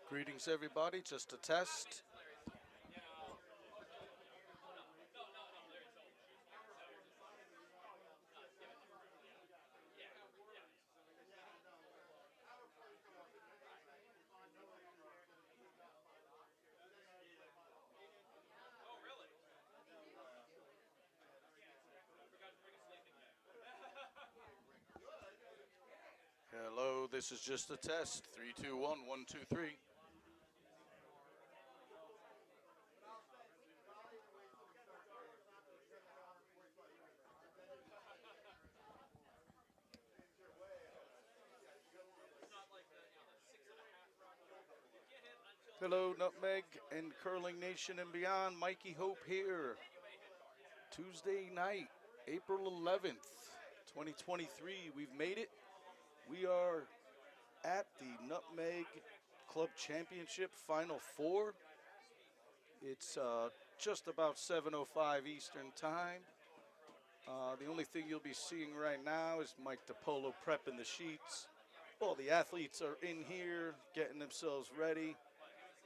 Greetings, everybody. Just a test. Hello, this is just a test. 3, 2, 1, 1, 2, 3. Hello, Nutmeg and Curling Nation and beyond. Mikey Hope here. Tuesday night, April 11th, 2023. We've made it. We are at the Nutmeg Club Championship Final Four. It's just about 7:05 Eastern Time. The only thing you'll be seeing right now is Mike DiPolo prepping the sheets. All the athletes are in here getting themselves ready,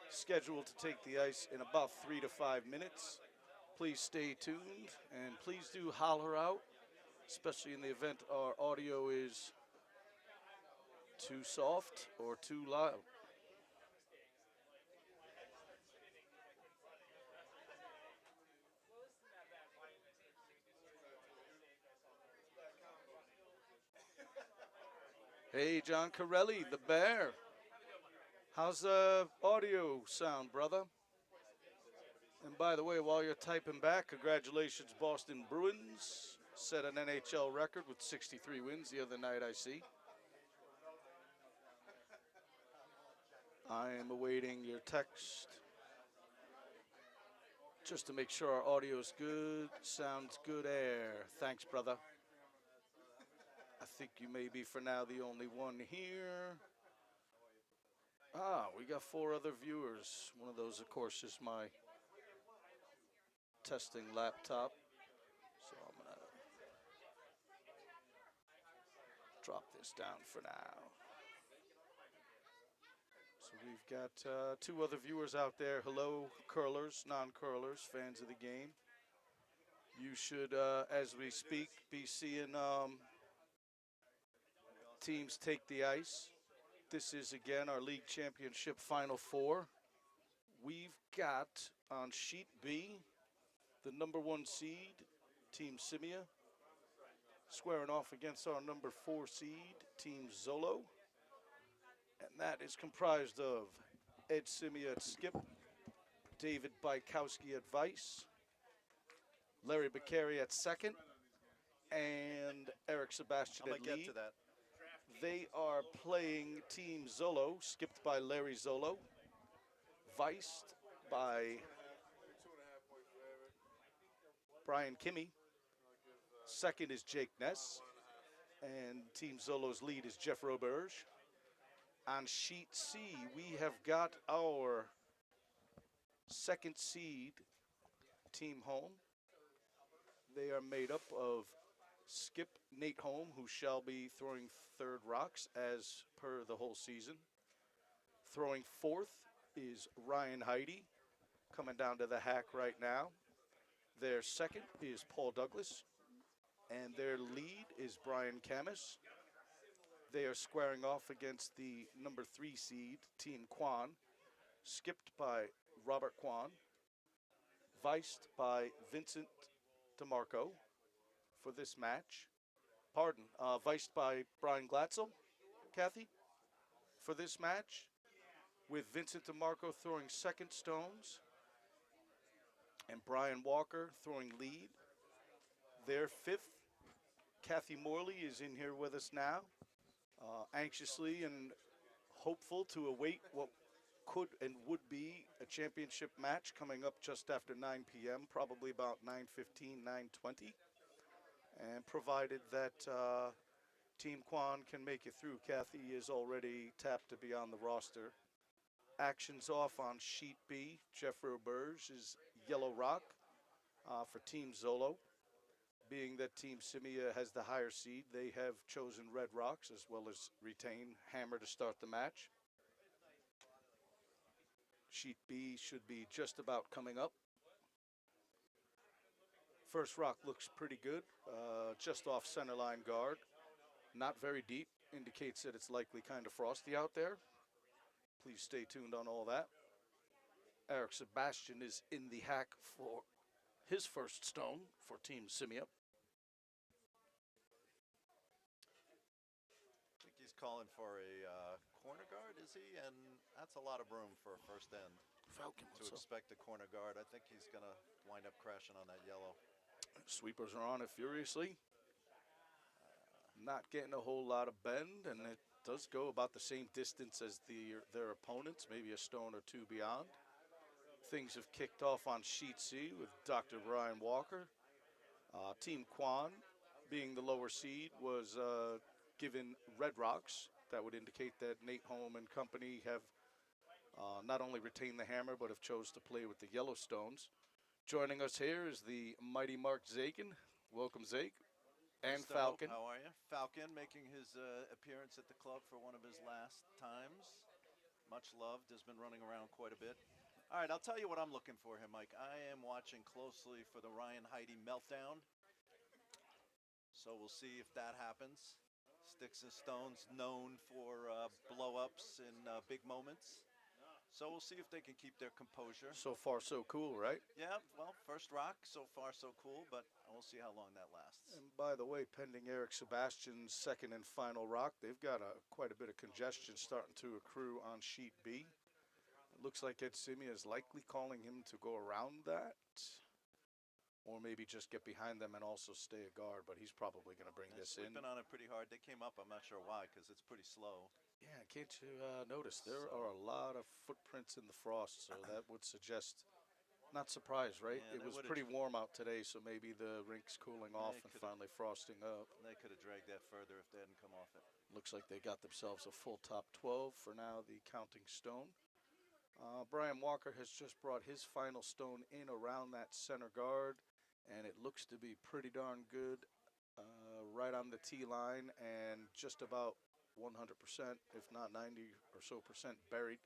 scheduled to take the ice in about 3 to 5 minutes. Please stay tuned and please do holler out, especially in the event our audio is too soft or too loud. Hey, John Corelli, the bear. How's the audio sound, brother? And by the way, while you're typing back, congratulations, Boston Bruins. Set an NHL record with 63 wins the other night, I see. I am awaiting your text just to make sure our audio is good, sounds good air. Thanks, brother. I think you may be, for now, the only one here. We got 4 other viewers. One of those, of course, is my testing laptop. So I'm going to drop this down for now. So we've got 2 other viewers out there. Hello, curlers, non-curlers, fans of the game. You should, as we speak, be seeing teams take the ice. This is, again, our league championship Final Four. We've got on sheet B the number 1 seed, Team Scimia, squaring off against our number 4 seed, Team Zollo. And that is comprised of Ed Scimia at skip, David Bykowski at vice, Larry Beccari at second, and Eric Sebastian at lead. To that. They are playing Team Zollo, skipped by Larry Zollo, viced by Brian Kimmy. Second is Jake Ness, and Team Zollo's lead is Jeff Roberge. On sheet C, we have got our second seed, Team Holme. They are made up of Skip Nate Holme, who shall be throwing third rocks as per the whole season. Throwing fourth is Ryan Heidi, coming down to the hack right now. Their second is Paul Douglas, and their lead is Brian Camus. They are squaring off against the number 3 seed, Team Kwan, skipped by Robert Kwan, viced by Vincent DeMarco for this match. Pardon, viced by Brian Glatzel, Kathy, for this match, with Vincent DeMarco throwing second stones and Brian Walker throwing lead. Their fifth, Kathy Morley, is in here with us now, anxiously and hopeful to await what could and would be a championship match coming up just after 9 p.m., probably about 9:15, 9:20. And provided that Team Kwan can make it through, Kathy is already tapped to be on the roster. Actions off on sheet B. Jeff Roberge is Yellow Rock for Team Zollo. Being that Team Scimia has the higher seed, they have chosen Red Rocks as well as retain Hammer to start the match. Sheet B should be just about coming up. First rock looks pretty good, just off center line guard. Not very deep, indicates that it's likely kind of frosty out there. Please stay tuned on all that. Eric Sebastian is in the hack for his first stone for Team Scimia. I think he's calling for a corner guard, is he? And that's a lot of room for a first end. Falcon, to expect a corner guard. I think he's going to wind up crashing on that yellow. Sweepers are on it furiously. Not getting a whole lot of bend, and it does go about the same distance as their opponents, maybe a stone or two beyond. Things have kicked off on Sheet C with Dr. Brian Walker. Team Kwan, being the lower seed, was given red rocks. That would indicate that Nate Holme and company have not only retained the hammer, but have chose to play with the yellow stones. Joining us here is the mighty Mark Zakin. Welcome, Zake. And Falcon. How are you? Falcon making his appearance at the club for one of his last times. Much loved, has been running around quite a bit. All right, I'll tell you what I'm looking for here, Mike. I am watching closely for the Ryan Heidi meltdown. So we'll see if that happens. Sticks and Stones known for blow-ups in big moments. So we'll see if they can keep their composure. So far, so cool, right? Yeah, well, first rock, so far, so cool, but we'll see how long that lasts. And by the way, pending Eric Sebastian's second and final rock, they've got quite a bit of congestion starting to accrue on Sheet B. It looks like Ed Scimia is likely calling him to go around that, or maybe just get behind them and also stay a guard, but he's probably going to bring this in. They've been on it pretty hard. They came up, I'm not sure why, because it's pretty slow. Yeah, can't you notice there are a lot of footprints in the frost, so that would suggest, not surprised, right? Yeah, it was pretty warm out today, so maybe the rink's cooling off and finally frosting up. They could have dragged that further if they hadn't come off it. Looks like they got themselves a full top 12 for now, the counting stone. Brian Walker has just brought his final stone in around that center guard, and it looks to be pretty darn good, right on the T line and just about 100%, if not 90 or so percent buried.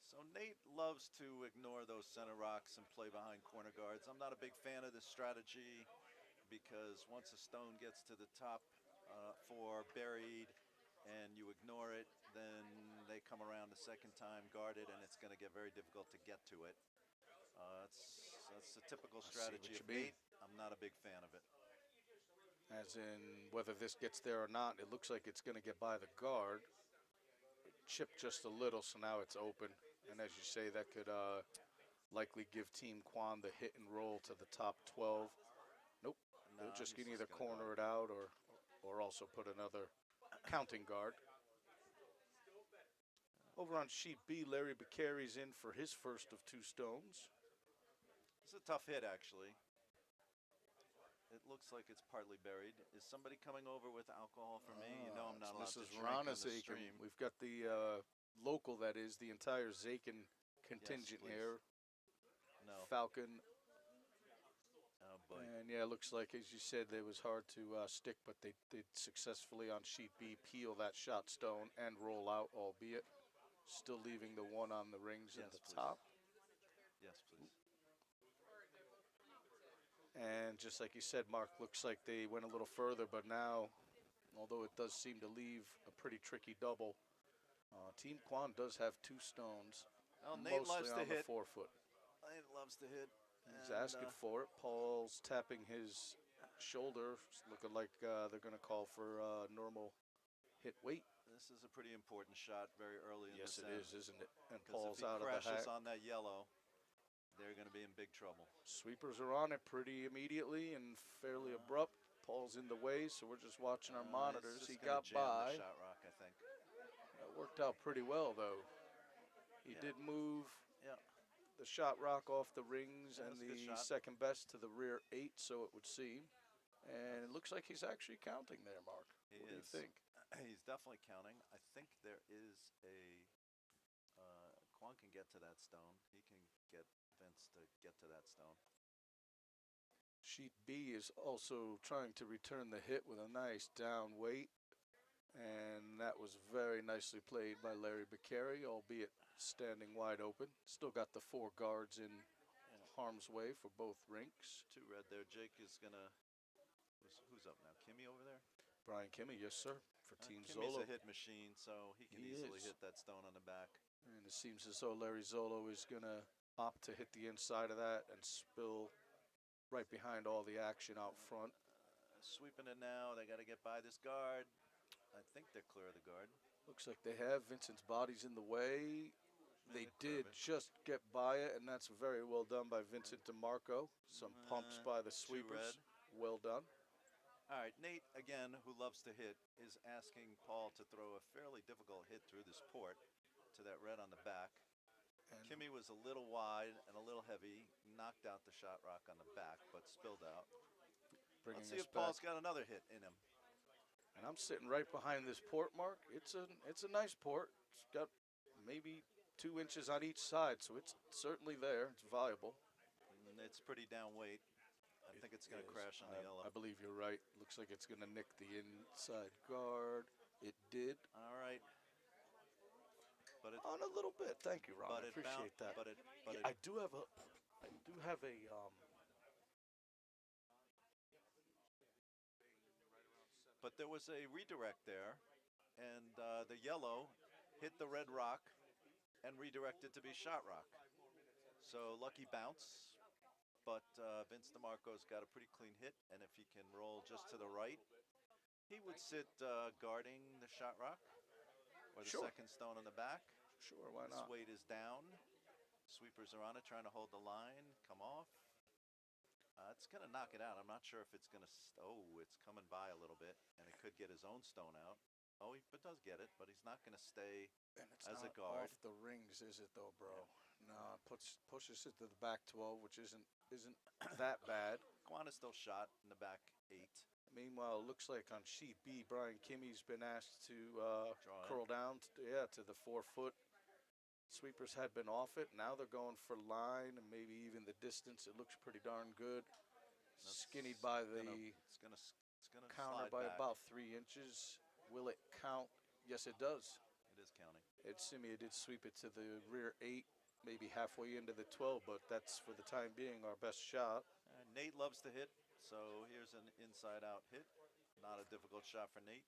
So Nate loves to ignore those center rocks and play behind corner guards. I'm not a big fan of this strategy because once a stone gets to the top four buried and you ignore it, then they come around the second time, guard it, and it's going to get very difficult to get to it. That's a typical strategy of Nate. I'm not a big fan of it. As in, whether this gets there or not, it looks like it's going to get by the guard. Chipped just a little, so now it's open. And as you say, that could likely give Team Kwan the hit and roll to the top 12. Nope. They'll just can either corner it out or also put another counting guard. Over on Sheet B, Larry Bakari's in for his first of two stones. It's a tough hit, actually. It looks like it's partly buried. Is somebody coming over with alcohol for me? You know I'm not allowed to drink on the stream. We've got the local, that is, the entire Zakin contingent here. No. Falcon. Oh, boy. And yeah, it looks like, as you said, it was hard to stick, but they did successfully on Sheet B peel that shot stone and roll out, albeit still leaving the one on the rings at the top. Yes, please. And just like you said, Mark, looks like they went a little further, but now, although it does seem to leave a pretty tricky double, Team Kwan does have two stones, well, Nate mostly loves to on the hit. 4 foot. Nate loves to hit. He's asking for it. Paul's tapping his shoulder, looking like they're going to call for normal hit weight. This is a pretty important shot very early in yes, this it end. is, isn't it? And Paul's Paul's out of the hack. on that yellow, they're going to be in big trouble. Sweepers are on it pretty immediately and fairly abrupt. Paul's in the way, so we're just watching our monitors. He got by. The shot rock, I think. It worked out pretty well, though. He did move the shot rock off the rings and the second best to the rear 8, so it would seem. And it looks like he's actually counting there, Mark. What do you think? He's definitely counting. I think there is a Kwan can get to that stone. He can get Vince to get to that stone. Sheet B is also trying to return the hit with a nice down weight, and that was very nicely played by Larry Beccari, albeit standing wide open. Still got the 4 guards in harm's way for both rinks. 2 red there. Jake is going to... Who's up now? Kimmy over there? Brian Kimmy, yes, sir, for Team Kimmy's Zollo. a hit machine, so he can easily hit that stone on the back. And it seems as though Larry Zollo is going to opt to hit the inside of that and spill right behind all the action out front. Sweeping it now. They got to get by this guard. I think they're clear of the guard. Looks like they have. Vincent's body's in the way. They did just get by it, and that's very well done by Vincent DeMarco. Some pumps by the sweepers. Well done. All right, Nate, again, who loves to hit, is asking Paul to throw a fairly difficult hit through this port to that red on the back. And Kimmy was a little wide and a little heavy, knocked out the shot rock on the back, but spilled out. Let's see if Paul's got another hit in him. And I'm sitting right behind this port, Mark. It's a nice port. It's got maybe 2 inches on each side, so it's certainly there. It's viable. And it's pretty down weight. I think it's going to crash on the yellow. I believe you're right. Looks like it's going to nick the inside guard. It did. All right. But it, on a little bit. Thank you, Ron. I appreciate that. I do have a But there was a redirect there, and the yellow hit the red rock and redirected to be shot rock. So lucky bounce. But Vince DeMarco's got a pretty clean hit, and if he can roll just to the right, he would sit guarding the shot rock or the second stone on the back. Sure, why not? This weight is down. Sweepers are on it, trying to hold the line, come off. It's going to knock it out. I'm not sure if it's going to... it's coming by a little bit, and it could get his own stone out. Oh, he does get it, but he's not going to stay as a guard. Off the rings, is it, though, bro? Yeah. No, it pushes it to the back 12, which isn't that bad. Kwan is still shot in the back 8. Meanwhile, it looks like on sheet B, Brian Kimmy's been asked to curl down to the 4 foot. Sweepers had been off it. Now they're going for line and maybe even the distance. It looks pretty darn good. Skinnied by the it's gonna counter by about 3 inches. Will it count? Yes, it does. It is counting. Scimia did sweep it to the rear 8, maybe halfway into the 12, but that's for the time being our best shot. Nate loves to hit, so here's an inside-out hit. Not a difficult shot for Nate.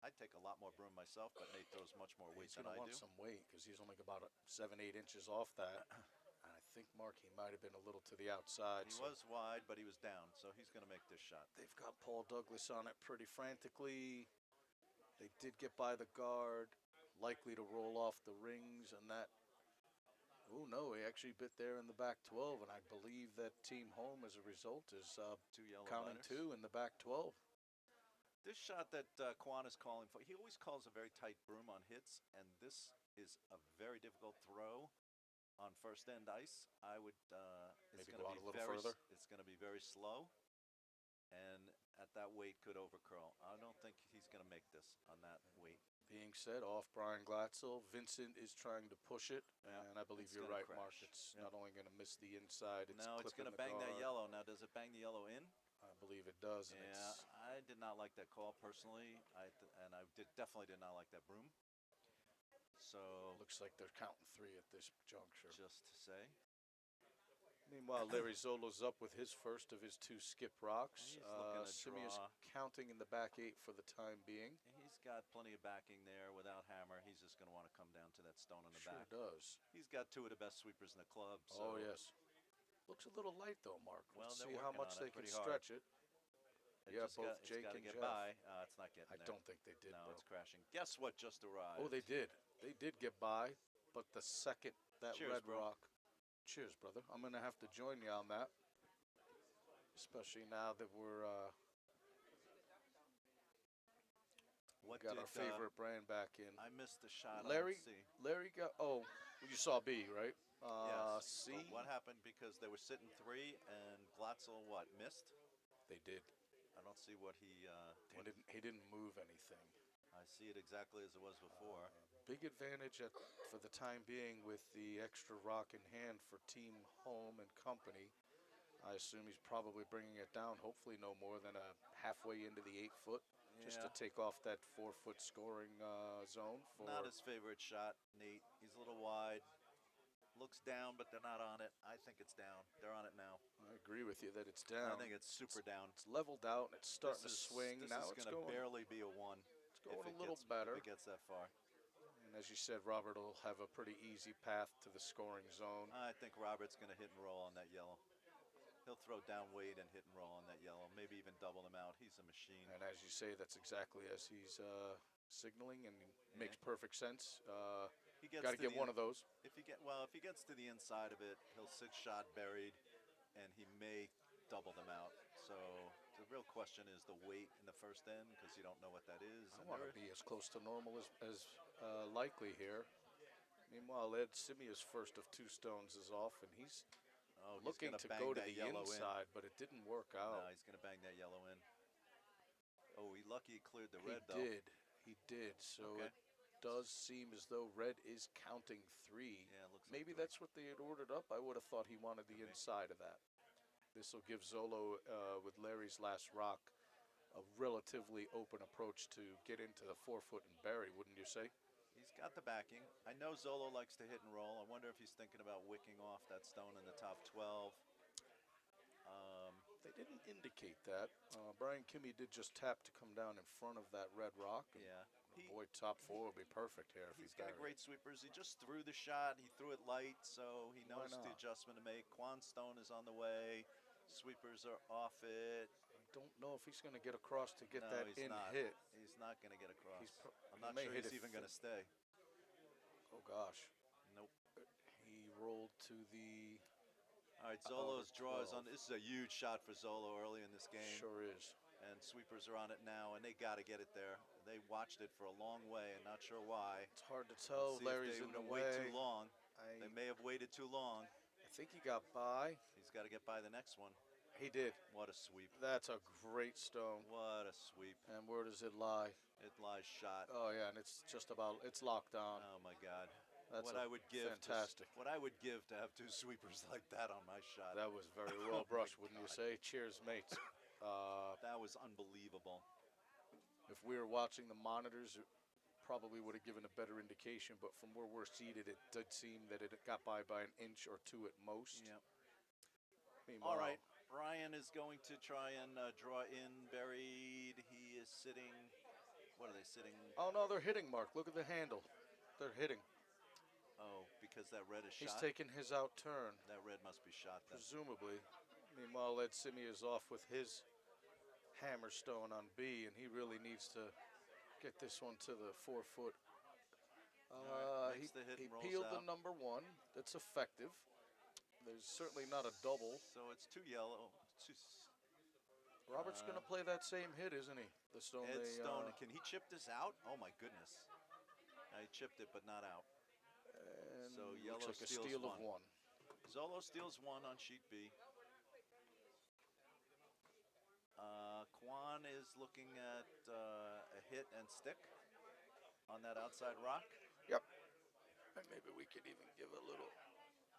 I'd take a lot more broom myself, but Nate throws much more weight than I do. He's going to want some weight because he's only about 7-8 inches off that. And I think, Mark, he might have been a little to the outside. He was wide, but he was down, so he's going to make this shot. They've got Paul Douglas on it pretty frantically. They did get by the guard, likely to roll off the rings, and that... Oh, no, he actually bit there in the back 12, and I believe that Team Holme, as a result, is 2 yellow counting liners. 2 in the back 12. This shot that Kwan is calling for, he always calls a very tight broom on hits, and this is a very difficult throw on first end ice. I would maybe go out a little further. It's going to be very slow, and at that weight could overcurl. I don't think he's going to make this on that weight. Being said, off Brian Glatzel, Vincent is trying to push it, and I believe you're right, Mark. It's not only going to miss the inside, it's going to bang that yellow. Now, does it bang the yellow in? I believe it does. And I did not like that call personally, and I definitely did not like that broom. So looks like they're counting 3 at this juncture. Just to say. Meanwhile, Larry Zollo's up with his first of his 2 skip rocks. Scimia's counting in the back 8 for the time being. He's got plenty of backing there without hammer. He's just going to want to come down to that stone on the back. Sure does. He's got 2 of the best sweepers in the club. So. Oh, yes. Looks a little light, though, Mark. Let's see how much they can hard. stretch it. Both Jake and get Jeff. By. It's not getting there. I don't think they did, No, bro. It's crashing. Guess what just arrived? Oh, they did. They did get by, but the second that Cheers, red bro. rock... Cheers, brother. I'm going to have to join you on that, especially now that we're... got our favorite brand back in. I missed the shot. Larry got... Oh, you saw B, right? Yes. C. What happened because they were sitting 3 and Glatzel missed? They did. I don't see what he didn't move anything. I see it exactly as it was before. Big advantage for the time being with the extra rock in hand for Team Holme and company. I assume he's probably bringing it down, hopefully no more than a halfway into the 8 foot. just Yeah. to take off that 4-foot scoring zone for. Not his favorite shot, Nate. He's a little wide. Looks down, but they're not on it. I think it's down. They're on it now. I agree with you that it's down. I think it's super down. It's leveled out and it's starting to swing. This Now is it's going to going. barely be a 1. It's going a little better. If it gets that far. And as you said, Robert will have a pretty easy path to the scoring zone. I think Robert's going to hit and roll on that yellow. He'll throw down weight and hit and roll on that yellow. Maybe even double him out. He's a machine. And as you say, that's exactly as he's signaling, and makes perfect sense. He gets Got to get one of those. If he gets to the inside of it, he'll 6-shot buried, and he may double them out. So the real question is the weight in the first end, because you don't know what that is. I want to be as close to normal as likely here. Meanwhile, Scimia's first of 2 stones is off, and he's looking to go to the inside, but it didn't work out. No, he's going to bang that yellow in. Oh, lucky he cleared the red, though. He did. So it does seem as though red is counting 3. Yeah, it looks Maybe like that's what they had ordered up. I would have thought he wanted the inside of that. This will give Zollo, with Larry's last rock, a relatively open approach to get into the 4-foot and bury, wouldn't you say? He's got the backing. I know Zollo likes to hit and roll. I wonder if he's thinking about wicking off that stone in the top 12. They didn't indicate that. Brian Kimmy did just tap to come down in front of that red rock. Yeah. Boy, top 4 would be perfect here. He's got great sweepers. He just threw the shot. He threw it light, so he knows the adjustment to make. Kwan stone is on the way. Sweepers are off it. I don't know if he's going to get across to get that hit. He's not going to get across. I'm not sure he's even going to stay. Oh, gosh. Nope. He rolled to the... All right, Zollo's draw is on. This is a huge shot for Zollo early in this game. Sure is. And sweepers are on it now, and they got to get it there. They watched it for a long way, and not sure why. It's hard to tell. Larry's in the way. Wait too long. They may have waited too long. I think he got by. He's got to get by the next one. He did. What a sweep. That's a great stone. What a sweep. And where does it lie? It lies shot. Oh, yeah, and it's just about, it's locked on. Oh, my God. That's what I would give fantastic. What I would give to have 2 sweepers like that on my shot. That was very well brushed, wouldn't you say? Cheers, mates. That was unbelievable. If we were watching the monitors, it probably would have given a better indication, but from where we're seated, it did seem that it got by an inch or 2 at most. Yep. Meanwhile, all right, Ryan is going to try and draw in buried. He is sitting. What are they sitting? Oh, no, they're hitting, Mark. Look at the handle. They're hitting. Oh, because that red is shot? He's taking his out turn. That red must be shot then. Presumably. Meanwhile, Scimia is off with his hammer stone on B, and he really needs to get this one to the 4-foot. He peeled the number 1. That's effective. There's certainly not a double. So it's 2 yellow. Robert's going to play that same hit, isn't he? The stone. Stone. Can he chip this out? Oh, my goodness. He chipped it, but not out. And so yellow looks like steals a steal 1. of 1. Zollo steals 1 on sheet B. Kwan is looking at a hit and stick on that outside rock. Yep. And maybe we could even give a little.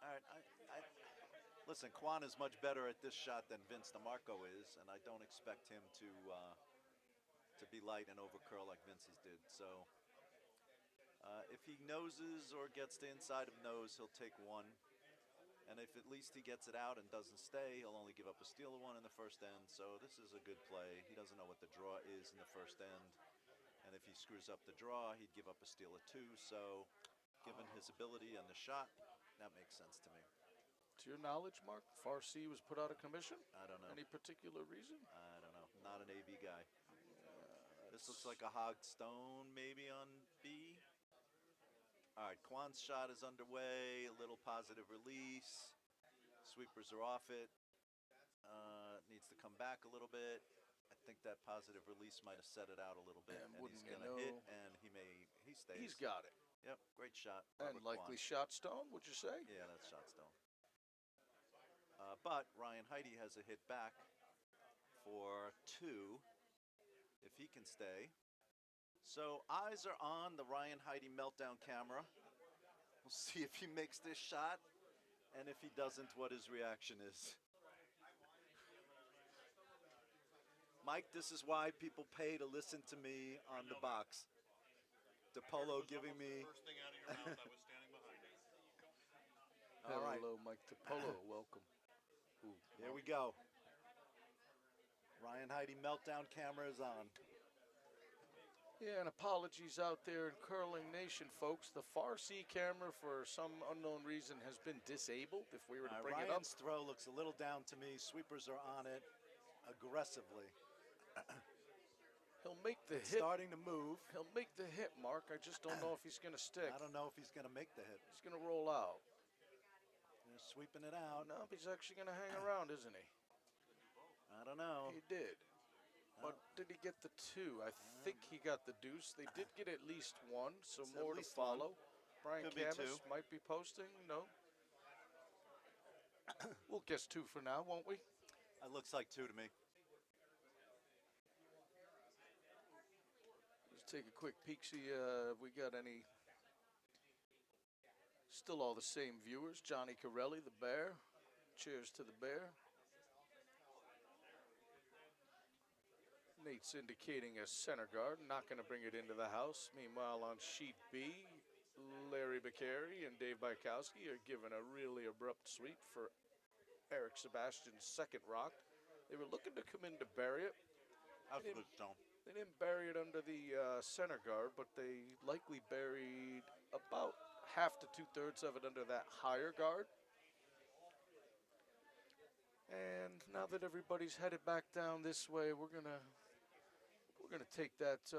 All right. Listen, Kwan is much better at this shot than Vince DeMarco is, and I don't expect him to be light and overcurl like Vince's did. So if he noses or gets to inside of nose, he'll take 1. And if at least he gets it out and doesn't stay, he'll only give up a steal of 1 in the first end. So this is a good play. He doesn't know what the draw is in the first end. And if he screws up the draw, he'd give up a steal of 2. So given his ability and the shot, that makes sense to me. To your knowledge, Mark, Farsi was put out of commission? I don't know. Any particular reason? I don't know. Not an AB guy. This looks like a hogged stone maybe on B. All right, Kwan's shot is underway. A little positive release. Sweepers are off it. Needs to come back a little bit. I think that positive release might have set it out a little bit. And he's going to hit, and he stays. He's got it. Yep, great shot. And likely shot stone, would you say? Yeah, that's shot stone. But Ryan Heidi has a hit back for 2, if he can stay. So eyes are on the Ryan Heidi meltdown camera. We'll see if he makes this shot, and if he doesn't, what his reaction is. Mike, this is why people pay to listen to me on the box. DePolo giving me. First thing out of your mouth, I was standing behind you. All right, Hello, Mike DePolo. Welcome. Ooh, here we go. Ryan Heidi meltdown camera is on. Yeah, and apologies out there in Curling Nation, folks. The far C camera, for some unknown reason, has been disabled. If we were to bring it up, Ryan's throw looks a little down to me. Sweepers are on it aggressively. he'll make the hit. Starting to move. He'll make the hit, Mark. I just don't know if he's going to stick. I don't know if he's going to make the hit. He's going to roll out. They're sweeping it out. No, he's actually going to hang around, isn't he? I don't know. He did. But did he get the two? I think he got the deuce. They did get at least one, so It's at more to least one. follow. Brian Could be Camus two. might be posting. No. We'll guess two for now, won't we? It looks like two to me. Let's take a quick peek, see if we got any. Still all the same viewers. Johnny Corelli, the bear. Cheers to the bear. Nate's indicating a center guard, not going to bring it into the house. Meanwhile, on sheet B, Larry Bacari and Dave Bykowski are given a really abrupt sweep for Eric Sebastian's second rock. They were looking to come in to bury it. That's a good stone. They didn't bury it under the center guard, but they likely buried about half to two-thirds of it under that higher guard. And now that everybody's headed back down this way, we're gonna take that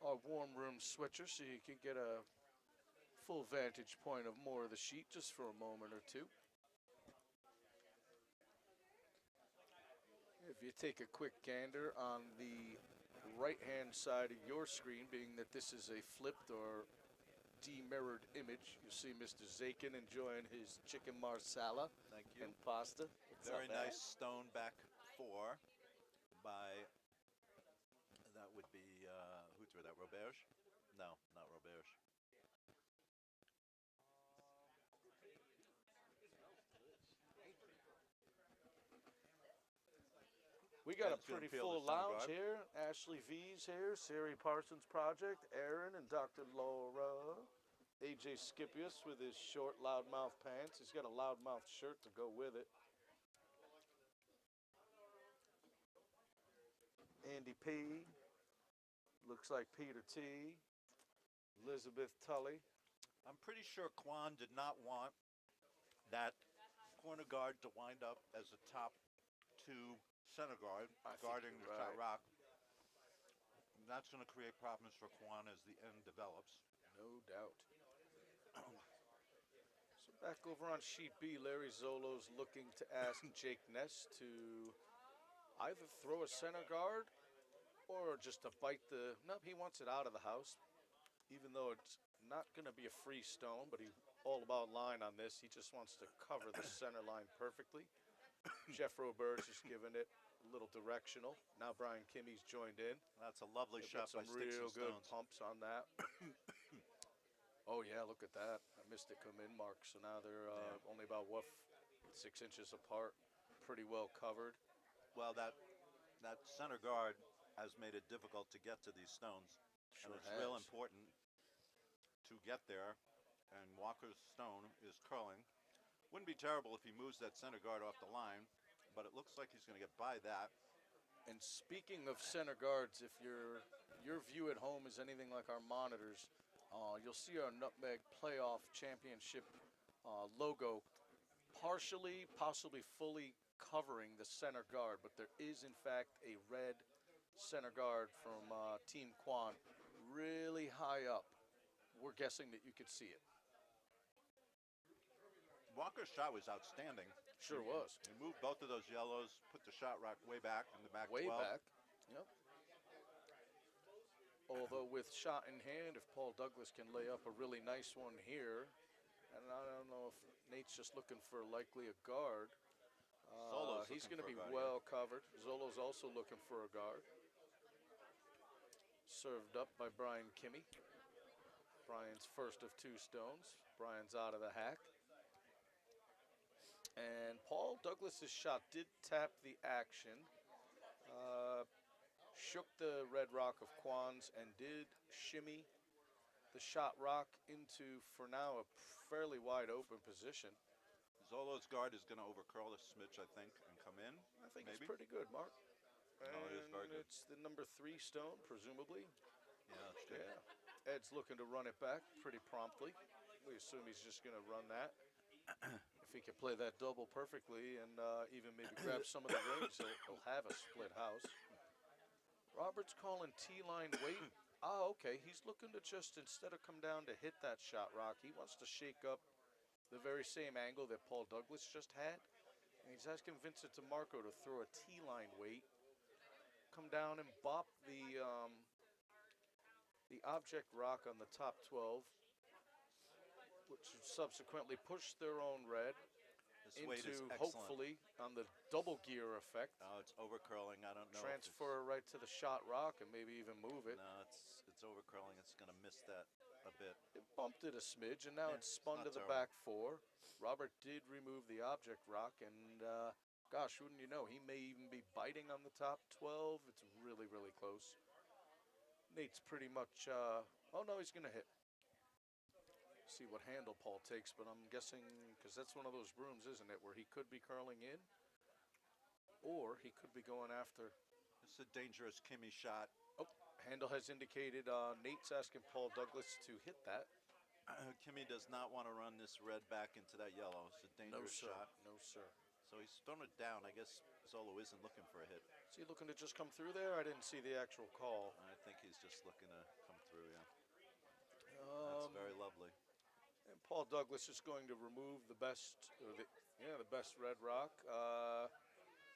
our warm room switcher so you can get a full vantage point of more of the sheet just for a moment or two. If you take a quick gander on the right-hand side of your screen, being that this is a flipped or demirrored image, you see Mr. Zakin enjoying his chicken marsala Thank you. and pasta. What's Very up, man? nice stone back four by, that would be, who threw that, Roberge? No, not Roberge. We got a Ben's gonna pretty peel full the center lounge guard. here. Ashley V's here, Siri Parsons Project, Aaron and Dr. Laura. AJ Scipius with his short loudmouth pants. He's got a loudmouth shirt to go with it. Andy P. Looks like Peter T. Elizabeth Tully. I'm pretty sure Kwan did not want that corner guard to wind up as a top two center guard I think guarding you're the shot right. rock. And that's going to create problems for Kwan as the end develops. No doubt. So back over on sheet B, Larry Zollo's looking to ask Jake Ness to either throw a center guard or just to bite the. No, he wants it out of the house, even though it's not going to be a free stone, but he's all about line on this. He just wants to cover the center line perfectly. Jeff Roberge is giving it a little directional. Now Brian Kimmy's joined in. That's a lovely They've shot got by some Sticks real and good Stones. pumps on that. Oh yeah, look at that. I missed it come in, Mark. So now they're only about 6 inches apart. Pretty well covered. Well, that center guard has made it difficult to get to these stones. Sure and it's real has. important to get there. And Walker's stone is curling. Wouldn't be terrible if he moves that center guard off the line, but it looks like he's going to get by that. And speaking of center guards, if your view at home is anything like our monitors, you'll see our Nutmeg Playoff Championship logo partially, possibly fully covering the center guard, but there is in fact a red center guard from Team Kwan really high up. We're guessing that you could see it. Walker's shot was outstanding. Sure was. He moved both of those yellows, put the shot rock way back in the back Way 12. back. Yep. Although with shot in hand, if Paul Douglas can lay up a really nice one here, and I don't know if Nate's just looking for likely a guard. Zollo's He's looking going to for be a guard, well covered. Zollo's also looking for a guard. Served up by Brian Kimmy. Brian's first of two stones. Brian's out of the hack. And Paul Douglas's shot did tap the action. Shook the red rock of Kwan's and did shimmy the shot rock into, for now, a fairly wide open position. Zollo's guard is going to overcurl a smidge, I think, and come in. I think maybe. it's pretty good, Mark. No, it is very good. It's the number 3 stone, presumably. Yeah, that's good. Yeah. Ed's looking to run it back pretty promptly. We assume he's just going to run that. If he can play that double perfectly and even maybe grab some of the rings, he'll have a split house. Robert's calling T-line wait. Okay. He's looking to just, instead of come down to hit that shot rock, he wants to shake up the very same angle that Paul Douglas just had. And he's asking Vincent DeMarco to throw a T-line weight, come down and bop the object rock on the top 12, which subsequently pushed their own red This weight is into, excellent. hopefully, on the double gear effect. Oh, it's overcurling. I don't know. Transfer right to the shot rock and maybe even move it. No, it's overcurling. It's going to miss that a bit. It bumped it a smidge, and now Yeah, it's spun to it's the not back 4. Robert did remove the object rock, and gosh, wouldn't you know, he may even be biting on the top 12. It's really, really close. Nate's pretty much, oh no, he's going to hit. See what handle Paul takes, but I'm guessing, because that's one of those brooms, isn't it, where he could be curling in, or he could be going after. It's a dangerous Kimmy shot. Oh, handle has indicated Nate's asking Paul Douglas to hit that. Kimmy does not want to run this red back into that yellow. It's a dangerous shot. No, sir. So he's thrown it down. I guess Zollo isn't looking for a hit. Is he looking to just come through there? I didn't see the actual call. I think he's just looking to come through, yeah. That's very lovely. And Paul Douglas is going to remove the best, the best red rock.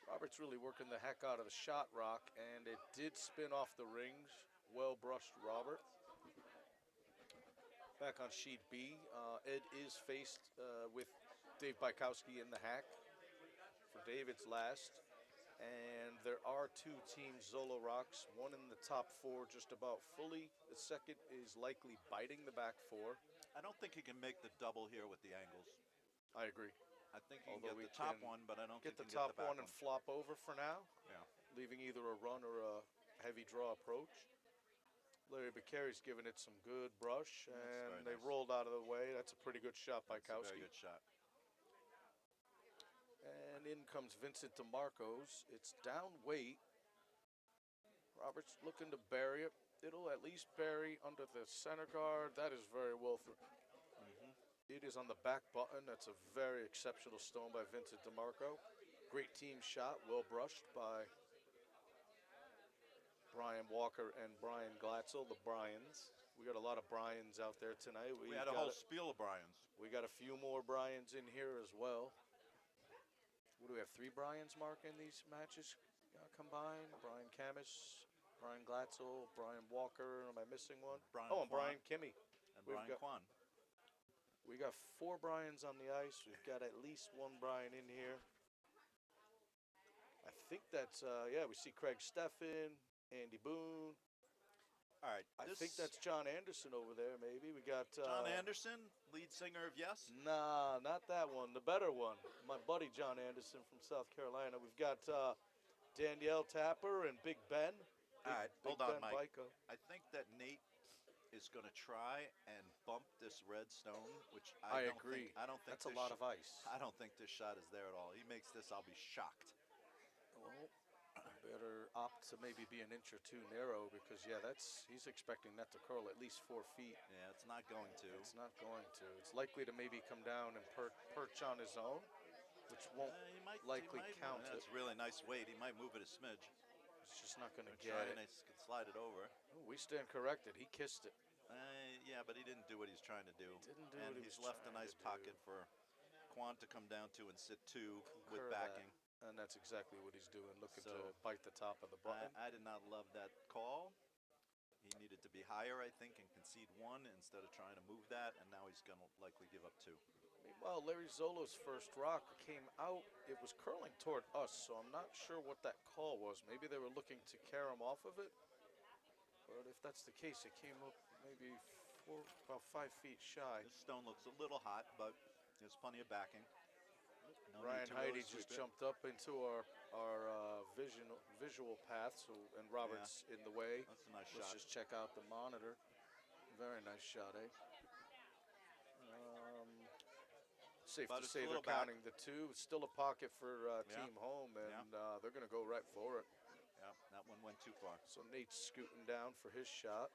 Robert's really working the heck out of the shot rock, and it did spin off the rings. Well brushed, Robert. Back on sheet B, Ed is faced with Dave Bykowski in the hack for David's last. And there are 2 teams Zollo rocks, one in the top 4 just about fully. The second is likely biting the back 4. I don't think he can make the double here with the angles. I agree. I think he Although can we get the top can one, but I don't Get think the he can top get the back one and flop over for now, Yeah. leaving either a run or a heavy draw approach. Larry Bacari's giving it some good brush, and they nice. rolled out of the way. That's a pretty good shot by That's a Kowski. very good shot. And in comes Vincent DeMarcos. It's down weight. Robert's looking to bury it. It'll at least bury under the center guard. That is very well through. It is on the back button. That's a very exceptional stone by Vincent DeMarco. Great team shot, well brushed by Brian Walker and Brian Glatzel, the Bryans. We got a lot of Bryans out there tonight. We had a whole spiel of Bryans. We got a few more Bryans in here as well. What do we have, 3 Bryans, Mark, in these matches combined? Brian Camus, Brian Glatzel, Brian Walker. Am I missing one? Brian and Kwan. Brian Kimmy. And Brian Kwan. We got 4 Bryans on the ice. We've got at least 1 Bryan in here. I think that's, we see Craig Steffen, Andy Boone. All right. I think that's John Anderson over there, maybe. We got John Anderson, lead singer of Yes. Nah, not that one. The better one. My buddy John Anderson from South Carolina. We've got Danielle Tapper and Big Ben. All right, Big hold on, Ben Mike. Bico. I think that Nate is going to try and bump this red stone, which I don't agree. Think, I don't think That's a lot of ice. I don't think this shot is there at all. He makes this, I'll be shocked. Well, better opt to maybe be an inch or 2 narrow because, he's expecting that to curl at least 4 feet. Yeah, it's not going to. It's not going to. It's likely to maybe come down and perch on his own, which won't likely count it. That's really nice weight. He might move it a smidge. It's just not going to get Try it. and slide it over. Oh, we stand corrected. He kissed it. Yeah, but he didn't do what he's trying to do. Didn't do and what he he's was left a trying nice to do. pocket for Kwan to come down to and sit 2 with Concur backing. that. And that's exactly what he's doing, looking So, to bite the top of the button. I did not love that call. He needed to be higher, I think, and concede 1 instead of trying to move that, and now he's going to likely give up 2. Meanwhile, Larry Zollo's first rock came out. It was curling toward us, so I'm not sure what that call was. Maybe they were looking to carry him off of it. But if that's the case, it came up maybe about 5 feet shy. This stone looks a little hot, but there's plenty of backing. No Ryan need to really Heidi sweep just it. jumped up into our our visual path, so and Robert's in the way. That's a nice Let's shot. just check out the monitor. Very nice shot, eh? Safe But to it's say a they're little back. counting the two. Still a pocket for Yeah. Team Home, Yeah. and they're going to go right for it. Yeah, that one went too far. So Nate's scooting down for his shot.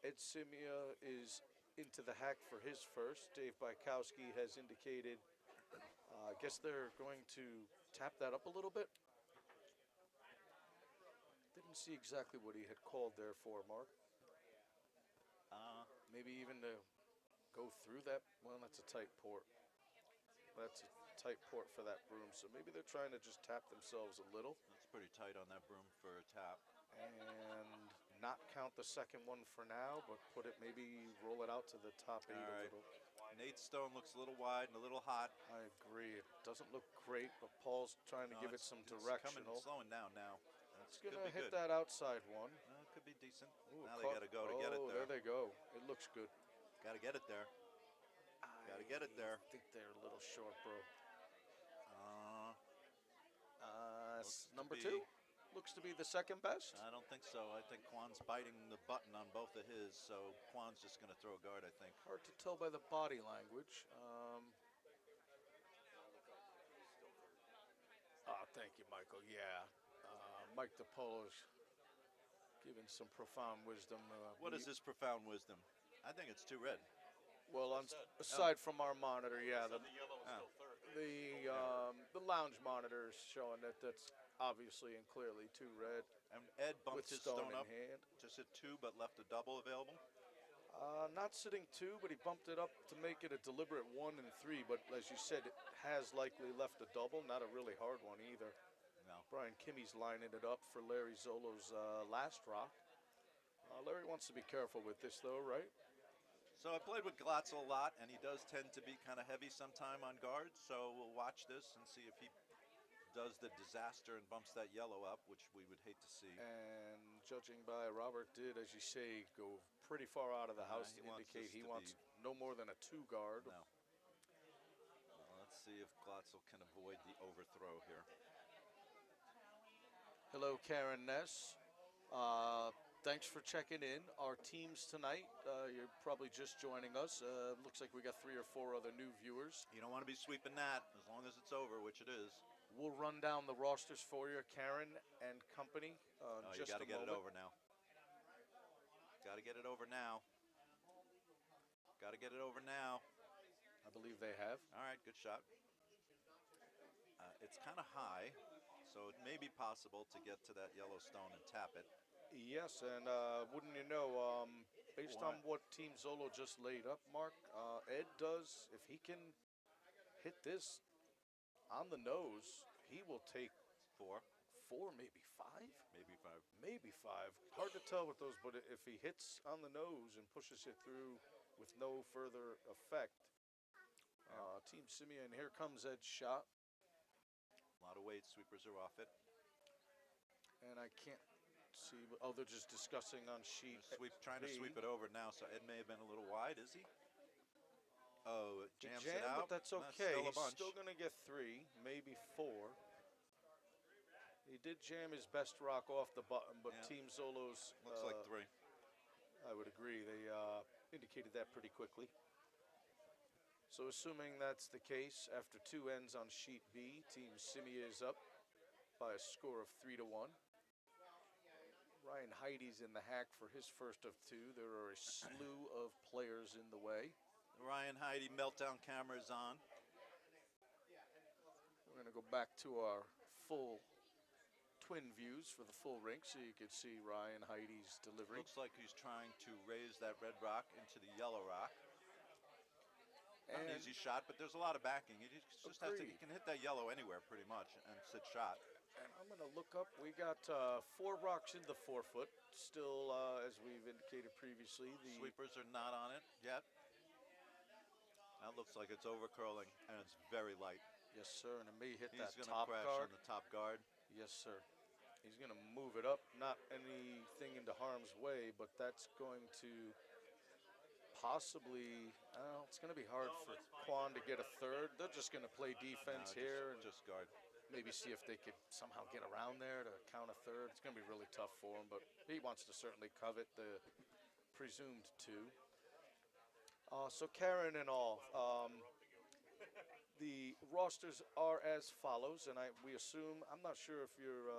Ed Scimia is into the hack for his first. Dave Bykowski has indicated, I guess they're going to tap that up a little bit. Didn't see exactly what he had called there for, Mark. Maybe even to go through that. Well, that's a tight port. That's a tight port for that broom. So maybe they're trying to just tap themselves a little. That's pretty tight on that broom for a tap. And not count the second one for now, but put it, maybe roll it out to the top 8 All a right. little. Nate's stone looks a little wide and a little hot. I agree. It doesn't look great, but Paul's trying to give it some It's directional. slowing down now. It's That's going to could be hit good. that outside one. It could be decent. Ooh, Now they got to go to get it Oh, there. there they go. It looks good. Got to get it there. Got to get it there. I think they're a little short, bro. Number be- 2 looks to be the second best. I don't think so. I think Kwan's biting the button on both of his, so Kwan's just going to throw a guard, I think. Hard to tell by the body language. Thank you, Michael. Yeah. Mike DePolo's giving some profound wisdom. What is this profound wisdom? I think it's too red. Well, aside from our monitor, yeah, The yellow is still third. the lounge monitor is showing that that's obviously and clearly too red. And Ed With bumped his stone stone in up, hand. just hit 2, but left a double available. Not sitting 2, but he bumped it up to make it a deliberate 1 and 3. But as you said, it has likely left a double, not a really hard one either. No. Brian Kimmy's lining it up for Larry Zollo's last rock. Larry wants to be careful with this, though, right? So I played with Glatzel a lot, and he does tend to be kind of heavy sometime on guards. So we'll watch this and see if he does the disaster and bumps that yellow up, which we would hate to see. And judging by Robert did, as you say, go pretty far out of the house he to wants indicate this he to wants be- no more than a 2 guard. No. Let's see if Glatzel can avoid the overthrow here. Hello, Karen Ness. Thanks for checking in. Our teams tonight, you're probably just joining us. Looks like we got 3 or 4 other new viewers. You don't want to be sweeping that as long as it's over, which it is. We'll run down the rosters for you, Karen and company. Oh, you just got a to get it moment. over now. Got to get it over now. Got to get it over now. I believe they have. All right, good shot. It's kind of high, so it may be possible to get to that yellow stone and tap it. Yes, and wouldn't you know, based on what Team Zollo just laid up, Mark, Ed does, if he can hit this on the nose, he will take 4, 4, maybe 5? maybe 5. Maybe 5. Hard to tell with those, but if he hits on the nose and pushes it through with no further effect, Team Scimia, and here comes Ed's shot. A lot of weight, sweepers are off it. And I can't see, oh, they're just discussing on sheet Trying to B. sweep it over now, so Ed may have been a little wide, is he? Oh, it He jams jammed, it out. but that's okay. Still a He's bunch. still going to get 3, maybe 4. He did jam his best rock off the button, but Yeah. Team Zollo's, Looks like 3. I would agree, they indicated that pretty quickly. So assuming that's the case, after 2 ends on sheet B, Team Scimia is up by a score of 3-1. Ryan Heidi's in the hack for his first of 2. There are a slew of players in the way. Ryan Heidi meltdown camera is on. We're going to go back to our full twin views for the full rink so you can see Ryan Heidi's delivery. Looks like he's trying to raise that red rock into the yellow rock. Not an And easy shot, but there's a lot of backing. He just has to, he Agreed. can hit that yellow anywhere pretty much and sit shot. And I'm going to look up. We got 4 rocks in the 4-foot. Still, as we've indicated previously, the Sweepers are not on it yet. That looks like it's over curling, and it's very light. yes, sir, and it may hit He's that going to top crash guard. on the top guard. Yes, sir. He's going to move it up, not anything into harm's way, but that's going to possibly. It's going to be hard for Kwan to get a 3rd. They're just going to play defense here and Just guard. maybe see if they could somehow get around there to count a third. It's going to be really tough for him, but he wants to certainly covet the presumed two. So Karen and all, the rosters are as follows, and we assume, I'm not sure if you're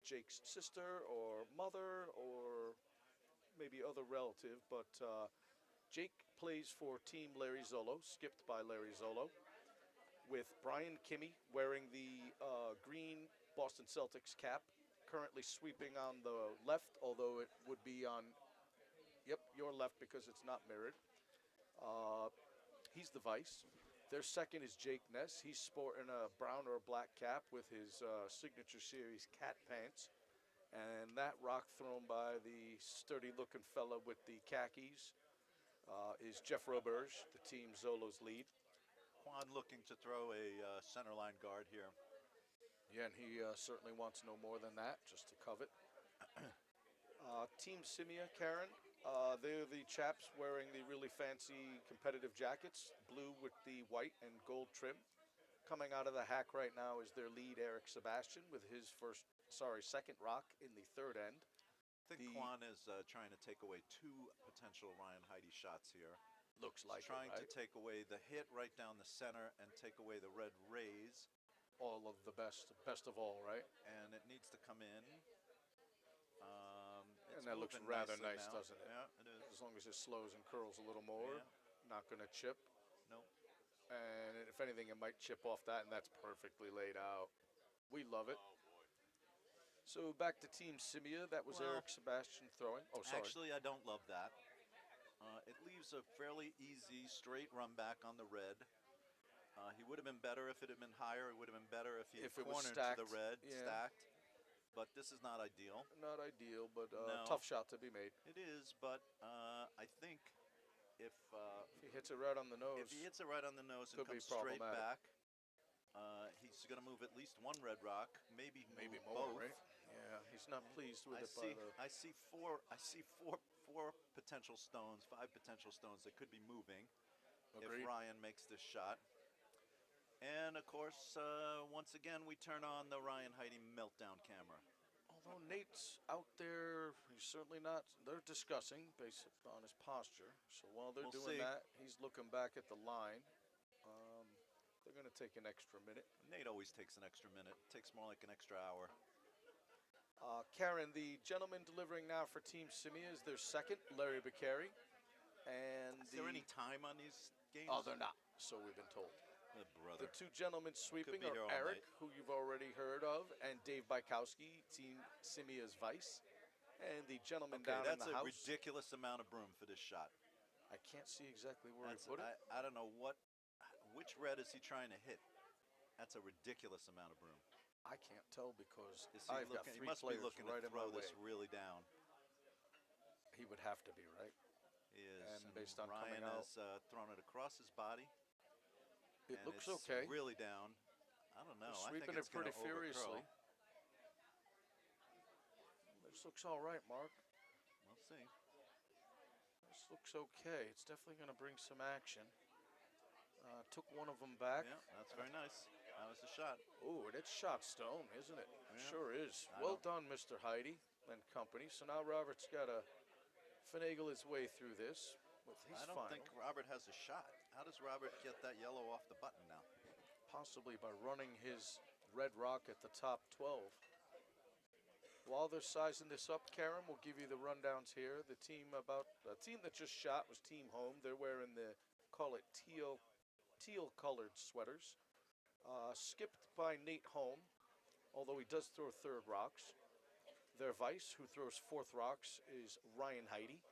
Jake's sister or mother or maybe other relative, but Jake plays for Team Larry Zollo, skipped by Larry Zollo, with Brian Kimmy wearing the green Boston Celtics cap, currently sweeping on the left, although it would be on, yep, your left because it's not mirrored. He's the vice. Their second is Jake Ness. He's sporting a brown or black cap with his signature series cat pants. And that rock thrown by the sturdy-looking fella with the khakis is Jeff Roberge, the Team Zollo's lead. Kwan looking to throw a center line guard here. Yeah, and he certainly wants no more than that, just to covet. Team Scimia, Karen, they're the chaps wearing the really fancy competitive jackets, blue with the white and gold trim. Coming out of the hack right now is their lead, Eric Sebastian, with his second rock in the third end. I think Kwan is trying to take away two potential Ryan Heide shots here. Looks like trying it, right? to take away the hit right down the center and take away the red rays. All of the best of all, right? And it needs to come in. And that looks rather nice, now. doesn't it? Yeah, it is. As long as it slows and curls a little more, not going to chip. Nope. And if anything, it might chip off that, and that's perfectly laid out. We love it. So back to Team Scimia. That was Eric Sebastian throwing. Oh, sorry. Actually, I don't love that. It leaves a fairly easy straight run back on the red. He would have been better if it had been higher. It would have been better if he had cornered to the red, stacked. But this is not ideal. Not ideal, but no. Tough shot to be made. It is, but I think if he hits it right on the nose, and comes straight back, he's going to move at least one red rock, maybe more, both. Right? Yeah, he's not pleased with it. I see four potential stones, 5 potential stones that could be moving. Agreed. If Ryan makes this shot. And, of course, once again, we turn on the Ryan Heide meltdown camera. Although Nate's out there, he's certainly not. They're discussing based on his posture. So while they're doing that, he's looking back at the line. They're going to take an extra minute. Nate always takes an extra minute. It takes more like an extra hour. Karen, the gentleman delivering now for Team Scimia is their second, Larry Beccari. And is there any time on these games? Oh, they're not, so we've been told. Brother. The two gentlemen sweeping are Eric, who you've already heard of, and Dave Bykowski, Team Scimia's vice. And the gentleman down in the house. That's a ridiculous amount of broom for this shot. I can't see exactly where he put it. I don't know which red is he trying to hit? That's a ridiculous amount of broom. I can't tell because I've got 3 players be looking right to throw this really down. He would have to be, right? He is. And based on Ryan coming out, has thrown it across his body. It looks okay. Really down. I don't know. They're sweeping it pretty furiously. This looks all right, Mark. We'll see. This looks okay. It's definitely going to bring some action. Took one of them back. Yeah, that's very nice. That was the shot. Oh, and it's shot stone, isn't it? Yeah. Sure is. Well done, Mr. Heide and company. So now Robert's got to finagle his way through this with his I don't think Robert has a shot. How does Robert get that yellow off the button now? Possibly by running his red rock at the top 12. While they're sizing this up, Karen, we'll give you the rundowns here. The team that just shot was Team Holme. They're wearing call it teal-colored sweaters. Skipped by Nate Holme, although he does throw third rocks. Their vice, who throws fourth rocks, is Ryan Heide.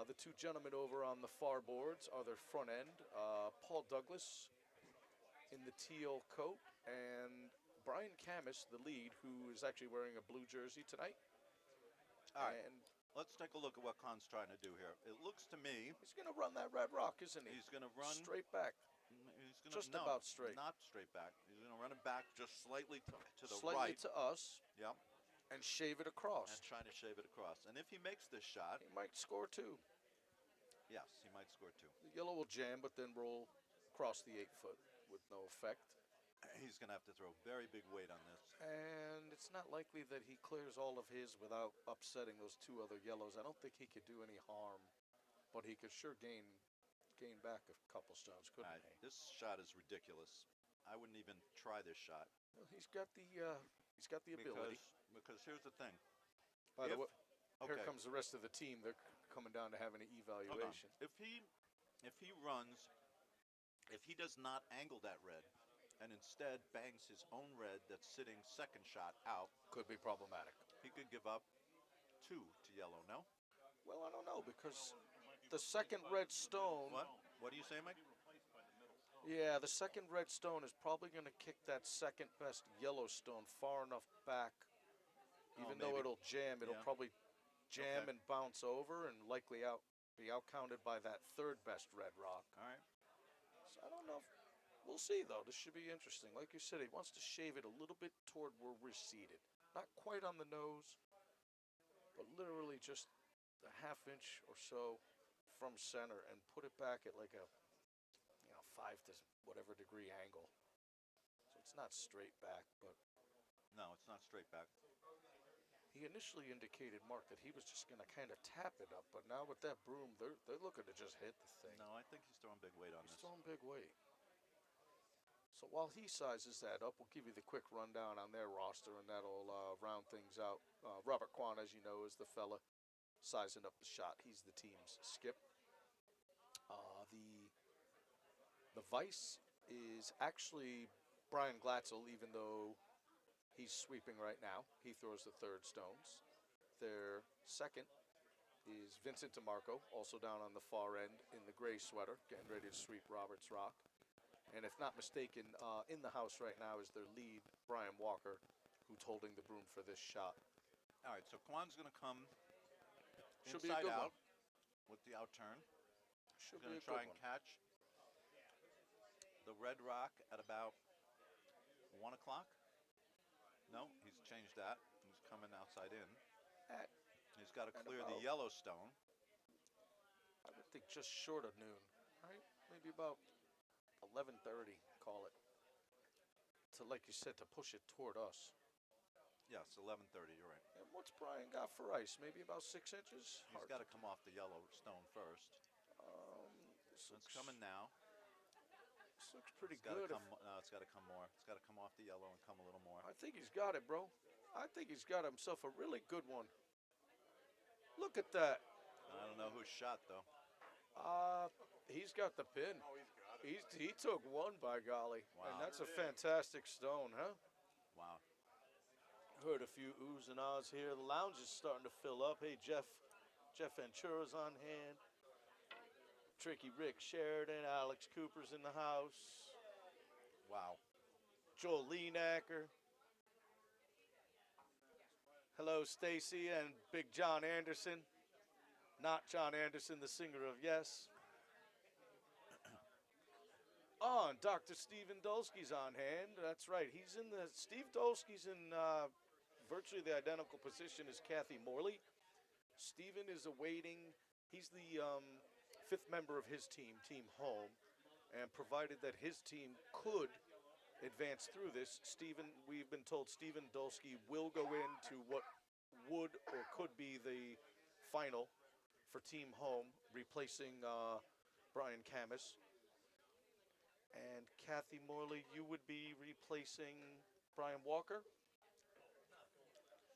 The two gentlemen over on the far boards are their front end, Paul Douglas in the teal coat, and Brian Camus, the lead, who is actually wearing a blue jersey tonight. All right, let's take a look at what Khan's trying to do here. It looks to me... He's going to run that red rock, isn't he? He's going to run... Straight back. Just about straight. Not straight back. He's going to run it back just slightly to the right. Slightly to us. Yep. And shave it across. And try to shave it across. And if he makes this shot... He might score 2. Yes, he might score 2. The yellow will jam, but then roll across the 8 foot with no effect. He's going to have to throw very big weight on this. And it's not likely that he clears all of his without upsetting those two other yellows. I don't think he could do any harm, but he could sure gain back a couple stones, couldn't he? This shot is ridiculous. I wouldn't even try this shot. Well, he's got the ability. Because here's the thing. By the way, here okay. comes the rest of the team. They're coming down to have an evaluation. If he runs, if he does not angle that red, and instead bangs his own red that's sitting second shot out, Could be problematic. he could give up 2 to yellow, no? Well, I don't know, because the second red stone. What? What do you say, Mike? Yeah, the second red stone is probably going to kick that second best yellow stone far enough back. Even though maybe. it'll jam, it'll Yeah. probably jam Okay. and bounce over and likely be outcounted by that third best red rock. All right. So I don't know. We'll see, though. This should be interesting. Like you said, he wants to shave it a little bit toward where we're seated. Not quite on the nose, but literally just a half inch or so from center and put it back at like a 5 to whatever degree angle. So it's not straight back, but No, it's not straight back. he initially indicated, Mark, that he was just going to kind of tap it up, but now with that broom, they're looking to just hit the thing. No, I think he's throwing big weight on He's this. throwing big weight. So while he sizes that up, we'll give you the quick rundown on their roster, and that'll round things out. Robert Kwan, as you know, is the fella sizing up the shot. He's the team's skip. The vice is actually Brian Glatzel, even though he's sweeping right now. He throws the third stones. Their second is Vincent DeMarco, also down on the far end in the gray sweater, getting ready to sweep Robert's Rock. And if not mistaken, in the house right now is their lead, Brian Walker, who's holding the broom for this shot. All right, so Kwan's going to come Should be a inside good out one. with the out turn. Should He's be going a to try good and one. catch the red rock at about 1 o'clock. No, he's changed that. He's coming outside in. At, He's got to at clear the about- Yellowstone. I would think just short of noon, right? Maybe about 11:30, call it. To, like you said, to push it toward us. Yes, 11:30. You're right. And what's Brian got for ice? Maybe about 6 inches? He's got to come off the Yellowstone first. This So it's coming now. This looks pretty It's got to good. come. No, it's got to come more. It's got to come off the yellow and come a little more. I think he's got it, bro. I think he's got himself a really good one. Look at that. I don't know who shot though. He's got the pin. Oh, he's got it. He took one, by golly. Wow. And that's a fantastic stone, huh? Wow. Heard a few oohs and ahs here. The lounge is starting to fill up. Hey, Jeff Ventura's on hand. Tricky Rick Sheridan, Alex Cooper's in the house. Wow. Joel Leanacker. Hello, Stacy and Big John Anderson. Not John Anderson, the singer of Yes. And Dr. Stephen Dolsky's on hand. That's right. Steve Dolsky's in virtually the identical position as Kathy Morley. Stephen is awaiting. He's the fifth member of his team, Team Holme. And provided that his team could advance through this, we've been told Stephen Dolsky will go into what would or could be the final for Team Home, replacing Brian Camus. And Kathy Morley, you would be replacing Brian Walker.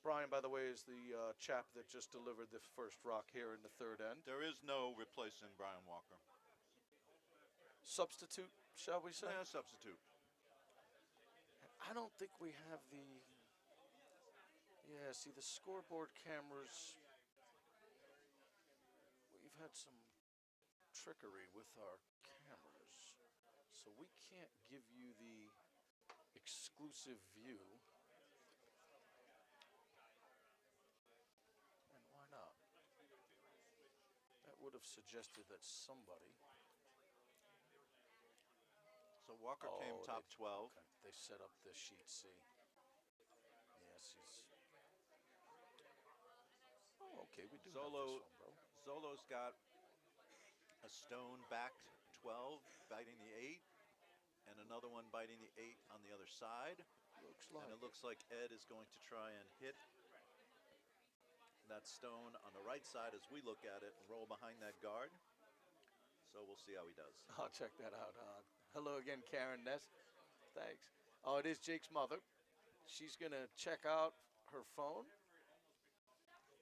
Brian, by the way, is the chap that just delivered the first rock here in the third end. There is no replacing Brian Walker. Substitute, shall we say? Yeah, substitute. I don't think we have the... Yeah, see, the scoreboard cameras... We've had some trickery with our cameras, so we can't give you the exclusive view. And why not? That would have suggested that somebody... So Walker came top 12. Okay, they set up the sheet C. Yes, he's... Oh, okay, we do Zollo, have this one, bro. Zollo's got a stone backed 12, biting the 8, and another one biting the 8 on the other side. Looks like. And it looks like Ed is going to try and hit that stone on the right side as we look at it and roll behind that guard. So we'll see how he does. I'll check that out. Hello again, Karen Ness. Thanks. Oh, it is Jake's mother. She's going to check out her phone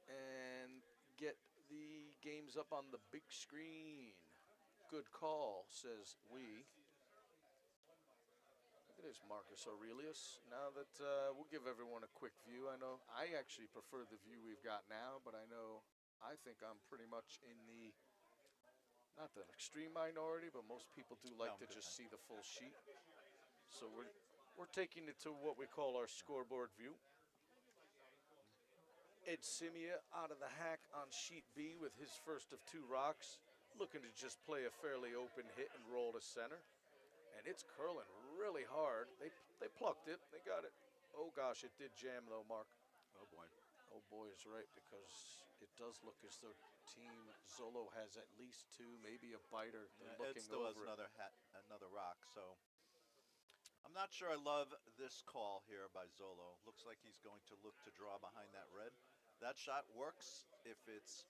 and get the games up on the big screen. Good call, says we. Look at this, Marcus Aurelius. Now that we'll give everyone a quick view. I know I actually prefer the view we've got now, but I think I'm pretty much in the, not the extreme minority, but most people do like to just see the full sheet. So we're taking it to what we call our scoreboard view. Ed Scimia out of the hack on sheet B with his first of 2 rocks, looking to just play a fairly open hit and roll to center. And it's curling really hard. They plucked it. They got it. Oh, gosh, it did jam, though, Mark. Oh, boy. Oh, boy is right, because it does look as though Team Zollo has at least 2, maybe a biter. Yeah, Ed still has another rock, so I'm not sure I love this call here by Zollo. Looks like he's going to look to draw behind that red. That shot works if it's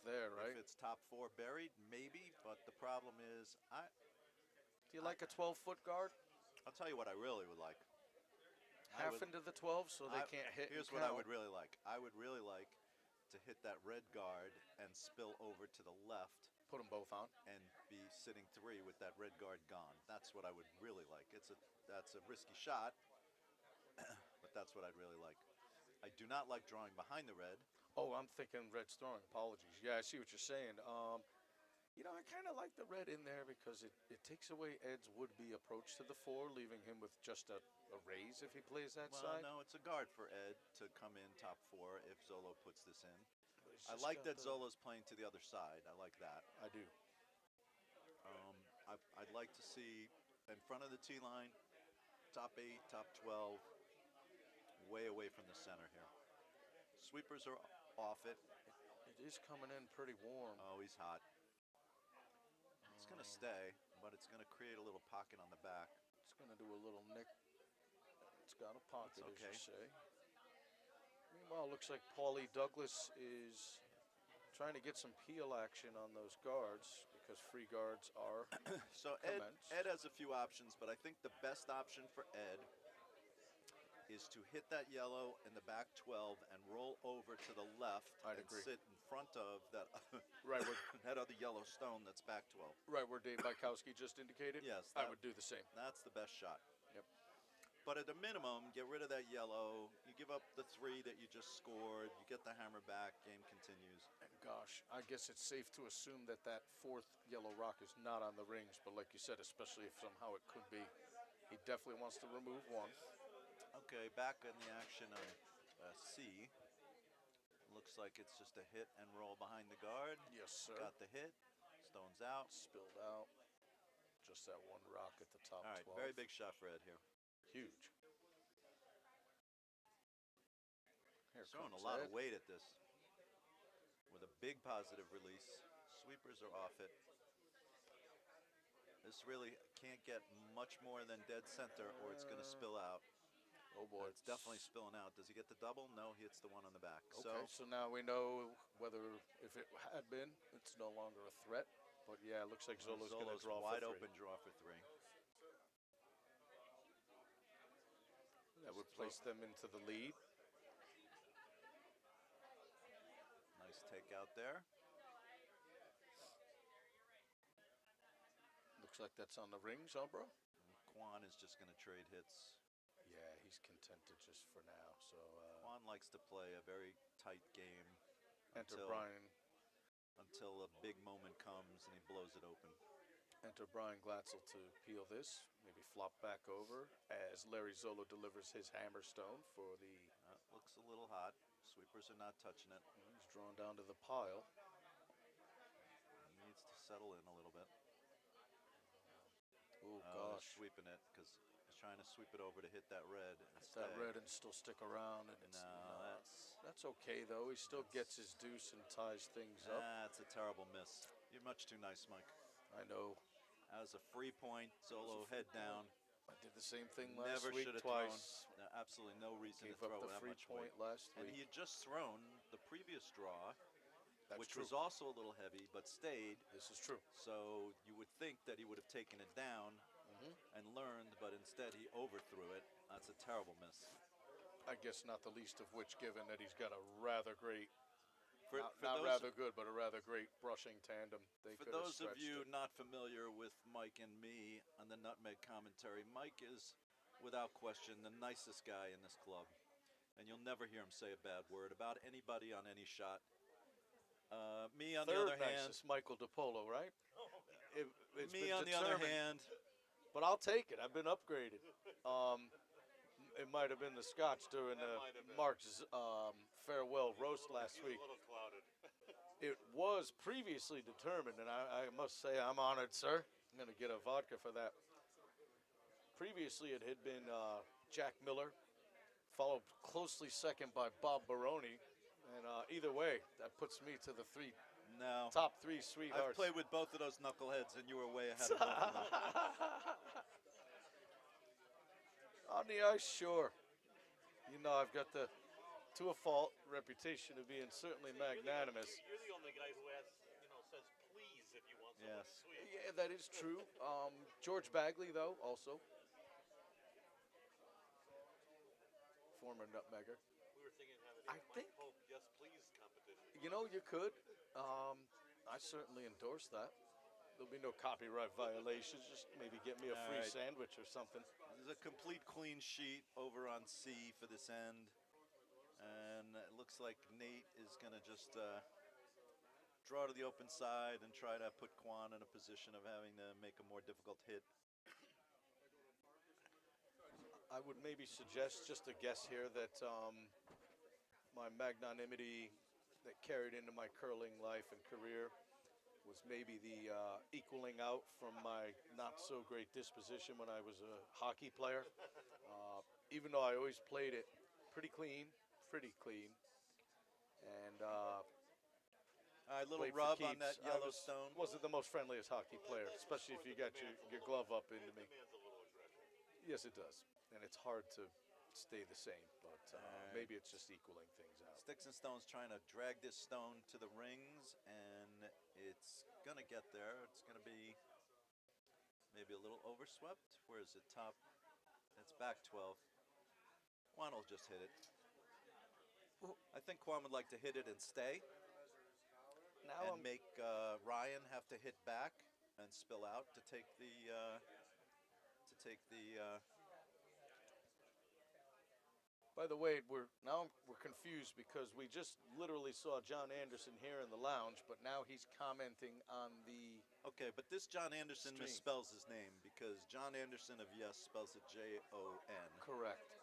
there, right? If it's top 4 buried, maybe. But the problem is, do you like a 12-foot guard? I'll tell you what I really would like. Half into the 12 so they can't hit. Here's what I would really like. I would really like to hit that red guard and spill over to the left. Put them both on. And be sitting 3 with that red guard gone. That's what I would really like. That's a risky shot, but that's what I'd really like. I do not like drawing behind the red. Oh, I'm thinking red's throwing. Apologies. Yeah, I see what you're saying. I kind of like the red in there because it takes away Ed's would-be approach to the 4, leaving him with just a raise if he plays that side. No, it's a guard for Ed to come in top 4 if Zollo puts this in. I like that Zollo's playing to the other side. I like that. I do. I'd like to see in front of the tee line, top 8, top 12, way away from the center here. Sweepers are off it. It is coming in pretty warm. Oh, he's hot. It's going to stay, but it's going to create a little pocket on the back. It's going to do a little nick. It's got a pocket, okay. As you say. Meanwhile, it looks like Paulie Douglas is trying to get some peel action on those guards because free guards are so Ed has a few options, but I think the best option for Ed is to hit that yellow in the back 12 and roll over to the left and sit in front of that that other yellow stone that's back 12. Right where Dave Bykowski just indicated? Yes. I would do the same. That's the best shot. Yep. But at a minimum, get rid of that yellow. You give up the 3 that you just scored. You get the hammer back. Game continues. And gosh, I guess it's safe to assume that 4th yellow rock is not on the rings. But like you said, especially if somehow it could be, he definitely wants to remove 1. Okay, back in the action on C. Looks like it's just a hit and roll behind the guard. Yes, sir. Got the hit. Stone's out. Spilled out. Just that 1 rock at the top. All right, 12. very big shot for Ed here. Huge. Throwing a lot of weight at this with a big positive release. Sweepers are off it. This really can't get much more than dead center or it's going to spill out. Oh boy, it's definitely spilling out. Does he get the double? No, he hits the 1 on the back. Okay, so now we know whether if it had been, it's no longer a threat. But yeah, it looks like Zollo's going to draw wide for 3. Open draw for 3. That would place them into the lead. Nice takeout there. Looks like that's on the rings, huh, bro? And Kwan is just going to trade hits. Yeah, he's contented just for now. So Kwan likes to play a very tight game until a big moment comes and he blows it open. Enter Brian Glatzel to peel this, maybe flop back over as Larry Zollo delivers his hammerstone for the. Looks a little hot. Sweepers are not touching it. He's drawn down to the pile. He needs to settle in a little bit. Oh gosh, sweeping it because he's trying to sweep it over to hit that red. That red and still stick around. And that's okay though. He still gets his deuce and ties things up. That's a terrible miss. You're much too nice, Mike. I know. As a free point, Zollo head down. I did the same thing last Never week should have twice. thrown. No, absolutely no reason Gave to throw up the that free much point weight. last And week. he had just thrown the previous draw, That's which true. was also a little heavy, but stayed. This is true. So you would think that he would have taken it down and learned, but instead he overthrew it. That's a terrible miss. I guess not the least of which, given that he's got a rather great, For not those rather good, but a rather great brushing tandem. They For could have those of stretched you it. not familiar with Mike and me on the Nutmeg commentary, Mike is, without question, the nicest guy in this club. And you'll never hear him say a bad word about anybody on any shot. Me, on the Third other hand, nicest, Michael DiPolo, right? It's me, been on the other determined, hand, but I'll take it. I've been upgraded. It might have been the scotch during might have been. Mark's farewell roast last week. A little clouded. It was previously determined, and I must say I'm honored, sir. I'm going to get a vodka for that. Previously, it had been Jack Miller, followed closely second by Bob Baroni. And either way, that puts me to the no. top three I've sweethearts. played with both of those knuckleheads, and you were way ahead of both of them. On the ice, sure. You know, I've got the, to a fault, reputation of being certainly magnanimous. You're the only guy who says please if you want something Yes. sweet. Yeah, that is true. George Bagley, though, also. Former nutmegger. We were thinking of having I a Mike think- Pope yes please competition. You know, you could. I certainly endorse that. There'll be no copyright violations. Just maybe get me a All free right. sandwich or something. There's a complete clean sheet over on C for this end. And it looks like Nate is going to just draw to the open side and try to put Kwan in a position of having to make a more difficult hit. I would maybe suggest, just a guess here, that my magnanimity that carried into my curling life and career was maybe the equaling out from my not so great disposition when I was a hockey player. Even though I always played it pretty clean, and All right, little played for rub on keeps. that I Yellowstone. wasn't the most friendliest hockey player, especially if you got your glove up into me. Man's a little aggressive. Yes, it does, and it's hard to stay the same, but Alright. maybe it's just equaling things out. Sticks and Stones trying to drag this stone to the rings, and it's going to get there. It's going to be maybe a little overswept. Where is it? Top. It's back 12. Kwan will just hit it. I think Kwan would like to hit it and stay, Now and make Ryan have to hit back and spill out to take the by the way, we're confused because we just literally saw John Anderson here in the lounge, but now he's commenting on the. Okay, but this John Anderson Stream. misspells his name because John Anderson of Yes spells it Jon. Correct.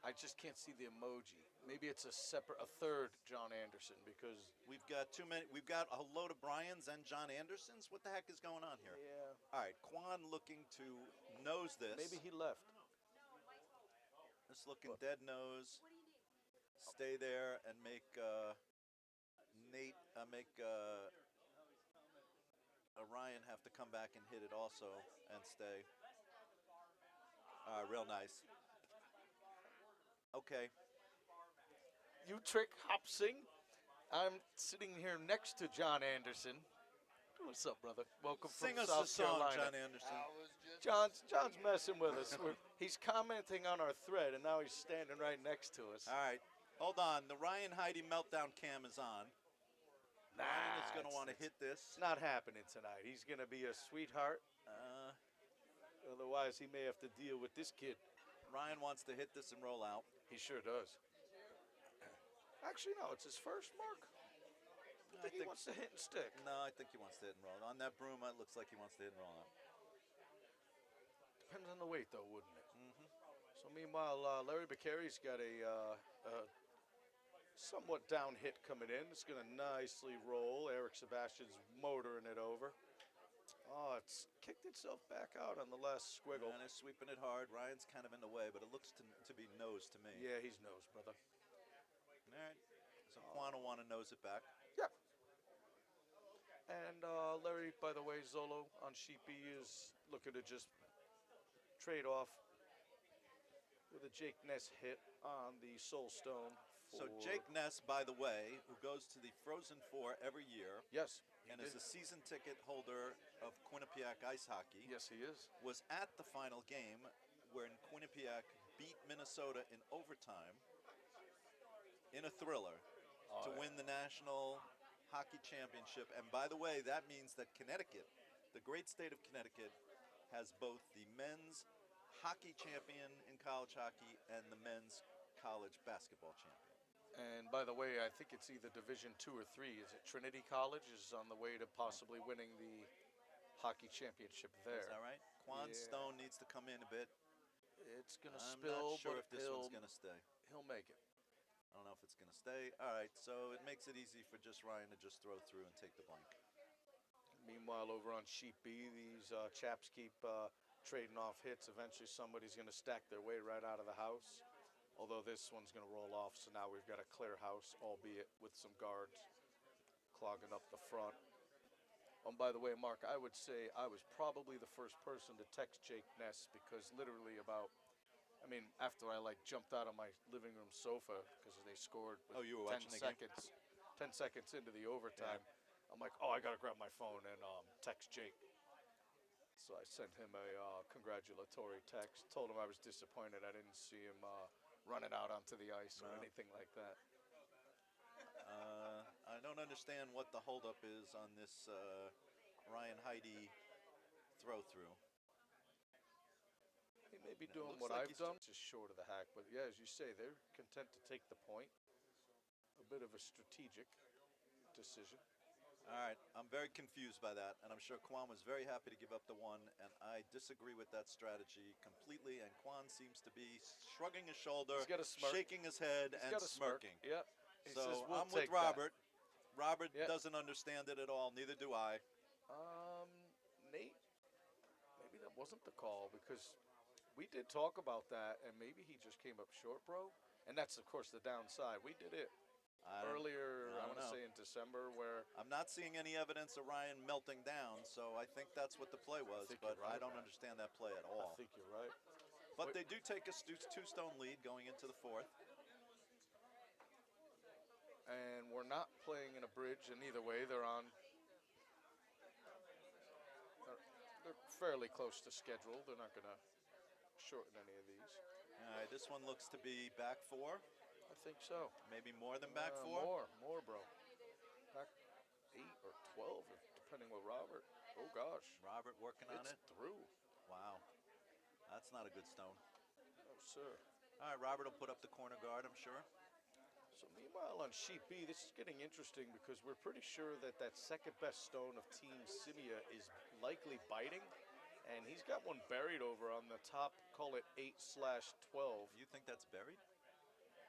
I just can't see the emoji. Maybe it's a third John Anderson because. We've got too many. We've got a load of Bryans and John Andersons. What the heck is going on here? Yeah. All right, Kwan looking to nose this. Maybe he left. Just looking dead nose. Stay there and make Nate Ryan have to come back and hit it also and stay. Real nice. Okay. You trick Hopsing. I'm sitting here next to John Anderson. What's up, brother? Welcome Sing from us South a song, Carolina. John Anderson. John's messing with us. He's commenting on our thread, and now he's standing right next to us. All right. Hold on. The Ryan Heidi meltdown cam is on. Ryan is going to want to hit this. It's not happening tonight. He's going to be a sweetheart. Otherwise, he may have to deal with this kid. Ryan wants to hit this and roll out. He sure does. Actually, no, it's his first, Mark. I think he wants to hit and stick. No, I think he wants to hit and roll. On that broom, it looks like he wants to hit and roll out. Depends on the weight, though, wouldn't it? So meanwhile, Larry Bacari's got a somewhat down hit coming in. It's going to nicely roll. Eric Sebastian's motoring it over. Oh, it's kicked itself back out on the last squiggle. And they're sweeping it hard. Ryan's kind of in the way, but it looks to be nose to me. Yeah, he's nose, brother. All right. So Kwan will want to nose it back. Yep. And Larry, by the way, Zollo on sheet B is looking to just trade off with a Jake Ness hit on the Soul Stone. So Jake Ness, by the way, who goes to the Frozen Four every year Yes, and is a season ticket holder of Quinnipiac Ice Hockey, yes, he is. was at the final game when Quinnipiac beat Minnesota in overtime in a thriller to win the National Hockey Championship. And by the way, that means that Connecticut, the great state of Connecticut, has both the men's hockey champion in college hockey and the men's college basketball champion. And by the way, I think it's either Division 2 or 3. Is it Trinity College is on the way to possibly winning the hockey championship there. Is that right? Kwan Yeah. Stone needs to come in a bit. It's gonna I'm spill, not sure but if this one's going to stay. he'll make it. I don't know if it's going to stay. All right, so it makes it easy for just Ryan to just throw through and take the blank. Meanwhile, over on sheet B, these chaps keep trading off hits. Eventually, somebody's going to stack their way right out of the house. Although this one's going to roll off, so now we've got a clear house, albeit with some guards clogging up the front. By the way, Mark, I would say I was probably the first person to text Jake Ness because literally after I jumped out of my living room sofa because they scored with you were 10 watching the game? seconds, 10 seconds into the overtime. Yeah. I'm like, I got to grab my phone and text Jake. So I sent him a congratulatory text, told him I was disappointed I didn't see him running out onto the ice or anything like that. I don't understand what the holdup is on this Ryan Heide throw-through. He may be doing what I've done, just short of the hack. But yeah, as you say, they're content to take the point. A bit of a strategic decision. All right, I'm very confused by that, and I'm sure Kwan was very happy to give up the one, and I disagree with that strategy completely, and Kwan seems to be shrugging his shoulder, He's got a smirk. shaking his head, He's and got a smirk. smirking. Yeah. He says, So "We'll I'm with take that." Robert. Robert Yeah. doesn't understand it at all, neither do I. Nate, maybe that wasn't the call because we did talk about that, and maybe he just came up short, bro. And that's, of course, the downside. We did it earlier, I want to say in December, where I'm not seeing any evidence of Ryan melting down, so I think that's what the play was, think but you're right, I don't man. understand that play at I all. think you're right. But they do take a two-stone lead going into the fourth. And we're not playing in a bridge, and either way, they're fairly close to schedule. They're not going to shorten any of these. All right, this one looks to be back four, I think so. maybe more than back four. More, bro. Back 8 or 12, depending with Robert. Oh gosh, Robert working on it's it. through. Wow, that's not a good stone. No, sir. All right, Robert will put up the corner guard, I'm sure. So meanwhile on sheet B, this is getting interesting because we're pretty sure that second best stone of Team Scimia is likely biting, and he's got one buried over on the top. Call it 8/12. You think that's buried?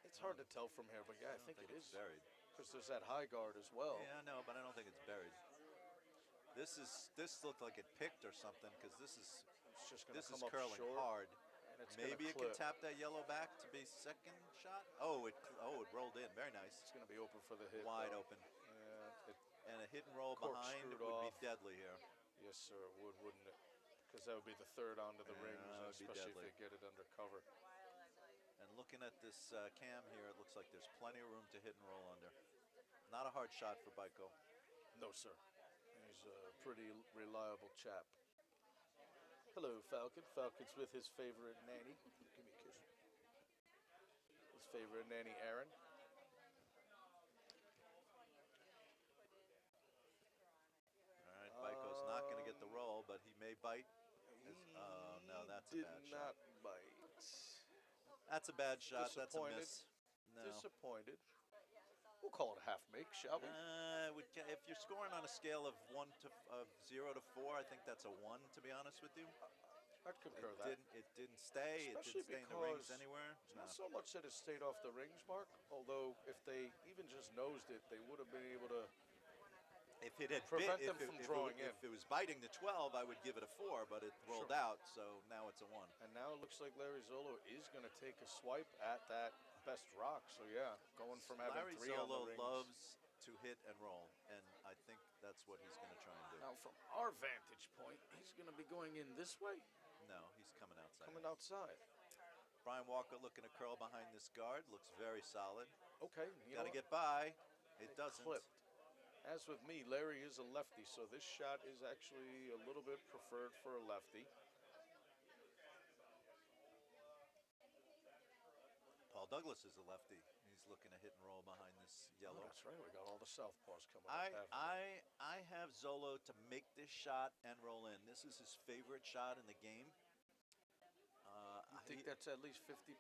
It's hard to tell from here, but yeah, I think it is buried. because there's that high guard as well. Yeah, I know, but I don't think it's buried. This looked like it picked or something because this is It's just going to come up curling short, hard. and it's Maybe gonna it can clip. tap that yellow back to be second shot. Oh, it rolled in. Very nice. It's going to be open for the hit. Wide though. open. Yeah, And a hit and roll Cork behind screwed would off. be deadly here. yes, sir, it would, wouldn't it? Because that would be the third onto the Yeah, rings, that would be especially deadly. if they get it under cover. And looking at this cam here, it looks like there's plenty of room to hit and roll under. Not a hard shot for Byko. No, sir. He's a pretty reliable chap. Hello, Falcon. Falcon's with his favorite nanny. Give me a kiss. His favorite nanny, Aaron. All right, Byko's not going to get the roll, but he may bite. Oh, no, that's a Did bad not shot. bite. That's a bad shot. That's a Disappointed. miss. No. Disappointed. We'll call it a half make, shall we? If you're scoring on a scale of 0 to 4, I think that's a 1. To be honest with you, I'd concur that. it didn't stay. Especially it didn't stay in the rings because anywhere. It's No. not so much that it stayed off the rings, Mark. Although if they even just nosed it, they would have been able to. If it had Prevent bit, them from drawing in. if it was biting the 12, I would give it a 4, but it rolled out, so now it's a 1. And now it looks like Larry Zollo is going to take a swipe at that best rock. So yeah, going from having Larry 3 on Zollo the rings. loves to hit and roll, and I think that's what he's going to try and do. Now, from our vantage point, he's going to be going in this way, No, he's coming outside. coming outside. Brian Walker looking to curl behind this guard. Looks very solid. Okay, you Got to know get by. It doesn't. clipped. As with me, Larry is a lefty, so this shot is actually a little bit preferred for a lefty. Paul Douglas is a lefty. He's looking to hit and roll behind this Oh, yellow. that's right. We got all the southpaws coming I, up. haven't we? I have Zollo to make this shot and roll in. This is his favorite shot in the game. You think that's at least 50%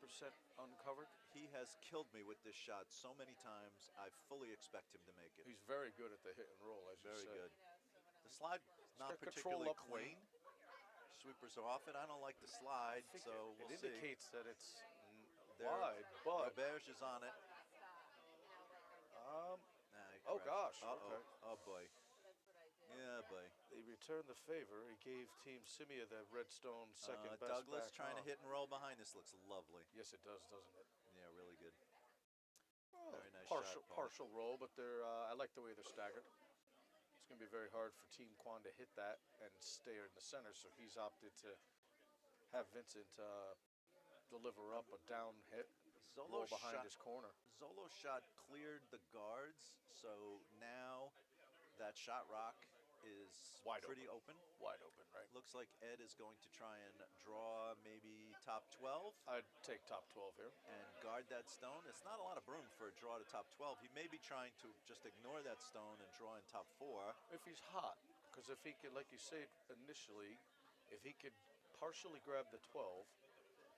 uncovered? He has killed me with this shot so many times. I fully expect him to make it. He's very good at the hit and roll, as Very you said. good. The slide not got control particularly upwind. clean. Sweepers are off it. I don't like the slide, I think so it we'll see. indicates that it's There- wide, but Auberge is on it. um, Nah, he Oh, crashed. gosh, Uh-oh. okay. Oh boy. Yeah, boy. they returned the favor. He gave Team Scimia the redstone second best Douglas back trying to on. hit and roll behind this looks lovely. Yes, it does, doesn't it? Yeah, really good. Well, Very nice partial, shot, Paul. partial roll, but they're. I like the way they're staggered. It's going to be very hard for Team Kwan to hit that and stay in the center, so he's opted to have Vincent deliver up a down hit, roll behind his corner. Zollo shot cleared the guards, so now that shot rock is Wide pretty open. Wide open, right? Looks like Ed is going to try and draw maybe top 12 I'd take top 12 here. and guard that stone. It's not a lot of room for a draw to top 12. He may be trying to just ignore that stone and draw in top 4. If he's hot, because if he could, like you said initially, if he could partially grab the 12,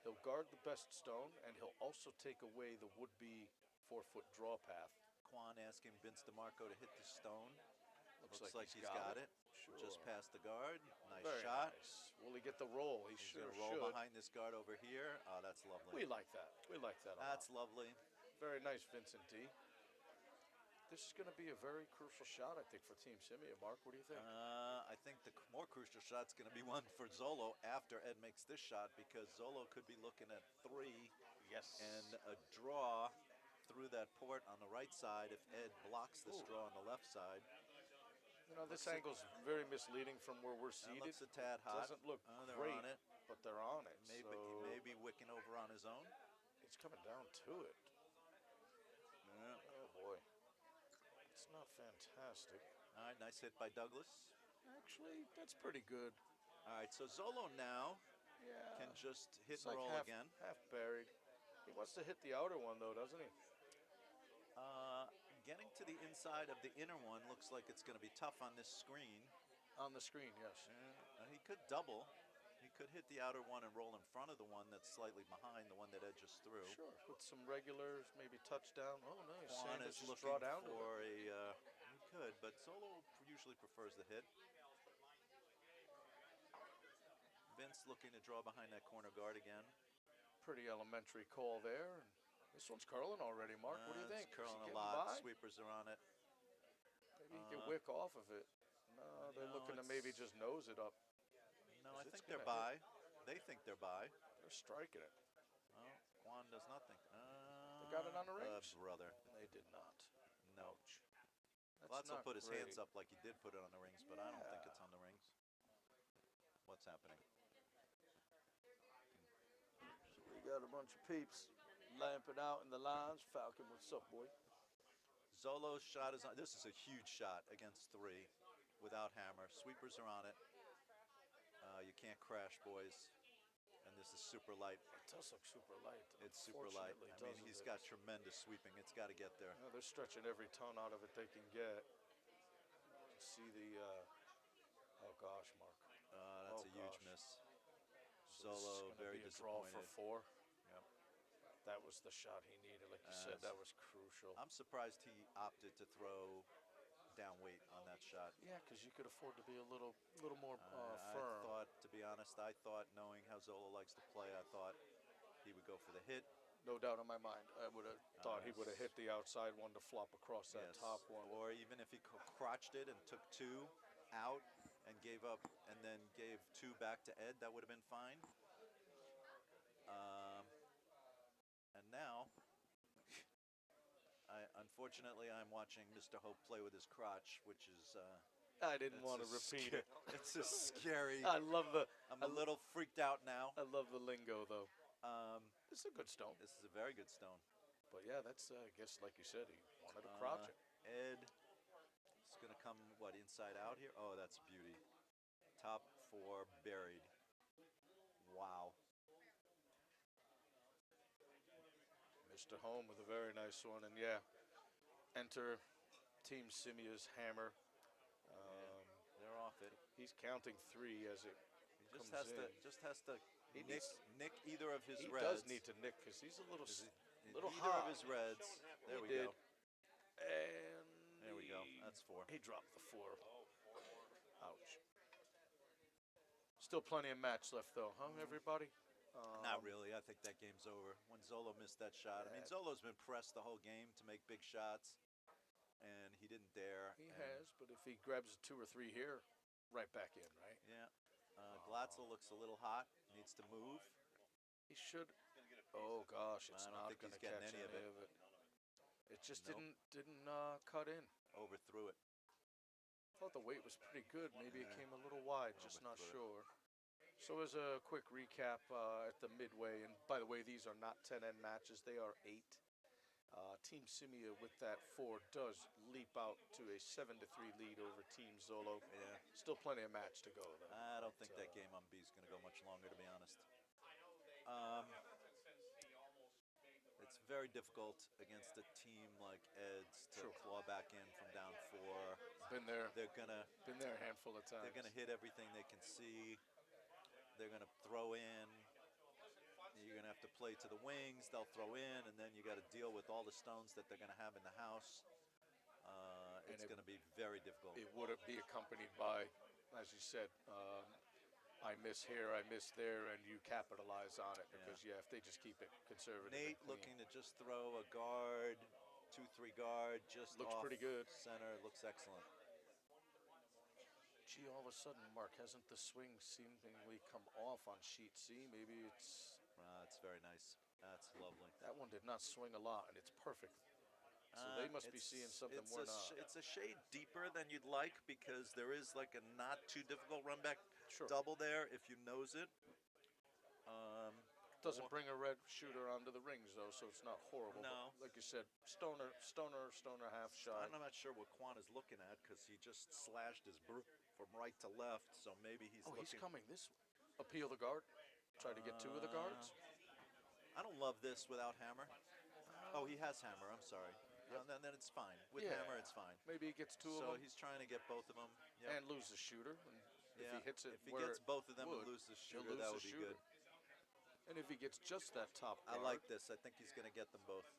he'll guard the best stone, and he'll also take away the would-be 4-foot draw path. Kwan asking Vince DeMarco to hit the stone. Looks like he's got it. Sure. Just past the guard. Nice Very shot. nice. Will he get the roll? He He's sure going to roll should. behind this guard over here. Oh, that's lovely. We like that. We like that a That's lot. lovely. Very nice, Vincent D. This is going to be a very crucial shot, I think, for Team Scimia. Mark, what do you think? I think the more crucial shot's going to be one for Zollo after Ed makes this shot, because Zollo could be looking at 3 Yes. and a draw through that port on the right side if Ed blocks this draw on the left side. You know, this looks a- angle's very misleading from where we're That seated. looks a tad hot. Doesn't look They're great, on it. but they're on it. Maybe so he may be wicking over on his own. it's coming down to it. Yeah. Oh boy, it's not fantastic. All right, nice hit by Douglas. Actually, that's pretty good. All right, so Zollo now Yeah. can just hit It's and like roll half, again. half buried. He wants to hit the outer one though, doesn't he? Getting to the inside of the inner one looks like it's going to be tough on this screen. On the screen, yes. He could double. He could hit the outer one and roll in front of the one that's slightly behind, the one that edges through. Sure. With some regulars, maybe touchdown. Oh, nice. Kwan Sanders is just looking draw down to it. for a. He could, but Zollo usually prefers the hit. Vince looking to draw behind that corner guard again. Pretty elementary call there. And this one's curling already, Mark. What do you think? It's curling Is he a getting lot. by? Sweepers are on it. Maybe he can wick off of it. No, they're No, looking to maybe it's- just nose it up. No, I It's think they're gonna by. They think they're by. They're striking it. Oh, Kwan does nothing. They got it on the rings? Brother. They did not. No. Ouch. Lotso not put his hands great. up like he did put it on the rings, but I don't think Yeah. it's on the rings. What's happening? We got a bunch of peeps lamping out in the lines. Falcon, what's up, boy? Zolo's shot is on. This is a huge shot against 3 without hammer. Sweepers are on it. You can't crash, boys. And this is super light. It does look super light. It's super light. Unfortunately, I mean, doesn't he's it? got tremendous sweeping. It's got to get there. Yeah, they're stretching every ton out of it they can get. See the, oh gosh, Mark. That's Oh, a huge gosh. miss. So this is Zollo gonna very be a draw disappointed. for 4. Yep. That was the shot he needed. Like you said, As- that was crucial. I'm surprised he opted to throw down weight on that shot. Yeah, because you could afford to be a little more I firm. thought, to be honest, knowing how Zollo likes to play, I thought he would go for the hit. No doubt in my mind. I would have thought he would have hit the outside one to flop across that Yes. top one. Or even if he crotched it and took 2 out and gave up, and then gave 2 back to Ed, that would have been fine. And now, unfortunately, I'm watching Mr. Hope play with his crotch, which is I didn't want to It's repeat it. It's just scary. I love the. I'm a little freaked out now. I love the lingo though. Um, It's a good stone. this is a very good stone. But yeah, that's I guess like you said, he wanted to crouch it. Ed is going to come, what, inside out here? Oh, that's a beauty. Top 4 buried. Wow. Mr. Holme with a very nice one, and yeah, enter Team Scimia's hammer. They're off it. He's counting 3 as it He comes just has to He nick, needs- nick either of his He reds. does need to nick because he's a little, Little little either high. of his reds. There He we did. go. And There we go. That's 4. he dropped the 4. Ouch. Still plenty of match left though, huh, everybody? Not really. I think that game's over. When Zollo missed that shot. I mean, Zolo's been pressed the whole game to make big shots, and he didn't dare. He and has, but if he grabs a 2 or 3 here, right back in, right? Yeah. Glatzel looks a little hot. Needs to move. He should. Oh gosh, it's I don't not think going he's to catch getting any of it. It just Nope. didn't cut in. Overthrew it. Thought the weight was pretty good. Maybe it came a little wide, just not Overthrew sure. So as a quick recap at the midway, and by the way, these are not 10-end matches; they are 8. Team Scimia with that 4 does leap out to a 7-3 lead over Team Zollo. Yeah. Still plenty of match to go though. I don't think that game on B is going to go much longer, to be honest. It's very difficult against a team like Ed's to True. claw back in from down 4. Been there, They're gonna a handful of times. hit everything they can see. They're gonna throw in. You're gonna have to play to the wings. They'll throw in, and then you got to deal with all the stones that they're gonna have in the house. It's gonna be very difficult. It would be accompanied by, as you said, I miss here, I miss there, and you capitalize on it because if they just keep it conservative. and Nate clean. looking to just throw a guard, 2-3 guard, just Looks off pretty good. center. Looks excellent. Gee, all of a sudden, Mark, hasn't the swing seemingly come off on sheet C? Maybe it's It's very nice. That's lovely. that one did not swing a lot, and it's perfect. So they must be seeing something we're not. It's a shade deeper than you'd like because there is like a not too difficult run back Sure. double there if you nose it. Doesn't bring a red shooter onto the rings though, so it's not horrible. No. But like you said, stoner half shot. I'm not sure what Kwan is looking at because he just slashed his brew from right to left, so maybe he's Oh, looking. he's coming this way. Appeal the guard. Try to get 2 of the guards. I don't love this without hammer. Oh, he has hammer. I'm sorry. Then it's fine. With Yeah. hammer, it's fine. Maybe he gets 2 So of them he's trying to get both of them. Yep. and lose the shooter. And if he hits it, if he where gets it both of them would, and loses he'll shooter, lose that the would be shooter. good. And if he gets just that top I guard like this. I think he's going to get them both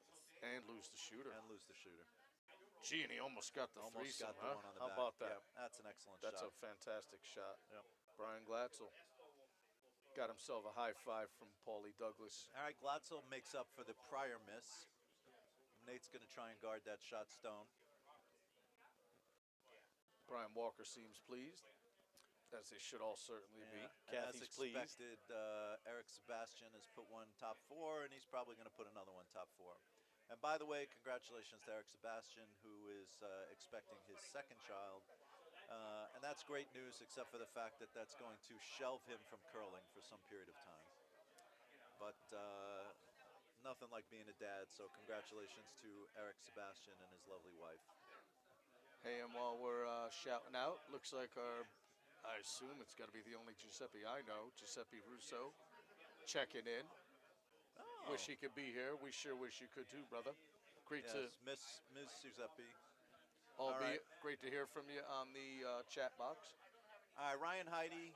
and lose the shooter. and lose the shooter. Gee, and he almost got the Almost threesome, got the huh? one on the How back. about that? Yep, that's an excellent That's shot. a fantastic shot. Yep. Brian Glatzel got himself a high five from Paulie Douglas. All right, Glatzel makes up for the prior miss. Nate's going to try and guard that shot stone. Brian Walker seems pleased, as they should all certainly be. And as Kathy's pleased. expected, Eric Sebastian has put one top 4, and he's probably going to put another one top 4. And by the way, congratulations to Eric Sebastian, who is expecting his second child. And that's great news, except for the fact that that's going to shelve him from curling for some period of time. But nothing like being a dad, so congratulations to Eric Sebastian and his lovely wife. Hey, and while we're shouting out, looks like I assume it's got to be the only Giuseppe I know, Giuseppe Russo, checking in. Oh. Wish he could be here. We sure wish you could too, brother. Great Yes, Ms. Giuseppe. to, right. great to hear from you on the chat box. All right, Ryan Heidi.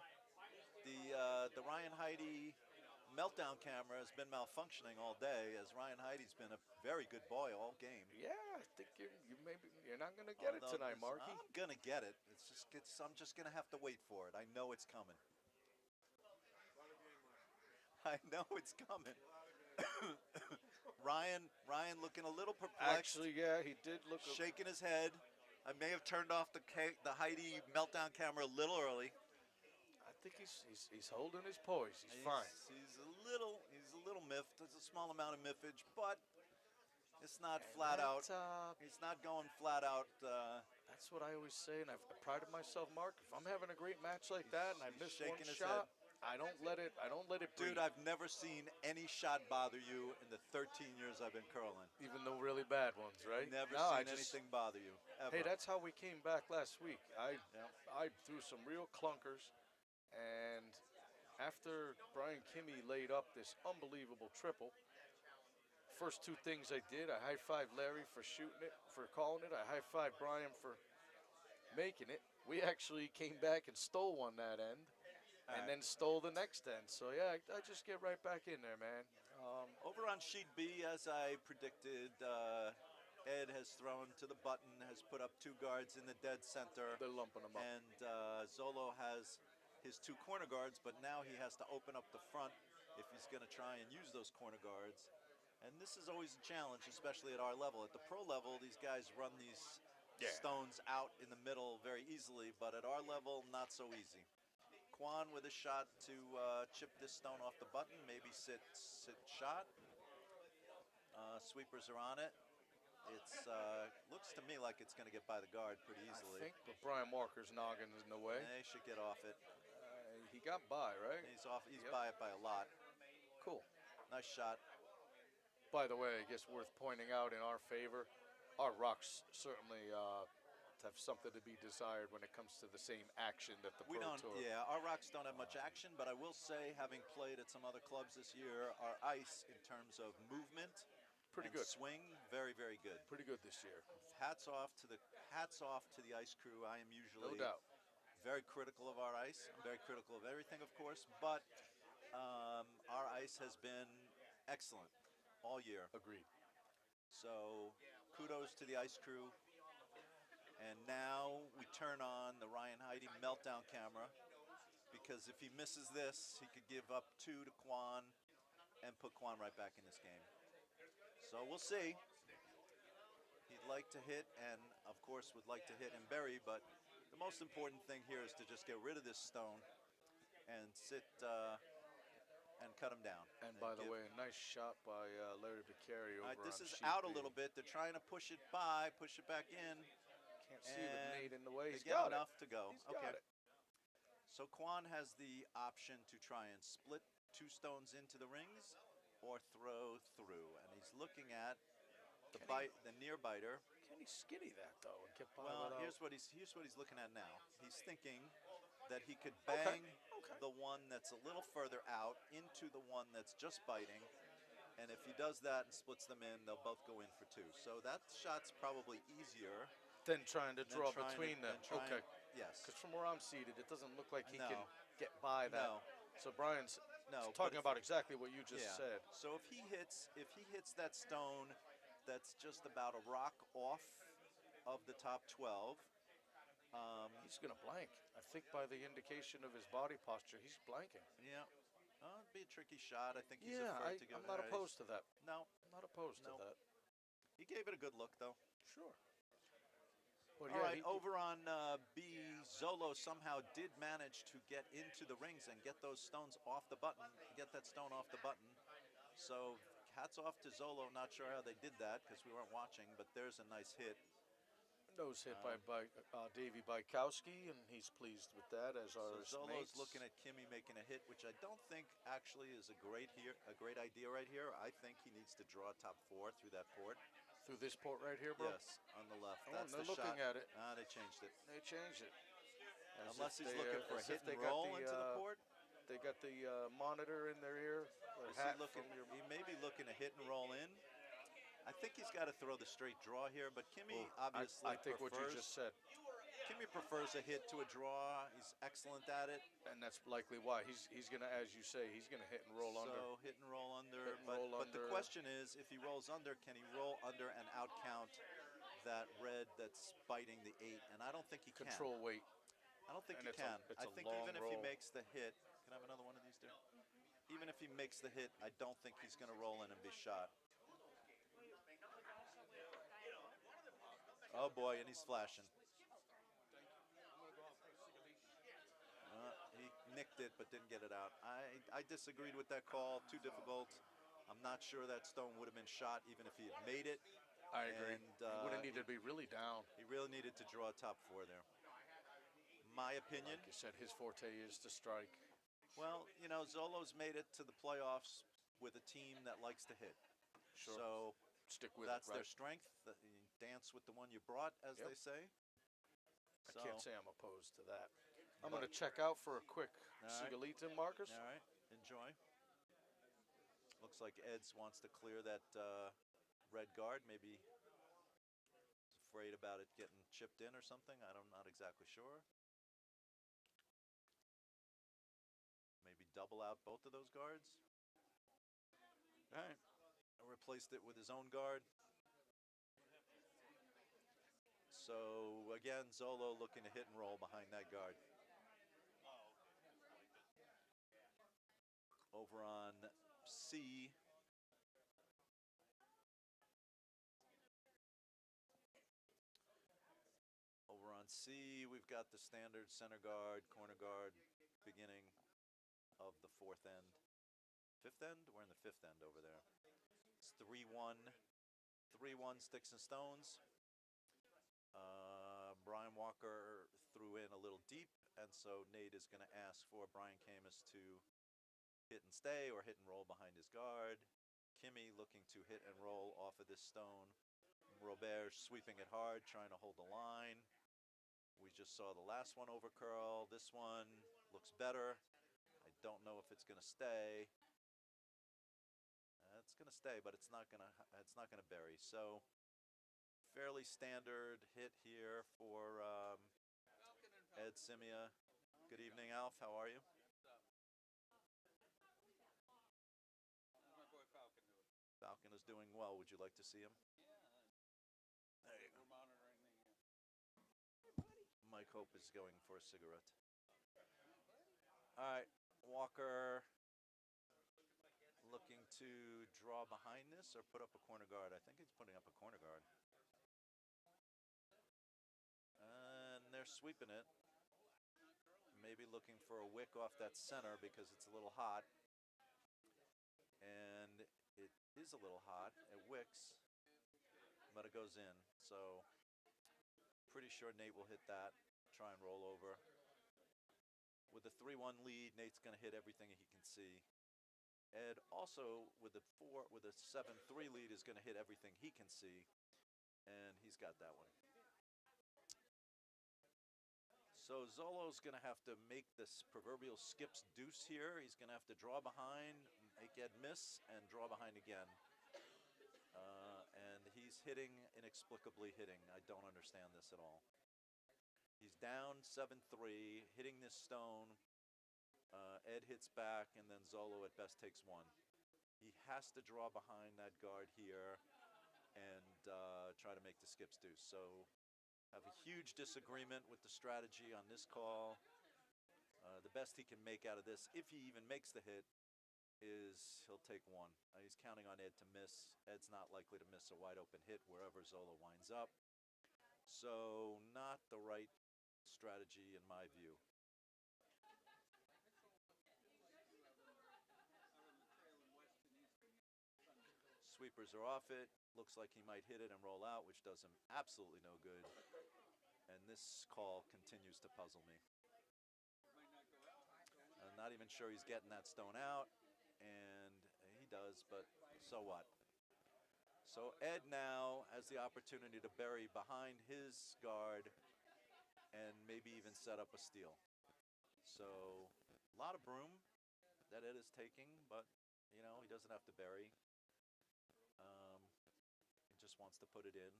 The Ryan Heidi meltdown camera has been malfunctioning all day, as Ryan Heidi's been a very good boy all game. Yeah, I think you're not gonna get it Although tonight, this- Marky. I'm gonna get it. I'm just gonna have to wait for it. I know it's coming. I know it's coming. Ryan looking a little perplexed, Actually, yeah, he did look. shaking his head. I may have turned off the Heidi meltdown camera a little early. I think he's holding his poise. He's fine. He's a little miffed. There's a small amount of miffage, but it's not And flat that, out. He's not going flat out. That's what I always say, and I've prided myself, Mark. If I'm having a great match like that and I He's miss one shaking his shot, head. I don't let it. I don't let it breathe. Dude, I've never seen any shot bother you in the 13 years I've been curling. Even the really bad ones, right? Never No, I seen just. anything bother you, ever. Hey, that's how we came back last week. Yeah. I threw some real clunkers, and after Brian Kimmy laid up this unbelievable triple, first two things I did, I high-fived Larry for shooting it, for calling it. I high-fived Brian for making it. We actually came back and stole one that end, and Alright. then stole the next end. So yeah, I just get right back in there, man. Over on sheet B, as I predicted, Ed has thrown to the button, has put up two guards in the dead center, They're lumping them up. and Zollo has his two corner guards, but now he has to open up the front if he's going to try and use those corner guards. And this is always a challenge, especially at our level. At the pro level, these guys run these stones out in the middle very easily, but at our level, not so easy. Kwan with a shot to chip this stone off the button, maybe sit shot. Sweepers are on it. It's looks to me like it's going to get by the guard pretty easily. I think, but Brian Walker's noggin is in the way. They should get off it. He got by, right? He's off. He's by it by a lot. Cool. Nice shot. By the way, I guess worth pointing out in our favor, our rocks certainly have something to be desired when it comes to the same action that the We Pro don't. Tour. Yeah, our rocks don't have much action, but I will say, having played at some other clubs this year, our ice in terms of movement, Pretty and good. swing, very very good. Pretty good this year. Hats off to the ice crew. I am usually No doubt. very critical of our ice. I'm very critical of everything, of course, but our ice has been excellent all year. Agreed. So kudos to the ice crew. And now we turn on the Ryan Heidi meltdown camera, because if he misses this, he could give up 2 to Kwan and put Kwan right back in this game. So we'll see. He'd like to hit, and of course would like to hit and bury, but the most important thing here is to just get rid of this stone and sit and cut him down. And by the way, a nice shot by Larry Beccari over this on is sheet out a B. little bit. They're trying to push it by, push it back in. Can't see with And Nate in the way. They He's get got enough it. to go. He's got it. So Kwan has the option to try and split 2 stones into the rings or throw through, and he's looking at the near biter. Can he skiddy that though and get by Well, without? here's what he's looking at now. He's thinking that he could bang the one that's a little further out into the one that's just biting, and if he does that and splits them in, they'll both go in for 2. So that shot's probably easier Then trying to than draw trying between them. than trying- Okay. Yes. Because from where I'm seated, it doesn't look like he No. can get by that. No. So Brian's No, but talking if- about exactly what you just Yeah. said. So if he hits that stone that's just about a rock off of the top 12, He's going to blank. I think by the indication of his body posture, he's blanking. yeah, it'd be a tricky shot. I think he's Yeah, afraid to go. I'm not opposed to that. No, I'm not opposed No. to that. he gave it a good look though. Sure. But All yeah, right, over on B, Zollo somehow did manage to get into the rings and get those stones off the button, get that stone off the button. So hats off to Zollo. Not sure how they did that because we weren't watching, but there's a nice hit. nose hit by Davey Bykowski, and he's pleased with that, as are his So Zolo's mates. looking at Kimmy making a hit, which I don't think actually is a great idea right here. I think he needs to draw top 4 through that port. Through this port right here, bro? Yes, on the left. Oh, That's they're the looking shot. at it. They changed it. They changed it. As Unless if he's they, looking for a as if hit they and got roll into the port. They got the monitor in their ear. Their Is hat he looking? from your- He may be looking to hit and roll in. I think he's got to throw the straight draw here, but Kimmy obviously I think prefers. what you just said, Kimmy prefers a hit to a draw. He's excellent at it. and that's likely why he's gonna, as you say, he's gonna hit and roll under. So hit and roll under. Hit and but roll but the under. question is, if he rolls under, can he roll under and out count that red that's biting the 8? And I don't think he can. Control weight. I don't think And he it's a- can. it's I a think long even if he roll. makes the hit, can I have another one of these, dude? Even if he makes the hit, I don't think he's going to roll in and be shot. Oh boy, and he's flashing. He nicked it but didn't get it out. I disagreed with that call. Too difficult. I'm not sure that stone would have been shot even if he had made it. I agree. And He would have needed to be really down. he really needed to draw a top 4 there. My opinion. Like you said, his forte is to strike. Well, you know, Zollo's made it to the playoffs with a team that likes to hit. Sure. So Stick with that's it, their right? strength. You dance with the one you brought, as Yep. they say. I can't say I'm opposed to that. I'm But- going to check out for a quick All right. Sigalita, Marcus. All right, enjoy. Looks like Eds wants to clear that red guard. Maybe he's afraid about it getting chipped in or something. I'm not exactly sure. Maybe double out both of those guards. All right, I replaced it with his own guard. So again, Zollo looking to hit and roll behind that guard. Over on C, we've got the standard center guard, corner guard, beginning of the 4th end. 5th end? We're in the 5th end over there. It's 3-1. 3-1 sticks and stones. Brian Walker threw in a little deep, and so Nate is going to ask for Brian Camus to hit and stay or hit and roll behind his guard. Kimmy looking to hit and roll off of this stone. Robert sweeping it hard, trying to hold the line. We just saw the last one over curl. This one looks better. I don't know if it's going to stay. It's going to stay, but it's not going to bury. So fairly standard hit here for Ed Scimia. Good evening, Alf. How are you? Falcon is doing well. Would you like to see him? There you go. Mike Hope is going for a cigarette. All right, Walker looking to draw behind this or put up a corner guard. I think he's putting up a corner guard. And they're sweeping it. Maybe looking for a wick off that center because it's a little hot. And it is a little hot. It wicks, but it goes in. So pretty sure Nate will hit that, try and roll over. With a 3-1 lead, Nate's going to hit everything he can see. Ed also with a 7-3 lead is going to hit everything he can see, and he's got that one. So Zollo's going to have to make this proverbial skips deuce here. He's going to have to draw behind, make Ed miss, and draw behind again. And he's hitting, inexplicably hitting. I don't understand this at all. He's down 7-3, hitting this stone. Ed hits back, and then Zollo at best takes one. He has to draw behind that guard here and try to make the skips deuce. So have a huge disagreement with the strategy on this call. The best he can make out of this, if he even makes the hit, is he'll take one. He's counting on Ed to miss. Ed's not likely to miss a wide open hit wherever Zollo winds up. So not the right strategy in my view. Sweepers are off it. Looks like he might hit it and roll out, which does him absolutely no good. And this call continues to puzzle me. I'm not even sure he's getting that stone out, and he does, but so what? So Ed now has the opportunity to bury behind his guard and maybe even set up a steal. So a lot of broom that Ed is taking, but you know, he doesn't have to bury. He just wants to put it in.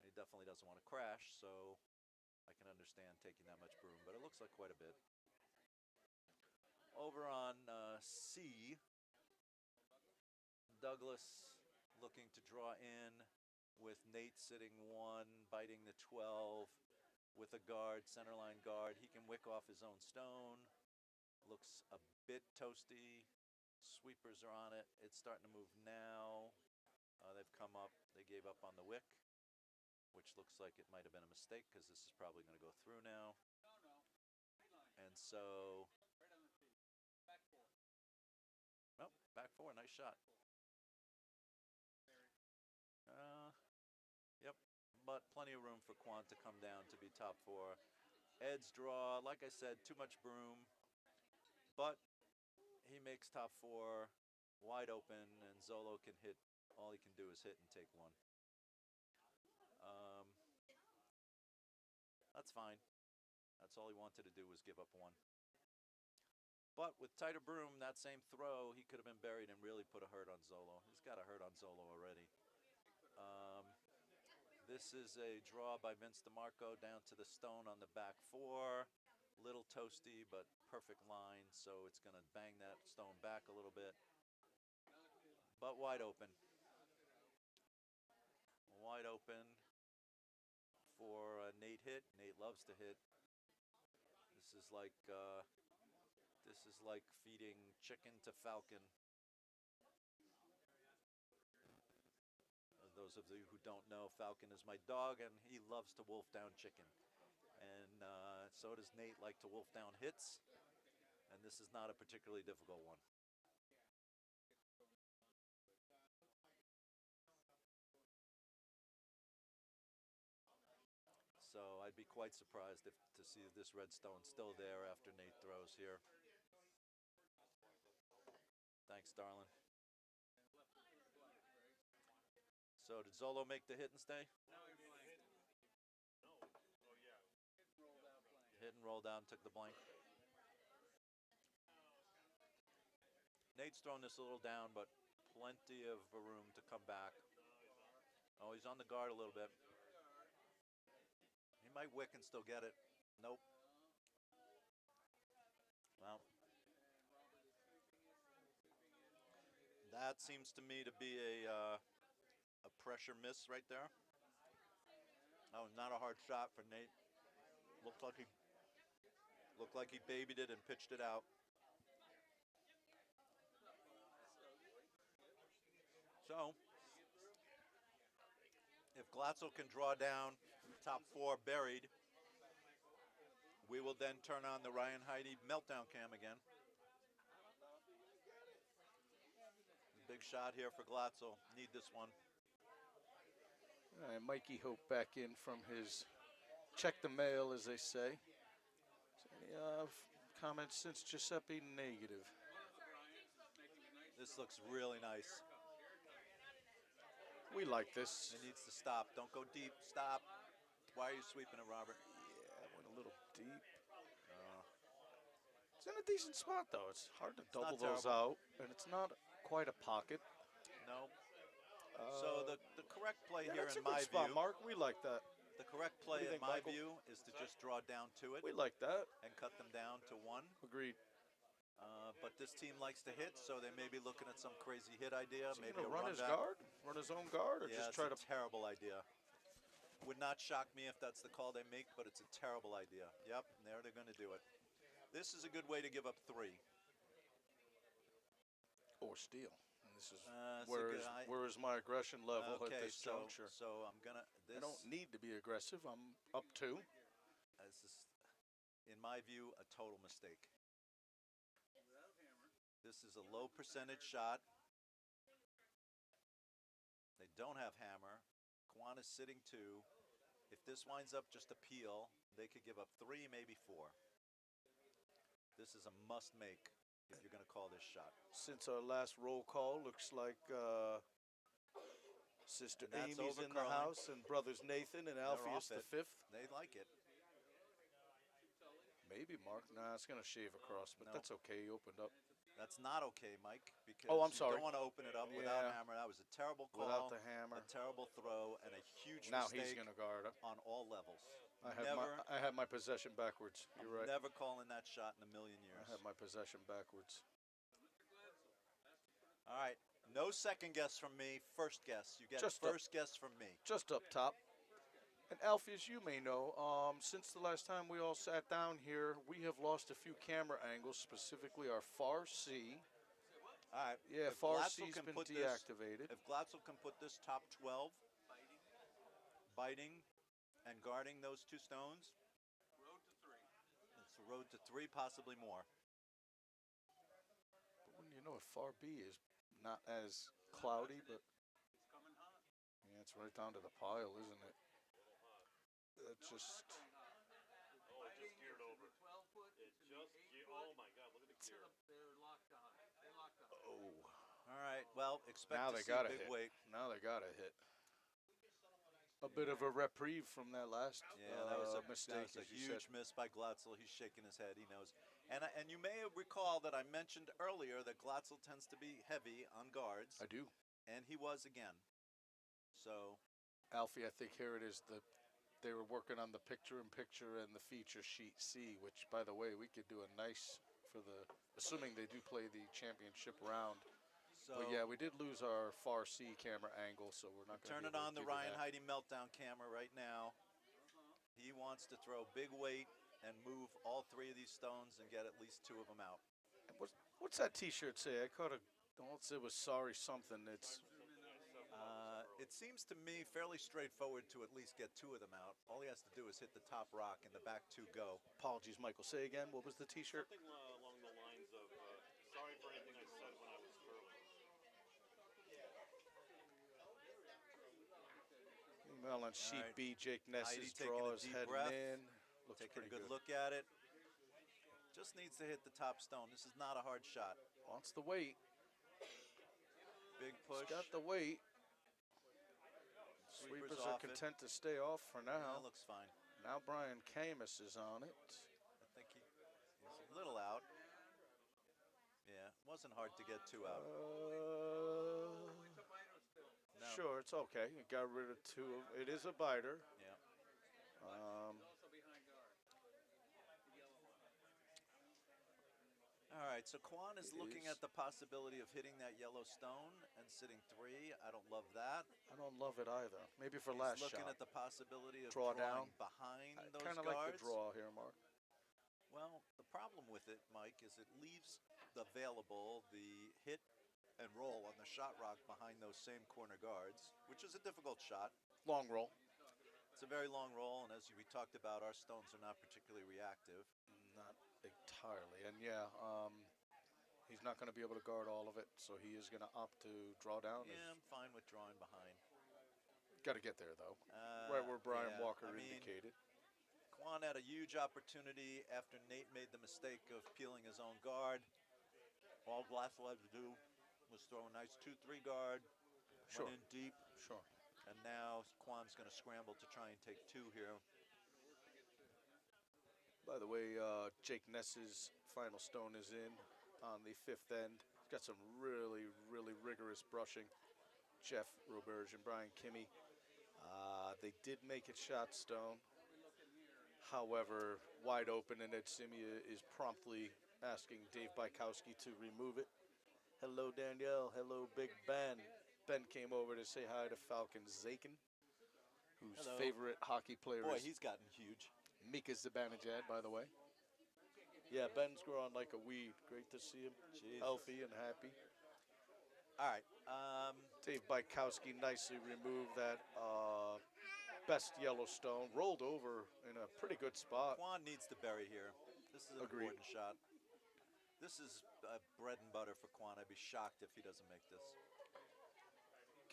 He definitely doesn't want to crash, so I can understand taking that much broom, but it looks like quite a bit. Over on C, Douglas looking to draw in with Nate sitting 1, biting the 12 with a guard, centerline guard. He can wick off his own stone. Looks a bit toasty. Sweepers are on it. It's starting to move now. They've come up. They gave up on the wick, which looks like it might have been a mistake because this is probably going to go through now. And so, oh, back 4, nice shot. but plenty of room for Kwan to come down to be top 4. Ed's draw, like I said, too much broom, but he makes top 4 wide open, and Zollo can hit. All he can do is hit and take 1. That's fine. That's all he wanted to do was give up 1. But with tighter broom, that same throw, he could have been buried and really put a hurt on Zollo. He's got a hurt on Zollo already. This is a draw by Vince DeMarco down to the stone on the back 4. Little toasty, but perfect line, so it's going to bang that stone back a little bit. But wide open. Wide open for Nate hit. Nate loves to hit. This is like feeding chicken to falcon. Those of you who don't know, Falcon is my dog, and he loves to wolf down chicken. And so does Nate like to wolf down hits, and this is not a particularly difficult one. So I'd be quite surprised to see this red stone still there after Nate throws here. Thanks, darling. So did Zollo make the hit and stay? Hit and roll down, took the blank. Nate's thrown this a little down, but plenty of room to come back. Oh, he's on the guard a little bit. He might wick and still get it. Nope. Well, that seems to me to be a pressure miss right there. Oh, not a hard shot for Nate. Looked like he babied it and pitched it out. So, if Glatzel can draw down top 4 buried, we will then turn on the Ryan Heide meltdown cam again. Big shot here for Glatzel. Need this one. All right, Mikey Hope back in from his check the mail, as they say. Any comments since Giuseppe? Negative. This looks really nice. We like this. It needs to stop. Don't go deep. Stop. Why are you sweeping it, Robert? Yeah, I went a little deep. It's in a decent spot, though. It's hard to double those out, and it's not quite a pocket. No. So the correct play Yeah, here that's in a good my spot, view, Mark. We like that. the correct What do play you in think, my Michael? view is to just draw down to it We like that. and cut them down to 1. Agreed. But this team likes to hit, so they may be looking at some crazy hit idea. Is he Maybe gonna a run run his back. guard, run his own guard, or Yeah, just it's try a to? terrible idea. Would not shock me if that's the call they make, but it's a terrible idea. Yep, and there they're going to do it. This is a good way to give up 3. Or steal. And this is It's a where is my aggression level at Okay, this juncture? so I'm gonna. I don't need to be aggressive. I'm up 2. This is, in my view, a total mistake. This is a low percentage shot. They don't have hammer. Kwan is sitting 2. If this winds up just a peel, they could give up 3, maybe 4. This is a must make if you're going to call this shot. Since our last roll call, looks like Sister And that's Amy's over in the curling. house, and brothers Nathan and They're Alpheus off the it. 5th. They like it. Maybe, Mark. Nah, it's going to shave across, but No. that's okay. He opened up. That's not okay, Mike, because Oh, I'm you sorry. don't want to open it up without Yeah. hammer. That was a terrible call, Without the hammer. a terrible throw, and a huge Now mistake he's going to guard up. on all levels. I have my possession backwards. You're right. Never calling that shot in a million years. I have my possession backwards. All right, no second guess from me. First guess. You get Just first guess from me. Just up top. And Alpheus, you may know, since the last time we all sat down here, we have lost a few camera angles, specifically our far C. All right. Yeah, if far Glatzel C's can been put deactivated. If Glatzel can put this top 12, biting and guarding those 2 stones, it's the road to 3, possibly more. But when you know what far B is, not as cloudy, but yeah, it's right down to the pile, isn't it? just Oh, it just geared over. It just geared. Oh my God! Look at the gear. oh. All right. Well, expect Now to they see got to big hit. weight. Now they got to hit. A bit of a reprieve from that last Yeah, that was a mistake, That was a as you said. huge miss by Glatzel. He's shaking his head. He knows. And you may recall that I mentioned earlier that Glatzel tends to be heavy on guards, I do. and he was again. So Alfie, I think here it is. They were working on the picture-in-picture and the feature sheet C, which, by the way, we could do a nice for the, assuming they do play the championship round. But yeah, we did lose our far C camera angle, so we're not going to turn be it able on to the give you Ryan that. Heidi meltdown camera right now. He wants to throw big weight and move all three of these stones and get at least two of them out. What's that T-shirt say? I caught a. Don't say it was sorry something. It seems to me fairly straightforward to at least get two of them out. All he has to do is hit the top rock and the back two go. Apologies, Michael. Say again. What was the T-shirt? Something along the lines of sorry for anything I said when I was curling. Well, on sheet right. B, Jake Heidi Ness's taking a draws deep heading breath, in. Looks taking pretty a good good. look at it. Just needs to hit the top stone. This is not a hard shot. Wants the weight. Big push. He's got the weight. Sweepers Sweepers are off it. content to stay off for Yeah, now. looks fine. Now Brian Camus is on it. I think he's a little out. Yeah, wasn't hard to get two out. No. Sure, it's okay. You got rid of two. It is a biter. Yeah. All right, so Kwan is looking at the possibility of hitting that yellow stone and sitting three. I don't love that. I don't love it either. Maybe for He's last looking shot. at the possibility of Draw drawing down. behind I those kind of guards. like the draw here, Mark. Well, the problem with it, Mike, is it leaves available the hit and roll on the shot rock behind those same corner guards, which is a difficult shot. Long roll. It's a very long roll, and as we talked about, our stones are not particularly reactive. Not entirely. And yeah, he's not going to be able to guard all of it, so he is going to opt to draw down. Yeah, I'm fine with drawing behind. Got to get there, though. Right where Brian yeah, Walker I mean, indicated. Kwan had a huge opportunity after Nate made the mistake of peeling his own guard. All Glatzel had to do was throw a nice 2-3 guard, Sure. went in deep, Sure. and now Kwan's going to scramble to try and take two here. By the way, Jake Ness's final stone is in on the fifth end. He's got some really, really rigorous brushing. Jeff Roberge and Brian Kimmy. They did make it shot stone. However, wide open, and Ed Scimia is promptly asking Dave Bykowski to remove it. Hello, Danielle. Hello, Big Ben. Ben came over to say hi to Falcon Zakin, whose Hello. favorite hockey player Boy, is he's gotten huge. Mika Zibanejad, by the way. Yeah, Ben's growing like a weed. Great to see him. Jesus. Healthy and happy. All right. Dave Bykowski nicely removed that best Yellowstone. Rolled over in a pretty good spot. Kwan needs to bury here. This is an Agreed. important shot. This is bread and butter for Kwan. I'd be shocked if he doesn't make this.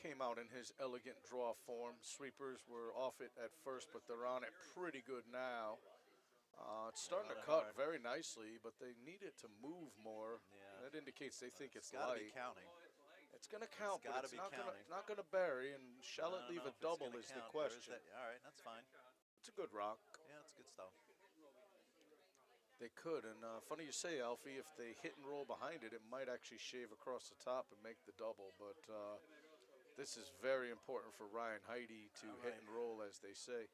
Came out in his elegant draw form. Sweepers were off it at first, but they're on it pretty good now. It's starting to cut very nicely, but they need it to move more. Yeah. That indicates they think it's Gotta light. be counting. It's going to count, It's but gotta it's be counting. not going to bury. And shall I it don't leave know a if it's double gonna is the count. There is question. that- all right, that's fine. It's a good rock. Yeah, it's good stuff. They could, and funny you say, Alfie, if they hit and roll behind it, it might actually shave across the top and make the double. But this is very important for Ryan Heidi to hit and roll, as they say.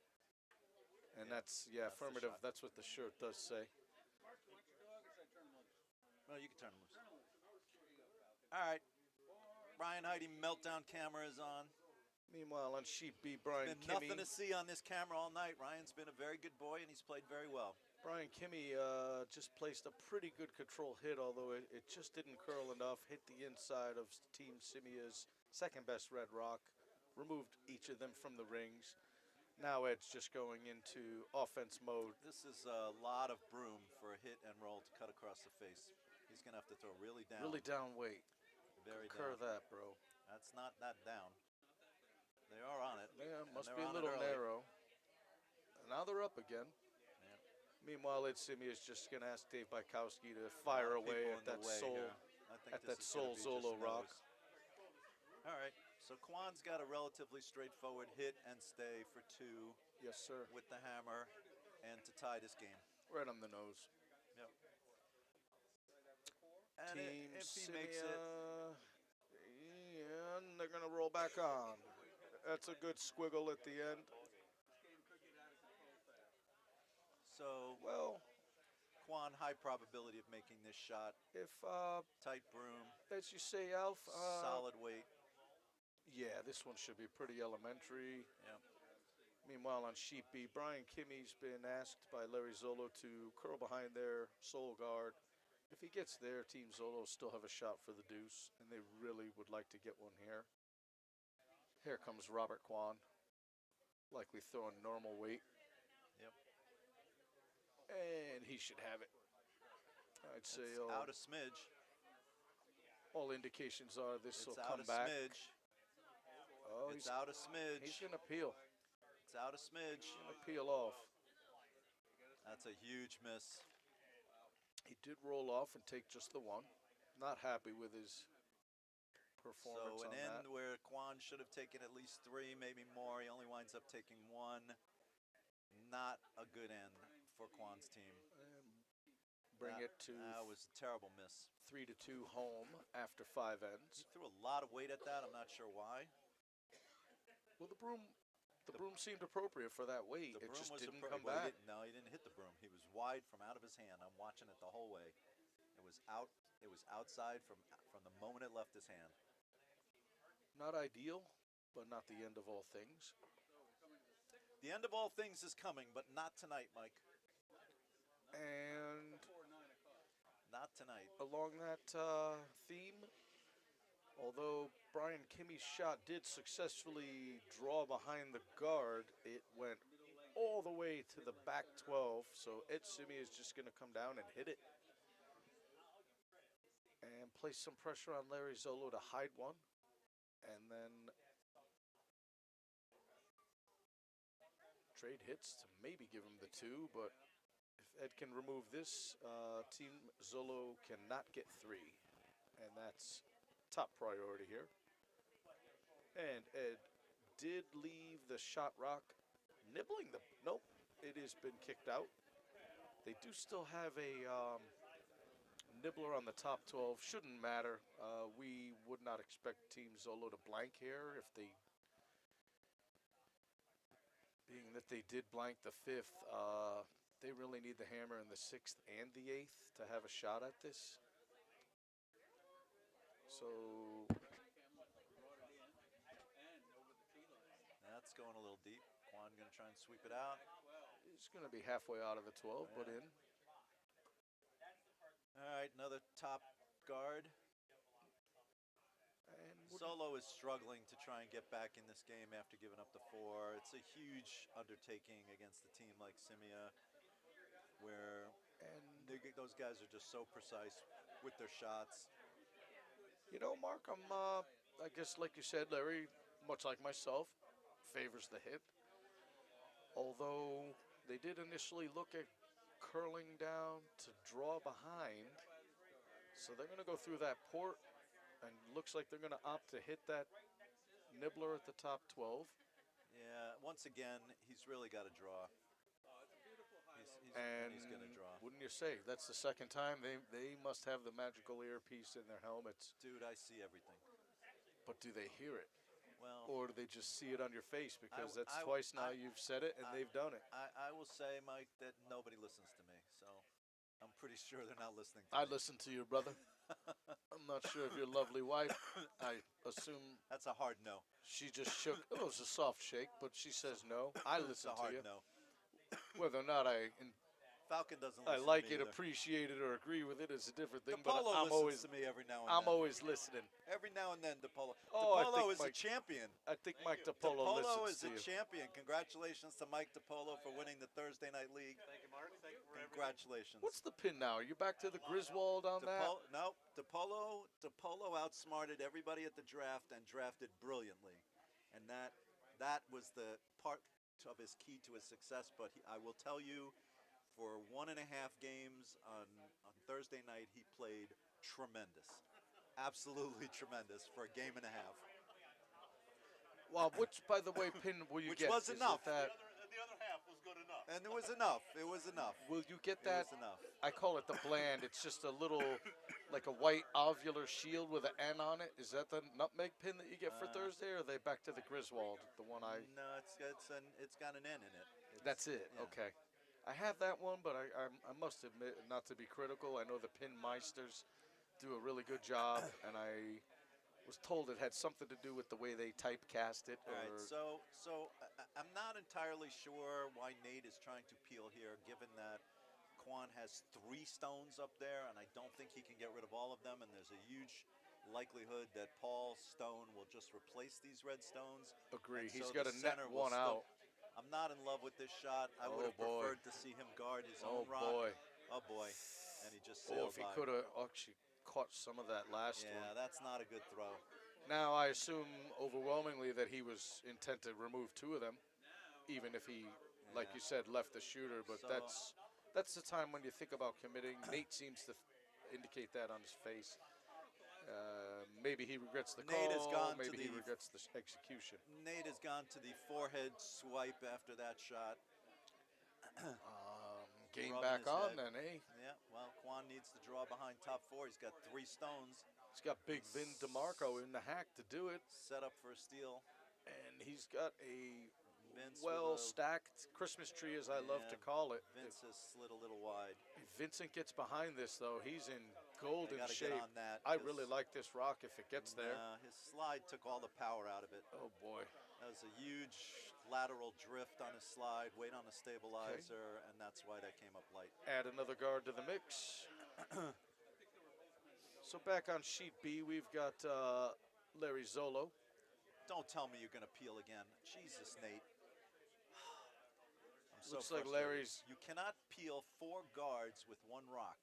And that's that's the affirmative. shot. That's what the shirt does say. Well, you can turn them loose. All right. Ryan Heidi meltdown camera is on. Meanwhile, on sheet B, Brian Been Kimmy. nothing to see on this camera all night. Ryan's been a very good boy, and he's played very well. Brian Kimmy just placed a pretty good control hit, although it just didn't curl enough. Hit the inside of Team Scimia's second best red rock. Removed each of them from the rings. Now Ed's just going into offense mode. This is a lot of broom for a hit and roll to cut across the face. He's going to have to throw really down. Really down weight. Very Concur down. that, bro. That's not that down. They are on it. Yeah, and must they're be a on it little early. narrow. And Now they're up again. Yeah. Meanwhile, Ed Scimia is just going to ask Dave Bykowski to fire A lot of away people at in the that way soul, here. I think at this that is gonna soul be Zollo just rock. nose. All right. So Kwan's got a relatively straightforward hit and stay for 2 Yes, sir. with the hammer, and to tie this game. Right on the nose. Yep. And Team if he makes it, Scimia, and they're going to roll back on. That's a good squiggle at the end. so Well, Kwan high probability of making this shot. if, Tight broom, as you say, Alf, solid weight. yeah, this one should be pretty elementary. Yep. Meanwhile, on sheet B, Brian Kimmy's been asked by Larry Zollo to curl behind their soul guard. If he gets there, Team Zollo still have a shot for the deuce, and they really would like to get one here. Here comes Robert Kwan, likely throwing normal weight, Yep. and he should have it. I'd say It's out a smidge. all indications are this It's will out come a back. smidge. Oh, It's out a smidge. he's going to peel. It's out a smidge. Going to peel off. That's a huge miss. He did roll off and take just the one. Not happy with his performance So an on end that. where Kwan should have taken at least 3, maybe more. He only winds up taking 1. Not a good end for Kwan's team. Bring That- it to That was a terrible miss. 3-2 home after 5 ends. He threw a lot of weight at that. I'm not sure why. Well, the broom seemed appropriate for that weight. The It broom just was didn't appro- come well, back. No, he didn't hit the broom. He was wide from out of his hand. I'm watching it the whole way. It was out. It was outside from the moment it left his hand. Not ideal, but not the end of all things. The end of all things is coming, but not tonight, Mike. And Not tonight. along that theme, although Brian Kimmy's shot did successfully draw behind the guard, it went all the way to the back 12. So Ed Scimia is just going to come down and hit it. And place some pressure on Larry Zollo to hide one. And then trade hits to maybe give him the 2. But if Ed can remove this, Team Zollo cannot get 3. And that's top priority here. And Ed did leave the shot rock nibbling the... Nope, it has been kicked out. They do still have a nibbler on the top 12. Shouldn't matter. We would not expect Team Zollo to blank here if they... Being that they did blank the 5th, they really need the hammer in the 6th and the 8th to have a shot at this. So That's going a little deep. Kwan going to try and sweep it out. it's going to be halfway out of the 12, but in. All right, another top guard. And Zollo is struggling to try and get back in this game after giving up the 4. It's a huge undertaking against a team like Scimia, where those guys are just so precise with their shots. you know, Mark, I guess like you said, Larry, much like myself, favors the hit. Although they did initially look at curling down to draw behind. So they're going to go through that port, and looks like they're going to opt to hit that nibbler at the top 12. Yeah, once again, he's really got to draw. And He's going to draw. wouldn't you say, that's the second time they must have the magical earpiece in their helmets. Dude, I see everything. But do they hear it? Well, Or do they just see it on your face? Because that's I- twice now I- you've said it and they've done it. I will say, Mike, that nobody listens to me, so I'm pretty sure they're not listening to I me. listen to you, brother. I'm not sure if your lovely wife, I assume That's a hard no. she just shook. It was a soft shake, but she says no. I It's listen a to hard you. no. Whether or not Falcon doesn't I listen like to it, me either. appreciate it, or agree with it is a different thing. DePolo But I'm listens always, to me every now and I'm then. always listening. Every now and then, DePolo. Oh, I DePolo think is a Mike- champion. I think Mike DePolo DePolo listens is to a you. champion. Congratulations to Mike DePolo for winning the Thursday Night League. Thank you, Mark. Thank you for everything. Congratulations. What's the pin now? Are you back to the Griswold on that? No, DePolo outsmarted everybody at the draft and drafted brilliantly, and that was the of his key to his success, but I will tell you, for 1.5 games on Thursday night, he played tremendous. Absolutely tremendous for a game and a half. Well, which, by the way, pin will you Which get? was Is it enough. that, The other half was good enough. And it was enough. It was enough. will you get It that? was enough. I call it the bland. It's just a little, like a white ovular shield with an N on it. Is that the nutmeg pin that you get for Thursday, or are they back to the Griswold, the one I? No, it's got an N in it. That's it. yeah. Okay. I have that one, but I must admit, not to be critical, I know the pin meisters do a really good job, and I was told it had something to do with the way they typecast it. All right, Or so I'm not entirely sure why Nate is trying to peel here, given that Kwan has 3 stones up there, and I don't think he can get rid of all of them, and there's a huge likelihood that Paul's stone will just replace these red stones. agree. and He's so got the a net center will one out. I'm not in love with this shot. I would have Oh, boy. preferred to see him guard his Oh own rock. boy. Oh boy, and he just Oh, sailed if he by. could have actually caught some of that last Yeah, one. that's not a good throw. Now I assume overwhelmingly that he was intent to remove 2 of them, even if he, like Yeah. you said, left the shooter. But So- that's the time when you think about committing. Nate seems to indicate that on his face. Maybe he regrets the Nate has call. gone to Maybe he the- regrets the execution. Nate has gone to the forehead swipe after that shot. Game Rubbing back his on head. then, eh? Yeah, well, Kwan needs to draw behind top 4. He's got 3 stones He's got big Vin DeMarco in the hack to do it, set up for a steal. and he's got a Vince with well-stacked Christmas tree, as I love to call it. Vince has slid a little wide. If Vincent gets behind this, though, he's in golden gotta shape. get on that. I really like this rock if it gets there. His slide took all the power out of it. Oh boy. That was a huge lateral drift on his slide, weight on the stabilizer, and that's why that came up light. Add another guard to the mix. So back on sheet B, we've got Larry Zollo. Don't tell me you're going to peel again. Jesus, Nate. I'm so Looks like frustrated. Larry's- You cannot peel 4 guards with 1 rock.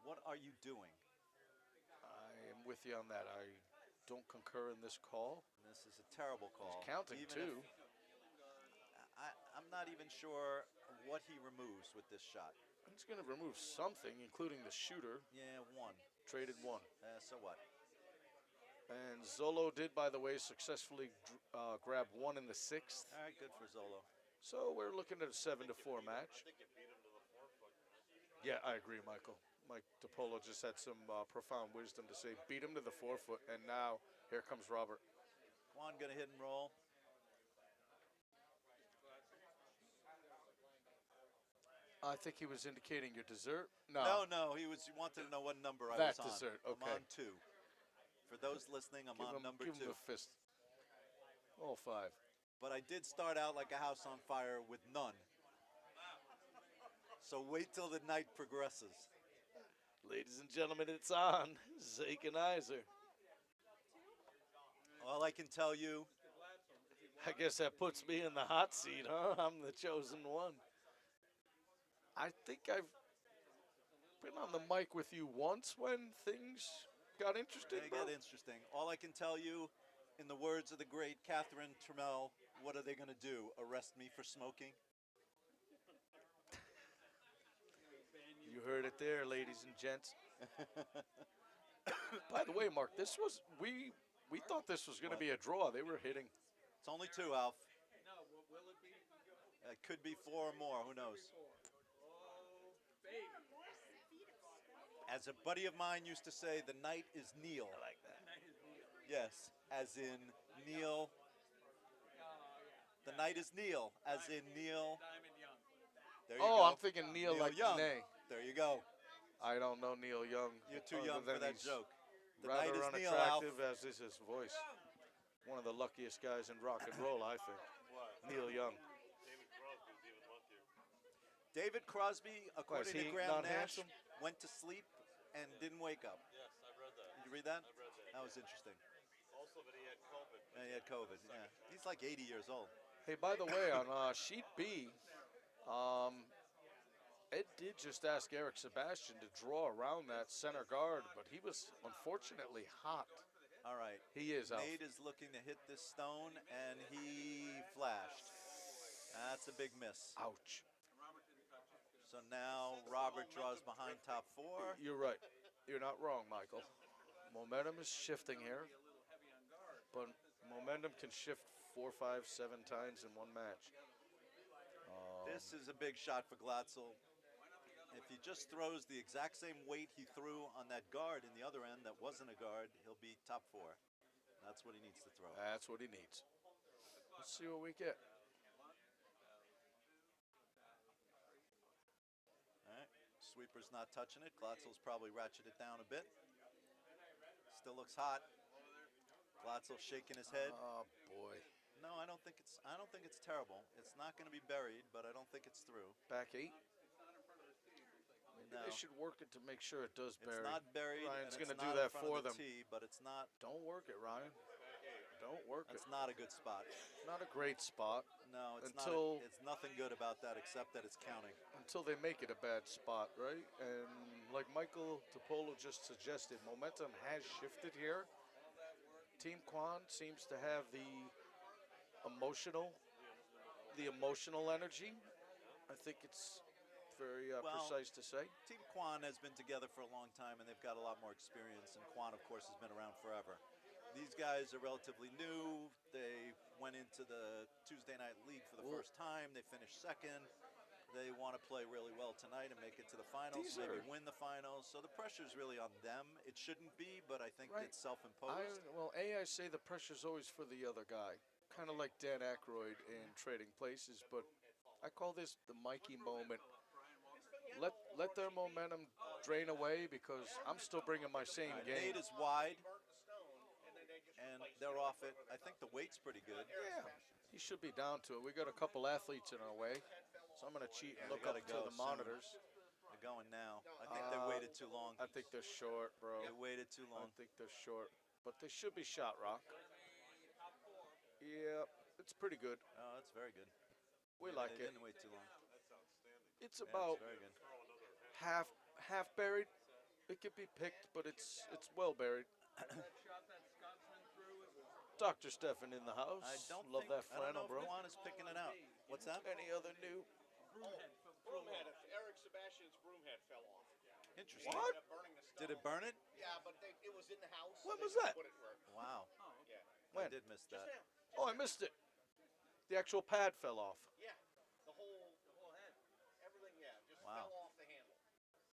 What are you doing? I am with you on that. I don't concur in this call. This is a terrible call. Counting Even too. I'm not even sure what he removes with this shot. He's going to remove something, including the shooter. Yeah, 1. Traded 1. So what? And Zollo did, by the way, successfully grab 1 in the 6th. All right, good for Zollo. So we're looking at a 7-4 match. Yeah, I agree, Michael. Mike DiPolo just had some profound wisdom to say, beat him to the 4-foot, and now here comes Robert. Kwan going to hit and roll. I think he was indicating your dessert. No. No, he wanted to know what number I That was on. dessert, I'm okay. on 2. For those listening, I'm on number give 2. him a fist. All 5. But I did start out like a house on fire with none. So wait till the night progresses. Ladies and gentlemen, it's on. Zake and Iser. All I can tell you, I guess that puts me in the hot seat, huh? I'm the chosen one. I think I've been on the mic with you once when things got interesting. they bro. get interesting. All I can tell you, in the words of the great Catherine Trammell, what are they going to do? Arrest me for smoking? You heard it there, ladies and gents. By the way, Mark, this was we thought this was going to be a draw. They were hitting. It's only 2, Alf. It could be 4 or more. Who knows? As a buddy of mine used to say, the night is Neil. I like that. Yes, as in Neil. The night is Neil, as in Neil. There you go. I'm thinking Neil like Young. Nay. There you go. I don't know Neil Young. You're too other young for than that he's joke. The Rather night is Neil, Alf. unattractive as is his voice. One of the luckiest guys in rock and roll, I think. Neil Young. David Crosby, according he to Graham not Nash, handsome? went to sleep and didn't wake up. Yes, I've read that. Did you read that? I've read that. That was interesting. Also, that he had COVID. Yeah, he had COVID. Yeah, he's like 80 years old. Hey, by the way, on sheet B, Ed did just ask Eric Sebastian to draw around that center guard, but he was unfortunately hot. All right. He is out. Nate is looking to hit this stone, and he flashed. That's a big miss. Ouch. So now Robert draws behind top 4. You're right. You're not wrong, Michael. Momentum is shifting here, but momentum can shift 4, 5, 7 times in one match. This is a big shot for Glatzel. If he just throws the exact same weight he threw on that guard in the other end that wasn't a guard, he'll be top 4. That's what he needs to throw. That's what he needs. Let's see what we get. All right. Sweeper's not touching it. Glatzel's probably ratcheted down a bit. Still looks hot. Glatzel shaking his head. Oh boy. No, I don't think it's terrible. It's not going to be buried, but I don't think it's through. Back 8. Maybe No. they should work it to make sure it does bury. It's not buried. Ryan's going to do that for them. But it's not. Don't work it, Ryan. Don't work It's it. not a good spot. Not a great spot No, it's Until- not. It's nothing good about that except that it's counting. until they make it a bad spot, right? And like Michael Topolo just suggested, momentum has shifted here. Team Kwan seems to have the emotional energy. I think it's very Well- precise to say. Team Kwan has been together for a long time, and they've got a lot more experience. And Kwan, of course, has been around forever. These guys are relatively new. They went into the Tuesday Night League for the Well- first time. They finished second. They want to play really well tonight and make it to the finals, These maybe are- win the finals. So the pressure's really on them. It shouldn't be, but I think Right. it's self-imposed. I say the pressure's always for the other guy, kind of like Dan Aykroyd in Trading Places, but I call this the Mikey moment. Let their momentum drain away because I'm still bringing my same game. 8 is wide, and they're off it. I think the weight's pretty good. Yeah, he should be down to it. We got a couple athletes in our way, so I'm going to cheat and they look up gotta to go the soon. monitors. They're going now. I think they waited too long. I think they're short, bro. They waited too I long. think they're short, but they should be shot rock. Yeah, it's pretty good. Oh, that's very good. We Yeah, like they it. didn't wait too long. It's Yeah, about it's very good. half buried. It could be picked, but it's well buried. Dr. Stefan in the house. I don't Love think, that I don't flannel, know bro. if Kwan is picking it out. What's that? Any other new? Broomhead. Eric Sebastian's broomhead fell off. Interesting. What? Ended up burning the stove. Did it burn it? Yeah, but it was in the house. so When they was just that? Put it where, Wow. yeah. I When? did miss Just that. now. Oh, I missed it. The actual pad fell off. Yeah. The whole head. Everything, yeah. Just Wow. fell off the handle.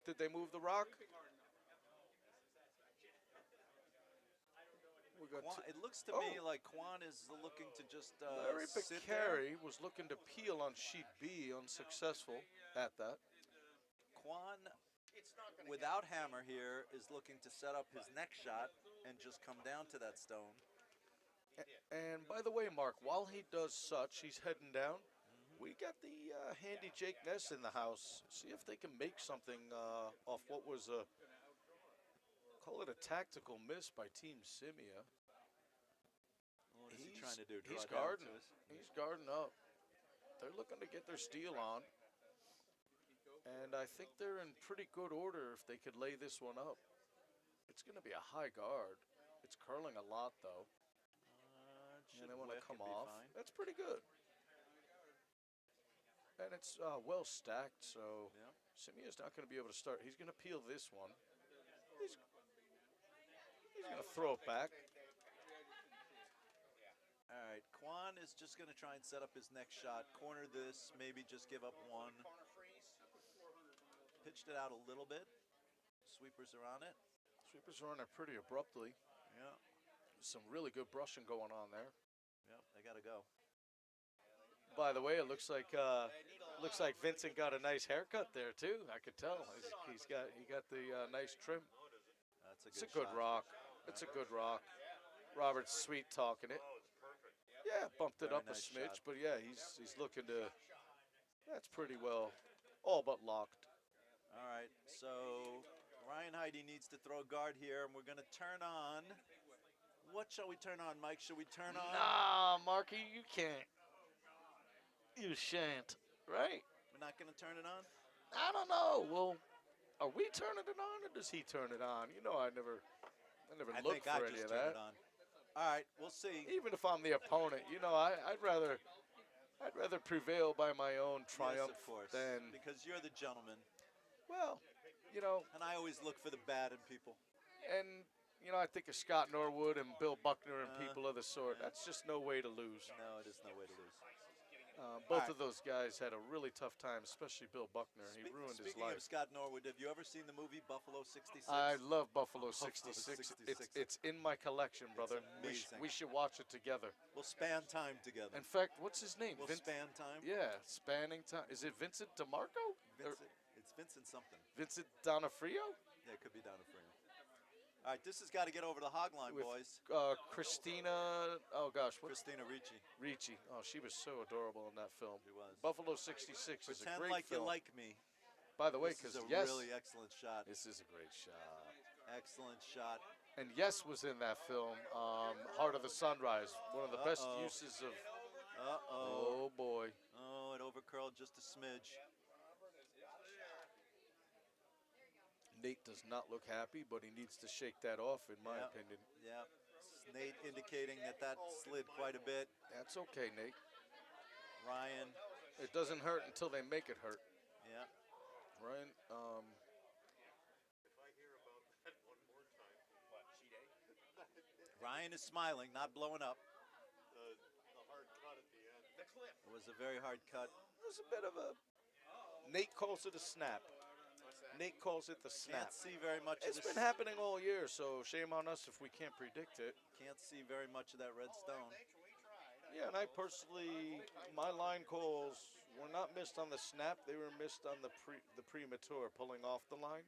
Did they move the rock? We got Kwan, two- it looks to me Oh. like Kwan is looking to just Larry sit there. Beccari was looking to peel on sheet B, unsuccessful at that. Kwan, It's not going to without hammer here, is looking to set up his next shot and just come down to that stone. And by the way, Mark, while he does such, he's heading down. We got the handy Jake Ness in the house. See if they can make something off what was a, call it a tactical miss by Team Scimia. What is he trying to do? He's Draw down guarding. to us? He's guarding up. They're looking to get their steal on. And I think they're in pretty good order if they could lay this one up. It's going to be a high guard. It's curling a lot, though. And they want to come off. That's pretty good. And it's well stacked, so Yeah. Scimia's not going to be able to start. He's going to peel this one. He's going to throw it back. All right, Kwan is just going to try and set up his next shot, corner this, maybe just give up one. corner freeze. Pitched it out a little bit. Sweepers are on it. Sweepers are on it pretty abruptly. Yeah, Some really good brushing going on there. yeah, they got to go. By the way, it looks like Vincent got a nice haircut there too. I could tell. He got the nice trim. That's a It's good a good shot. rock. It's a good rock. Robert's sweet talking it. Yeah, bumped it Very up a nice smidge, shot. but yeah, he's looking to. That's pretty well, all but locked. All right, so Ryan Heidi needs to throw guard here, and we're going to turn on. What shall we turn on, Mike? Should we turn on? Nah, Marky, you can't. You shan't, right? We're not going to turn it on? I don't know. Well, are we turning it on, or does he turn it on? You know, I never I look think I for any just of turned that. it on. All right, we'll see. Even if I'm the opponent, you know, I'd rather I'd rather prevail by my own triumph Yes, of course. than, Because you're the gentleman, well, you know, and I always look for the bad in people. and, you know, I think of Scott Norwood and Bill Buckner and Uh, people of the sort. yeah. That's just no way to lose. No, it is no way to lose. Both right. of those guys had a really tough time, especially Bill Buckner. He ruined his Speaking life. of Scott Norwood, have you ever seen the movie Buffalo 66? I love Buffalo Buffalo 66. 66. It's in my collection, brother. amazing. We should watch it together. We'll span time together. In fact, what's his name? We'll span time. Yeah, spanning time. Is it Vincent DeMarco? Or It's Vincent something. Vincent D'Onofrio? Yeah, it could be down in frame. All right, this has got to get over the hog line, With boys. Christina, oh gosh, what's Christina Ricci. Ricci? Oh, she was so adorable in that film. She was. Buffalo 66 is a Pretend great like film. you like me. By the way, This because is a yes, really excellent shot. this is a great shot. Excellent shot. And Yes was in that film, Heart of the Sunrise, one of the best Uh-oh. uses of. Uh-oh. Oh boy. Oh, it overcurled just a smidge. Nate does not look happy, but he needs to shake that off, in my Yep. opinion. Yeah. Nate indicating that slid quite a bit. That's okay, Nate. Ryan. It doesn't hurt until they make it hurt. Yeah. Ryan, Ryan is smiling, not blowing up. The hard cut at the end. It was a very hard cut. there's a bit of a. Nate calls it a snap. Nate calls it the snap. Can't see very much It's of this. been happening all year, so shame on us if we can't predict it. Can't see very much of that red stone. Yeah, and I personally, my line calls were not missed on the snap; they were missed on the premature pulling off the line.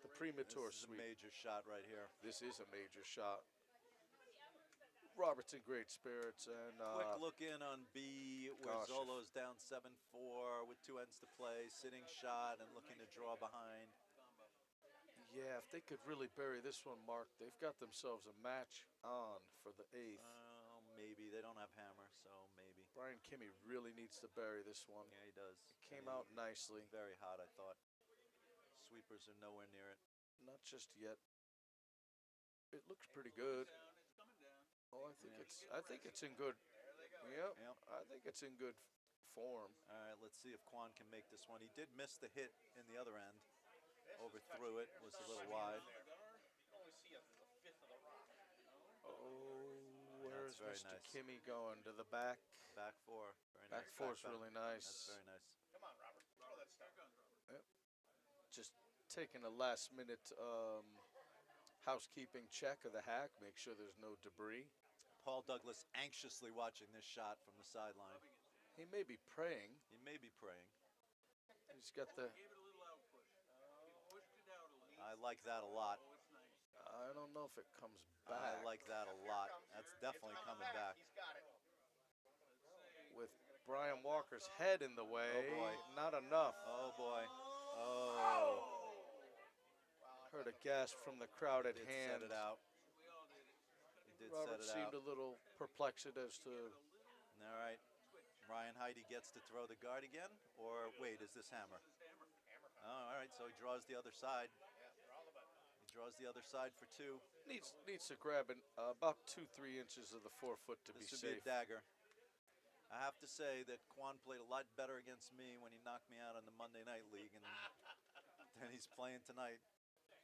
The premature This is a sweep. major shot right here. This is a major shot. Robert's in great spirits, and Quick look in on B, where gosh, Zollo's down 7-4 with 2 ends to play, sitting shot and looking to draw behind. yeah, if they could really bury this one, Mark, they've got themselves a match on for the 8th. Maybe they don't have hammer, so maybe. Brian Kimmy really needs to bury this one. Yeah, he does. Came out nicely. Very hot, I thought. Sweepers are nowhere near it. Not just yet. It looks pretty good. Oh, I think it's in good. Yep. I think it's in good form. All right, let's see if Kwan can make this one. He did miss the hit in the other end. Overthrew it, was a little wide. Oh, where's very Mr. nice. Kimmy going? To the back? Back 4. Very Back nice. four's back. really nice. That's very nice. Just taking a last minute housekeeping check of the hack, make sure there's no debris. Paul Douglas anxiously watching this shot from the sideline. He may be praying. He may be praying. He's got the. I like that a lot. I don't know if it comes back. I like that a lot. That's definitely coming back. With Brian Walker's head in the way. Oh, boy. Not enough. Oh, boy. Oh. Heard a gasp from the crowd at Did hand. set it out. He did Robert set it seemed out. a little perplexed as to. All right. Ryan Heidi gets to throw the guard again? Or, wait, is this hammer? Oh, all right, so he draws the other side. He draws the other side for 2. Needs to grab about 2-3 inches of the 4-foot to This be would be safe. a dagger. I have to say that Kwan played a lot better against me when he knocked me out in the Monday Night League and than he's playing tonight.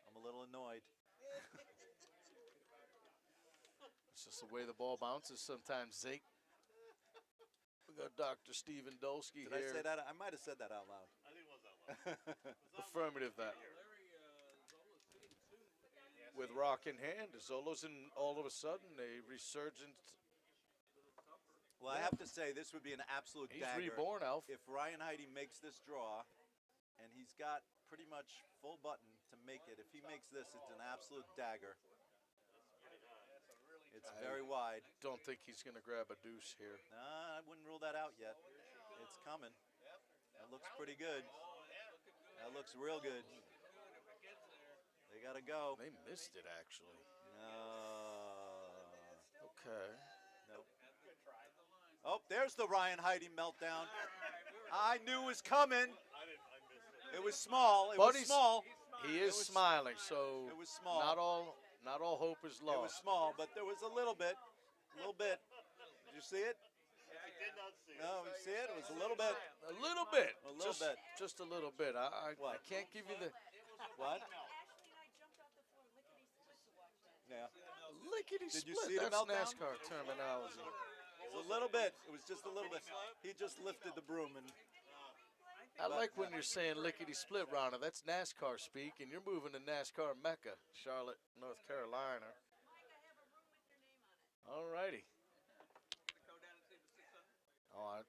I'm a little annoyed. It's just the way the ball bounces sometimes, Zeke. We got Dr. Stephen Dolsky Did I here. say that? I might have said that out loud. I think it was that one. Affirmative that. With rock in hand, Zollo's in all of a sudden a resurgent. Well, I have to say, this would be an absolute He's dagger. reborn, Alf. If Ryan Heidi makes this draw, and he's got pretty much full button to make it, if he makes this, it's an absolute dagger. It's very wide. Don't think he's going to grab a deuce here. Nah, I wouldn't rule that out yet. It's coming. That looks pretty good. That looks real good. They got to go. They missed it, actually. No. Okay. Nope. Oh, there's the Ryan Heidi meltdown. I knew it was coming. I missed it. It was small. It But was small. He is smiling, so It was small. not all hope is It was lost. small, but there was a little bit. A little bit. Did you see it? did not see it. No, you see it? It was a little bit. A little bit. A little bit. Just a little bit. I What? can't give you the What? Ashley and I jumped off the floor lickety split to watch that. Yeah. lickety Did you split. see the That's meltdown? NASCAR terminology. It was a little bit. It was just a little bit. He just lifted the broom and I like when you're saying lickety split, Ronna. That's NASCAR speak, and you're moving to NASCAR Mecca, Charlotte, North Carolina. All righty. Oh,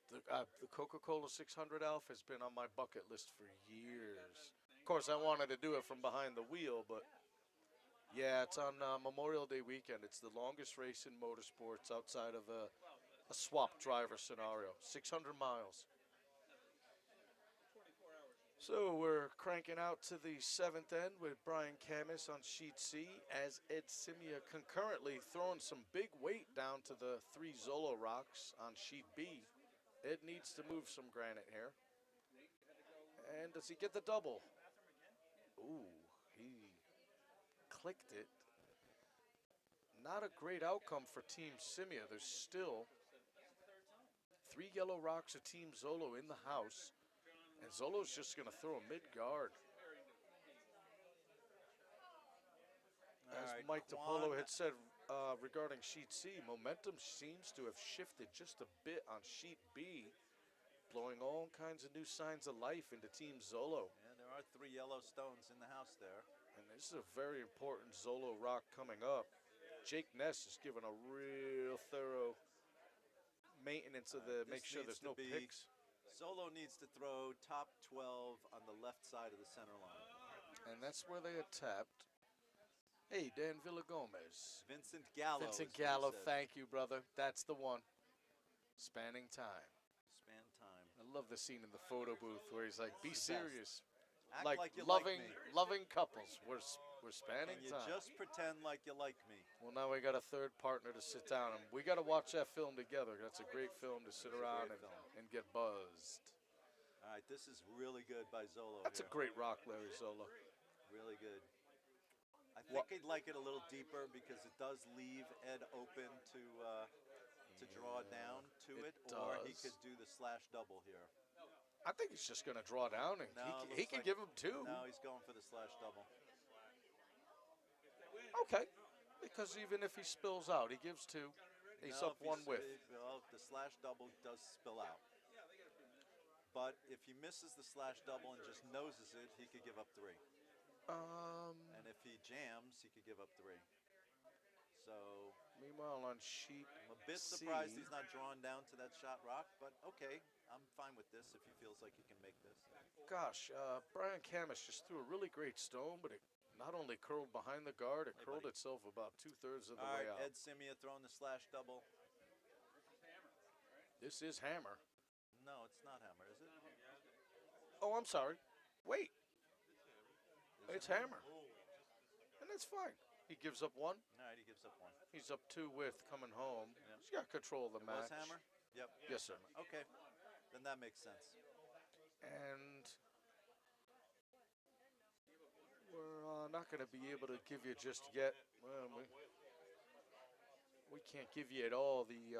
the Coca-Cola 600 Alpha has been on my bucket list for years. Of course, I wanted to do it from behind the wheel, but yeah, it's on Memorial Day weekend. It's the longest race in motorsports outside of a swap driver scenario, 600 miles. So we're cranking out to the 7th end with Brian Camus on sheet C as Ed Scimia concurrently throwing some big weight down to the 3 Zollo rocks on sheet B. Ed needs to move some granite here. And does he get the double? Ooh, he clicked it. Not a great outcome for Team Scimia. There's still 3 yellow rocks of Team Zollo in the house. And Zollo's just going to throw a mid-guard. As right, Mike Kwan. DiPolo had said regarding sheet C, momentum seems to have shifted just a bit on sheet B, blowing all kinds of new signs of life into Team Zollo. Yeah, there are 3 yellow stones in the house there. And this is a very important Zollo rock coming up. Jake Ness is giving a real thorough maintenance of the, make This sure needs there's no to be- picks. Zollo needs to throw top 12 on the left side of the center line. And that's where they are tapped. Hey, Dan Villagomez. Vincent Gallo. Vincent is what he Gallo, said. thank you, brother. That's the one. Spanning time. Span time. I love the scene in the photo booth where he's like, "Be It's the best. serious." Act Like, like you loving, like me. loving couples. We're spanning And you time. just pretend like you like me. Well, now we got a third partner to sit down, and we got to watch that film together. That's a great film to sit around great film. and get buzzed. All right, this is really good by Zollo That's a here. great rock, Larry Zollo. Really good. I think he'd like it a little deeper because it does leave Ed open to draw down to it it, or he does. could do the slash double here. I think he's just going to draw down, and No, it he looks can like- give him 2. No, he's going for the slash double. Okay, because even if he spills out, he gives 2. He's No, up if 1 whiff. Well, the slash double does spill out. But if he misses the slash double and just noses it, he could give up 3. And if he jams, he could give up 3. So Meanwhile, on sheet I'm a bit surprised C, he's not drawn down to that shot rock, but okay, I'm fine with this if he feels like he can make this. gosh, Brian Camus just threw a really great stone, but it not only curled behind the guard, it curled itself about 2/3 of the All way right, out. Ed Scimia throwing the slash double. This is hammer. No, it's not hammer, is it? Oh, I'm sorry. Wait, Is it's it hammer. And that's fine. He gives up 1. All right, he gives up 1. He's up 2 with coming home. Yep. He's got control of the It match. was hammer? Yep. Yes, sir. Okay, then that makes sense. And we're not going to be able to give you just yet. Well, we can't give you at all the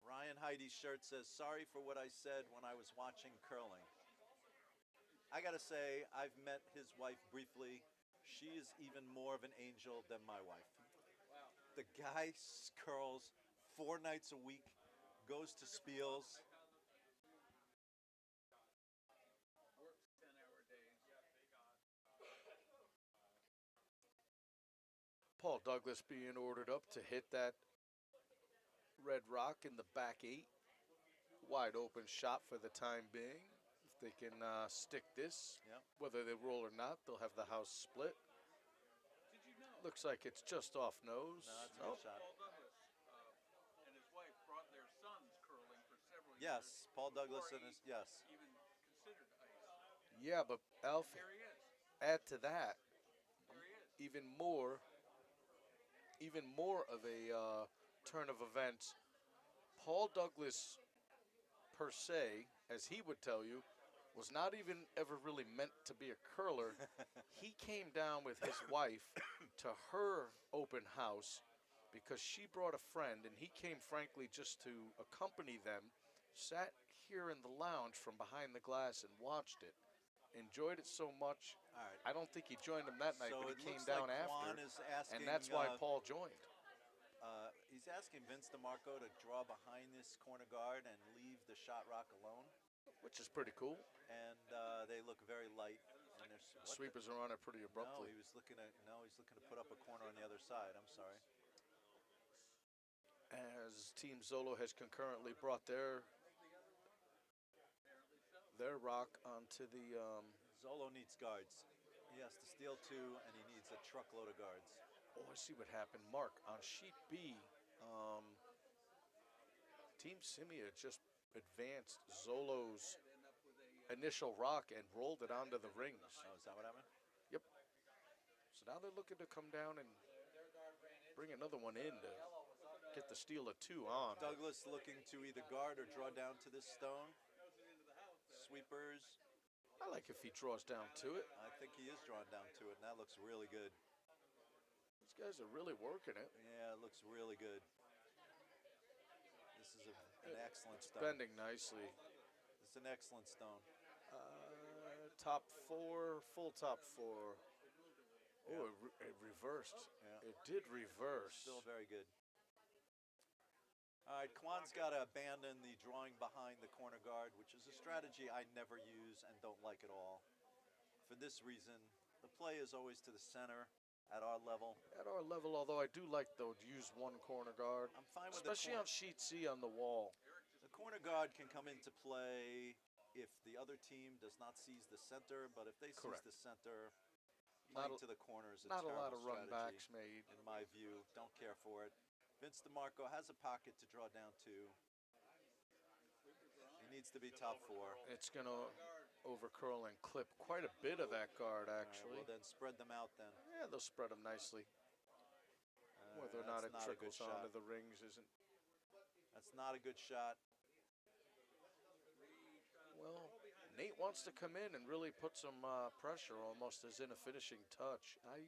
Ryan Heidi's shirt says, "Sorry for what I said when I was watching curling." I gotta say, I've met his wife briefly. She is even more of an angel than my wife. The guy curls 4 nights a week, goes to Spiels. Paul Douglas being ordered up to hit that red rock in the back 8. Wide open shot for the time being. If they can stick this, Yep. whether they roll or not, they'll have the house split. Looks like it's just off nose. No, that's a Nope. good shot. Paul Douglas and his wife brought their sons curling for several years. Yes, Paul Douglas before and his, he yes. even considered ice. Yeah, but Alf, Here he is. add to that Here he is. even more of a turn of events. Paul Douglas, per se, as he would tell you, was not even ever really meant to be a curler. He came down with his wife to her open house because she brought a friend, and he came, frankly, just to accompany them sat here in the lounge from behind the glass and watched it. Enjoyed it so much. All right. I don't think he joined him that night, So but it he came looks down like after, Kwan is asking, and that's why Paul joined. He's asking Vince DeMarco to draw behind this corner guard and leave the shot rock alone. Which is pretty cool. And they look very light. And Sweepers are on it pretty abruptly. No, he's looking to put up a corner on the other side. I'm sorry. As Team Zollo has concurrently brought their rock onto the. Zollo needs guards. He has to steal 2, and he needs a truckload of guards. Oh, I see what happened. Mark, on sheet B, Team Scimia just advanced Zollo's initial rock and rolled it onto the rings. Oh, is that what happened? Yep. So now they're looking to come down and bring another one in to get the steal of 2 on. Douglas looking to either guard or draw down to this stone. Sweepers. I like if he draws down to it. I think he is drawing down to it, and that looks really good. These guys are really working it. Yeah, it looks really good. This is an excellent stone. Bending nicely. It's an excellent stone. Top 4, full top 4. Yeah. Oh, it reversed. Yeah. It did reverse. Still very good. All right, Kwan's got to abandon the drawing behind the corner guard, which is a strategy I never use and don't like at all. For this reason, the play is always to the center at our level. At our level, although I do like, though, to use one corner guard. I'm fine with especially on sheet C on the wall. The corner guard can come into play if the other team does not seize the center, but if they seize the center, playing to the corner is a not a terrible lot of run strategy, backs made. in my view. Don't care for it. Vince DeMarco has a pocket to draw down to. He needs to be top 4. It's going to overcurl and clip quite a bit of that guard, actually. Well, then spread them out then. Yeah, they'll spread them nicely. Whether or not it that's not a good trickles onto shot. the rings isn't. That's not a good shot. Well, Nate wants to come in and really put some pressure almost as in a finishing touch. I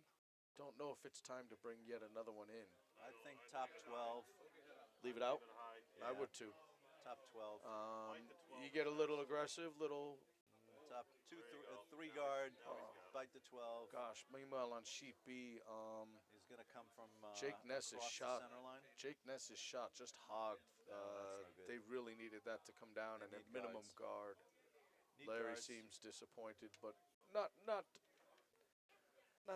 don't know if it's time to bring yet another one in. I think top 12. Leave it out? I Yeah. would too. Top 12. You get a little aggressive, little. Top 3 guard. Bite the 12. Gosh, meanwhile on sheet B, He's going to come from Jake Ness's across shot. the center line. Jake Ness's shot just hogged. No, that's no good. They really needed that to come down and They a need minimum guards. guard. Need Larry guards. seems disappointed, but not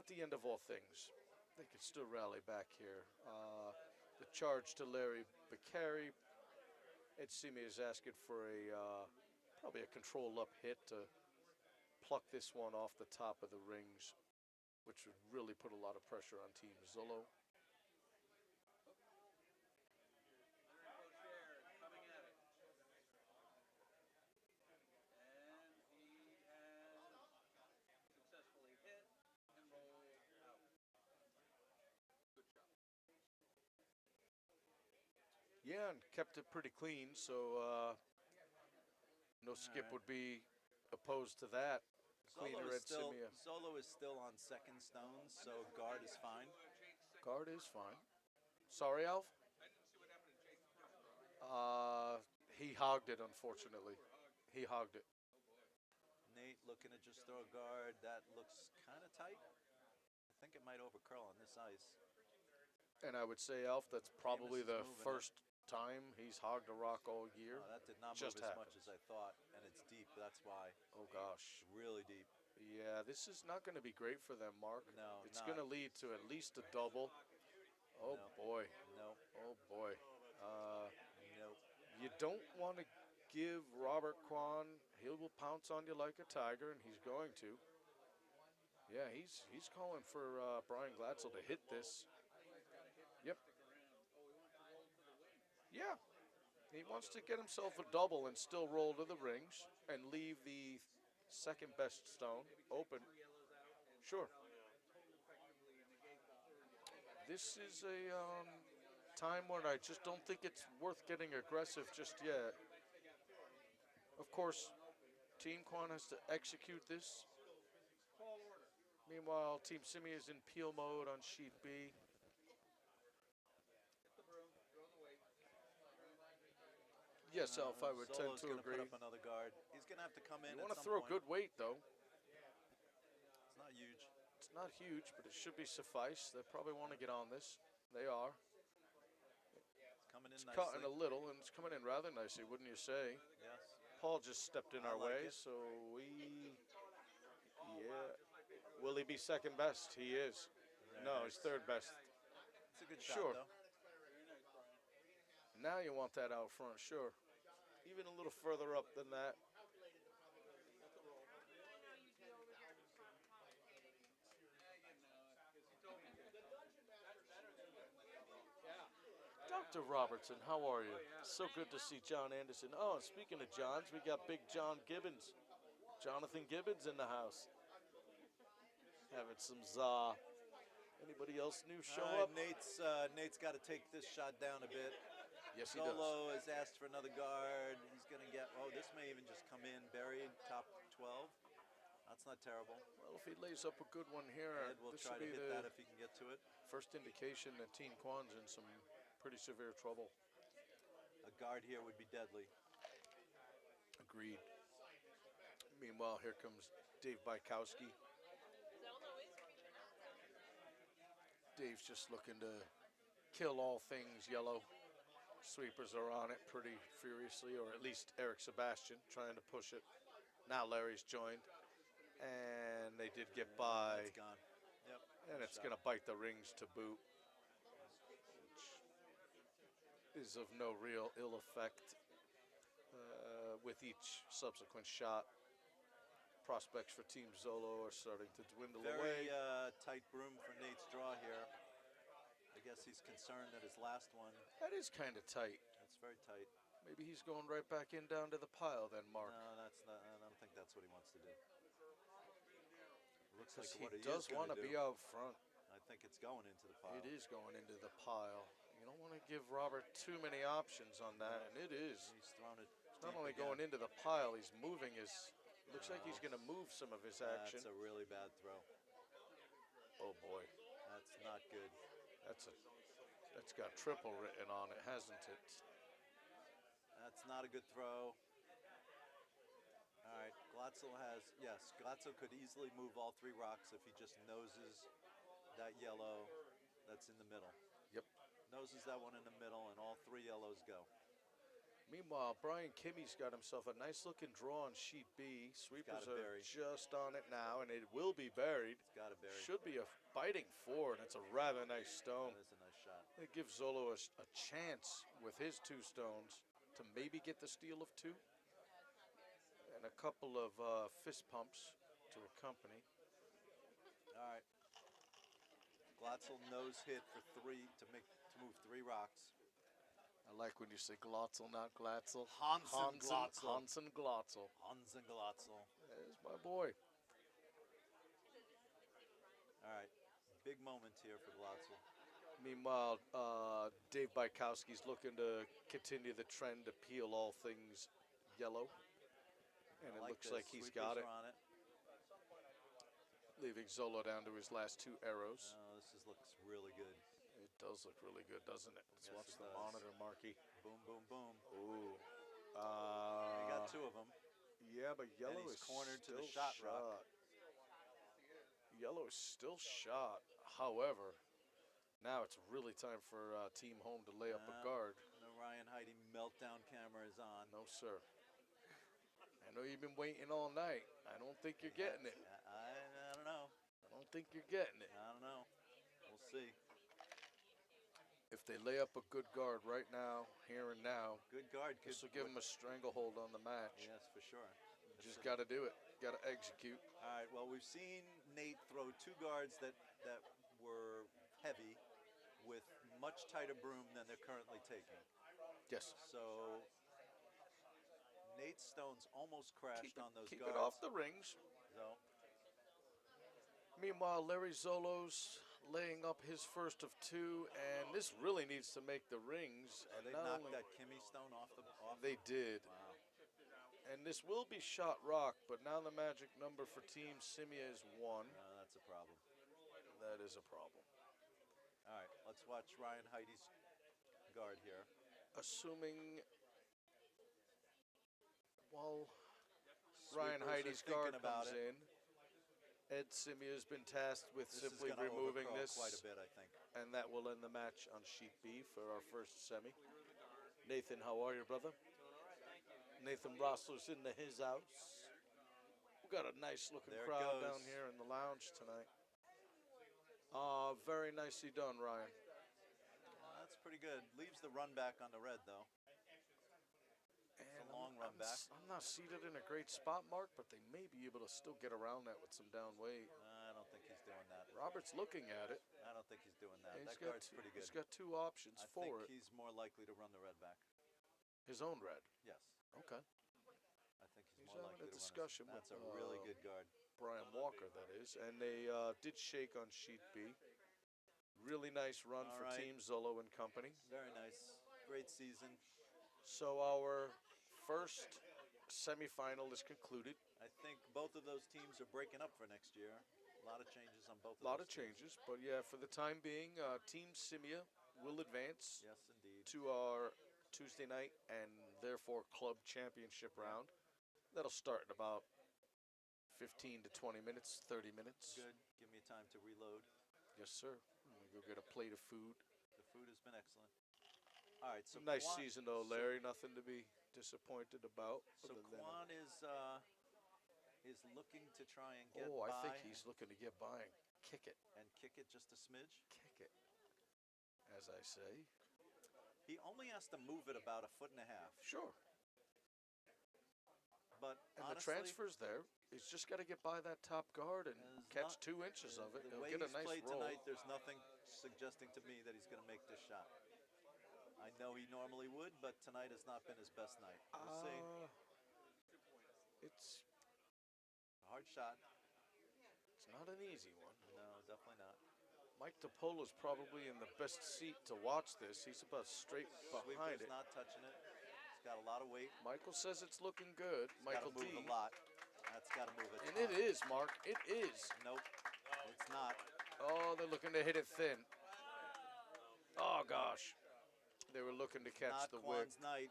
the end of all things. They can still rally back here. The charge to Larry Beccari. Ed Scimia is asking for probably a control up hit to pluck this one off the top of the rings, which would really put a lot of pressure on Team Zollo. Yeah, and kept it pretty clean, so no skip would be opposed to that. Cleaner Ed Scimia. Zollo is still on second stones, so guard is fine. Guard is fine. Sorry, Alf? He hogged it, unfortunately. He hogged it. Nate looking to just throw a guard. That looks kind of tight. I think it might overcurl on this ice. And I would say, Alf, that's probably is the moving it. first time he's hogged a rock all year. Oh, that did not Just move as happened. much as I thought, and it's deep. That's why. Oh, gosh. Really deep. Yeah, this is not going to be great for them, Mark. No, It's not. going to lead to at least a double. Oh, No. boy. Nope. Oh, boy. Nope. You don't want to give Robert Kwan, he will pounce on you like a tiger, and he's going to. Yeah, he's calling for Brian Glatzel to hit this. Yep. Yeah. He wants to get himself a double and still roll to the rings and leave the second best stone open. Sure. This is a time when I just don't think it's worth getting aggressive just yet. Of course, Team Kwan has to execute this. Meanwhile, Team Scimia is in peel mode on sheet B. Yes, Alf, I would tend Zollo's to gonna agree. put up another guard. He's gonna have to come in. You at want to some throw point. good weight, though. It's not huge. It's not huge, but it should be suffice. They probably want to get on this. They are. It's coming in It's nicely. cutting a little, and it's coming in rather nicely, wouldn't you say? Yes. Paul just stepped in I our like way, it. so we. Yeah. Will he be second best? He is. No, he's third best. It's a good Sure. shot, though. Now you want that out front, sure. Even a little further up than that. Dr. Robertson, how are you? So good to see John Anderson. Oh, and speaking of Johns, we got Big John Gibbons. Jonathan Gibbons in the house. Having some za. Anybody else new show All right, up? Nate's got to take this shot down a bit. Yes, he does. Zollo has asked for another guard. He's going to get, oh, this may even just come in buried, top 12. That's not terrible. Well, if he lays up a good one here, Ed will this try will to be hit the that if he can get to it. first indication that Team Kwan's in some pretty severe trouble. A guard here would be deadly. Agreed. Meanwhile, here comes Dave Bykowski. Dave's just looking to kill all things yellow. Sweepers are on it pretty furiously, or at least Eric Sebastian trying to push it. Now Larry's joined, and they did get by, It's gone. Yep. and nice it's shot. going to bite the rings to boot, which is of no real ill effect with each subsequent shot. Prospects for Team Zollo are starting to dwindle Very away. tight broom for Nate's draw here. I guess he's concerned that his last one, That is kind of tight. it's very tight. Maybe he's going right back in down to the pile then, Mark. No, that's not. I don't think that's what he wants to do. Looks like Because what he he does is want going to to be do. out front. I think it's going into the pile. It is going into the pile. You don't want to give Robert too many options on that, and it is. He's thrown it. It's not only going into the pile, he's moving his. Looks like he's going to move some of his action. That's a really bad throw. Oh boy, That's not good. that's got triple written on it, hasn't it? That's not a good throw. All right, Glatzel has, yes, Glatzel could easily move all three rocks if he just noses that yellow that's in the middle. Yep. Noses that one in the middle, and all three yellows go. Meanwhile, Brian Kimmy's got himself a nice looking draw on sheet B. Sweepers gotta are bury. just on it now, and it will be buried. It's got to bury. Should be a biting four, and it's a rather nice stone. That is a nice shot. It gives Zollo a chance with his two stones to maybe get the steal of two. And a couple of fist pumps to accompany. All right. Glatzel nose hit for three to move three rocks. I like when you say Glotzel, not Glatzel. Hansen Glatzel. Hansen Glotzel. Hansen Glatzel. There's my boy. All right. Big moment here for Glatzel. Meanwhile, Dave Bykowski's looking to continue the trend to peel all things yellow. And it I looks like this. he's Sweepers got it, are on it. leaving Zollo down to his last two arrows. Oh, looks really good. It does look really good, doesn't it? Let's Yes, watch it the does. monitor, Marky. Boom, boom, boom. Ooh. He got two of them. Yeah, but yellow he's is cornered to the still shot rock. Yellow is still shot. However, now it's really time for Team Home to lay up a guard. The Ryan Heidi meltdown camera is on. No, sir. I know you've been waiting all night. I don't think you're getting it. I don't know. I don't think you're getting it. I don't know. We'll see. If they lay up a good guard right now, here and now, Good guard. this will give them a stranglehold on the match. Yes, for sure. Just got to do it. Got to execute. All right. Well, we've seen Nate throw two guards that were heavy with much tighter broom than they're currently taking. Yes. So Nate's stones almost crashed on those Keep guards. it off the rings. So Meanwhile, Larry Zollo's laying up his first of two, and this really needs to make the rings. And they not knocked only that Kimmy stone off the. they did. Wow. And this will be shot rock, but now the magic number for Team Scimia is 1. That's a problem. That is a problem. All right. Let's watch Ryan Heidi's guard here. Assuming While Ryan Sweepers are Heidi's guard thinking about comes it. in, Ed Scimia has been tasked with This is simply going to removing overcurl this, quite a bit, I think. and that will end the match on sheet B for our first semi. Nathan, how are you, brother? Nathan Rossler's in his house. We got a nice looking There it crowd goes. down here in the lounge tonight. Very nicely done, Ryan. That's pretty good. Leaves the run back on the red, though. And long run back. I'm not seated in a great spot, Mark, but they may be able to still get around that with some down weight. I don't think he's doing that. Robert's looking at it. I don't think he's doing that. And That guard's pretty good. He's got two options I for think it. he's more likely to run the red back. His own red. Yes. Okay. I think he's He's more having likely a to discussion run with That's a really good guard. Brian Walker, that is. And they did shake on sheet B. Really nice run All for right. Team Zollo and company. Very nice. Great season. So our first semifinal is concluded. I think both of those teams are breaking up for next year. A lot of changes on both A of lot those of teams. changes, but yeah, for the time being, Team Scimia will advance Yes, indeed. to our Tuesday night and therefore club championship round. That'll start in about 15 to 20 minutes, 30 minutes. Good. Give me time to reload. Yes, sir. I'm gonna go get a plate of food. The food has been excellent. All right, so Nice Kwan- season though, Larry. Nothing to be disappointed about. So, other than Kwan is looking to try and get I by think he's looking to get by and kick it. and kick it just a smidge. Kick it, as I say. He only has to move it about 1.5 feet. Sure. But And honestly, the transfer's there. He's just got to get by that top guard and There's catch not- 2 inches of it. the He'll way get a he's nice played roll. tonight, there's nothing suggesting to me that he's going to make this shot. I know he normally would, but tonight has not been his best night. We'll see. It's A hard shot. not an easy one. No, definitely not. Mike DePolo's probably in the best seat to watch this. He's about straight behind Sweeper's it. not touching it. He's got a lot of weight. Michael says it's looking good. Michael Gotta D. move a lot. That's got to move a And ton. it is, Mark. It is. Nope, it's not. Oh, they're looking to hit it thin. Oh, gosh. They were looking to catch Not the wick. Kwan's night.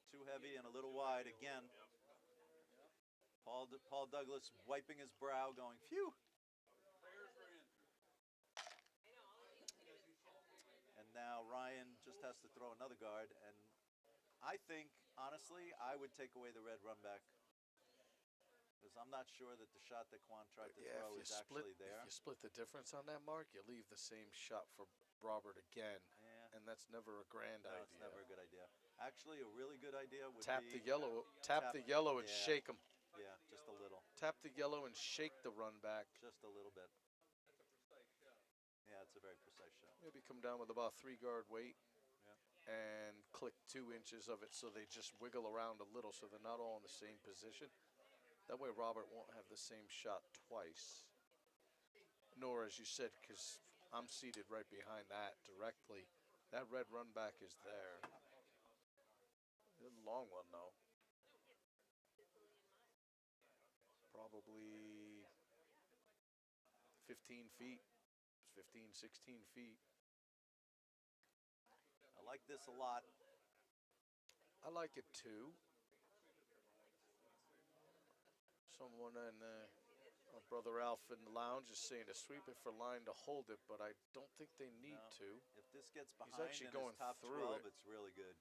Too heavy and a little wide again. Paul Douglas wiping his brow, going, phew. And now Ryan just has to throw another guard. And I think, honestly, I would take away the red run back. Because I'm not sure that the shot that Kwan tried to Yeah, throw is actually there. if you split the difference on that, Mark, you leave the same shot for Robert again. Yeah. And that's never a grand No, idea. it's never a good idea. Actually, a really good idea would Tap be the yellow and yeah. shake him. Yeah, just a little. Tap the yellow and shake the run back. Just a little bit. Yeah, it's a very precise shot. Maybe come down with about 3 guard weight. Yeah. And click 2 inches of it so they just wiggle around a little so they're not all in the same position. That way Robert won't have the same shot twice. Nor, as you said, because I'm seated right behind that directly. That red run back is there. It's a long one, though. Probably 15 feet, 15, 16 feet. I like this a lot. I like it too. Someone in our brother Alf in the lounge is saying to sweep it for line to hold it, but I don't think they need No. to. If this gets behind actually in going his top through 12, it. it's really good.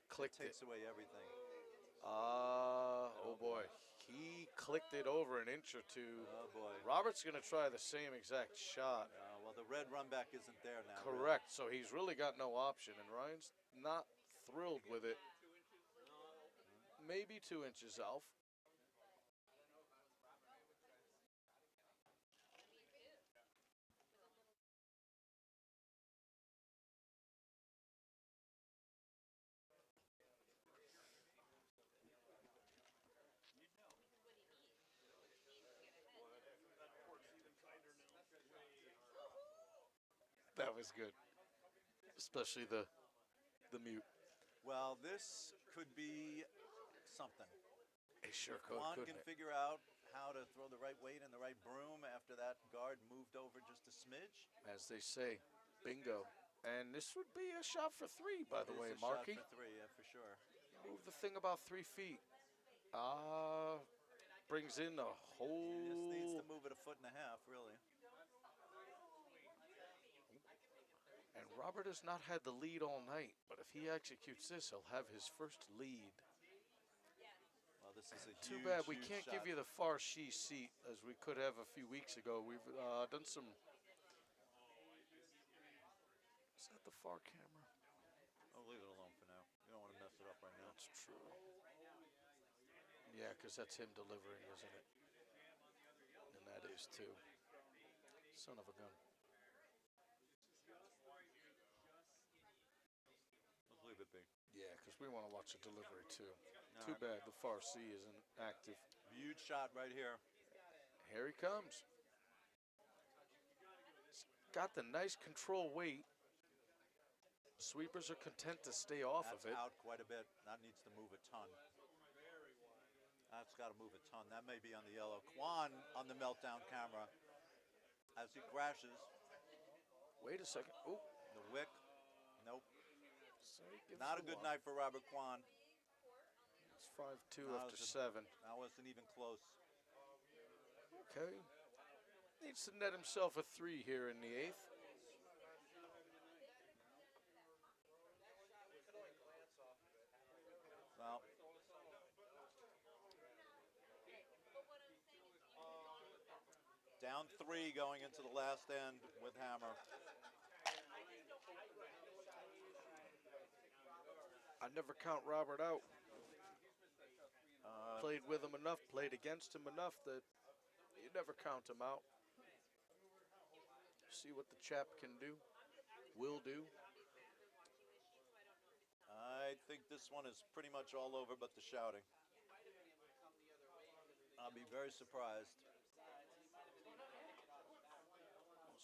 Clicked It takes it. away everything. Oh boy. He clicked it over an inch or two. Oh, boy. Robert's going to try the same exact shot. Well, the red run back isn't there now. really. Correct. So he's really got no option, and Ryan's not thrilled with it. Maybe 2 inches, Alf. That was good. Especially the mute. Well, this could be something. It sure could, Kwan couldn't can it? figure out how to throw the right weight and the right broom after that guard moved over just a smidge. As they say, bingo. And this would be a shot for 3, by the It way, is a shot Marky. for 3, yeah, for sure. Move the thing about 3 feet. Brings in a He just needs whole. to move it 1.5 feet, really. And Robert has not had the lead all night, but if he executes this, he'll have his first lead. Well, this is a Too huge, bad we huge can't shot. give you the far she seat as we could have a few weeks ago. We've done some. Is that the far camera? I'll leave it alone for now. You don't want to mess it up right now. That's true. Yeah, because that's him delivering, isn't it? And that is too. Son of a gun. Let's leave it be. Yeah, because we want to watch the delivery too. All Too right. bad the far C isn't active. Huge shot right here. Here he comes. He's got the nice control weight. Sweepers are content to stay off That's of it. out quite a bit. That needs to move a ton. That's got to move a ton. That may be on the yellow. Kwan on the meltdown camera as he crashes. Wait a second. Oh, The wick. Nope. so he gives Not a the good one. night for Robert Kwan. It's 5-2 That after was a- 7. That wasn't even close. Okay. Needs to net himself a 3 here in the 8th. Well, down 3 going into the last end with Hammer. I never count Robert out. Uh, Played with him enough, played against him enough that you never count him out. See what the chap can do, will do. I think this one is pretty much all over but the shouting. I'll be very surprised.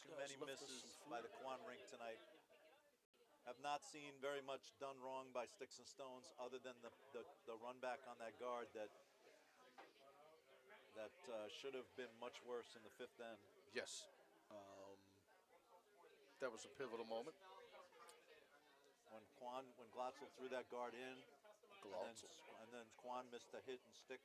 Too Guys many left us misses some by food. the Kwan rink tonight. Have not seen very much done wrong by sticks and stones other than the run back on that guard that should have been much worse in the 5th end. Yes. That was a pivotal moment. When Glatzel threw that guard in, Glatzel. and then Kwan missed a hit and stick.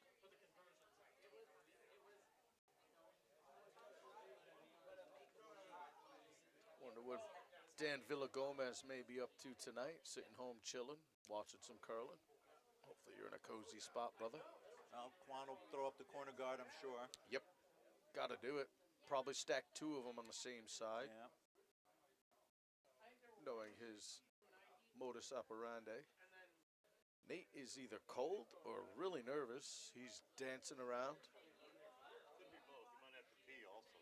Wonder what Dan Villagomez may be up to tonight, sitting home chilling, watching some curling. Hopefully you're in a cozy spot, brother. Kwan will throw up the corner guard, I'm sure. Yep. Got to do it. Probably stack 2 of them on the same side, Yeah. knowing his modus operandi. Nate is either cold or really nervous. He's dancing around. Could be both. You might have to pee also.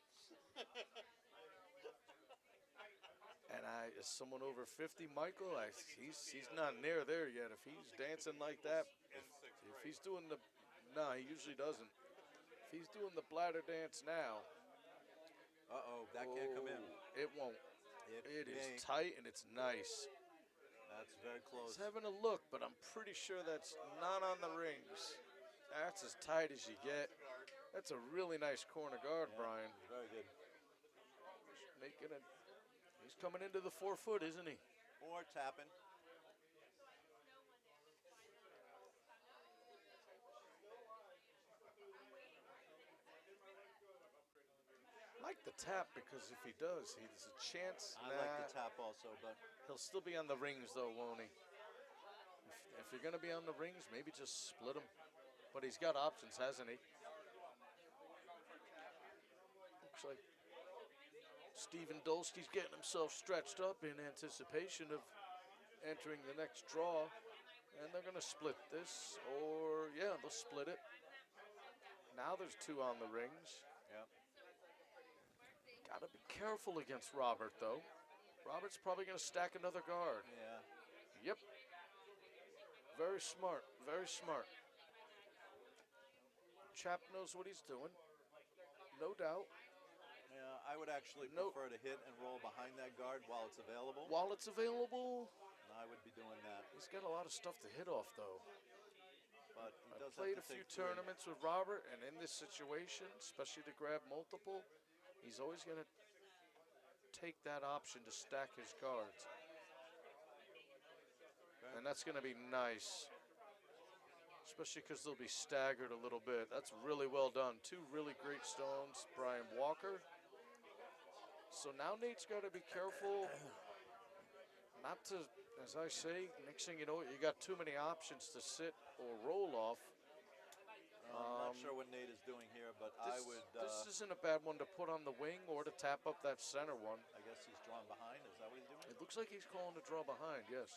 And as someone over 50, Michael, he's not near there yet. If he's dancing like that, if he's doing the, no, he usually doesn't. If he's doing the bladder dance now, Uh-oh, that can't come in. It won't. It may. is tight and it's nice. That's very close. He's having a look, but I'm pretty sure that's not on the rings. That's as tight as you get. That's a really nice corner guard, Yeah, Brian. very good. Making it. He's coming into the 4 foot, isn't he? Or tapping. Like the tap because if he does, he's a chance. I like the tap also, but He'll still be on the rings though, won't he? If you're gonna be on the rings, maybe just split him. But he's got options, hasn't he? Looks like Steven Dolsky's getting himself stretched up in anticipation of entering the next draw. And they're gonna split this, or yeah, they'll split it. Now there's 2 on the rings. yeah. Gotta be careful against Robert though. Robert's probably gonna stack another guard. Yeah. Yep. Very smart. Very smart. Chap knows what he's doing. No doubt. Yeah, I would actually Nope. prefer to hit and roll behind that guard while it's available. While it's available, I would be doing that. he's got a lot of stuff to hit off though. But he I've does played have a to few take 3. tournaments with Robert, and in this situation, especially to grab multiple, he's always gonna take that option to stack his guards. Okay. And that's gonna be nice. especially because they'll be staggered a little bit. That's really well done. Two really great stones, Brian Walker. So now Nate's got to be careful not to, as I say, mixing, you got too many options to sit or roll off. I'm not sure what Nate is doing here, but I would. This isn't a bad one to put on the wing or to tap up that center one. I guess he's drawn behind. Is that what he's doing? It looks like he's calling to draw behind, yes.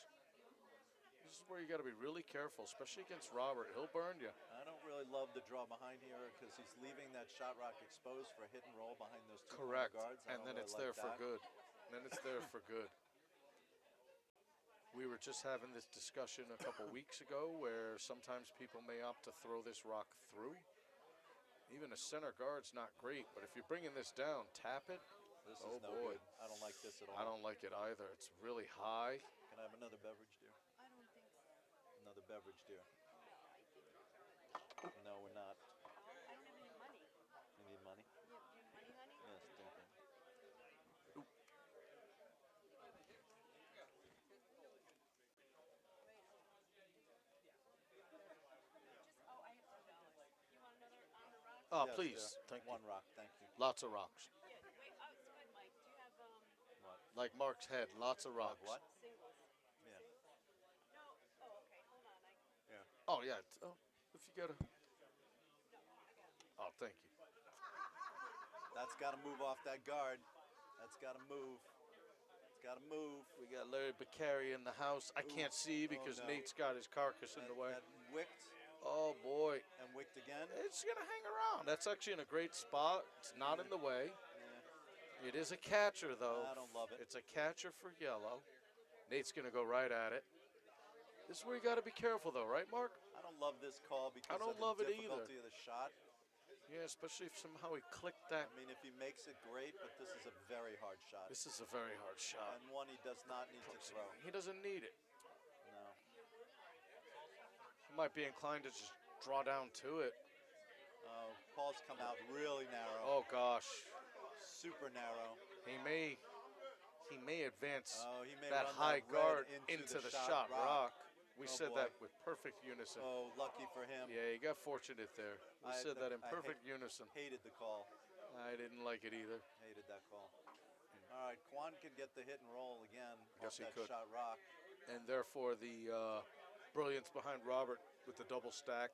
This is where you got to be really careful, especially against Robert. He'll burn you. I don't really love the draw behind here because he's leaving that shot rock exposed for hit and roll behind those two Correct. guards. And then it's there for good. Then it's there for good. We were just having this discussion a couple weeks ago where sometimes people may opt to throw this rock through. Even a center guard's not great, but if you're bringing this down, tap it. This Oh, is no boy. good. I don't like this at all. I don't like it either. It's really high. Can I have another beverage, dear? I don't think so. Another beverage, dear. No, I think. No, we're not. I don't have any money. You need money? You have money, honey? Yes, thank you. Just, oh, I have $2. You want another on the rock? Oh, Yes, please. dear. Thank One you. rock, thank you. Lots of rocks. Yeah, wait, oh, it's good, Mike. Do you have, What? Like Mark's head, lots of rocks. What? singles? Yeah. No, oh, okay, hold on. Oh, yeah. Oh, if you got to. Oh, thank you. That's got to move off that guard. That's got to move. It's got to move. We got Larry Beccari in the house. I can't see because no. Nate's got his carcass in the way. That wicked Oh, boy. and wicked again. It's going to hang around. That's actually in a great spot. It's not in the way. Yeah. It is a catcher, though. I don't love it. It's a catcher for yellow. Nate's going to go right at it. This is where you got to be careful, though, right, Mark? I don't love this call because don't of the love it either. difficulty of the shot. Yeah, especially if somehow he clicked that. I mean, if he makes it, great, but this is a very hard shot. This is a very hard shot. And one he does not need to throw. He doesn't need it. No. He might be inclined to just draw down to it. Oh, Paul's come out really narrow. Oh, gosh. Super narrow. He may advance Oh, he may that run high that guard red into the shot shot rock. We Oh, said boy. that with perfect unison. Oh, lucky for him. Yeah, you got fortunate there. We said that in I perfect unison. hated the call. I didn't like it either. Hated that call. All right, Kwan can get the hit and roll again Yes, off he that could. shot rock. And therefore the brilliance behind Robert with the double stack.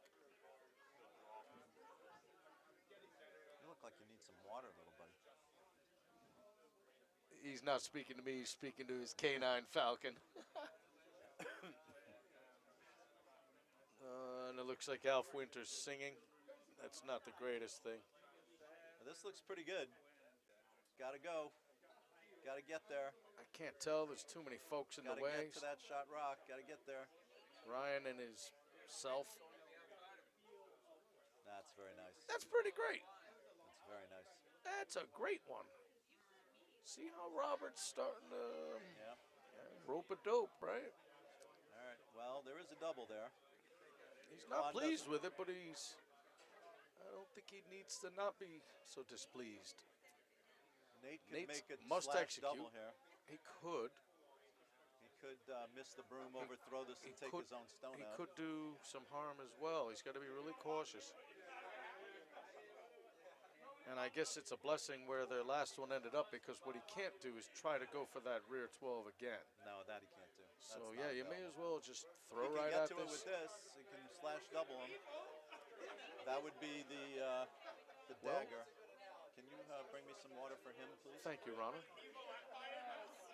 You look like you need some water, little buddy. He's not speaking to me, he's speaking to his canine falcon. And it looks like Alf Winter's singing. That's not the greatest thing. Now, this looks pretty good. Gotta go. Gotta get there. I can't tell, there's too many folks in Gotta the way. get to that shot rock. Gotta get there. Ryan and his self. That's very nice. That's pretty great. That's very nice. That's a great one. See how Robert's starting to Yeah. rope a dope, right? All right. Well, there is a double there. He's not Kwan pleased doesn't- with it, but I don't think he needs to not be so displeased. Nate can Nate's make a must slash execute. double here. He could. He could miss the broom, overthrow this, and take could- his own stone He out. could do some harm as well. He's got to be really cautious. And I guess it's a blessing where their last one ended up because what he can't do is try to go for that rear 12 again. No, that he can't do. That's So not yeah, you no. may as well just He throw can right get at to it this. with this. He can slash double him. That would be the Well- dagger. Can you bring me some water for him, please? Thank you, Ronald.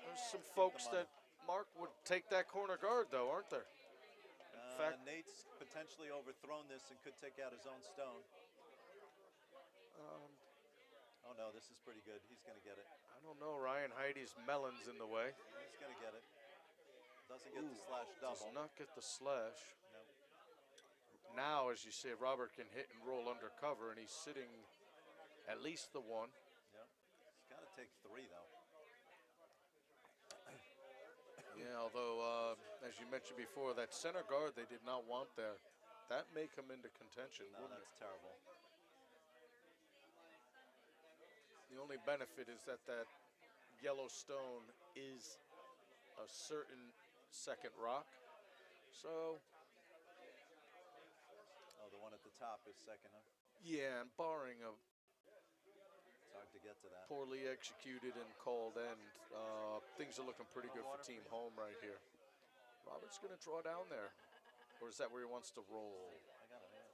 There's some folks money. that Mark would take that corner guard, though, aren't there? fact- Nate's potentially overthrown this and could take out his own stone. Oh no, this is pretty good. He's going to get it. I don't know. Ryan Heidi's melon's in the way. He's going to get it. Doesn't get the slash Does double. not get the slash. Nope. Now, as you say, Robert can hit and roll under cover, and he's sitting at least the one. Yep. He's got to take three, though. Yeah, although, as you mentioned before, that center guard they did not want there. That may come into contention, No, wouldn't that's terrible. it? The only benefit is that that yellow stone is a certain second rock. So top is second, huh? Yeah, and barring a It's hard to get to that. poorly executed and called end, things are looking pretty good for Team Home right here. Robert's going to draw down there. Or is that where he wants to roll? I got it.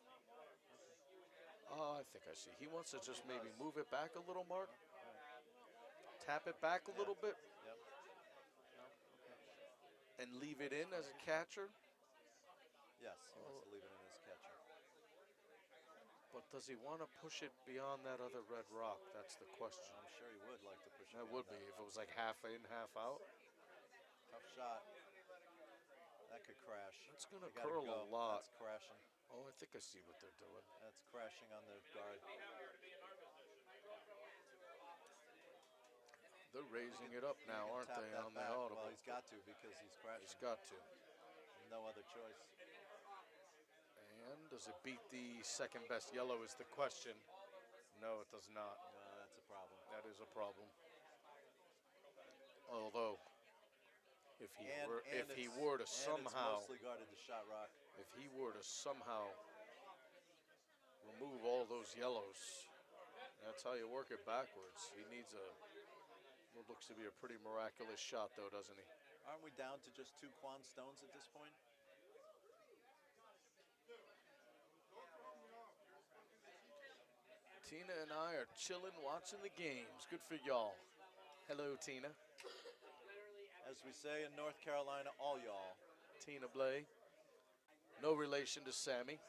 I think I see. He wants to just maybe move it back a little, Mark. Tap it back a little bit Yep. and leave it in as a catcher. Yes, he wants to leave it in his catcher. But does he want to push it beyond that other red rock? That's the question. I'm sure he would like to push it. That beyond would be if it was like half in, half out. Tough shot. That could crash. That's going to They gotta curl go. a lot. That's crashing. Oh, I think I see what they're doing. That's crashing on the guard. They're raising it up now, He can aren't tap they, that on the back. audible? Well, he's got to because he's crashing. He's got to. No other choice. And does it beat the second best yellow is the question. No, it does not. That's a problem. That is a problem. Although, if he were to somehow, it's mostly guarded the shot rock. if he were to somehow remove all those yellows, that's how you work it backwards. He needs what looks to be a pretty miraculous shot, though, doesn't he? Aren't we down to just 2 Kwan stones at this point? Tina and I are chilling, watching the games. Good for y'all. Hello, Tina. As we say in North Carolina, all y'all. Tina Blay. No relation to Sammy.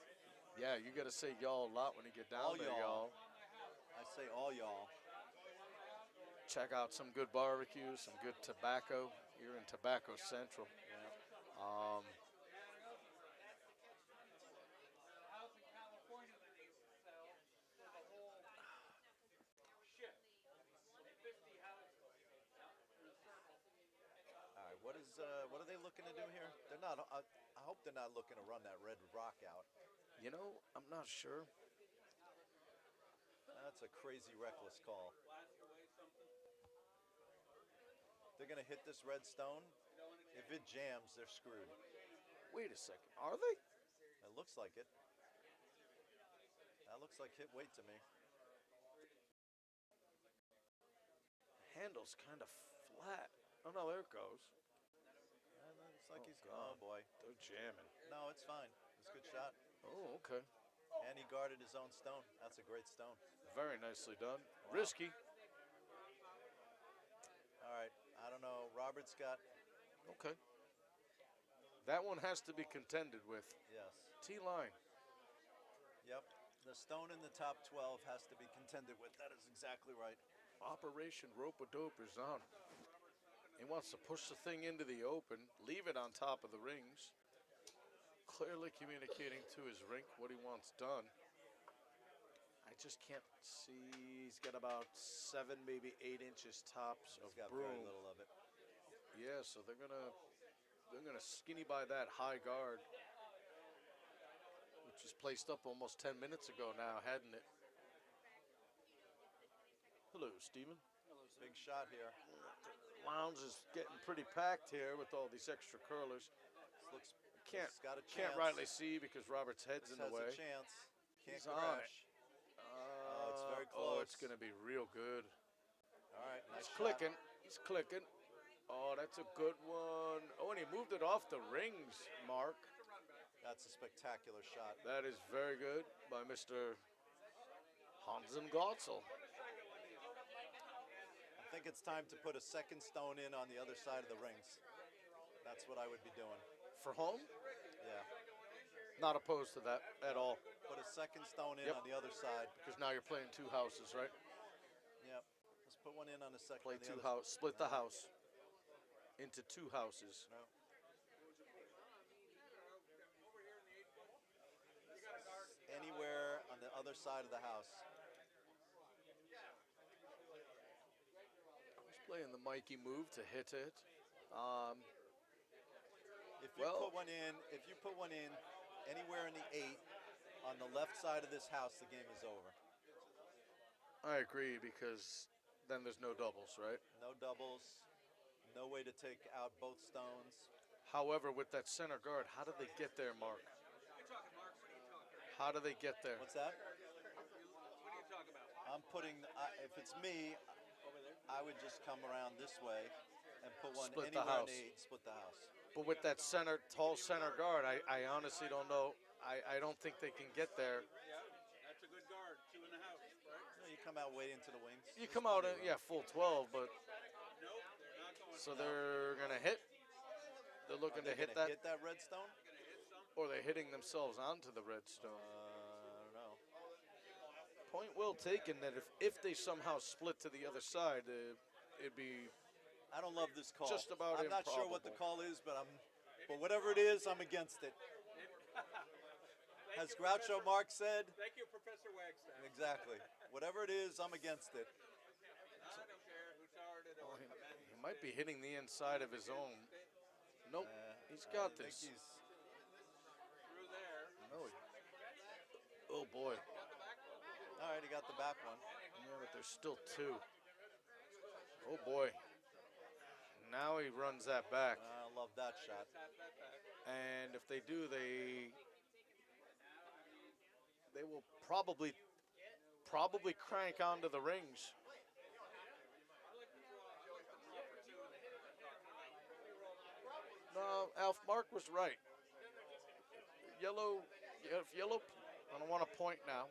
Yeah, you got to say y'all a lot when you get down All there, y'all. y'all. I say all y'all. Check out some good barbecue, some good tobacco. You're in Tobacco Central. Um, House in California that needs to sell for the whole ship. 50 houses in a circle. All right, what are they looking to do here? They're not. I hope they're not looking to run that red rock out. you know, I'm not sure. That's a crazy reckless call. They're gonna hit this red stone. If it jams, they're screwed. Wait a second. Are they? It looks like it. That looks like hit weight to me. Handle's kind of flat. Oh, no, there it goes. Looks like he's. God. Oh boy. They're jamming. No, it's fine. It's a good shot. Oh, okay. And he guarded his own stone. That's a great stone. Very nicely done. Wow. Risky. All right. I don't know. Robert's got. Okay. That one has to be contended with. Yes. T-line. Yep. The stone in the top 12 has to be contended with. That is exactly right. Operation Rope-a-Dope is on. He wants to push the thing into the open, leave it on top of the rings. Clearly communicating to his rink what he wants done. I just can't see. He's got about 7, maybe 8 inches tops of He's got very broom. little of it. Yeah, so they're gonna skinny by that high guard, which was placed up almost 10 minutes ago now, hadn't it? Hello, Steven. Big shot here. Lounge is getting pretty packed here with all these extra curlers. This looks. Can't This got a chance. can't rightly see because Robert's head's This in the has way. a chance. Can't He's on crash. It's very Oh, close. it's gonna be real good. All right. Nice He's shot. clicking. He's clicking. Oh, that's a good one. Oh, and he moved it off the rings, Mark. That's a spectacular shot. That is very good by Mr. Hansen Gotzel. I think it's time to put a second stone in on the other side of the rings. That's what I would be doing. For home, Yeah. not opposed to that at all. Put a second stone in Yep. on the other side. Because now you're playing 2 houses, right? Yep. Let's put one in on the second. Play on the 2 other house, split the house into 2 houses. No. Anywhere on the other side of the house. He's playing the Mikey move to hit it. If you Well- put one in anywhere in the 8 on the left side of this house, the game is over. I agree because then there's no doubles, right? No doubles. No way to take out both stones. However, with that center guard, how did they get there, Mark? How do they get there? What's that? What are you talking about? I'm putting, if it's me, I would just come around this way and put one Split the anywhere house. in 8, split the house. But with that tall center guard, I honestly don't know. I don't think they can get there. Yeah, that's a good guard. 2 in the house, right? You know, you come out way into the wings. You There's come out, plenty of yeah, room. full 12, but Nope, they're not going. so they're gonna hit. They're Are looking they to hit gonna that, hit that redstone? They're gonna hit some. or they're hitting themselves onto the redstone. I don't know. Point well taken that if they somehow split to the other side, it'd be I don't love this call. just about I'm not sure what the improbable. call is, but whatever it is, I'm against it. As Groucho Marx said, Thank you, Professor Wagstaff. exactly. Whatever it is, I'm against it. I don't care who started or He might be hitting the inside of his own. Nope, he's got I think this. he's through there. No, oh boy. all right. He got the back one. Yeah, but there's still 2. Oh boy. Now he runs that back. I love that shot. And if they do, they will probably crank onto the rings. No, Alf Mark was right. Yellow, if yellow, I don't want to point now.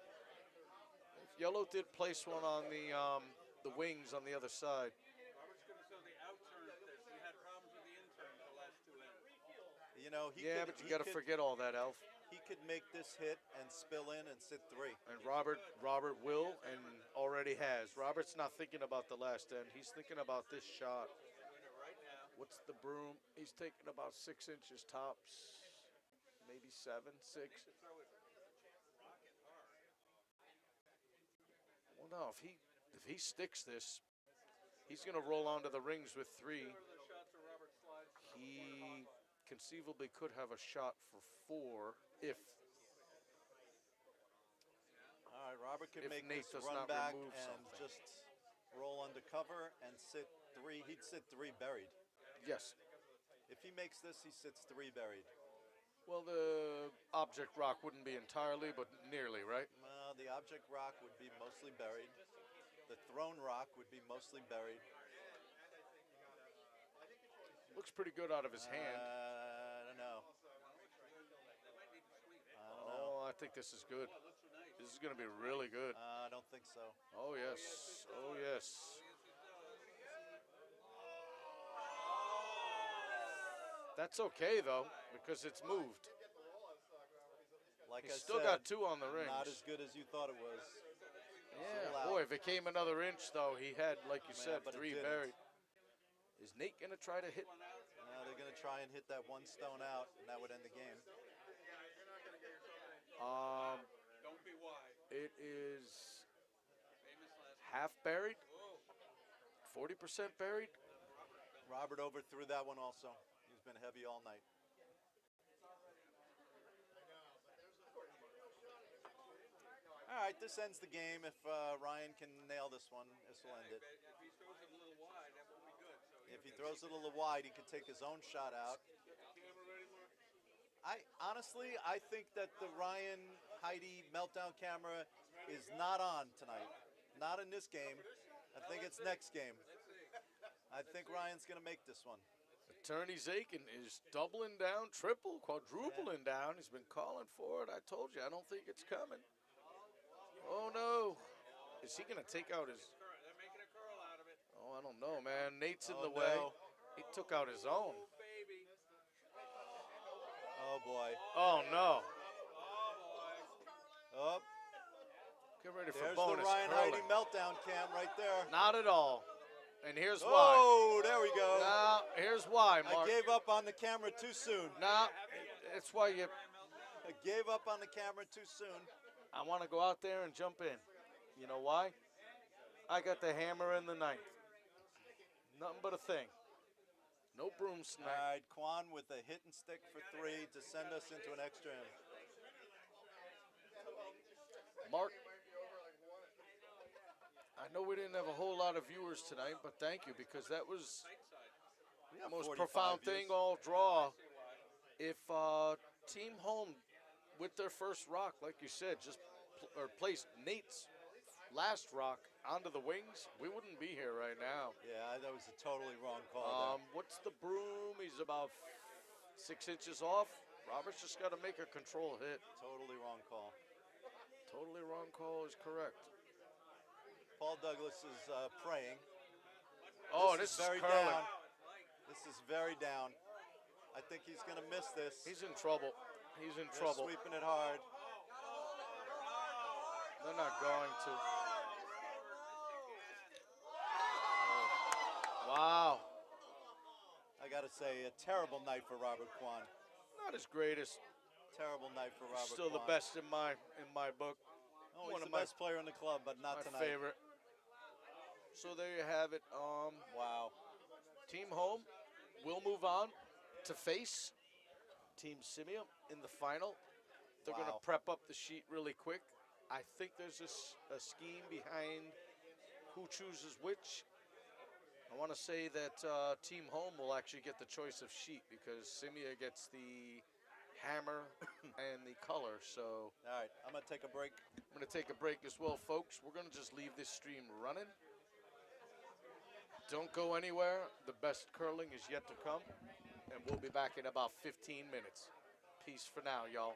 If yellow did place one on the wings on the other side. Robert's going to show the outturn of this. We had problems with the intern the last 2 ends. You know, Yeah, but you got to forget all that, Alf. He could make this hit and spill in and sit 3. And Robert will and already has. Robert's not thinking about the last end. He's thinking about this shot. Winner right now. What's the broom? He's taking about 6 inches tops, maybe 7, 6. To throw it rocket hard. Well, no, if he sticks this, he's going to roll onto the rings with 3. Whatever the shots are, Robert slides. He conceivably could have a shot for 4 if All right, Robert could If make Nate this does run not back remove and something. just roll under cover and sit 3. He'd sit 3 buried. yes. If he makes this, he sits 3 buried. Well, the object rock wouldn't be entirely, but nearly, right? Well, the object rock would be mostly buried. The throne rock would be mostly buried. Looks pretty good out of his hand. I don't know. Oh, I think this is good. This is going to be really good. I don't think so. Oh, yes. Oh, yes. That's okay, though, because it's moved. Like He's I still said, got 2 on the rings. not as good as you thought it was. Yeah, Still out. boy, if it came another inch, though, he had, like you Yeah, said, but it 3 didn't. buried. Is Nate going to try to hit? They're going to try and hit that 1 stone out, and that would end the game. Don't be wide. It is Famous last. half buried, 40% buried. Robert overthrew that one also. He's been heavy all night. All right, this ends the game. If Ryan can nail this one, this will end it. If he throws it a little wide, that will be good. So If he throws it a little wide, he can take his own shot out. camera ready, Mark? I think that the Ryan Heidi meltdown camera is not on tonight. Not in this game. I think it's next game. I think Ryan's going to make this one. Attorney Zakin is doubling down, triple, quadrupling down. He's been calling for it. I told you, I don't think it's coming. Oh, no. Is he going to take out his... They're making a curl out of it. Oh, I don't know, man. Nate's in Oh, the way. no. He took out his own. Oh, baby. Oh, boy. Oh, no. Oh, Get ready for there's the bonus Ryan curling. Heidi meltdown cam right there. Not at all. And here's why. Oh, there we go. Now, here's why, I Mark. gave up on the camera too soon. Now, it's why you... I gave up on the camera too soon. I want to go out there and jump in. You know why? I got the hammer in the ninth. Nothing but a thing. No broom All snack. right, Kwan with a hit and stick for 3 to send us into an extra inning. Mark, I know we didn't have a whole lot of viewers tonight, but thank you, because that was the most 45 profound views. thing all draw. If Team Holme with their first rock, like you said, just or placed Nate's last rock onto the wings, we wouldn't be here right now. Yeah, that was a totally wrong call What's the broom? He's about 6 inches off. Robert's just got to make a control hit. there. Totally wrong call. Totally wrong call is correct. Paul Douglas is praying. Oh, this is very curling. down. This is very down. I think he's going to miss this. He's in trouble. He's in They're trouble. sweeping it hard. They're not going to. Oh. Wow. I got to say, a terrible night for Robert Kwan. Not his greatest. Terrible night for Robert Still Kwan. the best in my book. Oh, One he's of the best player in the club, but not my tonight. favorite. So there you have it. Wow. Team Holme will move on to face Team Scimia in the final. They're going to Wow. prep up the sheet really quick. I think there's a scheme behind who chooses which. I want to say that Team Holme will actually get the choice of sheet because Scimia gets the hammer and the color. So All right, I'm going to take a break. I'm going to take a break as well, folks. We're going to just leave this stream running. Don't go anywhere. The best curling is yet to come. And we'll be back in about 15 minutes. Peace for now, y'all.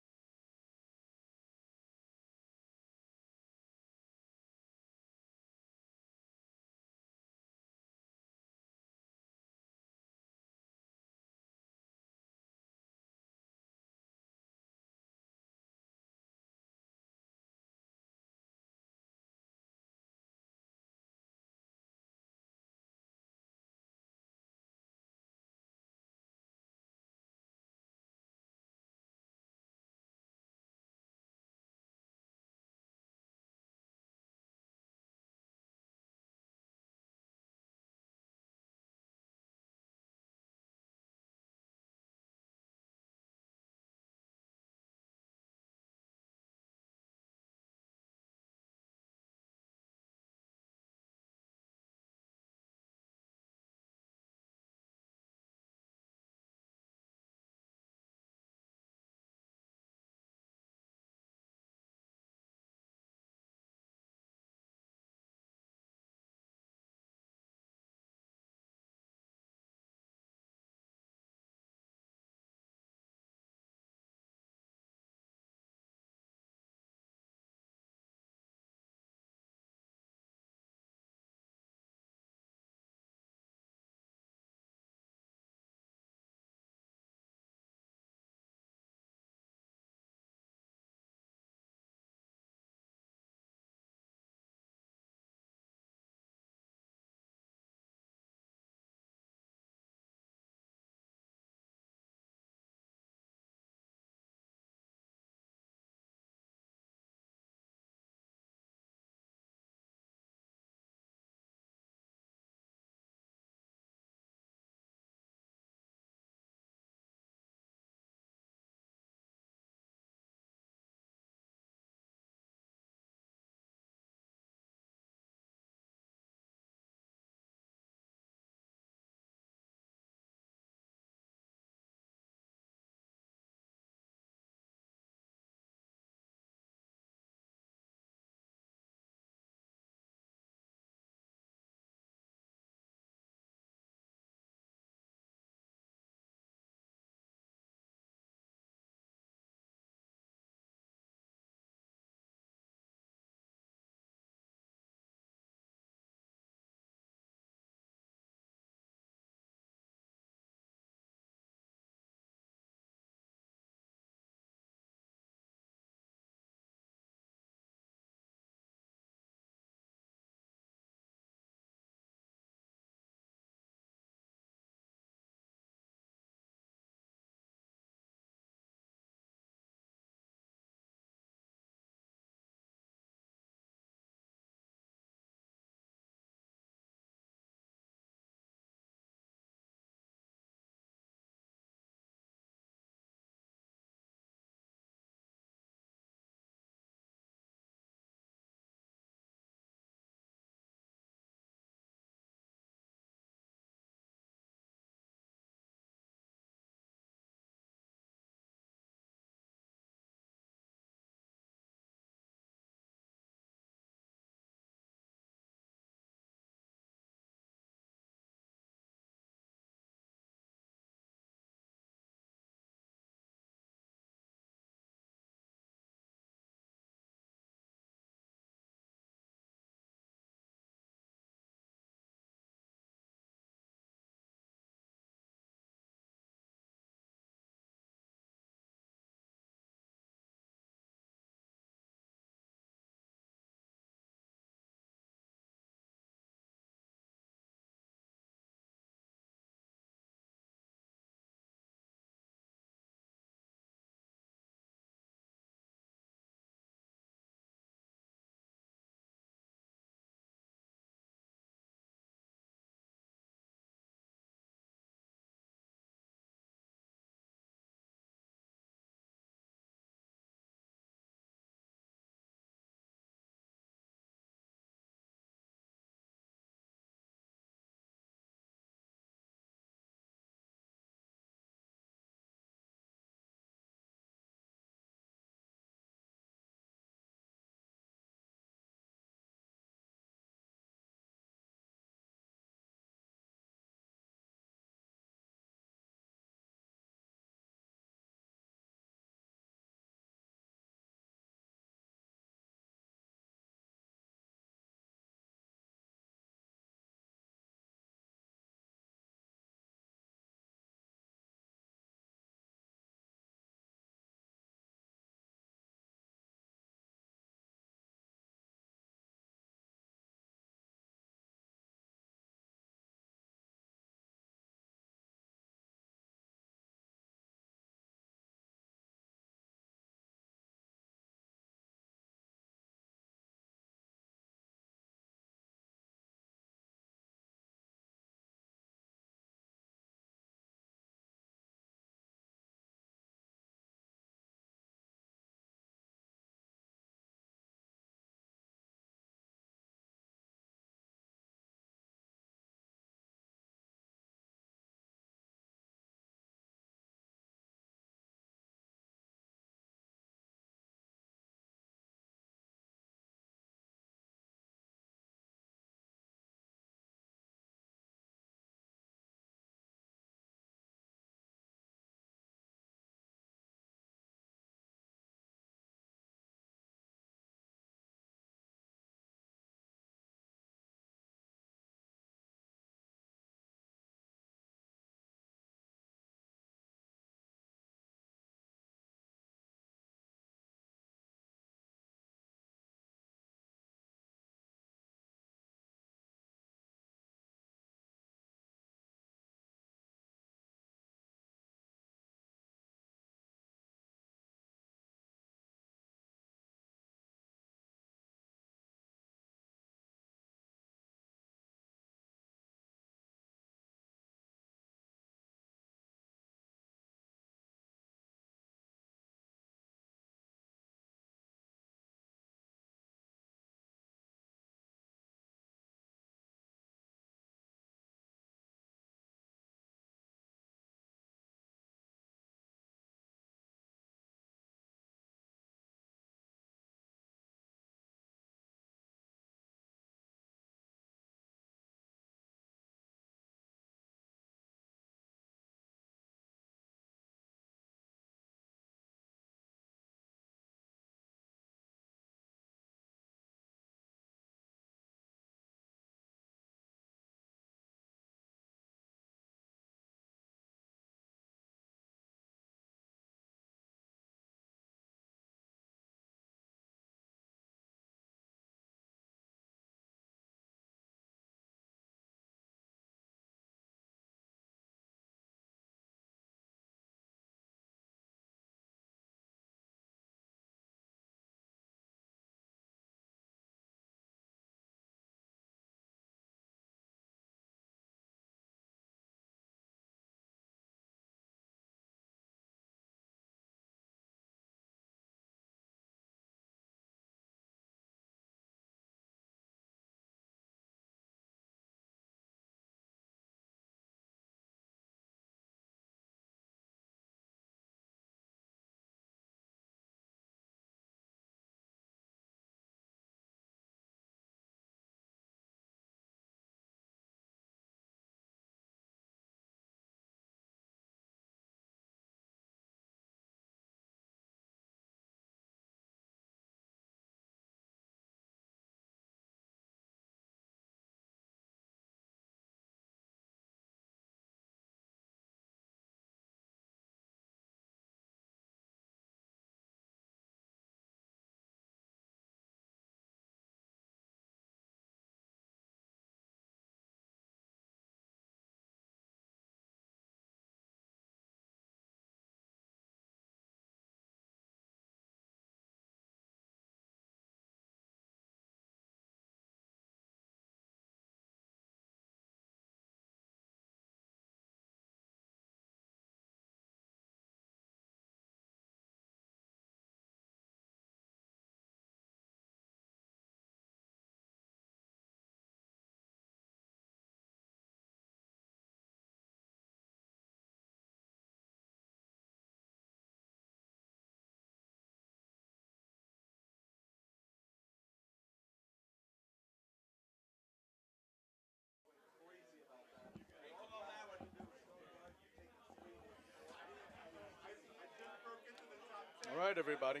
All right, everybody.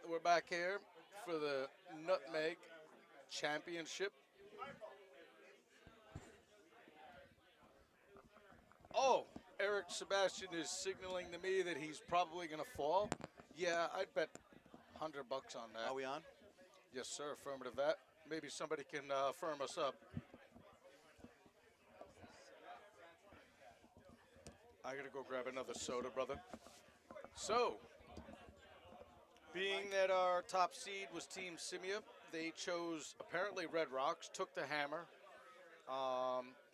We're back here for the Nutmeg Championship. Oh, Eric Sebastian is signaling to me that he's probably going to fall. Yeah, I'd bet $100 on that. Are we on? Yes, sir. Affirmative that. Maybe somebody can firm us up. I got to go grab another soda, brother. So, being that our top seed was Team Scimia, they chose apparently Red Rocks, took the hammer.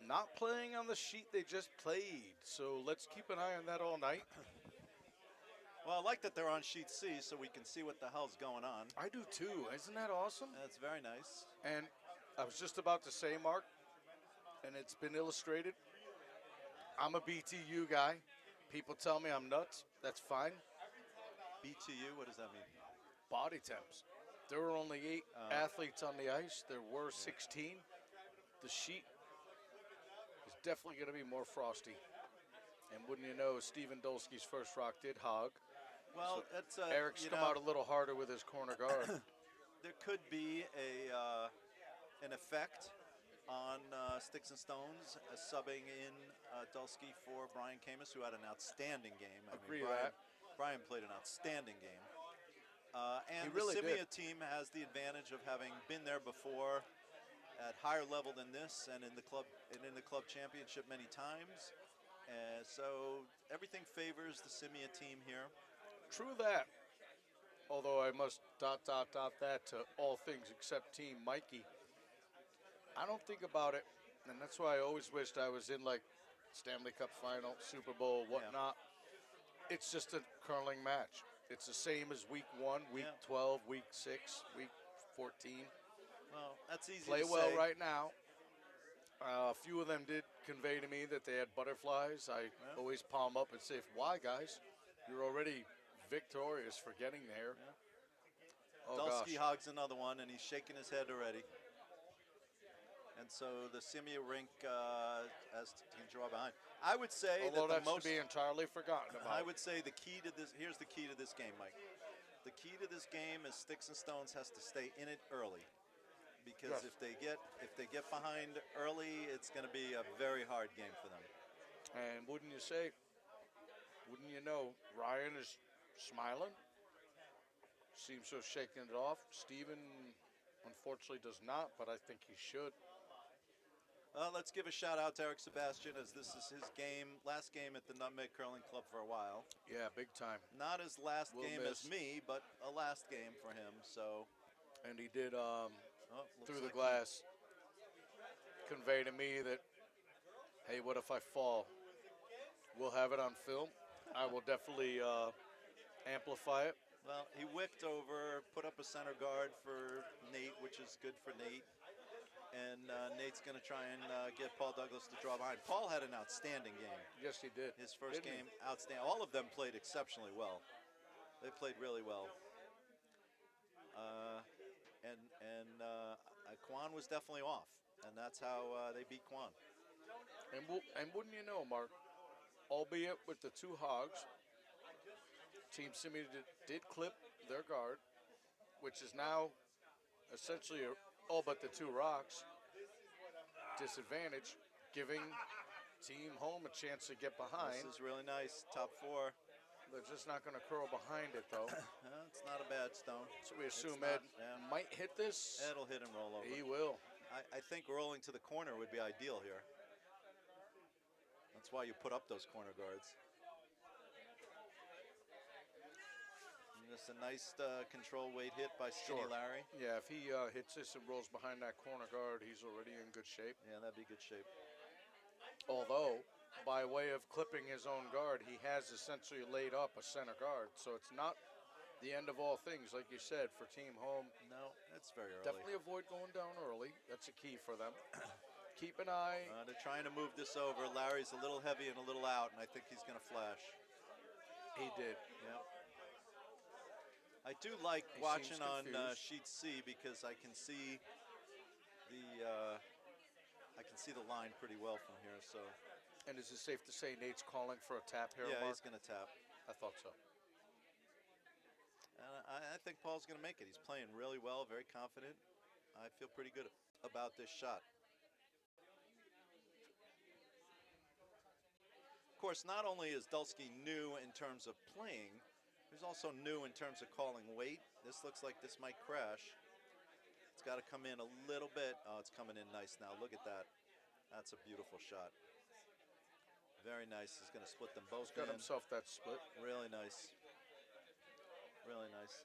Not playing on the sheet they just played, so let's keep an eye on that all night. Well, I like that they're on sheet C so we can see what the hell's going on. I do too. Isn't that awesome? That's very nice. And I was just about to say, Mark, and it's been illustrated, I'm a BTU guy. People tell me I'm nuts. That's fine. BTU, what does that mean? Body temps. There were only 8 athletes on the ice. There were 16. The sheet is definitely going to be more frosty. And wouldn't you know, Steven Dolsky's first rock did hog. Well, So that's Eric's come out a little harder with his corner guard. There could be an effect on Sticks and Stones subbing in Dulski for Brian Camus, who had an outstanding game. Agree with that. Brian played an outstanding game. And He really the Scimia did. team has the advantage of having been there before at higher level than this and in the club championship many times. So everything favors the Scimia team here. True that. Although I must ... that to all things except Team Mikey. I don't think about it, and that's why I always wished I was in, like, Stanley Cup Final, Super Bowl, whatnot. It's just a curling match. It's the same as week 1, week 12, week 6, week 14. Well, that's easy Play to well say. right now. A few of them did convey to me that they had butterflies. I always palm up and say, why, guys? You're already victorious for getting there. Oh, Dulski gosh. hogs another one, and he's shaking his head already. And so the Scimia rink can draw behind. I would say Although that that's to be entirely forgotten about. I would say the key to this. Here's the key to this game, Mike. The key to this game is Sticks and Stones has to stay in it early, because if they get behind early, it's going to be a very hard game for them. And wouldn't you know, Ryan is smiling. Seems so shaking it off. Steven, unfortunately, does not, but I think he should. Let's give a shout out to Eric Sebastian, as this is his last game at the Nutmeg Curling Club for a while. Yeah, big time. Not his last Will game miss. as me, but a last game for him. So, And he did, looks through the like glass, convey to me that, hey, what if I fall? We'll have it on film. I will definitely amplify it. Well, he whipped over, put up a center guard for Nate, which is good for Nate. And Nate's going to try and get Paul Douglas to draw behind. Paul had an outstanding game. Yes, he did. His first Didn't he? game, outstanding. All of them played exceptionally well. They played really well. Kwan was definitely off, and that's how they beat Kwan. And wouldn't you know, Mark, albeit with the 2 hogs, Team Scimia did clip their guard, which is now essentially all but the 2 rocks disadvantage, giving Team Holme a chance to get behind. This is really nice. Top 4. They're just not going to curl behind it, though. It's not a bad stone. So we assume It's not, Ed might hit this. It'll hit and roll over. He will. I think rolling to the corner would be ideal here. That's why you put up those corner guards. And just a nice control weight hit by Skinny Larry. Yeah, if he hits this and rolls behind that corner guard, he's already in good shape. Yeah, that'd be good shape. Although, by way of clipping his own guard, he has essentially laid up a center guard. So it's not the end of all things, like you said, for Team Home. No, it's very early. Definitely avoid going down early. That's a key for them. Keep an eye. They're trying to move this over. Larry's a little heavy and a little out, and I think he's going to flash. He did. Yeah. I do like He watching seems on confused. sheet C because I can see the line pretty well from here. So. And is it safe to say Nate's calling for a tap here, Yeah, Mark? he's going to tap. I thought so. And I think Paul's going to make it. He's playing really well, very confident. I feel pretty good about this shot. Of course, not only is Dulski new in terms of playing, he's also new in terms of calling weight. This looks like this might crash. It's got to come in a little bit. Oh, it's coming in nice now. Look at that. That's a beautiful shot. Very nice. He's going to split them both. Got himself that split. Really nice. Really nice.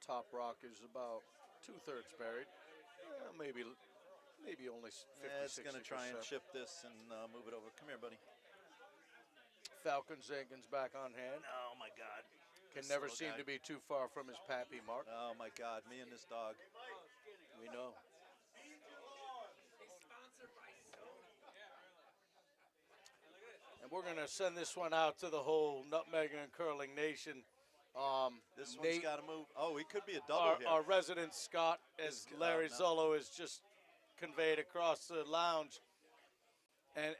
Top rock is about 2/3 buried. Maybe only 50, It's going to try and chip this and move it over. Come here, buddy. Falcon Jenkins back on hand. Oh, my God. Can This never little seem guy. to be too far from his pappy mark. Oh, my God. Me and this dog. We know. And we're going to send this one out to the whole Nutmeg and Curling Nation. This one's Nate, got to move. Oh, he could be a double here. our resident Scott, as Larry no. Zollo has just conveyed across the lounge.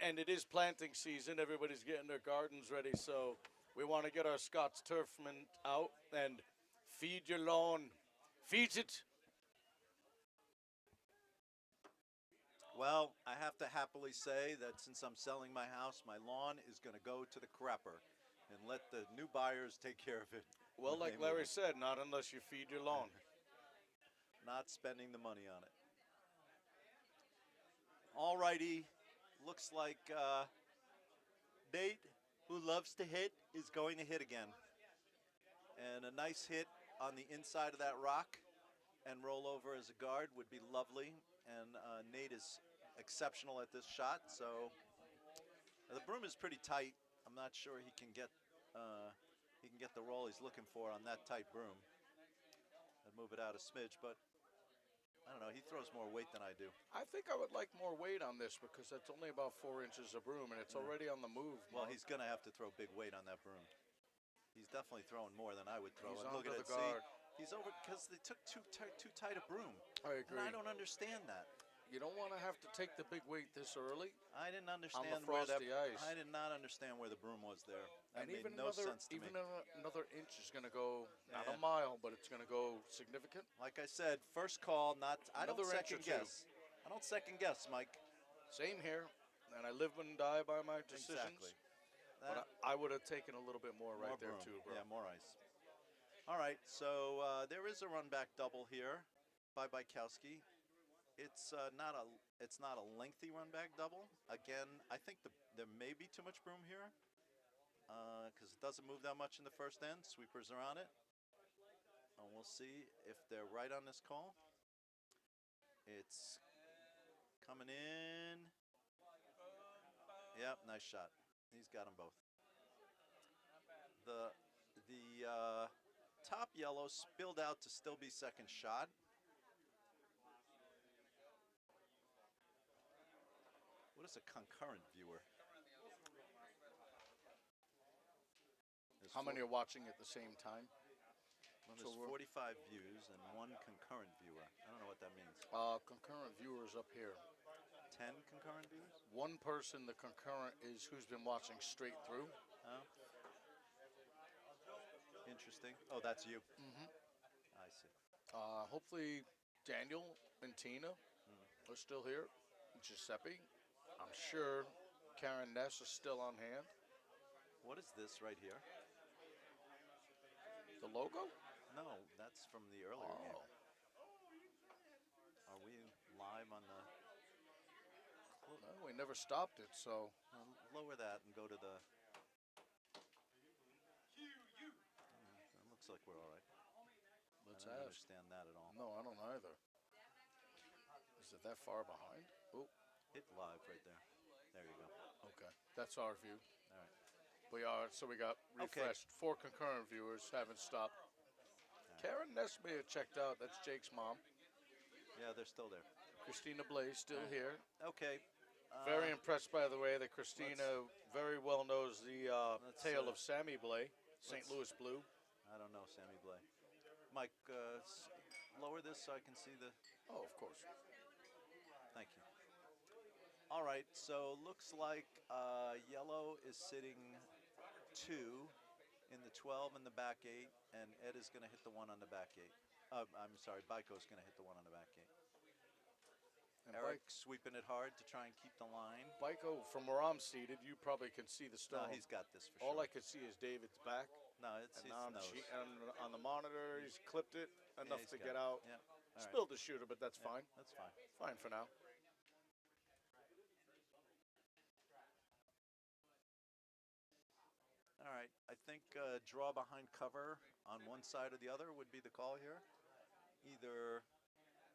And it is planting season. Everybody's getting their gardens ready. So we want to get our Scott's turfmen out and feed your lawn. Feed it. Well, I have to happily say that since I'm selling my house, my lawn is going to go to the crapper and let the new buyers take care of it. Well, when like they move Larry in. said, not unless you feed your lawn. Not spending the money on it. All righty. Looks like Nate, who loves to hit, is going to hit again. And a nice hit on the inside of that rock and roll over as a guard would be lovely. And Nate is exceptional at this shot. So the broom is pretty tight. I'm not sure he can get the roll he's looking for on that tight broom. I'd move it out a smidge, but I don't know. He throws more weight than I do. I think I would like more weight on this because that's only about 4 inches of broom and it's already on the move. Well, Mark. he's going to have to throw big weight on that broom. He's definitely throwing more than I would throw. He's And look under at the it. guard. See, he's over because they took too tight a broom. I agree. And I don't understand that. You don't want to have to take the big weight this early. I didn't understand frosty where that. ice. I did not understand where the broom was there. That And made even no another, sense to even me. another inch is going to go, not Yeah. a mile, but it's going to go significant. Like I said, first call. Not. I don't Another inch or second two. guess. I don't second guess, Mike. Same here. And I live and die by my decisions. Exactly. But That- I would have taken a little bit more right More there broom. too, bro. Yeah, more ice. All right, so there is a run back double here by Bykowski. It's not a lengthy run back double. Again, I think there may be too much broom here because it doesn't move that much in the first end. Sweepers are on it, and we'll see if they're right on this call. It's coming in. Yep, nice shot. He's got them both. The top yellow spilled out to still be second shot. What is a concurrent viewer? There's How many are watching at the same time? Well, so there's we're- 45 views and one concurrent viewer. I don't know what that means. Concurrent viewers up here. 10 concurrent viewers? One person, the concurrent, is who's been watching straight through. Oh. Interesting. Oh, that's you. Mm-hmm. I see. Hopefully Daniel and Tina are still here. Giuseppe. I'm sure Karen Ness is still on hand. What is this right here? The logo? No, that's from the earlier game. Oh. Are we live on the... Well, we never stopped it, so lower that and go to the... It looks like we're all right. let's I don't ask. understand that at all. No, I don't either. Is it that far behind? Oh, Hit live right there. There you go. okay. That's our view. All right. We got Okay. refreshed. 4 concurrent viewers haven't stopped. Karen Ness may have checked out. That's Jake's mom. Yeah, they're still there. Christina Blaze still here. Okay. Very impressed, by the way, that Christina very well knows the let's, tale of Sammy Blay, St. let's- Louis Blue. I don't know, Sammy Blay. Mike, lower this so I can see the... Oh, of course. Thank you. All right, so looks like yellow is sitting 2 in the 12 and the back 8, and Ed is going to hit the one on the back 8. I'm sorry, Baiko's going to hit the one on the back 8. And Eric sweeping it hard to try and keep the line. Baiko, from where I'm seated, you probably can see the No, stone. he's got this for All sure. I could see is David's back. No, it's And his now nose. on the monitor, he's clipped it enough he's to got get it. out. Yeah. All right. Spilled the shooter, but that's Yeah, fine. That's fine. Fine for now. All right. I think draw behind cover on one side or the other would be the call here. Either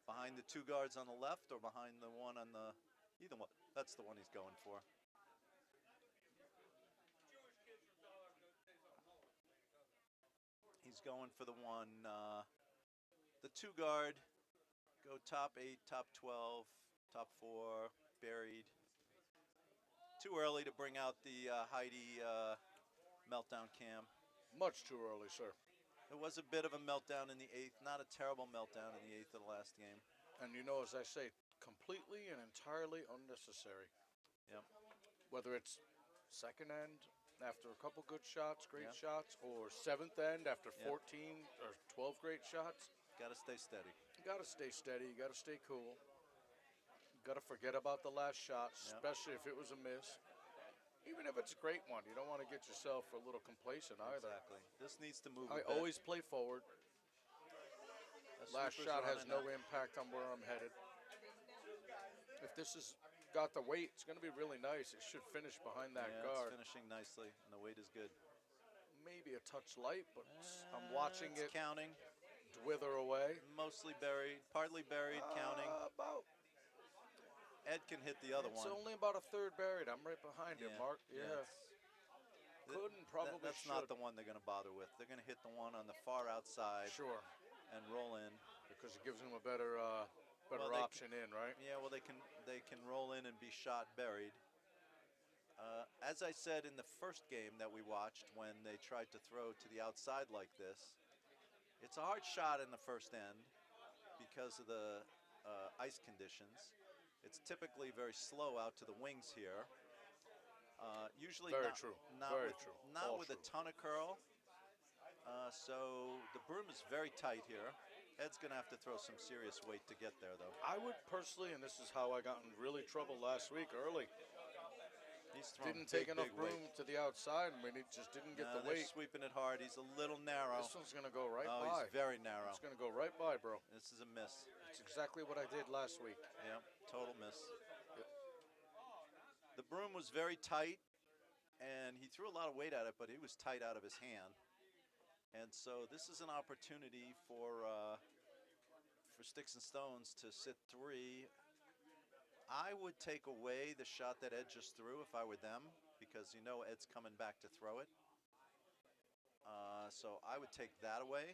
behind the 2 guards on the left or behind the one on the... Either one. That's the one he's going for. He's going for the one, the 2 guard, go top 8, top 12, top 4, buried. Too early to bring out the Heidi meltdown cam. Much too early, sir. It was a bit of a meltdown in the 8th, not a terrible meltdown in the 8th of the last game. And you know, as I say, completely and entirely unnecessary. Yep. Whether it's second end after a couple good shots, great shots, or seventh end after 14 or 12 great shots. Got to stay steady. You got to stay steady. You got to stay cool. You got to forget about the last shot, especially if it was a miss. Even if it's a great one, you don't want to get yourself a little complacent either. Exactly. This needs to move I a bit. always play forward. Last shot has no impact on where I'm headed. If this has got the weight, it's going to be really nice. It should finish behind that guard. It's finishing nicely, and the weight is good. Maybe a touch light, but I'm watching it counting. Wither away. Mostly buried, partly buried, counting. About. Ed can hit the other It's one. only about a third buried. I'm right behind him, Mark. Yeah. Couldn't, probably That's should. not the one they're going to bother with. They're going to hit the one on the far outside. Sure. And roll in. Because it gives them a better option in, right? Yeah, well, they can roll in and be shot buried. As I said in the first game that we watched, when they tried to throw to the outside like this, it's a hard shot in the first end because of the ice conditions. It's typically very slow out to the wings here. Usually Very not, true. not Very with, true. Not All with true. a ton of curl. So the broom is very tight here. Ed's going to have to throw some serious weight to get there, though. I would personally, and this is how I got in really trouble last week early. He's throwing Didn't take enough big weight. room to the outside, and we just didn't get the They're weight. sweeping it hard. He's a little narrow. This one's going to go right Oh, by. he's very narrow. It's going to go right by, bro. This is a miss. It's exactly what I did last week. Yeah, total miss. Yep. The broom was very tight, and he threw a lot of weight at it, but it was tight out of his hand. And so this is an opportunity for Sticks and Stones to sit 3. I would take away the shot that Ed just threw if I were them, because you know Ed's coming back to throw it. So I would take that away.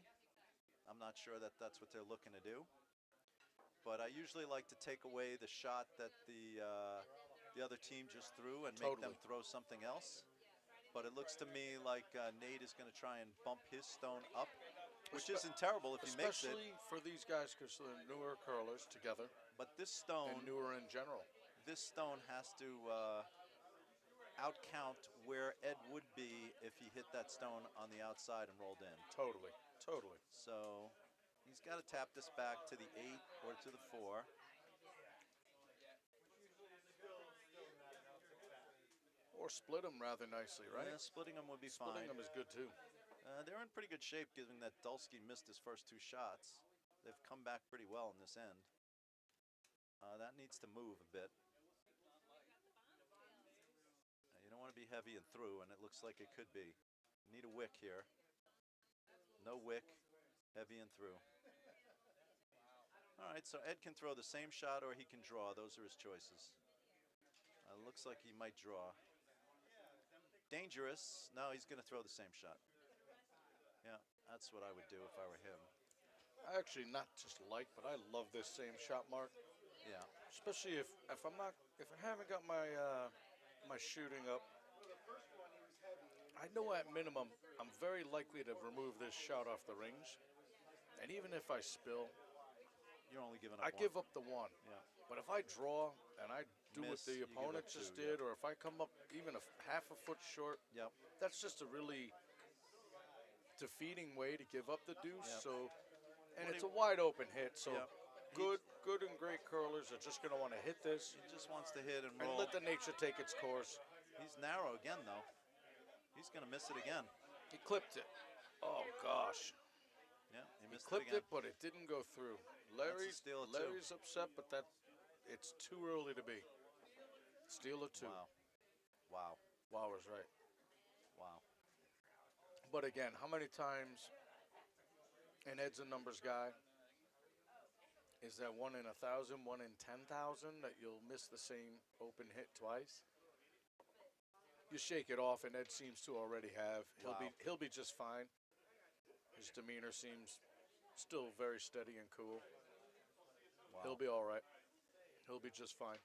I'm not sure that that's what they're looking to do. But I usually like to take away the shot that the other team just threw and make them throw something else. But it looks to me like Nate is going to try and bump his stone up, which isn't terrible if he makes it. Especially for these guys because they're newer curlers together. But this stone, And newer in general. this stone has to outcount where Ed would be if he hit that stone on the outside and rolled in. Totally. Totally. So he's got to tap this back to the 8 or to the 4. Or split them rather nicely, right? Yeah, splitting them would be Splitting fine. them is good too. They're in pretty good shape given that Dulski missed his first 2 shots. They've come back pretty well in this end. That needs to move a bit. You don't want to be heavy and through, and it looks like it could be. You need a wick here. No wick, heavy and through. All right, so Ed can throw the same shot or he can draw. Those are his choices. Looks like he might draw. Dangerous. No, he's going to throw the same shot. Yeah, that's what I would do if I were him. I actually not just like, but I love this same shot, Mark. Yeah. Especially if I haven't got my my shooting up. I know at minimum I'm very likely to remove this shot off the rings, and even if I spill, You're only giving up I one. give up the one. Yeah. But if I draw and I do what Miss, the you give opponent up just 2, did, or if I come up even half a foot short, Yep. that's just a really defeating way to give up the deuce. Yep. So, and What it's he- a wide open hit. So, Yep. good and great curlers are just going to want to hit this He just wants to hit and and roll. let the nature take its course. He's narrow again, though. He's going to miss it again. He clipped it. Oh gosh, Yeah, he he missed clipped it again. it, but it didn't go through. steal of two. Larry's upset, but it's too early to be. Steal of two. Wow. Wow. Wow is right. Wow. But again, how many times, and Ed's a numbers guy, is that 1 in 1,000, 1 in 10,000 that you'll miss the same open hit twice? You shake it off, and Ed seems to already have. He'll be just fine. His demeanor seems still very steady and cool. Wow. He'll be all right. He'll be just fine.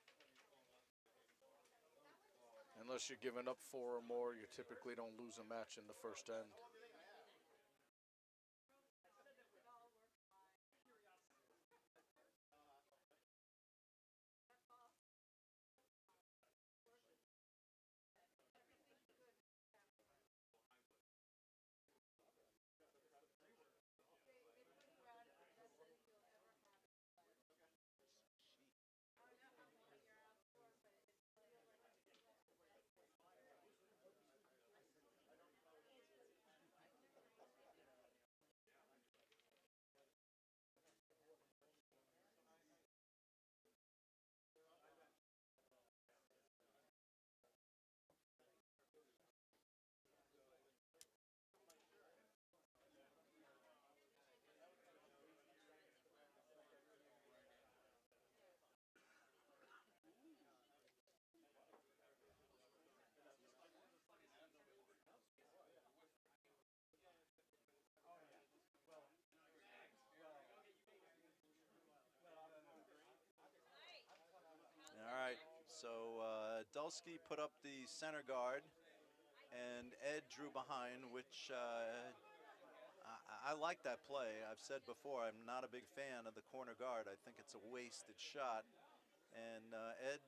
Unless you're giving up 4 or more, you typically don't lose a match in the first end. All right. So Dulski put up the center guard, and Ed drew behind, which I like that play. I've said before, I'm not a big fan of the corner guard. I think it's a wasted shot. And Ed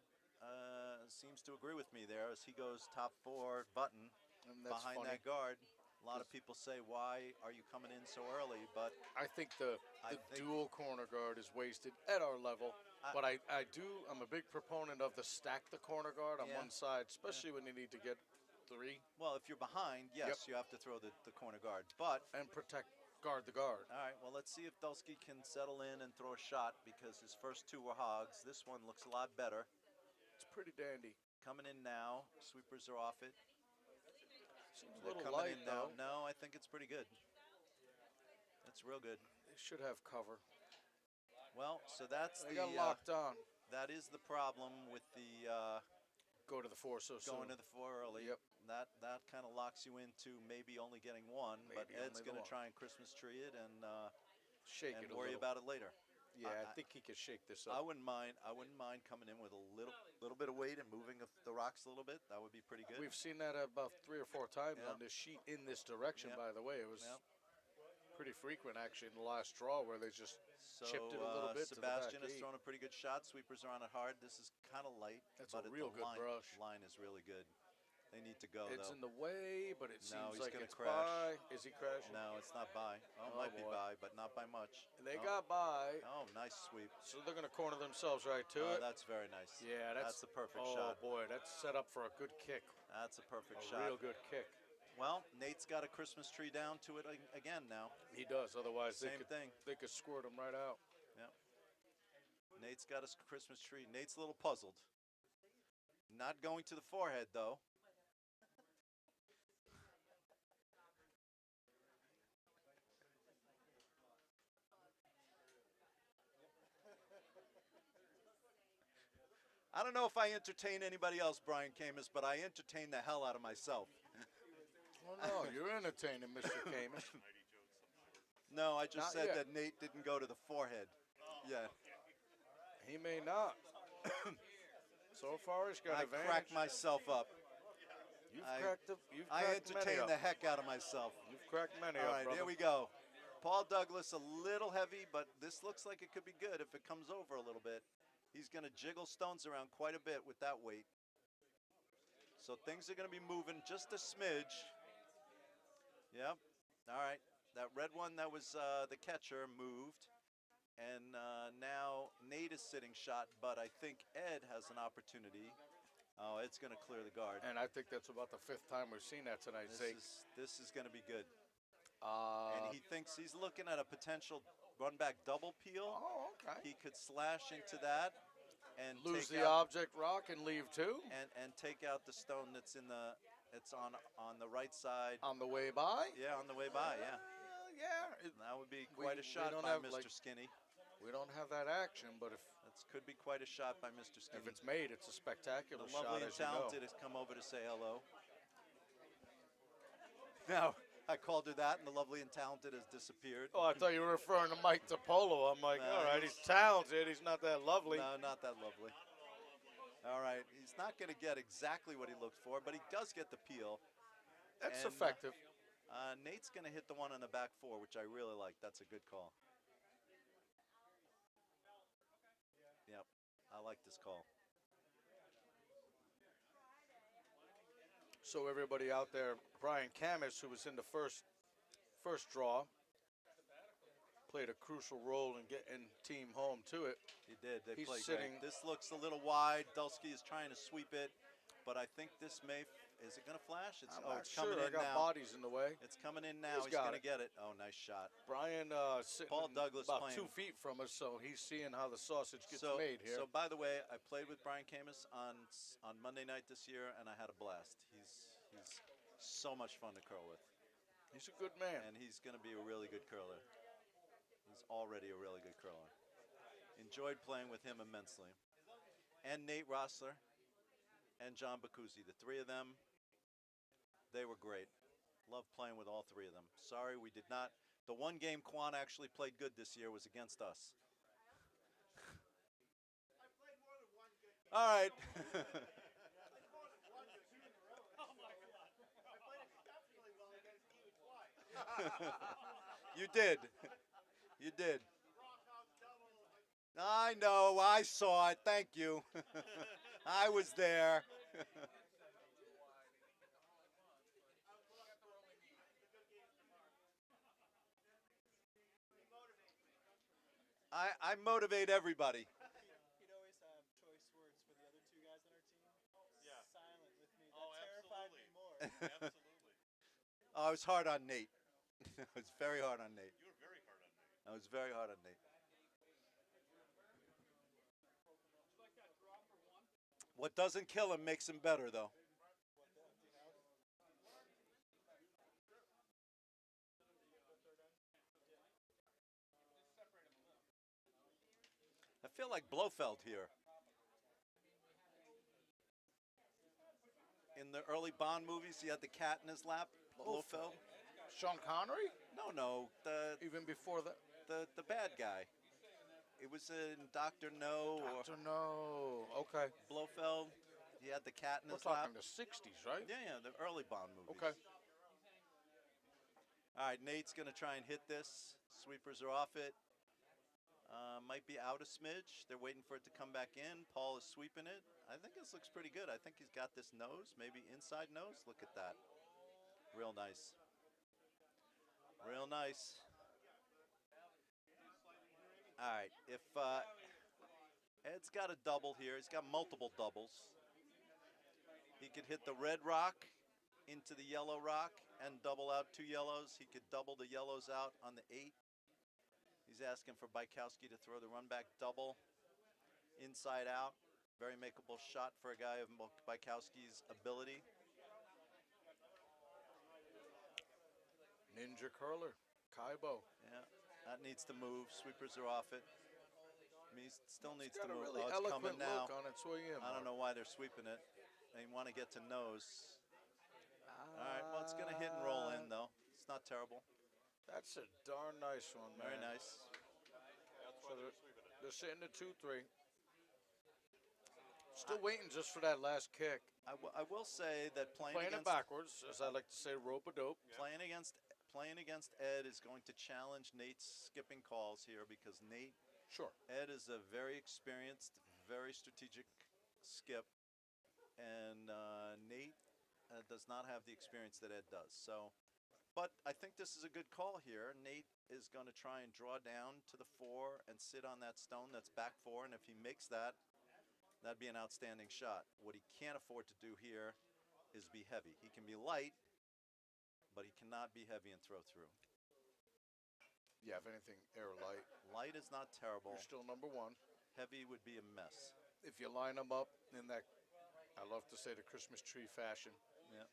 seems to agree with me there as he goes top 4 button And that's behind funny. that guard. A lot of people say, why are you coming in so early? But I think the I think- dual corner guard is wasted at our level. But I'm a big proponent of the stack the corner guard on Yeah. one side, especially when you need to get 3 well, if you're behind, yes, Yep. you have to throw the corner guard. But and guard the guard. all right, well, let's see if Dulski can settle in and throw a shot because his first 2 were hogs. This one looks a lot better. It's pretty dandy. Coming in now. Sweepers are off it. Seems a They're little coming light in now. though. No, I think it's pretty good. That's real good. They should have cover. Well, so that's They the got locked on. that is the problem with the Go to the 4 so going soon. to the 4 early. Yep. That kind of locks you into maybe only getting 1, but Maybe Ed's only the going to one. try and Christmas tree it and Shake it a worry little. about it later. Yeah, I I- think he could shake this I up. wouldn't mind coming in with a little bit of weight and moving the rocks a little bit. That would be pretty good. We've seen that about 3 or 4 times Yeah. on this sheet in this direction, Yep. by the way. It was Yep. pretty frequent, actually, in the last draw where they just So chipped it a little bit Sebastian to the back has eight. thrown a pretty good shot. Sweepers are on it hard. This is kind of light, That's a but real the good brush. line is really good. They need to go It's though. in the way, but it No, seems he's like gonna it's crash. by. Is he crashing? No, it's not by. Oh, it Oh, might be boy. by, but not by much. They Oh. got by, Oh, nice sweep. so they're going to corner themselves right to Oh, it. that's very nice. Yeah, that's the perfect oh, shot. boy, that's set up for a good kick. That's a perfect A shot. real good kick. Well, Nate's got a Christmas tree down to it again now. He does. Otherwise, Same thing. they could squirt him right out. Yep. Nate's got his Christmas tree. Nate's a little puzzled. Not going to the forehead though. I don't know if I entertain anybody else, Brian Camus, but I entertain the hell out of myself. Well, no, you're entertaining, Mr. Camus. No, I just Not said yet. that Nate didn't go to the forehead. Yeah. He may not. So far, he's got I advantage. cracked myself up. You've I- cracked I many entertain up. the heck out of myself. You've cracked many All up, right, brother. here we go. Paul Douglas, a little heavy, but this looks like it could be good if it comes over a little bit. He's going to jiggle stones around quite a bit with that weight. So things are going to be moving just a smidge. Yep. All right. That red one that was the catcher moved. And now Nate is sitting shot, but I think Ed has an opportunity. Oh, Ed's going to clear the guard. And I think that's about the 5th time we've seen that tonight, Zeke. This is going to be good. And he thinks he's looking at a potential run back double peel. Oh, okay. He could slash into that and Lose take the out, object rock and leave two. and take out the stone that's on the right side. On the way by? Yeah, on the way by, yeah. Yeah. That would be quite a shot don't by have, Mr. like- Skinny. We don't have that action, but if Could be quite a shot by Mr. Skinny. it's made, it's a spectacular The shot lovely as and you know. talented has come over to say hello. Now, I called her that, and the lovely and talented has disappeared. Oh, I thought you were referring to Mike DiPolo. I'm like, No, all right, he's talented. He's not that lovely. No, not that lovely. All right, he's not going to get exactly what he looked for, but he does get the peel. That's And, effective. Nate's going to hit the one on the back four, which I really like. That's a good call. Yep, I like this call. So everybody out there, Brian Camus, who was in the first draw, played a crucial role in getting Team Holme to it. He did. They He's played sitting- great. This looks a little wide. Dulski is trying to sweep it, but I think this may. Is it going to flash? It's, I'm oh, not it's sure. coming I in got now. bodies in the way. It's coming in now. He's He's got going to get it. Oh, nice shot. Brian sitting Paul Douglas about playing. 2 feet from us, so he's seeing how the sausage gets So, made here. so by the way, I played with Brian Camus on Monday night this year, and I had a blast. He's so much fun to curl with, He's a good man. and he's going to be a really good curler. He's already a really good curler. Enjoyed playing with him immensely. And Nate Rossler and John Bacuzzi, the three of them, they were great. Loved playing with all three of them. Sorry we did not. The one game Kwan actually played good this year was against us. All right. You did. You did. I know. I saw it. Thank you. I was there. I motivate everybody. He'd always have choice words for the other two guys on our team. Yeah. Silent with me. That Oh, terrified me more. Absolutely. I was hard on Nate. I was very hard on Nate. You were very hard on me. I was very hard on Nate. What doesn't kill him makes him better, though. I feel like Blofeld here. In the early Bond movies, he had the cat in his lap. Blofeld. Sean Connery? No, Even before that? the bad guy. It was in Doctor No or Doctor No. Okay. Blofeld. He had the cat in We're his lap. talking the 60s, right? Yeah, the early Bond movies. Okay. All right, Nate's going to try and hit this. Sweepers are off it. Might be out a smidge. They're waiting for it to come back in. Paul is sweeping it. I think this looks pretty good. I think he's got this nose, maybe inside nose. Look at that. Real nice. Real nice. All right, if Ed's got a double here, he's got multiple doubles. He could hit the red rock into the yellow rock and double out 2 yellows. He could double the yellows out on the 8. He's asking for Bykowski to throw the run back double inside out. Very makeable shot for a guy of Bykowski's ability. Ninja curler. Kaibo. Yeah, that needs to move. Sweepers are off it. I mean, he still needs It's to got a move. really Oh, it's coming eloquent now. look on its way in. I don't know why they're sweeping it. They want to get to nose. All right, well, it's going to hit and roll in, though. It's not terrible. That's a darn nice one, man. Very nice. That's So why they're sweeping it. they're sitting at 2-3. Still waiting just for that last kick. I will say that playing Playing it against backwards, as I like to say, rope-a-dope. playing against Ed is going to challenge Nate's skipping calls here because Sure. Ed is a very experienced, very strategic skip, and Nate does not have the experience that Ed does. So But I think this is a good call here. Nate is going to try and draw down to the 4 and sit on that stone that's back 4. And if he makes that, that'd be an outstanding shot. What he can't afford to do here is be heavy. He can be light, but he cannot be heavy and throw through. Yeah, if anything, air light. Light is not terrible. You're still number 1. Heavy would be a mess. If you line them up in that, I love to say the Christmas tree fashion, Yeah.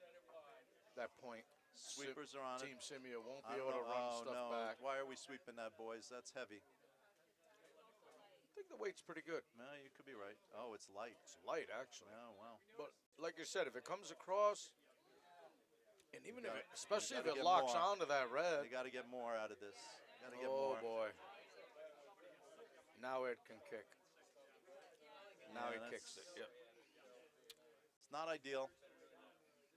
that point, Sweepers are on Team it. Scimia won't I be don't able to know. run Oh, stuff no. back. Why are we sweeping that, boys? That's heavy. I think the weight's pretty good. No, you could be right. Oh, it's light. It's light, actually. Oh, wow. But like you said, if it comes across, and even if gotta- it, especially you if gotta it get locks more. onto that red, They got to get more out of this. Got to get oh more. boy. Now Ed can kick. Now Yeah, he kicks it. Yep. It's not ideal.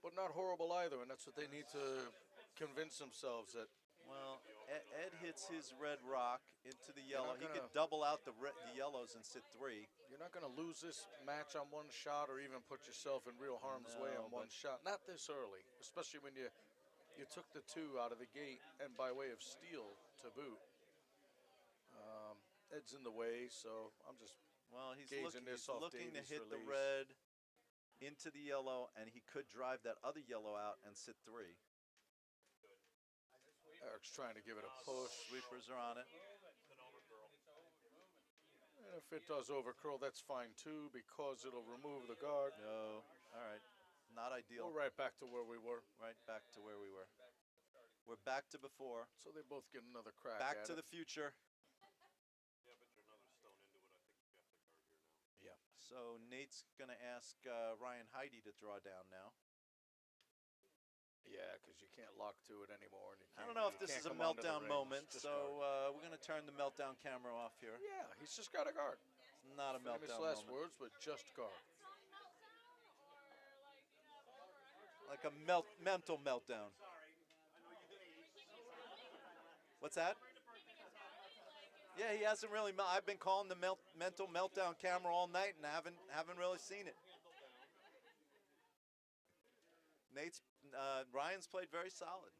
But not horrible either, and that's what they need to convince themselves that. Well, Ed hits his red rock into the You're yellow. not He gonna- could double out the yellows and sit 3. You're not going to lose this match on one shot or even put yourself in real harm's way No, on one but- shot. Not this early, especially when you took the 2 out of the gate and by way of steal to boot. Ed's in the way, so I'm just Well, he's gauging this he's off looking to Davies' hit the release. red into the yellow, and he could drive that other yellow out and sit 3. Eric's trying to give it a push. Sweepers are on it. And if it does overcurl, that's fine too, because it'll remove the guard. No. All right. Not ideal. We're right back to where we were. Right back to where we were. We're back to before. So they both get another crack Back at to it. the future. Yeah. So Nate's going to ask Ryan Heidi to draw down now. Yeah, because you can't lock to it anymore. And you I can't- don't know if you this can't is a come onto the meltdown rings. moment, Just so guard. we're going to turn the meltdown camera off here. Yeah, he's just got a guard. It's not a Famous meltdown last moment. words, but just guard. Like a mental meltdown. What's that? Yeah, he hasn't really. I've been calling the mental meltdown camera all night and haven't really seen it. Ryan's played very solid.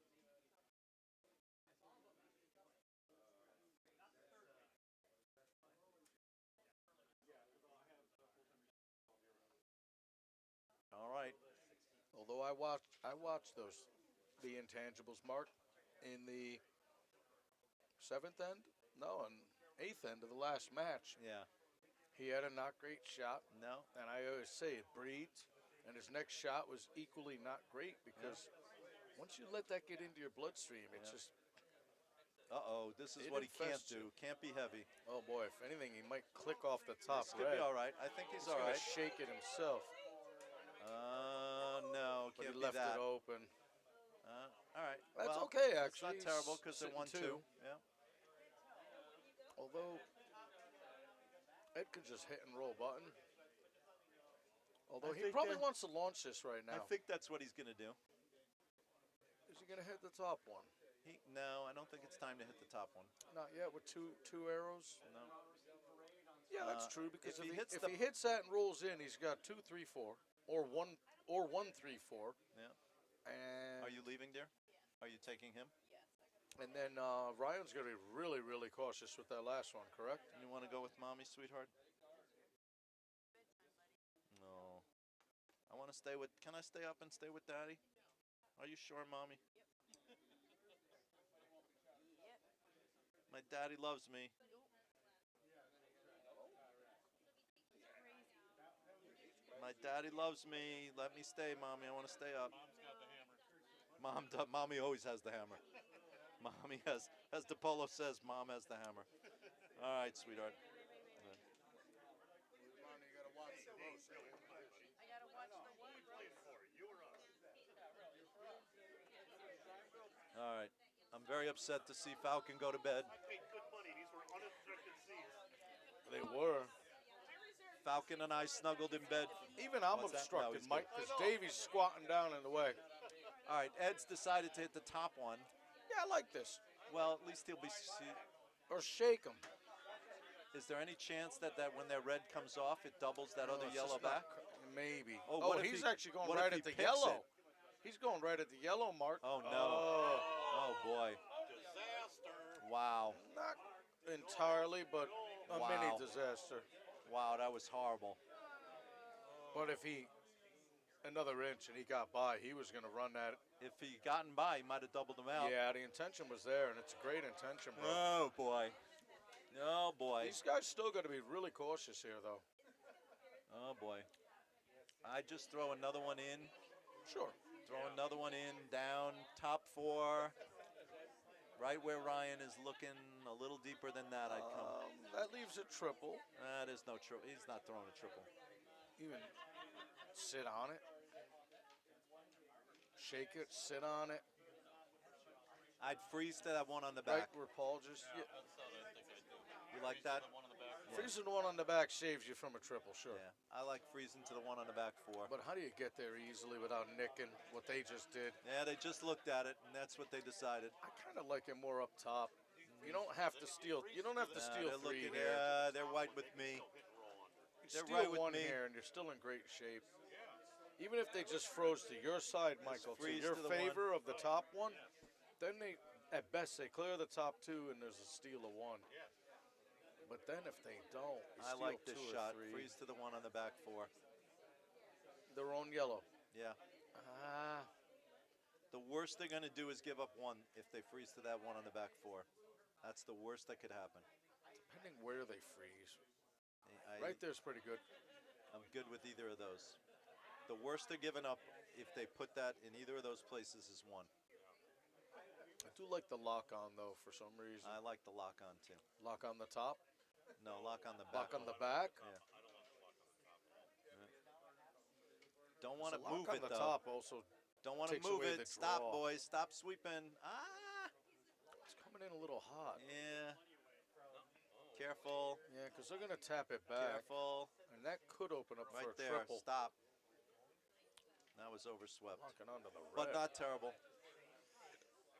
All right. Although I watched the intangibles, Mark, in the 7th end, no, and 8th end of the last match. Yeah. He had a not great shot, No. and I always say it breeds. And his next shot was equally not great because once you let that get into your bloodstream, it's Yeah. just, Uh-oh, this is It what he can't infests do. you. Can't be heavy. oh boy, if anything, he might click off the top This could red. be all right. I think he's He's all gonna right. shake it himself, No, but can't he be left that. it open. All right. That's well, okay, It's actually. not terrible He's because they're sitting 1-2. two. Yeah. Although Ed could just hit and roll button. Although he think probably that- wants to launch this right now. I think that's what he's going to do. Is he going to hit the top one? No, I don't think it's time to hit the top one. Not yet with two arrows. No. Yeah, that's true because if if, he hits if the- he hits that and rolls in, he's got 2, 3, 4, or 1, 3, 4. Yeah. And Are you leaving, dear? Are you taking him? and then Ryan's going to be really, really cautious with that last one, correct? You want to go with mommy, sweetheart? No. I want to stay with. Can I stay up and stay with daddy? Are you sure, mommy? My daddy loves me. My daddy loves me. Let me stay, mommy. I want to stay up. Mommy always has the hammer. Mommy has, as DePolo says, mom has the hammer. All right, sweetheart. All right. I'm very upset to see Falcon go to bed. Paid good money. These were unobstructed seats. They were. Falcon and I snuggled in bed. Even I'm What's that? No, obstructed, he's Mike, good. because Davey's squatting down in the way. All right, Ed's decided to hit the top one. Yeah, I like this. Well, at least he'll be. Or shake him. Is there any chance that when that red comes off, it doubles that other it's yellow just not back? Maybe. Oh, Oh, what if he's he- actually going what if right he at the picks yellow. it? He's going right at the yellow mark. Oh, no. Oh, boy. Disaster. Wow. Not entirely, but a Wow. mini disaster. Wow, that was horrible. But if he, another inch and he got by, he was going to run that. If he gotten by, he might have doubled him out. Yeah, the intention was there, and it's a great intention, bro. Oh, boy. Oh, boy. These guys still got to be really cautious here, though. Oh, boy. I just throw another one in. Sure. Throw another one in, down, top 4. Right where Ryan is looking, a little deeper than that, I'd come. That leaves a triple. There's no triple. He's not throwing a triple. Even sit on it. Shake it, sit on it. I'd freeze to that one on the back. Right where Paul just... Yeah. You like that? Freezing the one on the back saves you from a triple, sure. Yeah, I like freezing to the one on the back 4. But how do you get there easily without nicking what they just did? Yeah, they just looked at it, and that's what they decided. I kind of like it more up top. You don't have to steal. You don't have to steal They're 3 looking, here. they're white with me. You they're steal right with 1 me. here, and you're still in great shape. Even if they just froze to your side, Michael, to freeze your to the favor of the top one, then they, at best, they clear the top 2, and there's a steal of 1. But then if they don't, you I steal like this 2 or shot. 3. Freeze to the one on the back 4. Their own yellow. Yeah. Ah, The worst they're going to do is give up 1 if they freeze to that one on the back 4. That's the worst that could happen. depending where they freeze. I, Right there's pretty good. I'm good with either of those. The worst they're giving up if they put that in either of those places is 1. I do like the lock on, though, for some reason. I like the lock on too. Lock on the top, No, lock on the back. lock on the back. Yeah. Don't want to So lock move on it the though. top also. Don't want to takes move away it. the Stop, draw. boys. Stop sweeping. Ah. It's coming in a little hot. Yeah. Careful. Yeah, because they're going to tap it back. Careful. And that could open up Right for a there. triple. Stop. That was overswept. Locking onto the But red. not terrible.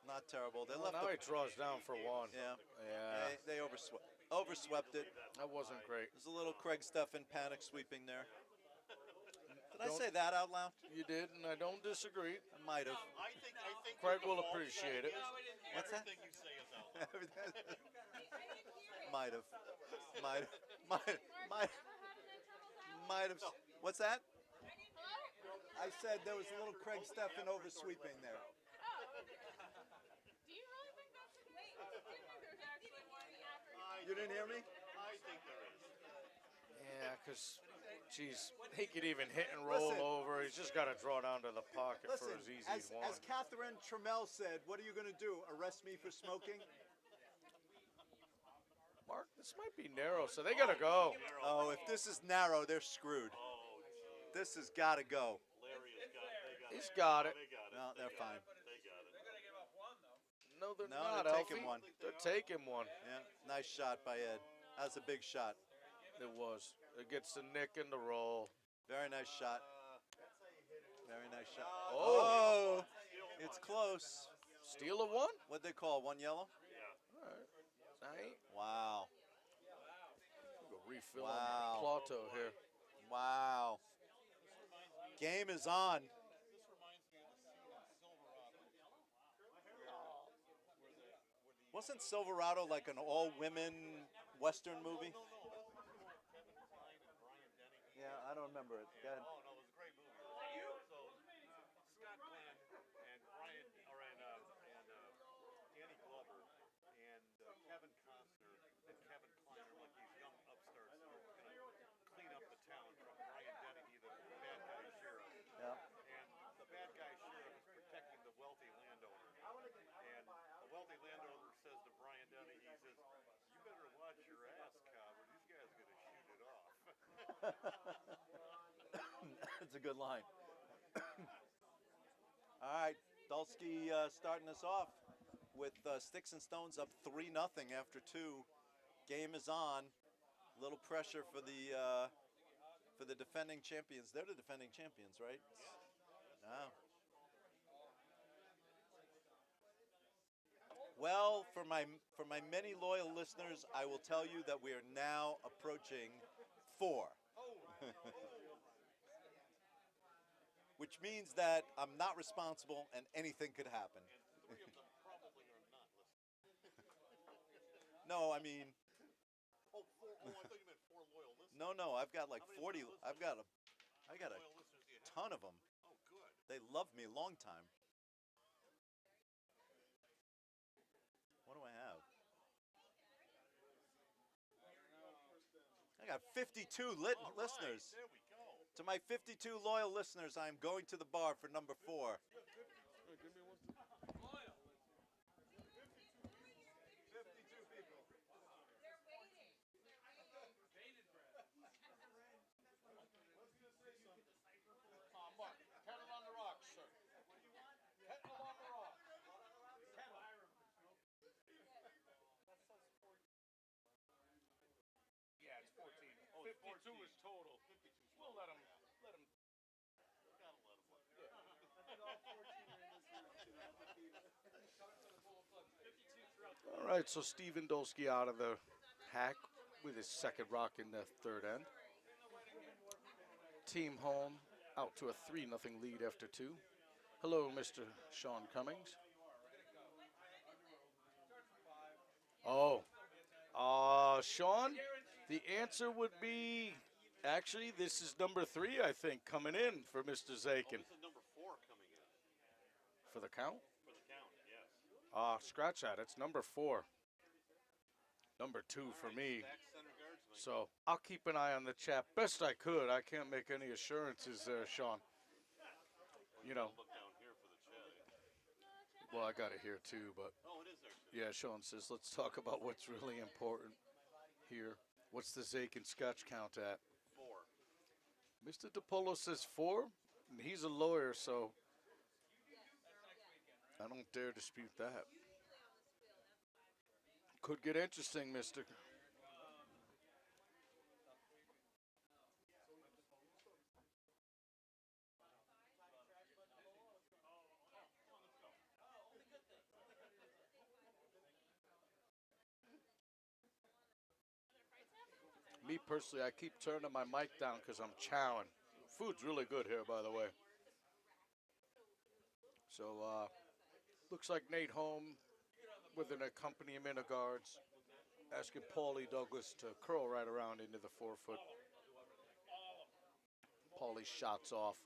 Not terrible. They Well, left now the, he draws down for 1. yeah. Yeah, They overswept it. that wasn't great. There's a little Craig Steffen panic sweeping there. Did I Don't- say that out loud? You did, and I don't disagree. I might have. I think Craig the will default appreciate it. What's that? everything you say is out. Might have. Might have. What's that? I said there was a little Craig Steffen oversweeping there. Do you really think that's the case? Do you think there's actually one after You didn't hear me? I think there is. Yeah, because, geez, he could even hit and roll Listen. over. He's just got to draw down to the pocket Listen, for as easy as as 1. Catherine Trammell said, what are you going to do? Arrest me for smoking? Mark, this might be narrow, so they got to go. Oh, if this is narrow, they're screwed. This has got to go. Larry has got it. They got He's it. got it. They got it. No, they're fine. They got it. They're gonna give up 1 though. No, they're No, not, they're taking Alfie. 1. They're taking 1. Yeah, nice shot by Ed. That was a big shot. It was. It gets the nick and the roll. Very nice shot. Very nice shot. Oh. It's close. Steal of 1? What'd they call? 1 yellow? All right. I ain't Wow. go refill Wow. on Plato here. Wow. Game is on. Wasn't Silverado like an all-women Western movie? Yeah, I don't remember it. Go ahead. Oh no, it was a great movie. So Scott Glenn and Brian, or and Danny Glover and Kevin Costner and Kevin Kline are like these young upstarts who are going to clean up the town from Brian Dennehy, the bad guy sheriff. Yeah. And the bad guy sheriff is protecting the wealthy landowner. And the wealthy landowner says to Brian Dennehy, he says, "You better watch your ass, cow, or these guys are going to shoot it off." That's a good line. All right, Dulski starting us off with Sticks and Stones up 3-0 after 2. Game is on. Little pressure for the defending champions. They're the defending champions, right? Oh. Well, for my many loyal listeners, I will tell you that we are now approaching 4. which means that I'm not responsible and anything could happen. And 3 of them probably are not listening. No, I mean, Oh, 4. Oh, I thought you meant 4 loyal listeners. no. I've got like How many 40. loyal listeners? I got a Loyal listeners do you have? ton of them. Oh, good. They love me long time. What do I have? I got 52 All listeners. Right, there we go. To my 52 loyal listeners, I am going to the bar for number 4. Kettle on the rocks, sir. Kettle on the rocks. Yeah, it's 14. Oh, 52 14. is total. We'll let him. Gotta let them look. All right, so Steven Dolsky out of the hack with his second rock in the third end. Team Holme out to a 3-0 lead after 2. Hello, Mr. Sean Cummings. Oh, Sean, the answer would be, actually, this is number 3, I think, coming in for Mr. Zakin. This is number 4 coming in For the count? for the count, yes. Scratch that. It's number 4. Number 2 for me. Back center guardsman. So I'll keep an eye on the chat best I could. I can't make any assurances there, Sean. You know, Look down here for the chat. well, I got it here too, but Oh, it is there. yeah, Sean says, let's talk about what's really important here. What's the Zakin Scotch count at? 4. Mr. DiPolo says 4, and he's a lawyer, so I don't dare dispute that. Could get interesting, mister. Me personally, I keep turning my mic down because I'm chowing. Food's really good here, by the way. So, looks like Nate Holme with an accompaniment of guards asking Paulie Douglas to curl right around into the 4-foot. Paulie shots off.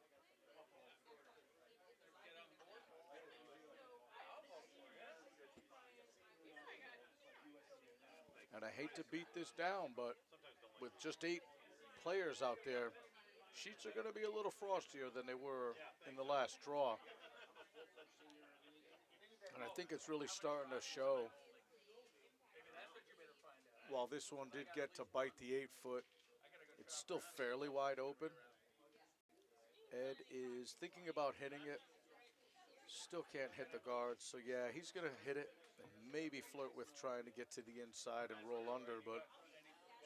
And I hate to beat this down, but with just 8 players out there, sheets are going to be a little frostier than they were in the last draw. And I think it's really starting to show. While this one did get to bite the 8-foot, it's still fairly wide open. Ed is thinking about hitting it. Still can't hit the guards, so yeah, he's going to hit it and maybe flirt with trying to get to the inside and roll under, but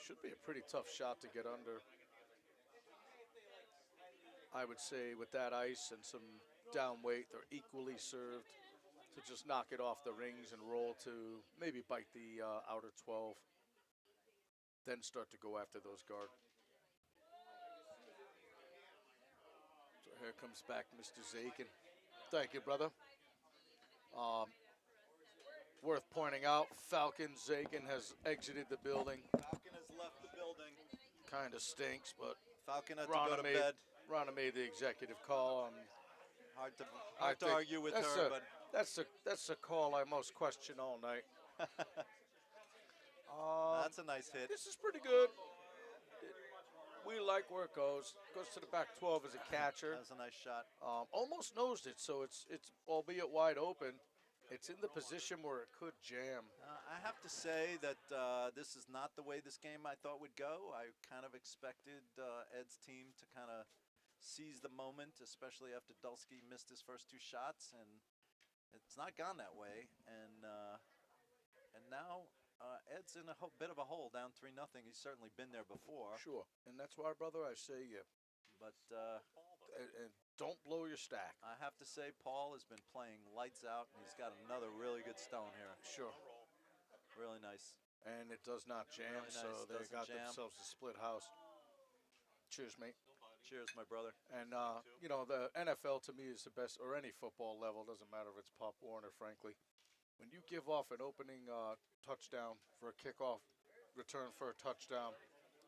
should be a pretty tough shot to get under. I would say with that ice and some down weight, they're equally served to just knock it off the rings and roll to maybe bite the outer 12, then start to go after those guard. So here comes back Mr. Zakin. Thank you, brother. Worth pointing out, Falcon Zakin has exited the building. Falcon has left the building. Kind of stinks, but Falcon had to Rana go to bed. Rana made the executive call. Hard I to think argue with that's her, a- but That's a call I most question all night. that's a nice hit. This is pretty good. We like where it goes. Goes to the back 12 as a catcher. That was a nice shot. Almost nosed it, so it's albeit wide open. It's in the position where it could jam. I have to say that this is not the way this game I thought would go. I kind of expected Ed's team to kind of seize the moment, especially after Dulski missed his first 2 shots, and it's not gone that way. And now Ed's in a bit of a hole, down 3-0. He's certainly been there before. Sure, and that's why, brother, I say But and don't blow your stack. I have to say Paul has been playing lights out, and he's got another really good stone here. Sure. Really nice. And it does not jam, Really so nice. they Doesn't got jam. themselves a split house. Cheers, mate. Cheers, my brother. And, you know, the NFL to me is the best, or any football level, doesn't matter if it's Pop Warner, frankly. When you give off an opening touchdown for a kickoff, return for a touchdown,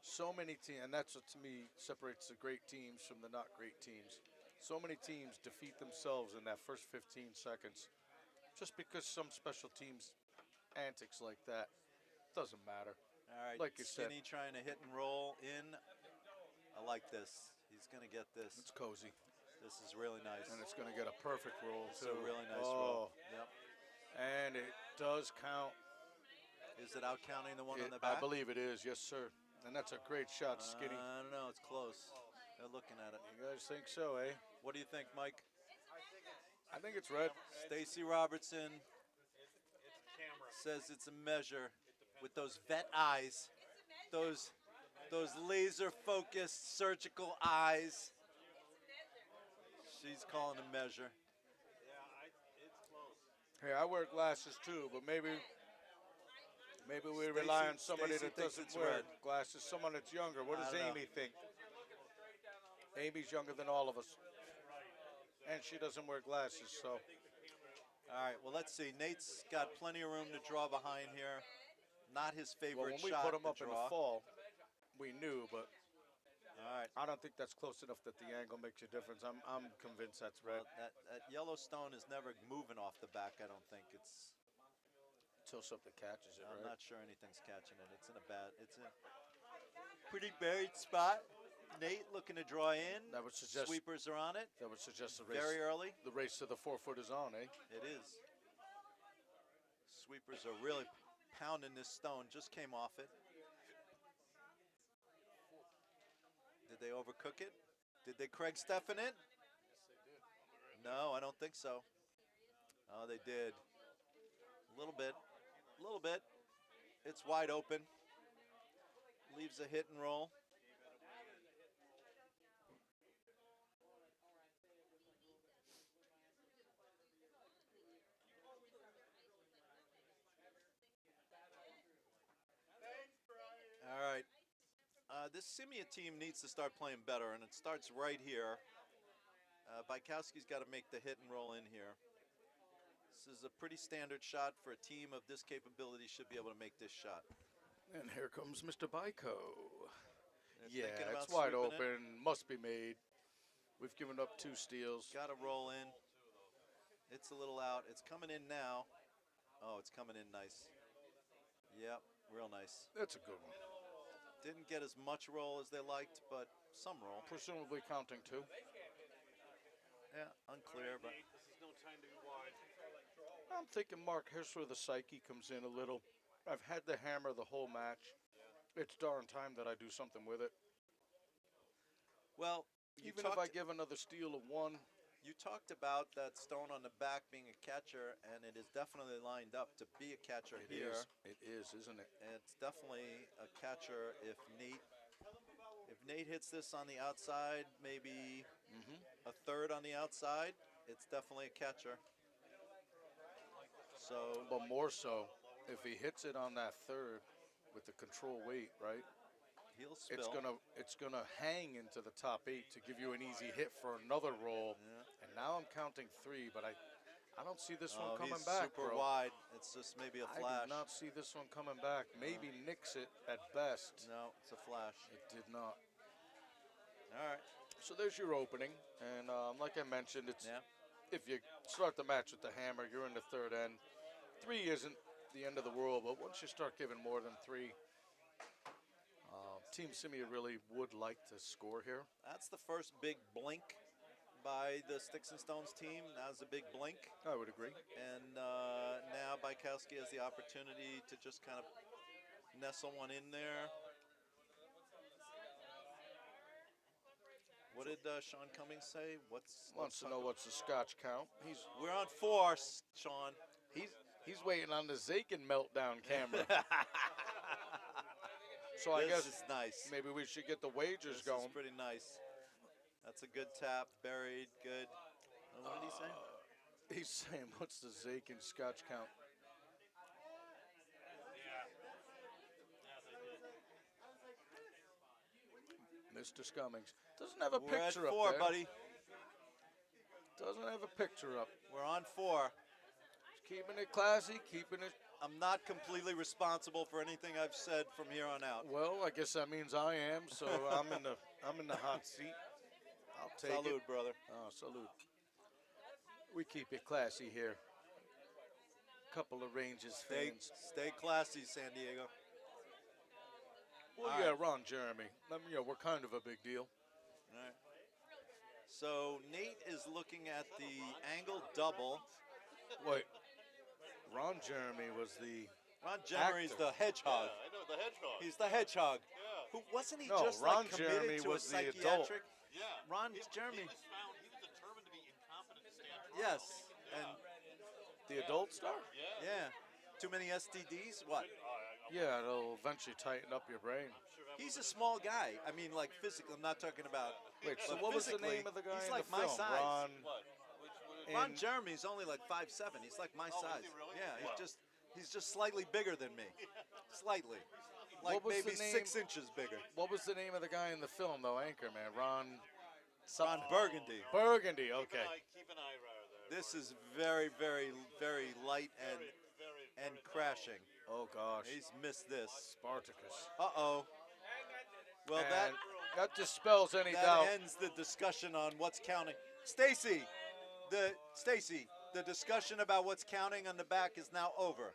so many teams, and that's what to me separates the great teams from the not great teams. So many teams defeat themselves in that first 15 seconds just because some special teams antics like that. Doesn't matter. All right, Like you said. Skinny trying to hit and roll in. I like this. He's going to get this. It's cozy. This is really nice. And it's going to get a perfect roll, It's too. a really nice roll. Yep. And it does count. Is it out counting the one on the I back? believe it is, yes, sir. And that's a great shot, Skinny. I don't know. It's close. They're looking at it. You guys think so, eh? What do you think, Mike? I think it's red. Stacy Robertson says it's a measure with those vet eyes, those laser-focused surgical eyes. She's calling a measure. Hey, I wear glasses too, but maybe we rely on somebody Stacy that thinks doesn't it's wear red. glasses, someone that's younger. What does I don't know. Amy think? Amy's younger than all of us. And she doesn't wear glasses, so. All right, well, let's see. Nate's got plenty of room to draw behind here. Not his Well, favorite when we shot put him to up in draw. the fall, we knew, but All right. I don't think that's close enough that the angle makes a difference. I'm convinced that's red. Well, that Yellowstone is never moving off the back, I don't think. It's. Until something catches it, I'm right? not sure anything's catching it. It's in a pretty buried spot. Nate looking to draw in. That would suggest Sweepers are on it. That would suggest the race. Very early. The race to the 4 foot is on, eh? It is. Sweepers are really pounding this stone. Just came off it. Did they overcook it? Did they Craig Steffen it? No, I don't think so. Oh, they did. A little bit. A little bit. It's wide open. Leaves a hit and roll. All right. This Scimia team needs to start playing better, and it starts right here. Bykowski's got to make the hit and roll in here. This is a pretty standard shot for a team of this capability. Should be able to make this shot. And here comes Mr. Byko. They're Yeah, thinking about it's wide sweeping it. open. Must be made. We've given up 2 steals. Got to roll in. It's a little out. It's coming in now. Oh, it's coming in nice. Yep, real nice. That's a good one. Didn't get as much roll as they liked, but some roll. Presumably counting 2. Yeah, unclear, but This is no time to be wide. I'm thinking, Mark, here's where the psyche comes in a little. I've had the hammer the whole match. It's darn time that I do something with it. well, Even if I give another steal of 1, you talked about that stone on the back being a catcher, and it is definitely lined up to be a catcher it here. is. It is, isn't it? And it's definitely a catcher if Nate hits this on the outside, maybe a third on the outside, it's definitely a catcher. So, But more so, if he hits it on that third with the control weight, right? he'll spill. It's gonna hang into the top 8 to give you an easy hit for another roll. Yeah. And now I'm counting 3, but I don't see this one Oh, coming he's back, super bro. wide. It's just maybe a I flash. did not see this one coming back. Maybe nicks it at best. No, it's a flash. It did not. All right. So there's your opening, and like I mentioned, it's Yeah. if you start the match with the hammer, you're in the third end. 3 isn't the end of the world, but once you start giving more than 3, Team Scimia really would like to score here. That's the first big blink by the Sticks and Stones team. That was a big blink. I would agree. And now Bykowski has the opportunity to just kind of nestle one in there. What did Sean Cummings say? Wants to know what's the Scotch count. We're on 4, Sean. He's waiting on the Zakin meltdown camera. So I This guess is nice. maybe we should get the wagers This going. is pretty nice. That's a good tap. Buried. Good. What did he say? He's saying, what's the Zakin Scotch count? Mr. Scummings. Doesn't have a We're at picture up 4, there. buddy. Doesn't have a picture up. We're on 4. Keeping it classy, keeping it. I'm not completely responsible for anything I've said from here on out. Well, I guess that means I am. So I'm in the hot seat. I'll take it. Salute, brother. Oh, salute. We keep it classy here. Couple of Rangers fans. Stay classy, San Diego. Well, All yeah, right. Ron Jeremy. I mean, yeah, we're kind of a big deal. All right. So Nate is looking at the angle double. Wait, Ron Jeremy was the. Ron Jeremy's Actor. the hedgehog. I know, the hedgehog. He's the hedgehog. Yeah. Who wasn't he No, just Ron like committed Jeremy to a was the adult. psychiatric? Yeah. Ron He Jeremy. was found, he was determined to be incompetent to stand trial. Yes, and The adult star? Yeah. yeah, too many STDs. What? Yeah, it'll eventually tighten up your brain. He's a small guy. I mean, like physically. I'm not talking about. Wait, so But what was the physically, name of the guy he's in like the my film? size. Ron. What? Ron in- Jeremy's only like 5'7". He's like my Oh, is size. he really? Yeah, Wow. he's just slightly bigger than me. Slightly. Like What was maybe the name- 6 inches bigger. What was the name of the guy in the film, though? Anchorman, Ron. Ron Burgundy. Burgundy. Okay. Keep an eye there. This is very, very, very light very, and crashing. Oh gosh. He's missed this. Spartacus. Uh-oh. Well, And that dispels any that doubt. ends the discussion on what's counting. Stacy, the discussion about what's counting on the back is now over.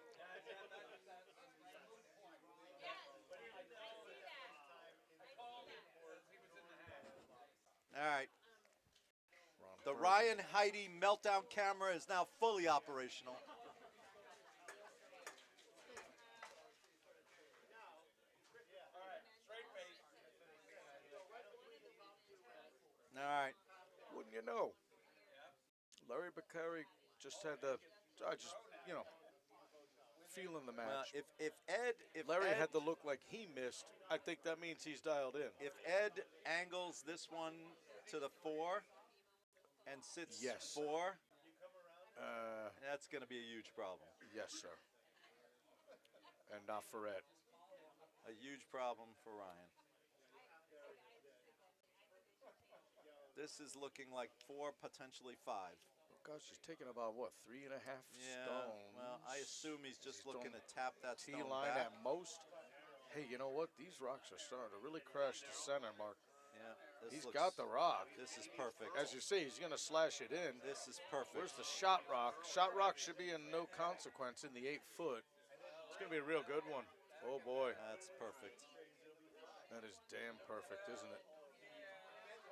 All right. Ron The Burgundy. Ryan Heidi meltdown camera is now fully operational. All right. Wouldn't you know? Larry Bakary just had the. I just, feeling the match. Well, if Larry Ed, had to look like he missed. I think that means he's dialed in. if Ed angles this one to the 4 and sits Yes. 4, Uh, that's going to be a huge problem. yes, sir. And not for Ed. A huge problem for Ryan. This is looking like 4, potentially 5. Oh, gosh, he's taking about, what, 3.5 Yeah. stones? Well, I assume he's just He's looking to doing tap that stone T-line back. at most. Hey, you know what? These rocks are starting to really crash the center, Mark. Yeah. This He's looks- got the rock. This is perfect. As you see, he's going to slash it in. This is perfect. Where's the shot rock? Shot rock should be in no consequence in the 8 foot. It's going to be a real good one. Oh, boy. That's perfect. That is damn perfect, isn't it?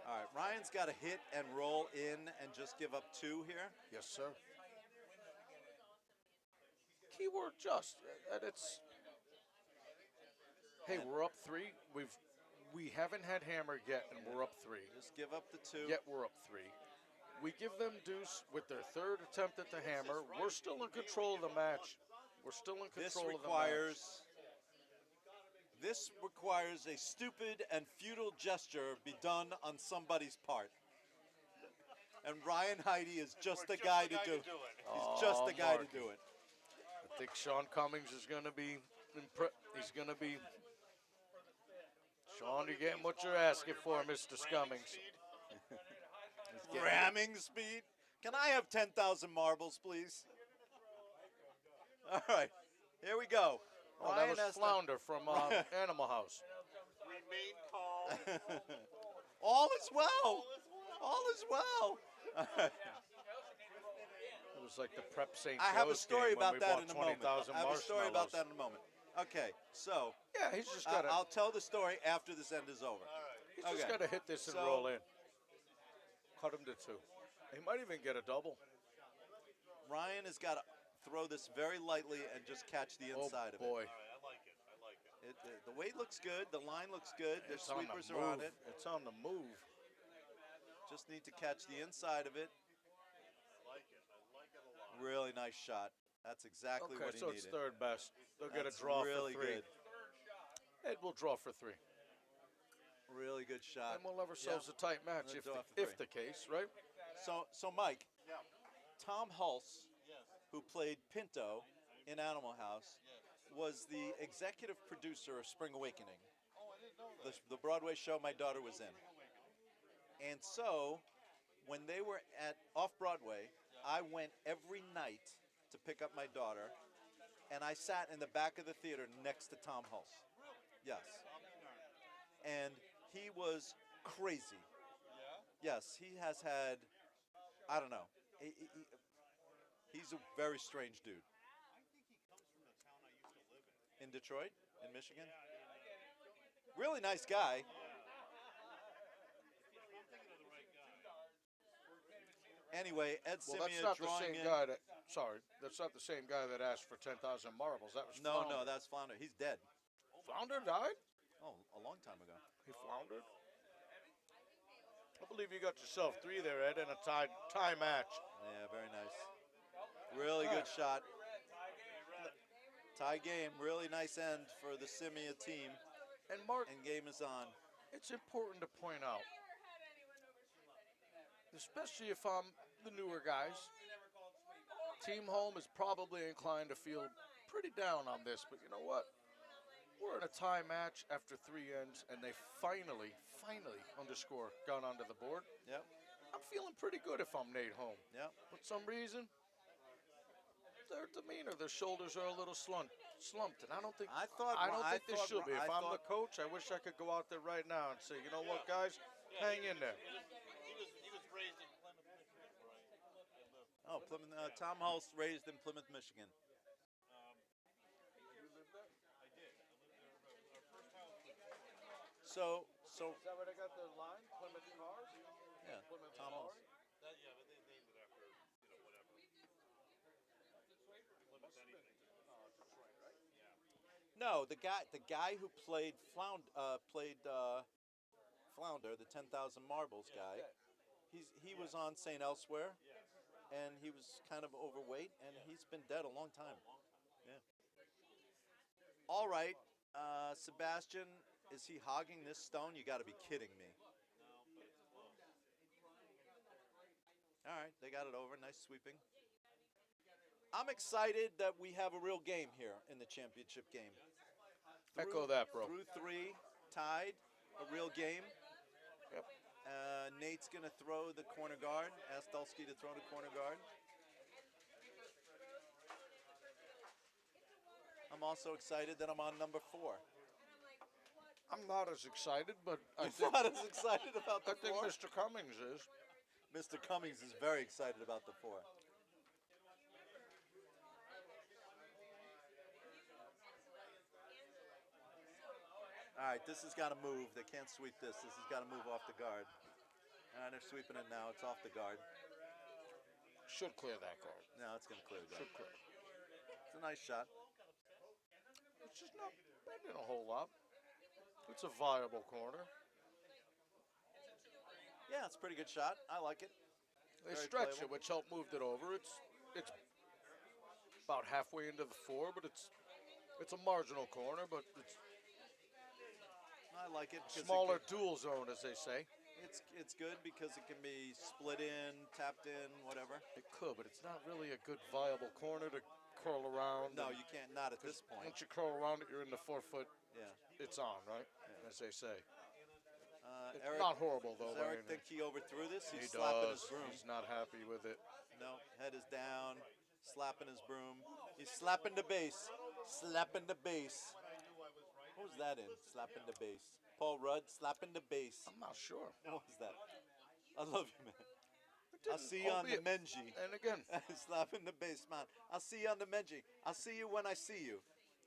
All right, Ryan's got to hit and roll in and just give up 2 here. Yes, sir. Keyword just. And it's. Hey, we're up 3. We haven't had hammer yet, and we're up 3. Just give up the 2. Yet we're up 3. We give them deuce with their 3rd attempt at the hammer. We're still in control of the match. We're still in This control of the requires a stupid and futile gesture be done on somebody's part. And Ryan Heidi is just the guy to do it. He's just the guy to Marky. do it. I think Sean Cummings is going to be. He's going to be. Sean, you're getting what you're asking for, Mr. Scummings. Ramming speed. Can I have 10,000 marbles, please? All right, here we go. Oh, that Ryan was has to- Flounder from Animal House. Remain calm. All is well. All is well. It was like the Prep St. I have a Joe's story game when about we that bought in a moment. 20,000 I have a story about marshmallows. that in a moment. Okay, so Yeah, he's just got to. I'll tell the story after this end is over. He's just okay. got to hit this and So- roll in. Cut him to 2. He might even get a double. Ryan has got to throw this very lightly and just catch the inside Oh boy, I like it. I like it. The weight looks good. The line looks good. The it's on the sweepers move. are on it. It's on the move. Just need to catch the inside of it. I like it. I like it a lot. Really nice shot. That's exactly Okay, what he so it's needed. 3rd best. They'll get a That's draw really for 3. good. Ed will draw for 3. Really good shot. And we'll have ourselves a tight match We'll if draw for if 3. the case, right? So Mike, Yeah. Tom Hulse, Yes. who played Pinto in Animal House, Yes. was the executive producer of Spring Awakening. Oh, I didn't the Broadway show my daughter was in. And so, when they were at off Broadway, I went every night to pick up my daughter, and I sat in the back of the theater next to Tom Hulse. Yes. And he was crazy. Yes, he has had, I don't know. He's a very strange dude. In Detroit, in Michigan. Really nice guy. Anyway, Ed Well, Scimia that's not the drawing same in. guy that. Sorry, that's not the same guy that asked for 10,000 marbles. That was No, Flounder. that's Flounder. He's dead. Flounder died. Oh, a long time ago. He floundered. I believe you got yourself 3 there, Ed, in a tie match. Yeah, very nice. Really good shot. Tie game. Really nice end for the Scimia team. And Mark, And game is on. it's important to point out, especially if I'm the newer guys, Team Holme is probably inclined to feel pretty down on this, but you know what? We're in a tie match after 3 ends, and they finally underscore got onto the board. Yep. I'm feeling pretty good if I'm Nate Holme. Yep. For some reason, their demeanor, their shoulders are a little slumped, and I don't think I thought they should be. If I'm the thought- coach, I wish I could go out there right now and say, you know what, guys, hang in there. He was raised in Plymouth, Michigan, right? Oh, Plymouth. Tom Hulse raised in Plymouth, Michigan. So Is that where they got the line? Plymouth cars? yeah, Plymouth Tom cars? Hulse. But they named it after, whatever. Plymouth anything. No, the guy who played Flounder, the 10,000 marbles guy. He was on St. Elsewhere, and he was kind of overweight, and he's been dead a long time. Yeah. All right, Sebastian, is he hogging this stone? You got to be kidding me. All right, they got it over. Nice sweeping. I'm excited that we have a real game here in the championship game. Echo that, bro. Through 3, tied, a real game. Yep. Nate's going to throw the corner guard. Ask Dulski to throw the corner guard. I'm also excited that I'm on number 4. I'm not as excited, but I I'm think, not as excited about I the think 4. Mr. Cummings is. Mr. Cummings is very excited about the 4. All right, this has got to move. They can't sweep this. This has got to move off the guard. They're sweeping it now. It's off the guard. Should clear that guard. No, it's going to clear that. Should clear. It's a nice shot. It's just not bending a whole lot. It's a viable corner. Yeah, it's a pretty good shot. I like it. They Very stretched playable. it, which helped move it over. It's about halfway into the 4, but it's a marginal corner, but it's I like it. 'Cause smaller dual zone, as they say. It's good because it can be split in, tapped in, whatever. It could, but it's not really a good viable corner to curl around. No, and- you can't. Not at this point. Once you curl around it, you're in the 4-foot. Yeah. It's on, right? As they say. It's Eric, not horrible though. does by Eric any think he overthrew this? means. He's He slapping does. his broom. He's not happy with it. No, head is down, slapping his broom. He's slapping the bass. Slapping the bass. What was that in? Slapping the bass. Paul Rudd slapping the bass. I'm not sure. What was that? I love you, man. It I'll didn't, see you on the albeit- Menji. And again, Slapping the bass, man. I'll see you on the Menji. I'll see you when I see you.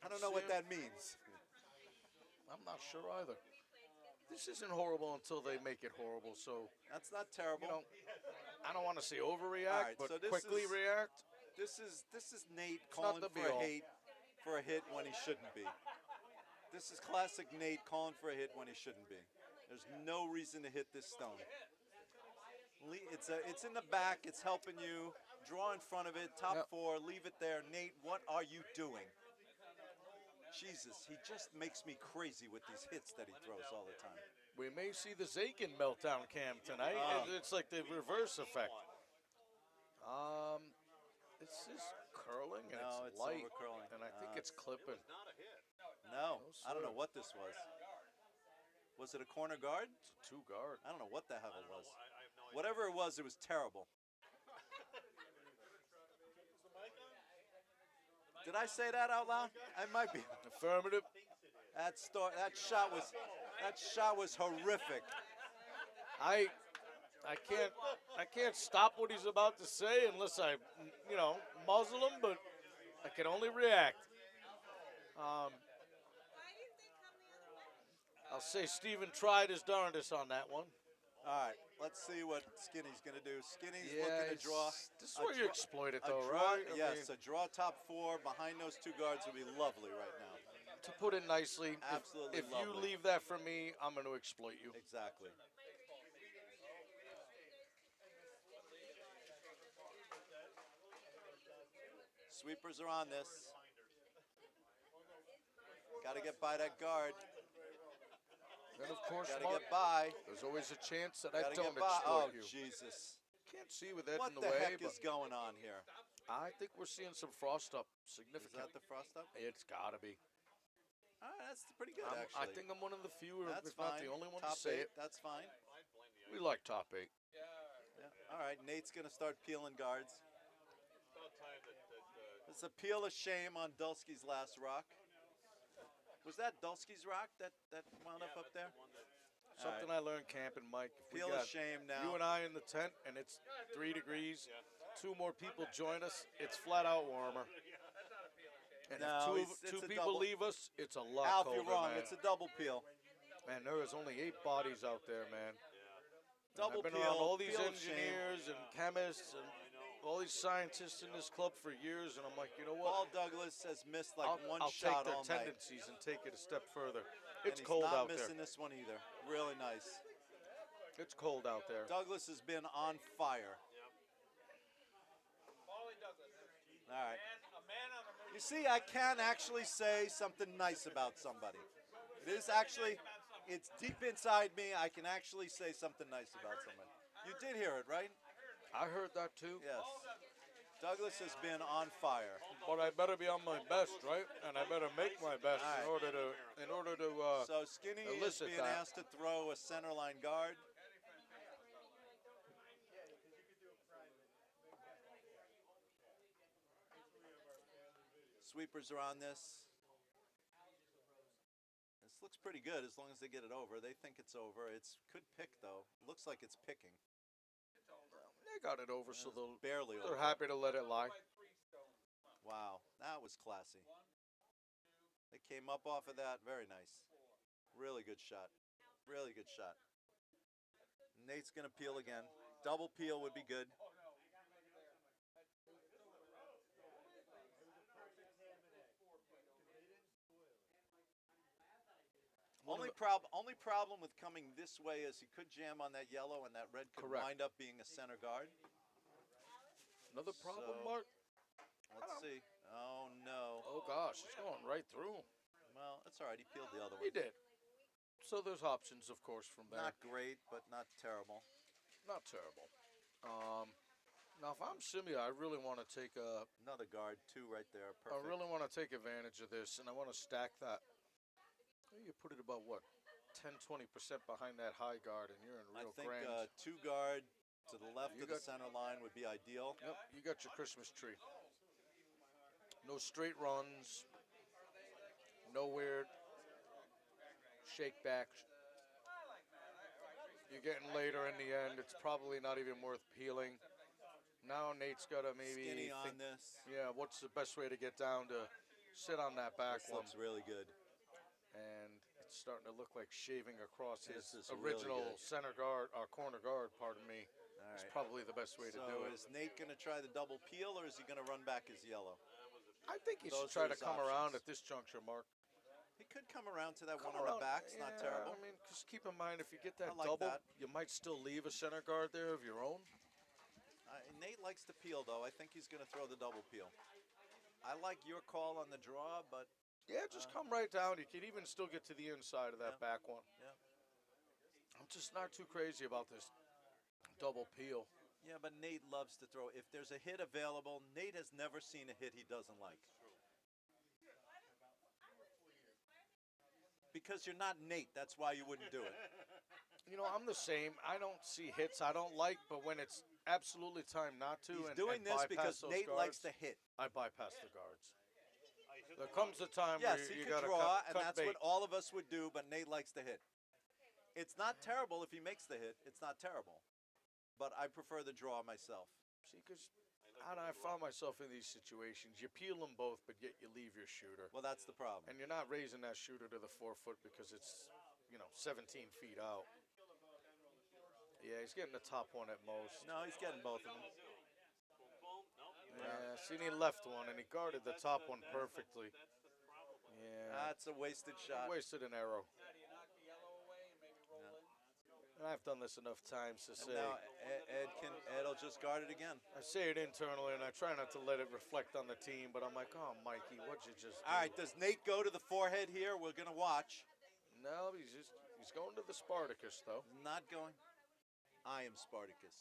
I don't know what See that means. I'm not sure either. This isn't horrible until they make it horrible. So, That's not terrible. you know, I don't want to say overreact, All right, but so this quickly is- react. This is Nate not calling the for be-all. a hit when he shouldn't be. This is classic Nate calling for a hit when he shouldn't be. There's no reason to hit this stone. It's in the back. It's helping you. Draw in front of it. Top Yep. 4. Leave it there. Nate, what are you doing? Jesus, he just makes me crazy with these hits that he throws all the time. We may see the Zakin meltdown cam tonight. It's like the reverse effect. This is curling and No, it's it's light, over-curling. and I think it's clipping. Not a hit. No, I don't sir. know what this was. Was it a corner guard? It's a 2 guard. I don't know what the hell it was. I have no idea. Whatever it was terrible. Did I say that out loud? I might be. Affirmative. That shot was horrific. I can't stop what he's about to say unless I, muzzle him, but I can only react. I'll say Steven tried his darndest on that one. All right, let's see what Skinny's going to do. Skinny's looking to draw. This is where you exploit it, A though, draw, right? yes, a draw top 4 behind those 2 guards would be lovely right now. To put it nicely, Absolutely if you lovely. leave that for me, I'm going to exploit you. Exactly. Sweepers are on this. Got to get by that guard. And of course, Got to Mark, get by. there's always a chance that I Got to don't get by. Oh, exploit you. Jesus. Can't see with that What in the the way, heck but is going on here? I think we're seeing some frost up Is significant. that the frost up? It's got to be. All right, that's pretty good, I actually. think I'm one of the few, or That's if not fine. the only one Top to say 8, that's fine. it. We like top 8. Yeah. All right, Nate's going to start peeling guards. It's about time that It's a peel of shame on Dulski's last rock. Was that Dulski's rock that wound up there? Something I learned camping, Mike. If we Peel of got shame now. you and I in the tent, and it's 3 degrees. 2 more people join us. It's flat out warmer. And No, if it's two a people double. leave us, it's a lot Alf, colder, you're wrong. man. It's a double peel. Man, there is only 8 bodies out there, man. And Double I've been peel. around all these peel of shame. engineers and chemists and all these scientists in this club for years, and I'm like, you know Paul what? Douglas has missed like one I'll take shot their all night. tendencies and take it a step further. And It's he's cold not out there. missing this one either. Really nice. It's cold out there. Douglas has been on fire. Paulie Douglas. All right. A man on a mission. You see, I can actually say something nice about somebody. It is actually, it's deep inside me. I can actually say something nice about somebody. You did hear it, right? I heard that too. Yes. Douglas has been on fire. But I better be on my best, right? And I better make my best All right. in order to. So Skinny is elicit being that. asked to throw a centerline guard. Sweepers are on this. This looks pretty good as long as they get it over. They think it's over. It's could pick though. Looks like it's picking. They got it over, so It's barely they're over. happy to let it lie. Wow, that was classy. They came up off of that. Very nice. Really good shot. Really good shot. Nate's going to peel again. Double peel would be good. Only problem with coming this way is he could jam on that yellow, and that red could Correct. wind up being a center guard. Another problem, So- Mark? Let's see. Oh, no. Oh, gosh, it's going right through him. Well, that's all right. He peeled the other He one. did. So there's options, of course, from there. Not great, but not terrible. Not terrible. Now, if I'm Scimia, I really want to take Another guard, 2 right there. I Perfect. really want to take advantage of this, and I want to stack that. You put it about, what, 10, 20% behind that high guard, and you're in I real think grand. 2 guard to the left You of the got- center line would be ideal. Yep, you got your Christmas tree. No straight runs. No weird shake backs. You're getting later in the end. It's probably not even worth peeling. Now Nate's got to maybe Skinny on think, this. yeah, what's the best way to get down to sit on that back This one? looks really good. And it's starting to look like shaving across This his is really original good. center guard, or corner guard, pardon me. All It's right. probably the best way to So do it. is Nate going to try the double peel, or is he going to run back his yellow? I think he should those try are to his come around options. at this juncture, Mark. He could come around to that Come one on the around. back. It's not Yeah, terrible. I mean, just keep in mind, if you get that I like double, that. you might still leave a center guard there of your own. Nate likes to peel, though. I think he's going to throw the double peel. I like your call on the draw, but Yeah, just come right down. You can even still get to the inside of that Yeah. back one. Yeah. I'm just not too crazy about this double peel. yeah, but Nate loves to throw. If there's a hit available, Nate has never seen a hit he doesn't like. Because you're not Nate. That's why you wouldn't do it. You know, I'm the same. I don't see hits I don't like, but when it's absolutely time not to, He's and doing and this bypass because those Nate likes to guards, hit. I bypass the guards. There comes a time Yes, where he you could got to draw, and cut that's bait. what all of us would do, but Nate likes to hit. It's not terrible if he makes the hit. It's not terrible. But I prefer the draw myself. See, because I found myself in these situations. You peel them both, but yet you leave your shooter. Well, that's the problem. And you're not raising that shooter to the 4 foot because it's, 17 feet out. Yeah, he's getting the top one at most. No, he's getting both of them. Yeah, see, he left one, and he guarded the top one perfectly. Yeah, That's a wasted shot. wasted an arrow. Now, do you knock the yellow away and maybe roll in? And I've done this enough times to And say. now Ed'll just guard it again. I say it internally, and I try not to let it reflect on the team, but I'm like, oh, Mikey, what'd you just do? All right, does Nate go to the forehead here? We're going to watch. No, he's going to the Spartacus, though. Not going. I am Spartacus.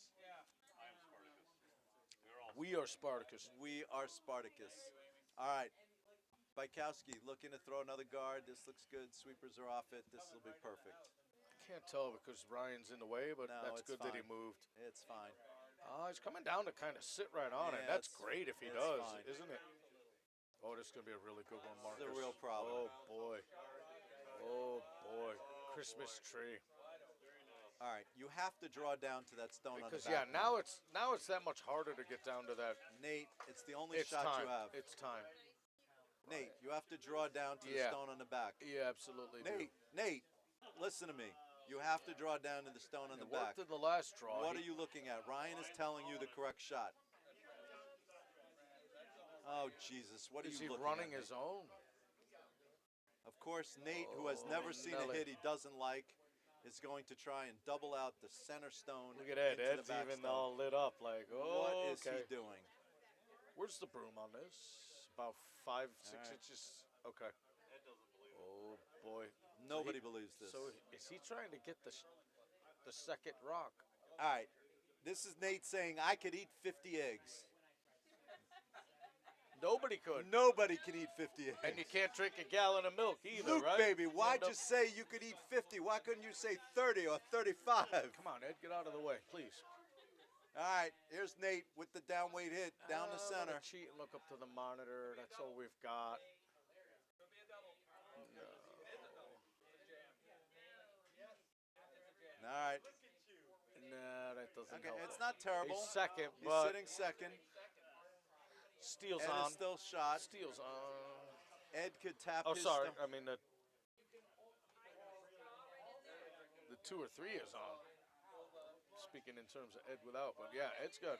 We are Spartacus. We are Spartacus. All right. Bykowski looking to throw another guard. This looks good. Sweepers are off it. This will be perfect. Can't tell because Ryan's in the way, but No, that's it's good that he fine. moved. It's fine. He's coming down to kind of sit right on it. Yeah, That's it's- great if he it's does, fine. isn't it? Oh, this is going to be a really good one, Marcus. This is a real problem. Oh, boy. Oh, boy. Christmas tree. All right. You have to draw down to that stone Because, on the yeah, back. now it's that much harder to get down to that. Nate, it's the only It's shot time. you have. It's time. Nate, you have to draw down to the Yeah. stone on the back. Yeah, absolutely do. Nate, listen to me. You have to draw down to the stone on It the back. worked in the last draw. What are you looking at? Ryan is telling you the correct shot. Oh, Jesus. What are Is you he looking running at, his Nate? own? Of course, Nate, who has never seen a Nelly. hit he doesn't like, is going to try and double out the center stone. Look at Ed. into Ed's the back even stone. all lit up like, oh, What is okay. he doing? Where's the broom on this? About 5, 6 right. inches. Okay. Oh, boy. Nobody believes this. So is he trying to get the second rock? All right. This is Nate saying, I could eat 50 eggs. Nobody could. Nobody can eat 50 eggs. And you can't drink a gallon of milk either, Luke, right? baby, why'd end you up- say you could eat 50? Why couldn't you say 30 or 35? Come on, Ed, get out of the way, please. All right, here's Nate with the downweight hit down the I'm center. gonna cheat and look up to the monitor. That's all we've got. All right. Nah, that doesn't Okay, help. it's not terrible. He's second, He's but sitting second. Steel's Ed on. is still shot. Steel's on. Ed could tap Oh, his sorry. stone. I mean, the 2 or 3 is on. Speaking in terms of Ed without, but yeah, Ed's good.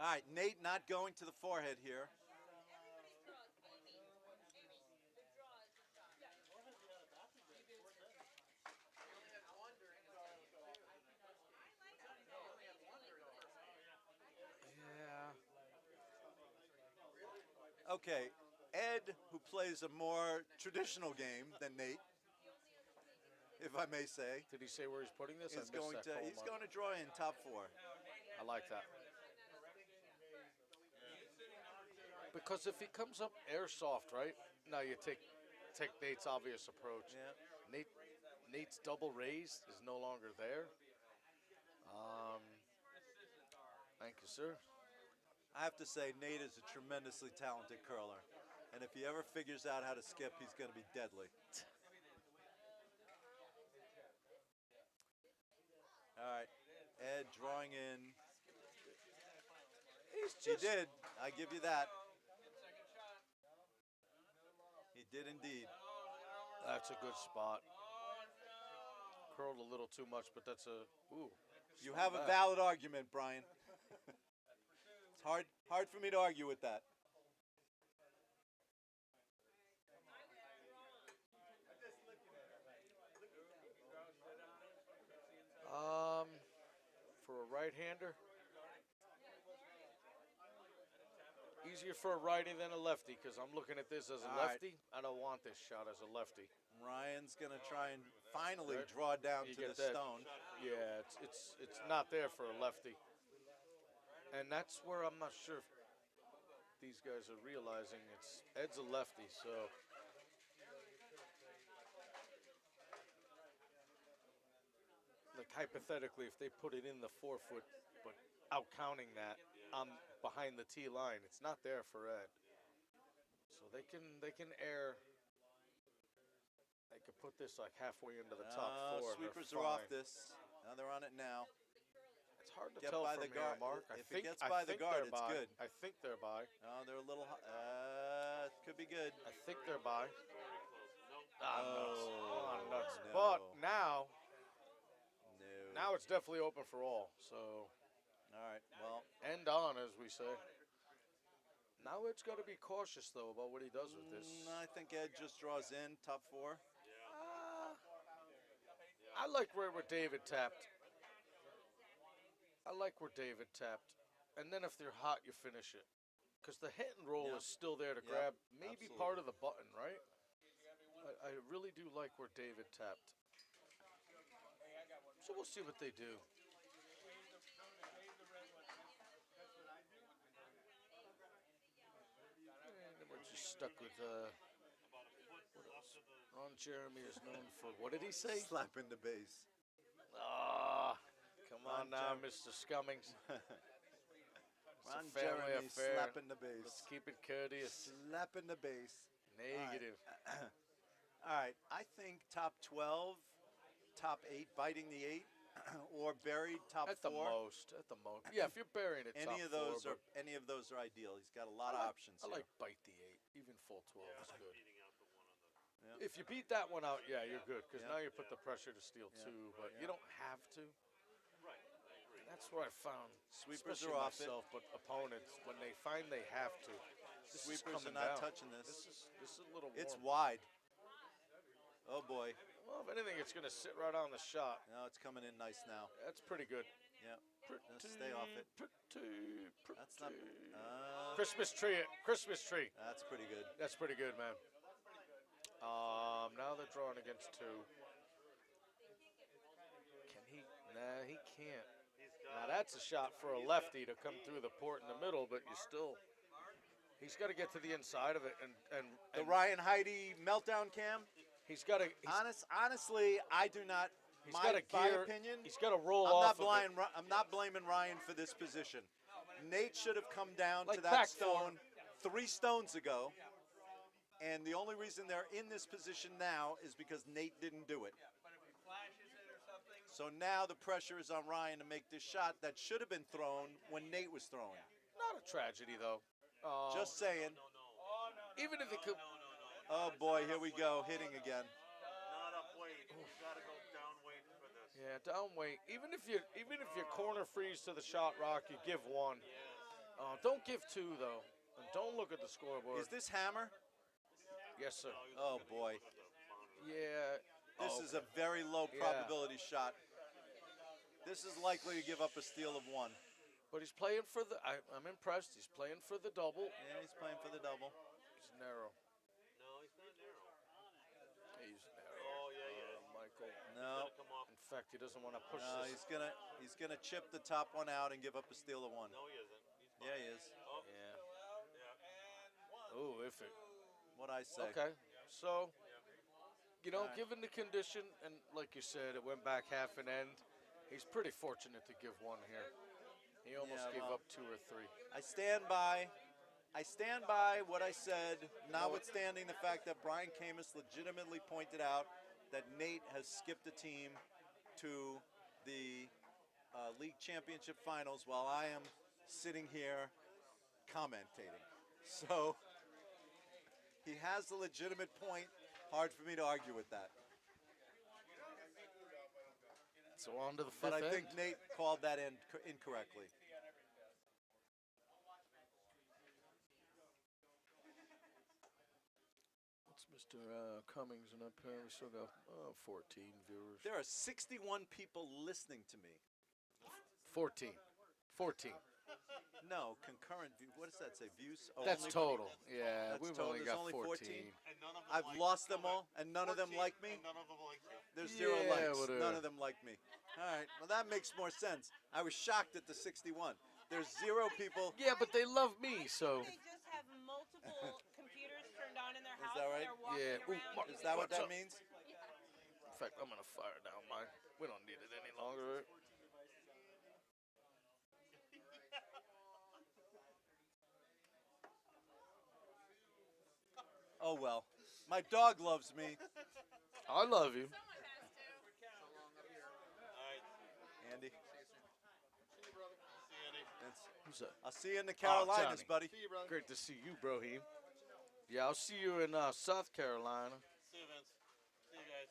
All right, Nate not going to the forehead here. Yeah. Okay, Ed, who plays a more traditional game than Nate, if I may say, Did he say where he's putting this? I is missed going that to call, he's Mark. going to draw in top 4. I like that. Because if he comes up airsoft, right? Now you take Nate's obvious approach. Yeah. Nate's double raise is no longer there. Thank you, sir. I have to say, Nate is a tremendously talented curler. And if he ever figures out how to skip, he's going to be deadly. All right, Ed drawing in. He did. I give you that. He did indeed. That's a good spot. Curled a little too much, but that's a ooh. You not have a bad. valid argument, Brian. It's hard for me to argue with that. For a right-hander, easier for a righty than a lefty because I'm looking at this as a All right. lefty. I don't want this shot as a lefty. Ryan's going to try and finally Right. draw down You to get the that. stone. Yeah, it's not there for a lefty, and that's where I'm not sure if these guys are realizing Ed's a lefty, so like hypothetically, if they put it in the 4-foot, but out counting that on behind the tee line, it's not there for Ed. So they can air. They could put this like halfway into the top four. and they're Sweepers are off fine. this. Now they're on it now. It's hard to Get tell by from the here, guard. Mark. If it gets by the think guard, they're it's by. good. I think they're by. Oh, they're a little. Could be good. I think they're by. Ah, nuts. Oh, Ah, nuts. no. But now No. it's definitely open for all. So All right. Well, end on, as we say. Now Ed's got to be cautious though about what he does with this. I think Ed just draws in top four. I like where David tapped. And then if they're hot, you finish it. Because the hit and roll Yeah. is still there to Yeah, grab maybe absolutely. part of the button, right? I really do like where David tapped. So we'll see what they do. And then we're just stuck with Ron Jeremy is known for, what did he say? Slapping the base. Ah, come on Ron now, Jeremy. Mr. Scummings. It's Ron a family Jeremy affair. slapping the base. Let's keep it courteous. Slapping the base. Negative. All right. I think top 12, top 8, biting the 8, or buried top At the 4. most. Yeah, if you're burying it, Any top of those four, are ideal. He's got a lot I of like, options. I here. like bite the 8. Even full 12 is good. Beating out the one on the. Yeah. If you beat that one out, yeah, you're good. Because Yeah. now you put the pressure to steal Yeah. 2, but Yeah. you don't have to. Right. I agree. That's where I found Sweepers especially are off it. myself, but opponents when they find they have to. This is Sweepers are coming not down. touching this. This is a little warm. It's wide. Oh boy. Well, if anything, it's going to sit right on the shot. No, it's coming in nice now. That's pretty good. Yeah. Pretty, Just stay off it. Pretty. That's not. Christmas tree. Christmas tree. That's pretty good. That's pretty good, man. Now they're drawing against 2. Can he? Nah, he can't. Now that's a shot for a lefty to come through the port in the middle, but you still. He's got to get to the inside of it, and The Ryan Heidi meltdown cam. he's got to. Honestly, I do not. He's My got to gear. opinion. He's got to roll I'm off. I'm not blaming Ryan for this position. Nate should have come down Like to that back stone 3 stones ago. And the only reason they're in this position now is because Nate didn't do it. But if he flashes it or something, So now the pressure is on Ryan to make this shot that should have been thrown when Nate was throwing. Not a tragedy though. Just saying. even if it could. Oh boy, here we go, hitting again. Not up weight. You gotta go down weight for this. Yeah, down weight. Even if your corner freeze to the shot rock, you give 1. Don't give 2 though, and don't look at the scoreboard. Is this hammer? Yes, sir. Oh boy. Yeah. This is a very low probability shot. This is likely to give up a steal of 1. But he's playing for the. I'm impressed. He's playing for the double. Yeah, he's playing for the double. He's narrow. No, he's not narrow. He's narrow. Oh yeah, yeah. Michael. No, Come off. In fact, he doesn't want to push no, this. he's gonna chip the top one out and give up a steal of 1. No, he isn't. He's Yeah, he is. Yeah. Oh, if it. What I say. Okay. So, Alright. given the condition, and like you said, it went back half an end. He's pretty fortunate to give 1 here. He almost Yeah, gave well. up 2 or 3. I stand by what I said, notwithstanding the fact that Brian Camus legitimately pointed out that Nate has skipped a team to the league championship finals while I am sitting here commentating. So he has a legitimate point. Hard for me to argue with that. So on to the 5th But I end. think Nate called that incorrectly. What's Mr. Cummings and up here? We still got 14 viewers. There are 61 people listening to me. 14. 14. No, concurrent view. What does that say? Views? Oh, That's only- total. Yeah, That's we've total. only There's got only 14. 14? And none of them I've like lost them all, and none of them 14, like me. And none of them like you. There's 0 Yeah, likes. whatever. None of them like me. All right. Well, that makes more sense. I was shocked at the 61. There's 0 people. Yeah, but they love me, so. They just have multiple computers turned on in their Is house that and right? they're walking Yeah. Ooh, around. Mark, Is that what What's that up? means? fact, I'm gonna fire down mine. We don't need it any longer. Oh well. My dog loves me. I love you. Andy. Who's that? I'll see you in the Oh, Carolinas, Johnny. buddy. Great to see you, Brohim. Yeah, I'll see you in South Carolina. See you, Vince. See you guys.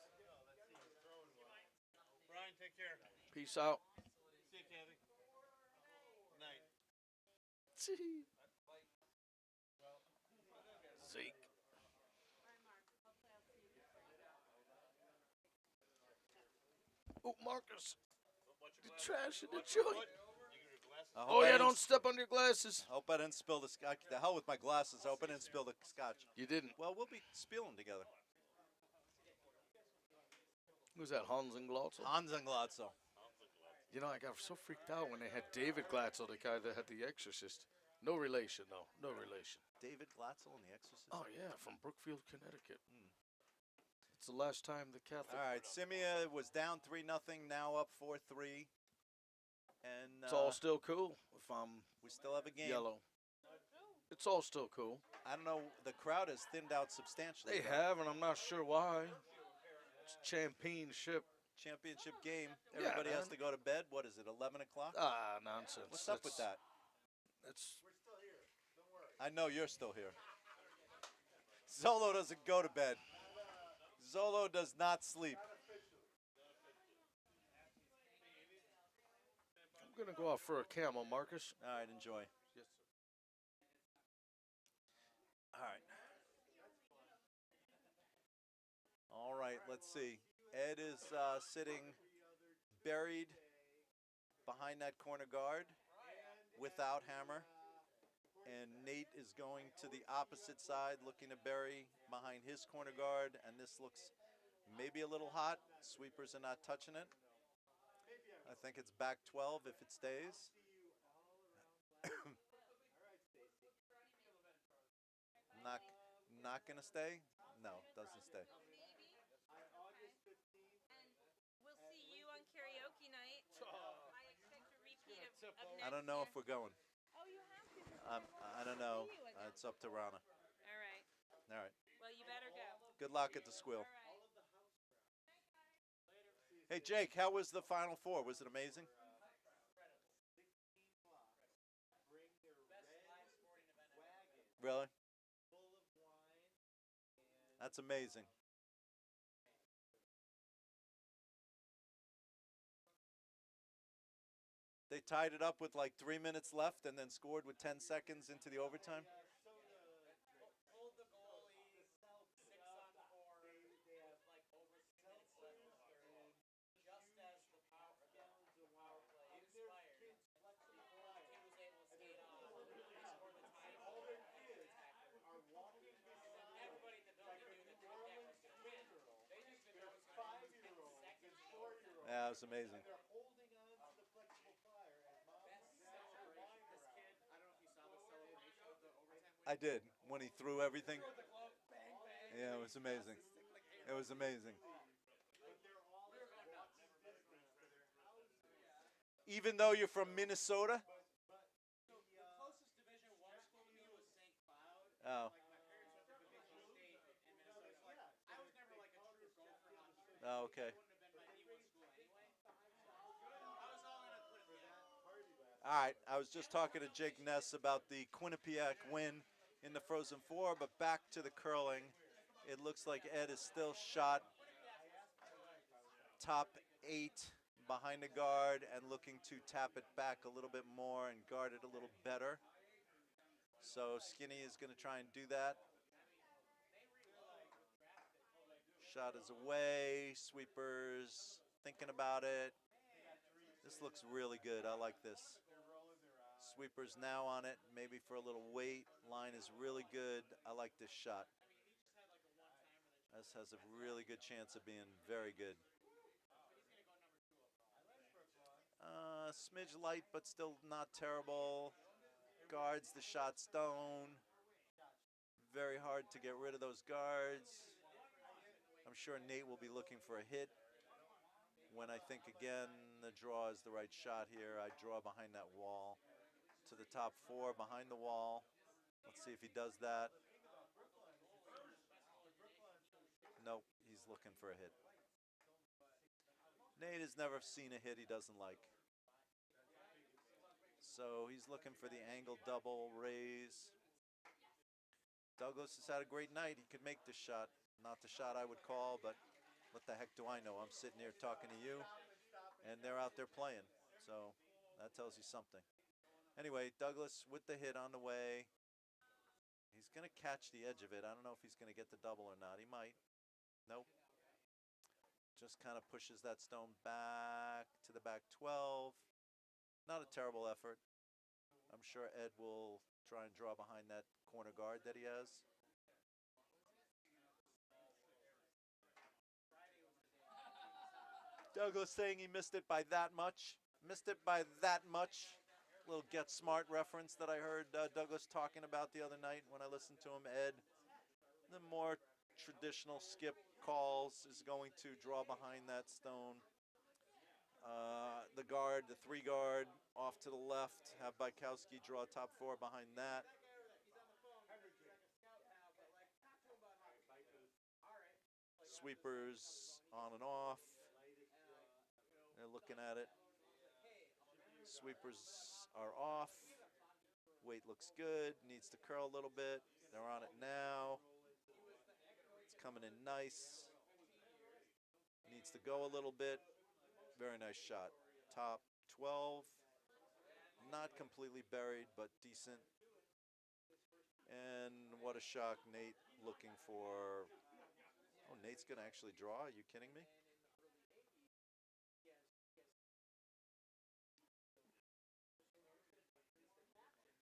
Brian, take care. Peace out. See you, Kathy. Night. Zeke. Oh, Marcus. The trash in the joint. I hope Oh, I yeah, didn't don't step on your glasses. I hope I didn't spill the scotch. The hell with my glasses. I hope I didn't spill the scotch. You didn't. Well, we'll be spilling together. Who's that, Hans and Glotzel? Hans and Glotzo. You know, I got so freaked out when they had David Glatzel, the guy that had The Exorcist. No relation, though. No relation. David Glatzel and The Exorcist. Oh, yeah, from Brookfield, Connecticut. It's the last time the Catholic... All right, Scimia was down 3-0, now up 4-3. And It's all still cool if I'm we still have a game. yellow. It's all still cool. I don't know. The crowd has thinned out substantially. They have, and I'm not sure why. It's championship. Championship game. Yeah, Everybody has man. to go to bed. What is it, 11 o'clock? Ah, nonsense. What's up with that? It's I know you're still here. Zollo doesn't go to bed. Zollo does not sleep. I'm going to go out for a camel, Marcus. All right, enjoy. Yes, sir. All right. All right, let's see. Ed is sitting buried behind that corner guard without hammer. And Nate is going to the opposite side, looking to bury behind his corner guard. And this looks maybe a little hot. Sweepers are not touching it. I think it's back 12 if it stays. Not gonna stay? No, doesn't stay. We'll see you on karaoke night. I expect a repeat of next I don't know year. if we're going. Oh, you have to. I don't know. See you again. It's up to Rana. All right. All right. Well, you better go. Good luck at the squill. All right. Hey, Jake, how was the Final Four? Was it amazing? Really? That's amazing. They tied it up with like 3 minutes left and then scored with 10 seconds into the overtime. Pulled the goalie 6 on 4 with like over 6 minutes left in the period. Just as the power play expired, the kid was able to skate on. They scored the tying goal. And then everybody in the building knew that the deck was going to win. They just didn't know it was going to win 10 seconds. Yeah, it was amazing. That's so great. This kid, I don't know if you saw the celebration of the overtime win. I did when he threw everything. Yeah, it was amazing. It was amazing. Even though you're from Minnesota? The closest Division I school to me was St. Cloud. Oh. Like my parents went to Division State in Minnesota. So like I was never like a true gopher hockey. Oh, okay. Wouldn't have been my D1 school anyway. I was all in on Quinnipiac. All right, I was just talking to Jake Ness about the Quinnipiac win in the Frozen Four, but back to the curling. It looks like Ed is still shot top 8 behind the guard and looking to tap it back a little bit more and guard it a little better. So Skinny is going to try and do that. Shot is away. Sweepers thinking about it. This looks really good. I like this. Sweepers now on it, maybe for a little weight. Line is really good. I like this shot. This has a really good chance of being very good. Smidge light, but still not terrible. Guards the shot stone. Very hard to get rid of those guards. I'm sure Nate will be looking for a hit. When I think again the draw is the right shot here, I draw behind that wall to the top 4 behind the wall. Let's see if he does that. Nope, he's looking for a hit. Nate has never seen a hit he doesn't like. So he's looking for the angle double raise. Douglas has had a great night. He could make this shot. Not the shot I would call, but what the heck do I know? I'm sitting here talking to you, and they're out there playing. So that tells you something. Anyway, Douglas with the hit on the way. He's going to catch the edge of it. I don't know if he's going to get the double or not. He might. Nope. Just kind of pushes that stone back to the back 12. Not a terrible effort. I'm sure Ed will try and draw behind that corner guard that he has. Douglas saying he missed it by that much. Missed it by that much. Little Get Smart reference that I heard Douglas talking about the other night when I listened to him. Ed, the more traditional skip calls, is going to draw behind that stone. The guard, the 3 guard, off to the left. Have Bykowski draw top 4 behind that. Sweepers on and off. They're looking at it. Sweepers are off. Weight looks good. Needs to curl a little bit. They're on it now. It's coming in nice. Needs to go a little bit. Very nice shot. Top 12. Not completely buried, but decent. And what a shock. Nate looking for... Oh, Nate's going to actually draw? Are you kidding me?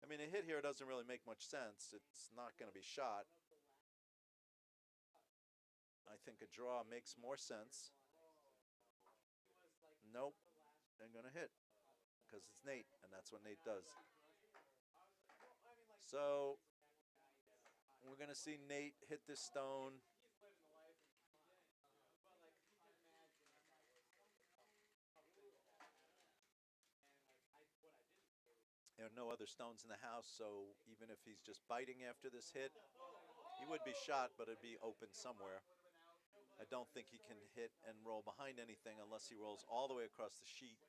I mean, a hit here doesn't really make much sense. It's not going to be shot. I think a draw makes more sense. Nope. They're going to hit because it's Nate, and that's what Nate does. So we're going to see Nate hit this stone. There are no other stones in the house, so even if he's just biting after this hit, he would be shot, but it'd be open somewhere. I don't think he can hit and roll behind anything unless he rolls all the way across the sheet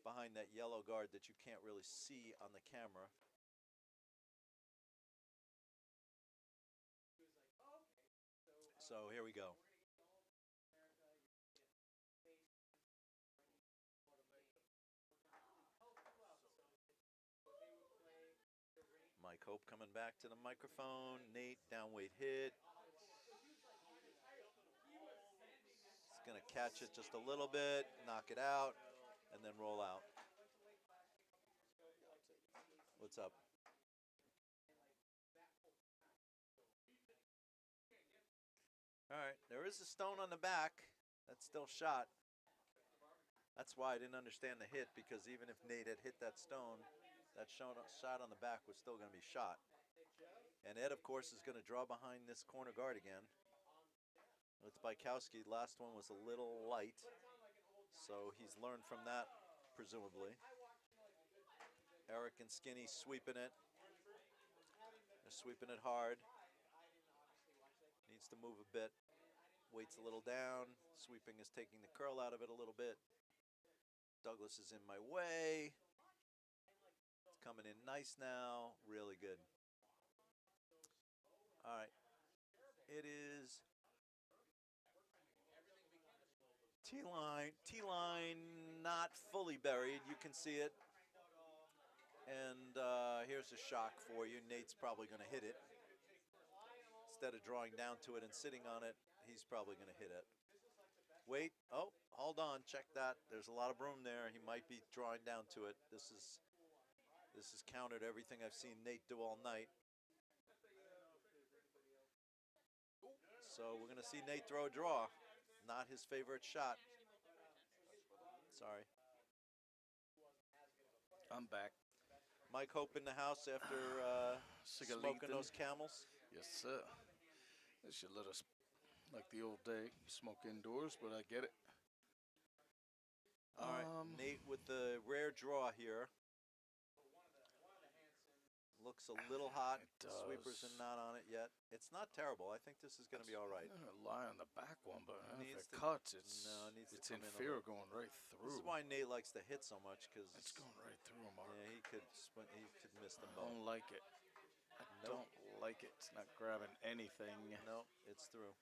behind that yellow guard that you can't really see on the camera. So here we go. Mike Hope coming back to the microphone. Nate, downweight hit. He's going to catch it just a little bit, knock it out, and then roll out. What's up? All right, there is a stone on the back that's still shot. That's why I didn't understand the hit, because even if Nate had hit that stone, that shot on the back was still going to be shot. And Ed, of course, is going to draw behind this corner guard again. It's Bykowski. Last one was a little light, so he's learned from that, presumably. Eric and Skinny sweeping it. They're sweeping it hard. Needs to move a bit. Waits a little down. Sweeping is taking the curl out of it a little bit. Douglas is in my way. It's coming in nice now. Really good. All right. It is T-line. T-line not fully buried. You can see it. And here's a shock for you. Nate's probably going to hit it. Instead of drawing down to it and sitting on it, he's probably going to hit it. Wait. Oh, hold on. Check that. There's a lot of room there. He might be drawing down to it. This is countered everything I've seen Nate do all night. So we're going to see Nate throw a draw. Not his favorite shot. Sorry. I'm back. Mike Hope in the house after smoking those Camels. Yes, sir. It's your little Like the old day, smoke indoors, but I get it. All right, Nate with the rare draw here. Looks a little hot. It Sweepers are does. not on it yet. It's not terrible. I think this is going to be all right. I'm gonna lie on the back one, but if Needs it to- cuts, it's no, it needs to it's come in in a fear little. of going right This through. is why Nate likes to hit so much because It's going right through, Mark. yeah, he could miss them I both. don't like it. I Nope. don't like it. It's not grabbing anything. No, it's through.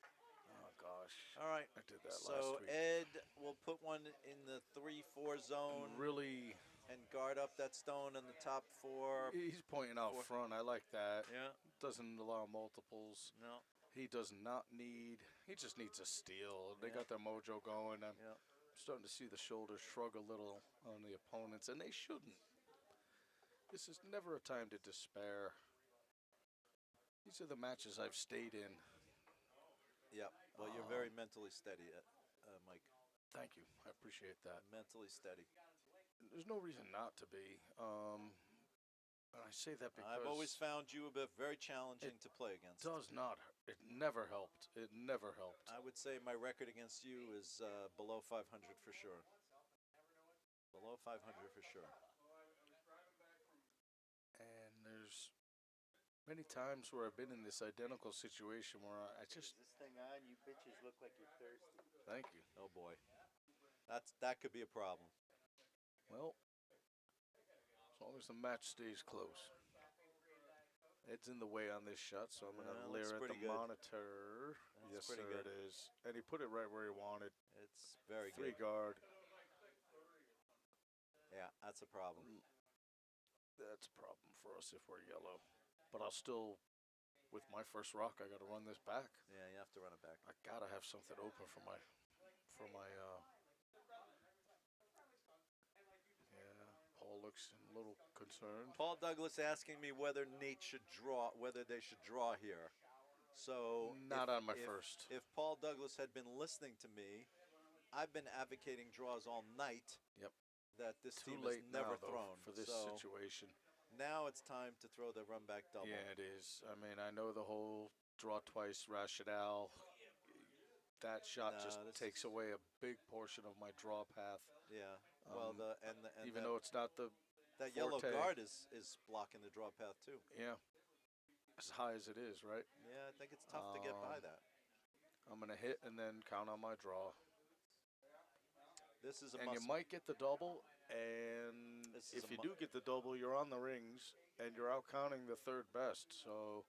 Oh gosh. All right. I did that So last week. Ed will put one in the 3-4 zone Really, and guard up that stone in the top 4. he's pointing out four. front. I like that. Yeah. Doesn't allow multiples. No. He does not need. He just needs a steal. They Yeah. got their mojo going. I'm Yeah. starting to see the shoulders shrug a little on the opponents, and they shouldn't. This is never a time to despair. These are the matches I've stayed in. Yeah. Well, you're very mentally steady, Mike. Thank you. I appreciate that. Mentally steady. There's no reason not to be. And I say that because I've always found you a bit very challenging to play against. does not. It never helped. It never helped. I would say my record against you is below 500 for sure. Below 500 for sure. And there's many times where I've been in this identical situation where I just This thing on, you bitches look like you're thirsty. thank you. Oh boy, that could be a problem. Well, as long as the match stays close. It's in the way on this shot, so I'm going to Yeah, leer looks at the pretty good. monitor. That's Yes, pretty sir, good. it is. And he put it right where he wanted. It's very Three good. guard. Yeah, that's a problem. That's a problem for us if we're yellow. But I'll still, with my first rock, I got to run this back. Yeah, you have to run it back. I got to have something open for my yeah, Paul looks a little concerned. Paul Douglas asking me whether Nate should draw, whether they should draw here. So Not on my if, first. If Paul Douglas had been listening to me, I've been advocating draws all night. Yep. That this Too team late has never now, though, thrown for this so situation. now it's time to throw the run back double. Yeah, it is. I mean, I know the whole draw twice rationale. That shot No, just this takes is- away a big portion of my draw path. Yeah. Well, Um, and Even that, though it's not the that yellow forte. guard is blocking the draw path too. yeah, as high as it is, right? Yeah, I think it's tough to get by Um, that. I'm gonna hit and then count on my draw. This is a And you must. might get the double, and This is if a you mu- do get the double, you're on the rings, and you're out counting the third best. So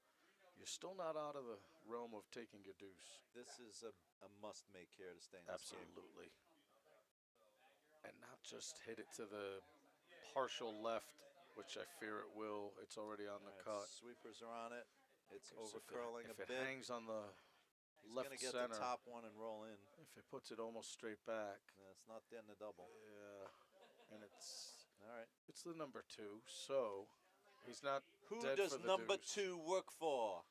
you're still not out of the realm of taking your deuce. This is a must make here to stay in this game. Absolutely. And not just hit it to the partial left, which I fear it will. It's already on the All right, cut. Sweepers are on it. It's 'Cause over curling if a it bit. hangs on the He's left gonna get center, the top one and roll in. if it puts it almost straight back, No, it's not getting the double. yeah, and it's All right. the number two, so he's not Who dead does for the number deuce. 2 work for?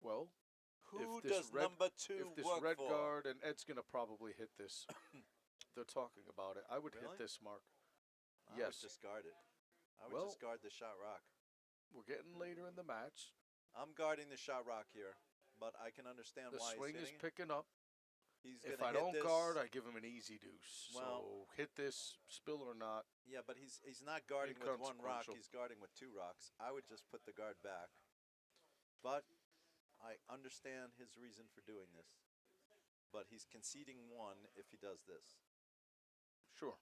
Well, Who if this does red- number 2 if this work red for? guard, and Ed's gonna probably hit this. They're talking about it. I would Really? hit this, Mark. I Yes. would just guard it. I would Well- just guard the shot rock. We're getting later in the match. I'm guarding the shot rock here, but I can understand The why swing he's is hitting it. picking up. He's If gonna I hit don't this. guard, I give him an easy deuce. Well- So hit this, spill or not. Yeah, but he's not guarding with one rock. Inconsequential. He's guarding with 2 rocks. I would just put the guard back. But I understand his reason for doing this. But he's conceding 1 if he does this. Sure.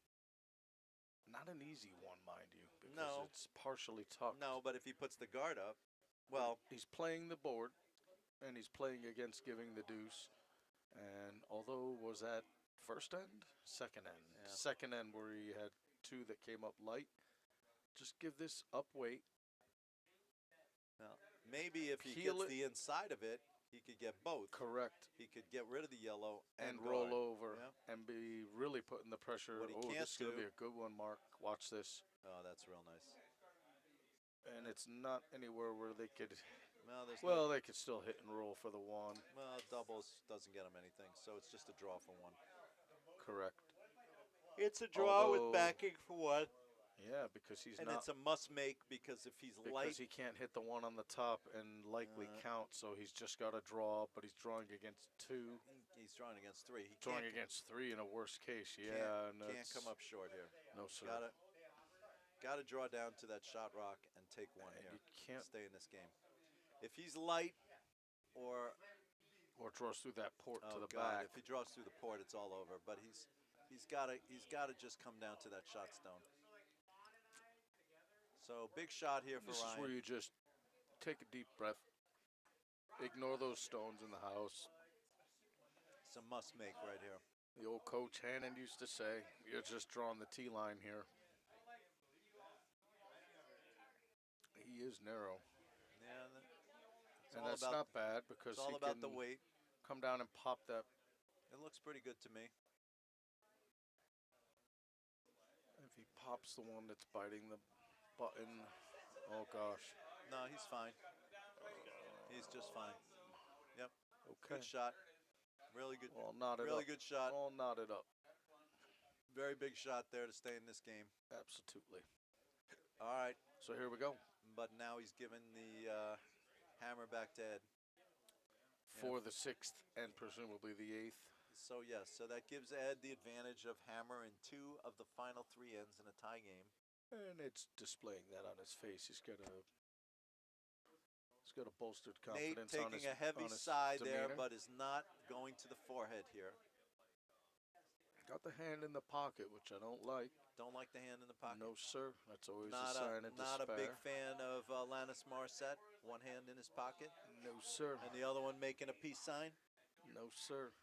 Not an easy one, mind you, because No. it's partially tucked. No, but if he puts the guard up, well, He's playing the board, and he's playing against giving the deuce. And although was that first end, second end, Yeah. second end where he had 2 that came up light, just give this up weight. now, maybe if he Heel gets it. the inside of it, he could get both. Correct. He could get rid of the yellow And guard. roll over Yeah. and be really putting the pressure. What he Oh, can't this is going to do- be a good one, Mark. Watch this. Oh, that's real nice. And it's not anywhere where they could, Well, there's well, they could still hit and roll for the 1. well, doubles doesn't get him anything, so it's just a draw for 1. Correct. It's a draw with Although- backing for 1. Yeah, because he's And not. it's a must make because if he's light, Because he can't hit the one on the top and likely count, so he's just got to draw. But he's drawing against 2, he's drawing against 3. He drawing can't, against 3 in a worst case. can't, Yeah, and can't that's come up short here. no sir. Gotta draw down to that shot rock and take one And here. you can't Stay in this game. If he's light or or draws through that port to the God, back. if he draws through the port, it's all over. But he's gotta just come down to that shot stone. So big shot here for This Ryan. is where you just take a deep breath, ignore those stones in the house. It's a must make right here. The old coach Hannon used to say, "You're just drawing the tee line here." He is narrow, Yeah, and that's not bad because it's all he about can the weight. come down and pop that. It looks pretty good to me. If he pops the one that's biting the button, oh gosh. No, he's fine. He's just fine. Yep. Okay. Good shot. Really good. All knotted Really up. good shot. All knotted up. Very big shot there to stay in this game. Absolutely. All right. So here we go. But now he's given the hammer back to Ed. For the 6th and presumably the 8th. So yes, so that gives Ed the advantage of hammer in 2 of the final 3 ends in a tie game. And it's displaying that on his face. He's got a bolstered confidence Nate on taking his, a heavy on his side there, demeanor. but is not going to the forehead here. Got the hand in the pocket, which I don't like. Don't like the hand in the pocket. No, sir. That's always Not a sign of not a despair. big fan of Lannis Morissette. One hand in his pocket, No, sir. and the other one making a peace sign. No, sir.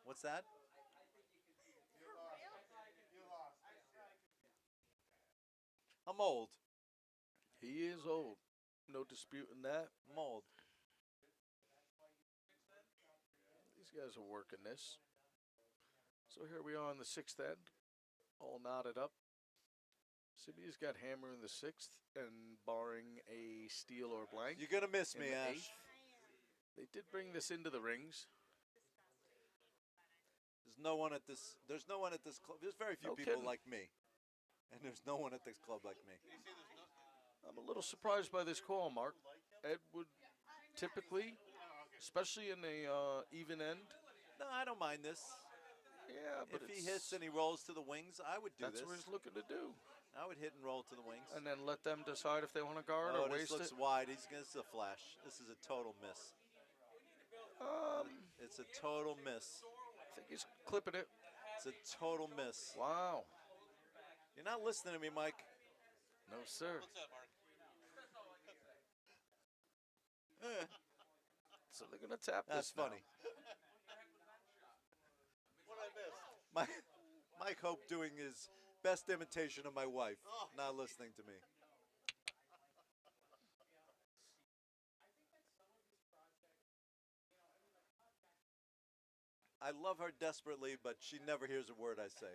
What's that? I'm old. He is old. No disputing that. I'm old. These guys are working this. So here we are on the 6th end, all knotted up. Scimia's got hammer in the 6th, and barring a steal or blank. You're gonna miss in me, the Ash. 8th. They did bring this into the rings. There's no one at this. There's no one at this club. There's very few No people kidding. like me, and there's no one at this club like me. I'm a little surprised by this call, Mark. Ed would typically, especially in a even end. No, I don't mind this. Yeah, but If he hits and he rolls to the wings, I would do that's this. what he's looking to do. I would hit and roll to the wings. And then let them decide if they want to guard Oh, or this waste looks it. wide. This is a flash. This is a total miss. It's a total miss. I think he's clipping it. It's a total miss. Wow. You're not listening to me, Mike. No, sir. So they're going to tap That's this now. funny. Mike Hope doing his best imitation of my wife, not listening to me. I love her desperately, but she never hears a word I say.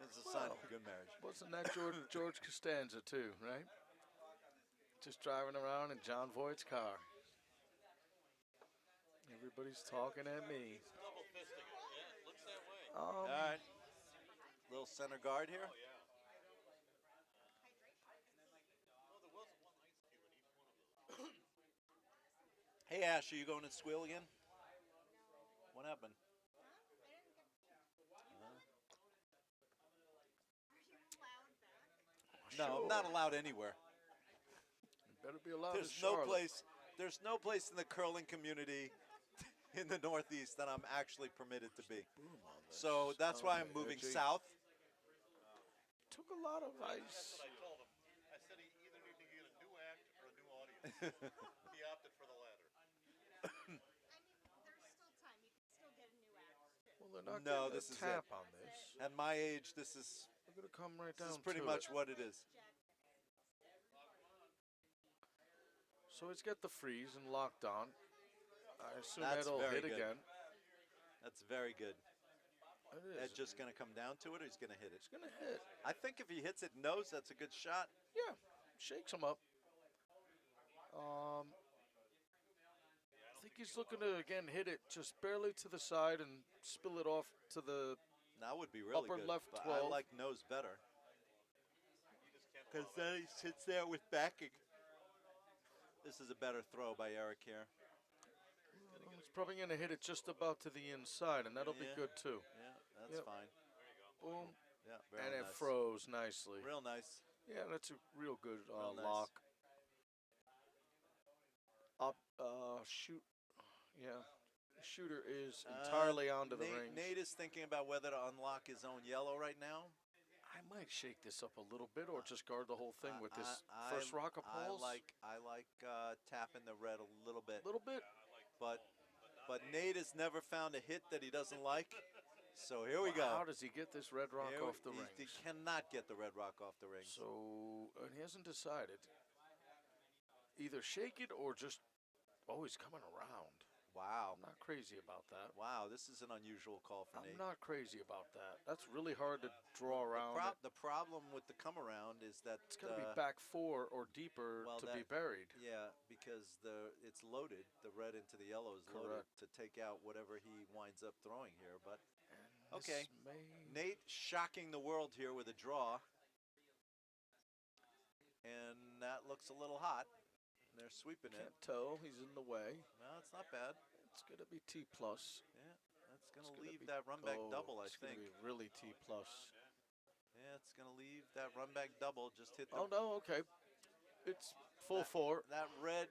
It's a sign of a good marriage. Wasn't that George Costanza, too, right? Just driving around in John Voight's car. Everybody's talking at me. Double fisting it. Yeah, it looks that way. All right. Little center guard here. Oh, yeah. Oh, there was one ice cube in each one of those. Hey, Ash, are you going to squeal again? What happened? No, I'm not allowed anywhere. You better be allowed There's to no Charlotte. place. There's no place in the curling community in the Northeast that I'm actually permitted to be. So that's why I'm moving edgy. south. Took a lot of That's ice. what I told him. I said he either need to get a new act or a new audience. He opted for the latter. There's still time. You can still get a new act. Well, they're not No, getting this a is tap it. on this. At my age, this is They're going to come right down pretty to much it. what it is. So he's got the freeze and locked on. I assume That's Ed will very hit good. again. That's very good. It is. Ed's just going to come down to it, or he's going to hit it. He's going to hit. I think if he hits it nose, that's a good shot. Yeah, shakes him up. I think he's looking to, again, hit it just barely to the side and spill it off to the That would be really Upper good. left but 12. I like nose better. Because then he sits there with backing. This is a better throw by Eric here. Well, it's probably going to hit it just about to the inside, and that'll be Yeah. good too. Yeah, that's Yep. fine. Boom. Yeah, And very it nice. froze nicely. Real nice. Yeah, that's a real good Real nice. lock. Up, shoot. Yeah. Shooter is entirely onto the range. Nate is thinking about whether to unlock his own yellow right now. I might shake this up a little bit or just guard the whole thing with this first rock of pulse. I like tapping the red a little bit. A little bit. But Nate has never found a hit that he doesn't like. So here we go. How does he get this red rock off the rings? He cannot get the red rock off the rings. So, and he hasn't decided. Either shake it or just, he's coming around. Wow. I'm not crazy about that. Wow, this is an unusual call for Nate. I'm not crazy about that. That's really hard to draw around. The problem with the come around is that it's going to be back 4 or deeper to be buried. Yeah, because it's loaded. The red into the yellow is loaded to take out whatever he winds up throwing here. But okay, Nate shocking the world here with a draw, and that looks a little hot. They're sweeping it. Can't tell. He's in the way. No, it's not bad. It's going to be T+. Yeah, that's going to leave that run back double, I think. It's going to be really T+. Yeah, it's going to leave that run back double. Just hit the... Oh, no, okay. It's full 4. That red,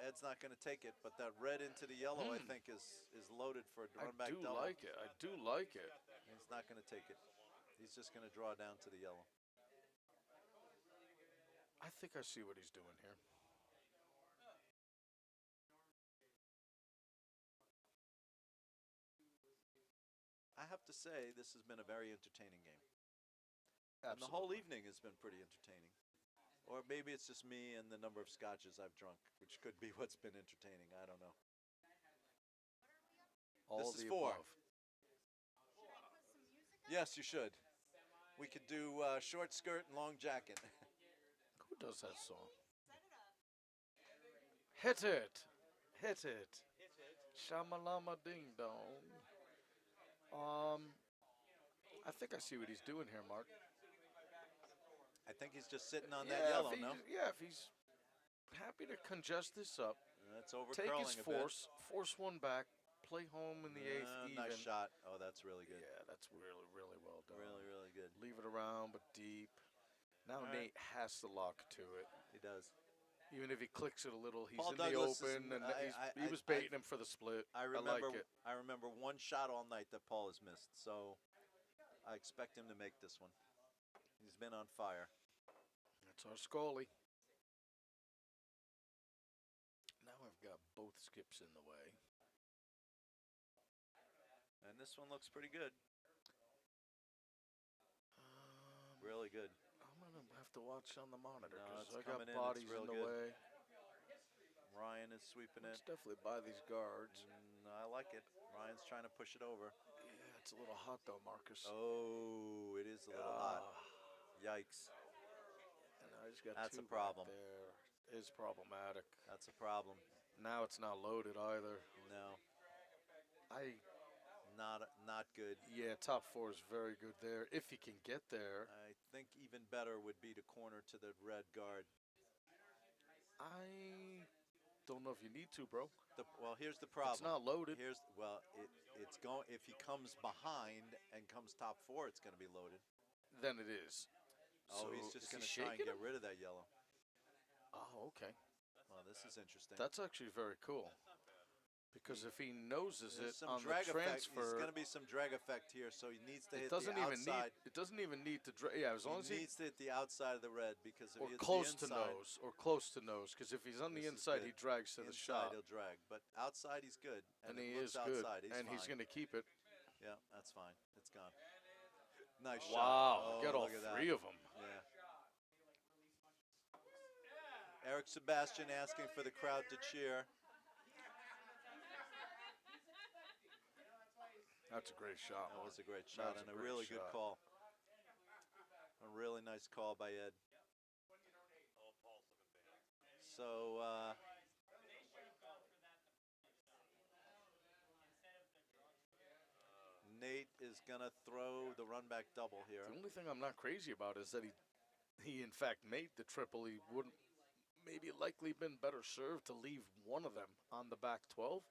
Ed's not going to take it, but that red into the yellow, I think, is loaded for a run back double. I do like it. He's not going to take it. He's just going to draw down to the yellow. I think I see what he's doing here. I have to say, this has been a very entertaining game. Absolutely. And the whole evening has been pretty entertaining. Or maybe it's just me and the number of scotches I've drunk, which could be what's been entertaining. I don't know. This is 4. Yes, you should. We could do short skirt and long jacket. Who does that song? Hit it. Hit it. Shamalama ding dong. I think I see what he's doing here, Mark. I think he's just sitting on that yellow, no? Yeah, if he's happy to congest this up, that's over take his a force one back, play home in the 8th even. Nice shot. Oh, that's really good. Yeah, that's really, really well done. Really, really good. Leave it around, but deep. Now Nate has to lock to it. He does. Even if he clicks it a little, he's Paul in Douglas the open, and he was baiting him for the split. I like it. I remember one shot all night that Paul has missed, so I expect him to make this one. He's been on fire. That's our Scully. Now I've got both skips in the way. And this one looks pretty good. Really good. I'm going to have to watch on the monitor No, because it's I got coming in. bodies It's real in the good. way. Ryan is sweeping it. Let's definitely buy these guards. I like it. Ryan's trying to push it over. Yeah, it's a little hot though, Marcus. Oh, it is a little hot. Yikes. And I just got That's two a problem. Right there. Is problematic. That's a problem. Now it's not loaded either. No. Not good. Yeah, top 4 is very good there. If he can get there. I think even better would be to corner to the red guard. I don't know if you need to, bro. Well, here's the problem. It's not loaded. It's going. If he comes behind and comes top 4, it's going to be loaded. Then it is. Oh, so he's just going to try and get rid of that yellow. Oh, okay. Well, this is interesting. That's actually very cool. Because if he noses There's it on the transfer, there's going to be some drag effect here, so he needs to hit the outside. It doesn't even need to. Yeah, as long as he needs to hit the outside of the red because if or he hits close the to inside, nose, or close to nose. Because if he's on the inside, he drags to the inside shot. He'll drag, but outside he's good, And it he looks is good, outside, he's and fine. he's going to keep it. Yeah, that's fine. It's gone. Nice shot. Wow, Oh, get all look at 3 that. of them. Yeah. Eric Sebastian asking for the crowd to cheer. That's a great shot. That was a great shot and a great really good shot. call. A really nice call by Ed. So, Nate is going to throw the run back double here. The only thing I'm not crazy about is that he in fact made the triple. He wouldn't maybe likely been better served to leave one of them on the back 12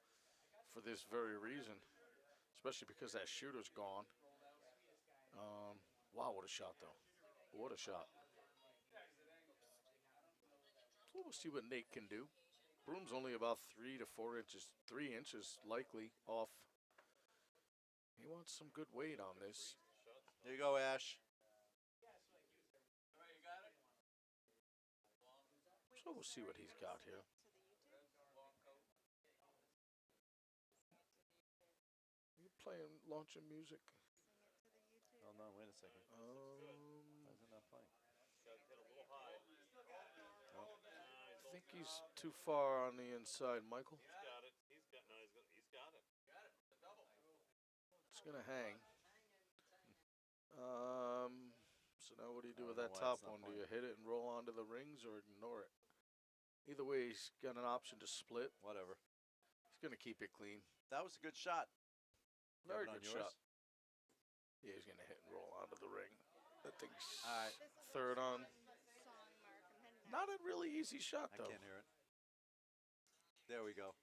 for this very reason, especially because that shooter's gone. Wow, what a shot though. What a shot. So we'll see what Nate can do. Broom's only about 3 to 4 inches, 3 inches likely off. He wants some good weight on this. There you go, Ash. So we'll see what he's got here. You playing, launching music? Oh no, wait a second. Why is it not playing? I think he's too far on the inside, Michael. He's got it. He's got it. It's gonna hang. So now what do you do with I don't that know why top it's not one? Do you playing. hit it and roll onto the rings or ignore it? Either way, he's got an option to split. Whatever. He's gonna keep it clean. That was a good shot. Very Have it on good yours? shot. Yeah, he's gonna hit and roll onto the ring. That thing's All right. third on. Not a really easy shot I though. can't hear it. There we go.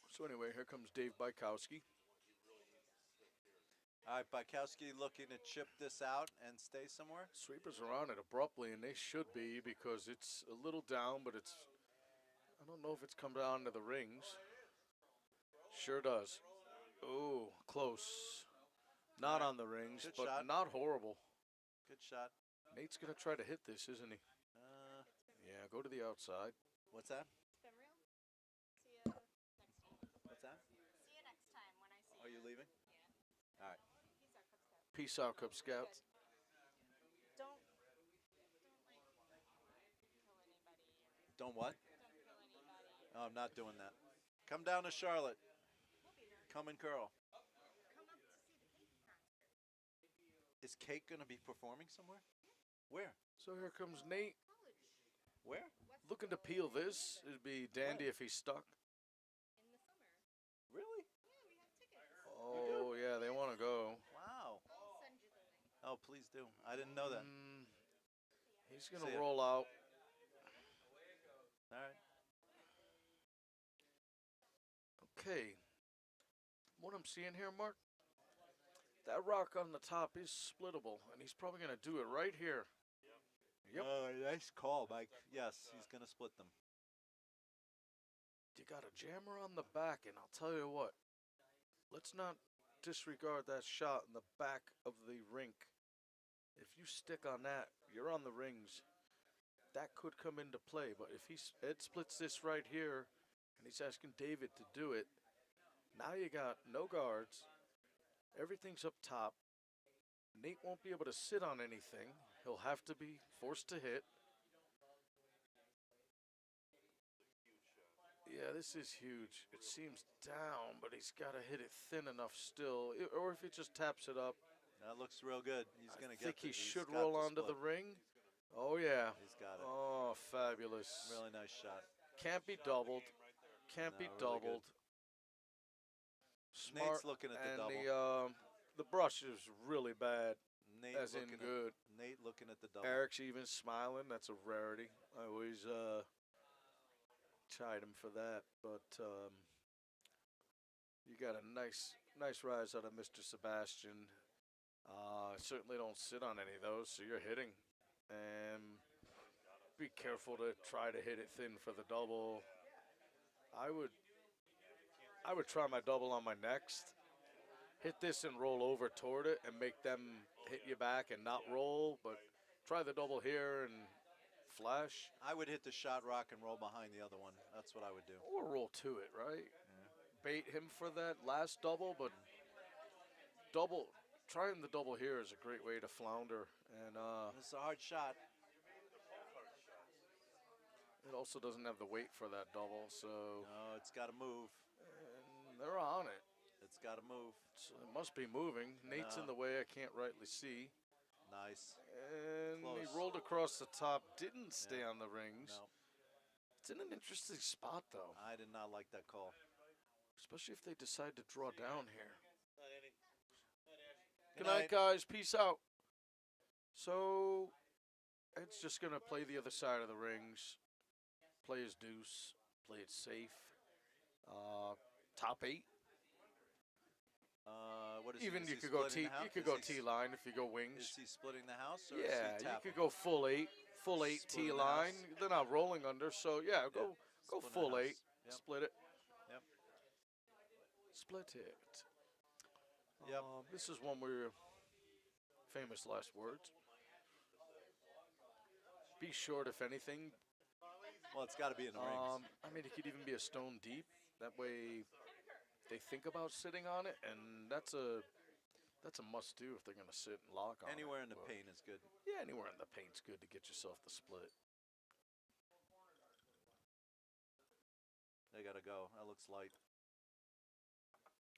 So anyway, here comes Dave Bykowski. All right, Bykowski looking to chip this out and stay somewhere. Sweepers are on it abruptly, and they should be because it's a little down, but it's, I don't know if it's come down to the rings. Sure does. Oh, close. Not on the rings, Good but shot. not horrible. Good shot. Nate's going to try to hit this, isn't he? Yeah, go to the outside. What's that? Been real. See you next time. What's that? See you next time when I see Are you leaving? Yeah. All right. Peace out, Cub Scout. Peace out, Cub Scouts. Don't like kill anybody. Don't what? Don't kill anybody. Oh, I'm not doing that. Come down to Charlotte. We'll be there. Come and curl. Come up to see the Cake concert. Is Kate going to be performing somewhere? Where? So here comes Nate. College. Where? Looking to peel this. It'd be dandy if he's stuck. In the summer. Really? Yeah, we have tickets. Oh, yeah, they want to go. Wow. I'll send you the link. Oh, please do. I didn't know that. He's going See to ya. roll out. All right. Okay. What I'm seeing here, Mark, that rock on the top is splittable, and he's probably going to do it right here. Yep. Nice call, Mike. Yes, he's going to split them. You got a jammer on the back, and I'll tell you what. Let's not disregard that shot in the back of the rink. If you stick on that, you're on the rings. That could come into play, but if Ed splits this right here, and he's asking David to do it, now you got no guards. Everything's up top. Nate won't be able to sit on anything. He'll have to be forced to hit. Yeah, this is huge. It seems down, but he's got to hit it thin enough still. Or if he just taps it up. That looks real good. He's going to get I think he this. He's should got roll onto split. the ring. Oh, yeah. He's got it. Oh, fabulous. Really nice shot. Can't be doubled. Can't be No, really good. doubled. Smart. Nate's looking at the and double. the brush is really bad, Nate as in looking good. Nate looking at the double. Eric's even smiling. That's a rarity. I always chide him for that. But you got a nice rise out of Mr. Sebastian. Certainly don't sit on any of those, so you're hitting. And be careful to try to hit it thin for the double. I would try my double on my next. Hit this and roll over toward it and make them hit you back and not roll, but try the double here and flash. I would hit the shot rock and roll behind the other one. That's what I would do. Or roll to it, right? Bait him for that last double, but trying the double here is a great way to flounder. And It's a hard shot. it also doesn't have the weight for that double, so No, it's got to move. and they're on it. It's got to move. So it must be moving. Nate's in the way. I can't rightly see. Nice. And he Close. rolled across the top. Didn't stay on the rings. No, It's in an interesting spot, though. I did not like that call. Especially if they decide to draw down here. Good Good night, night. guys. Peace out. So, Ed's just going to play the other side of the rings. Play his deuce. Play it safe. Top 8. What is Even is you he could go splitting T. the house? You could Is go he T s- line if you go Is wings. he splitting the house or Yeah, is he you tapping? could go full 8. Full 8 T Splitting the line. house. They're not rolling under, so yeah, go Splitting the full 8. house. Yep. Split it. Yep. Split it. Yep. This is one where your famous last words. Be short, if anything. Well, it's got to be in the rings. I mean, it could even be a stone deep. That way, they think about sitting on it, and that's a must do if they're gonna sit and lock on it. Anywhere in the But, paint is good. Yeah, anywhere in the paint's good to get yourself the split. They got to go. That looks light.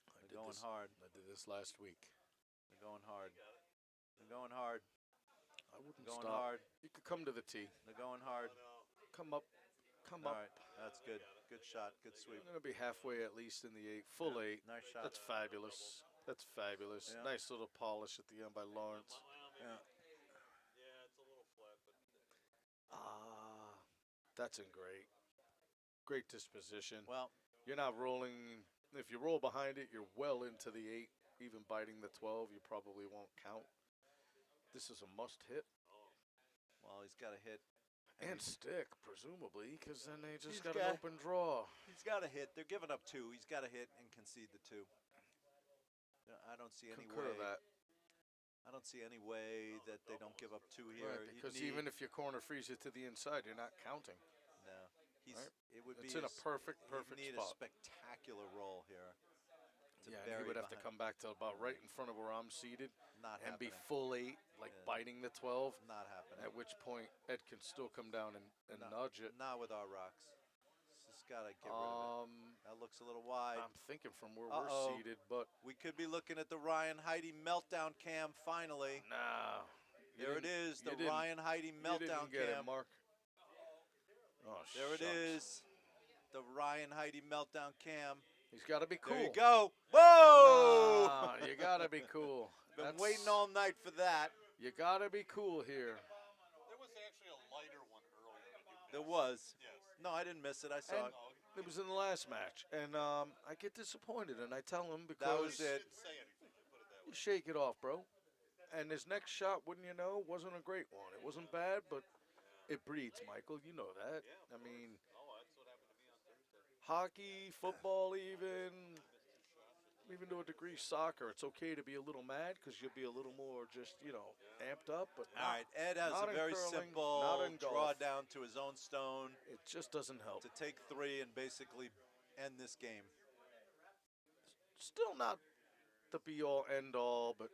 I They're did going this- hard. I did this last week. They're going hard. They're going hard. I wouldn't Going stop. hard. You could come to the tee. They're going hard. Come up. Come All up. right. That's good. Good shot. Good sweep. We're gonna be halfway at least in the 8. Full 8. Nice shot. That's fabulous. That's fabulous. Yeah. Nice little polish at the end by Lawrence. Yeah. That's in great. Great disposition. Well, You're not rolling. If you roll behind it, you're well into the 8. Even biting the 12, you probably won't count. This is a must hit. well, he's got to hit. And stick, presumably, because then they just He's got got- an open draw. He's got to hit. They're giving up 2. He's got to hit and concede the 2. I don't see any Concur way. that. I don't see any way that they don't give up 2 here. Right, He'd because need- even if your corner frees it to the inside, you're not counting. no, he's Right. it would It's be in a s- perfect he'd need spot. a spectacular roll here. To Yeah, and bury he would have to behind. come back to about right in front of where I'm seated Not and be happening. full 8, like Yeah. biting the 12. Not happening. At which point, Ed can still come down and No, nudge it. Not with our rocks. Just got to get rid of it. That looks a little wide. I'm thinking from where Uh-oh. we're seated, but We could be looking at the Ryan Heidi meltdown cam finally. nah. You There it didn't- is, the you didn't- Ryan Heidi you meltdown didn't get cam. it, Mark. Oh, There it shucks. is, the Ryan Heidi meltdown cam. He's got to be cool. There you go. Whoa! Nah, you got to be cool. Been That's- waiting all night for that. You got to be cool here. There was actually a lighter one earlier. There was. Yes. No, I didn't miss it. I saw And it. it was in the last match, and I get disappointed, and I tell him because That was it. Didn't say anything. Put it that way. you shake it off, bro. And his next shot, wouldn't you know, wasn't a great one. It wasn't bad, but it breeds, Michael. You know that. I mean, Oh, that's what happened to me on Thursday. hockey, football, even to a degree, soccer. It's okay to be a little mad because you'll be a little more just, amped up. But All right, Ed has not a in very curling, simple not in draw golf. down to his own stone it just doesn't help. to take 3 and basically end this game. Still not the be-all, end-all, but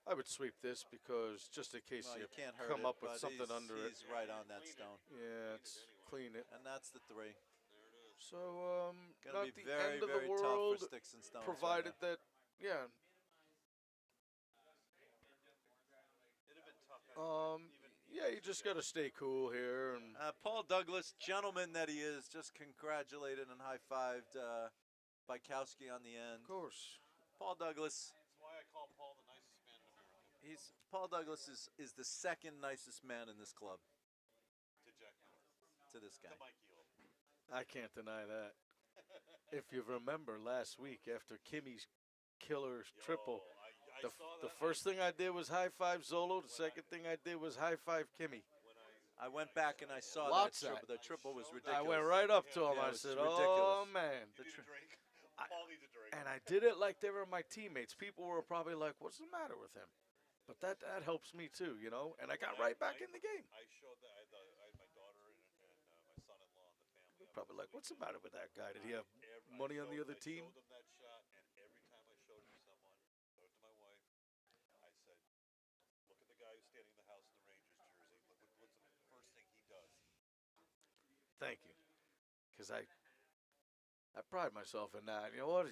I would sweep this because just in case Well, you you can't hurt come it, up with but something under it. he's right on that stone. Yeah, it's clean it. And that's the 3. So, Gonna not be the very, end of very the tough world, for sticks and stones. right provided now. that, yeah. Yeah, you just got to stay cool here. And Paul Douglas, gentleman that he is, just congratulated and high-fived Bykowski on the end. of course, Paul Douglas, That's why I call Paul the nicest man in America. Paul Douglas is the second nicest man in this club To Jack Miller. to this guy. To Mikey Holme. I can't deny that. If you remember last week after Kimmy's killer triple, I the, saw the that. first thing I did was high five Zollo. The second thing I did was high five Kimmy. I went back and I saw Lots that of triple. The triple was I ridiculous. went right up to him. Yeah, I it was said, ridiculous. "Oh man!" You need a drink. Paul needs a drink. And I did it like they were my teammates. People were probably like, "What's the matter with him?" But that helps me too, And I got right back in the game. I showed that. I had my daughter and my son-in-law and the family. They're probably like, "What's the matter with that guy? Did he have I money on the showed- other I team?" showed them that shot, and every time I showed it to someone, showed it to my wife, I said, "Look at the guy who's standing in the house in the Rangers jersey. What's the first thing he does?" Thank you, because I pride myself in that. You know what?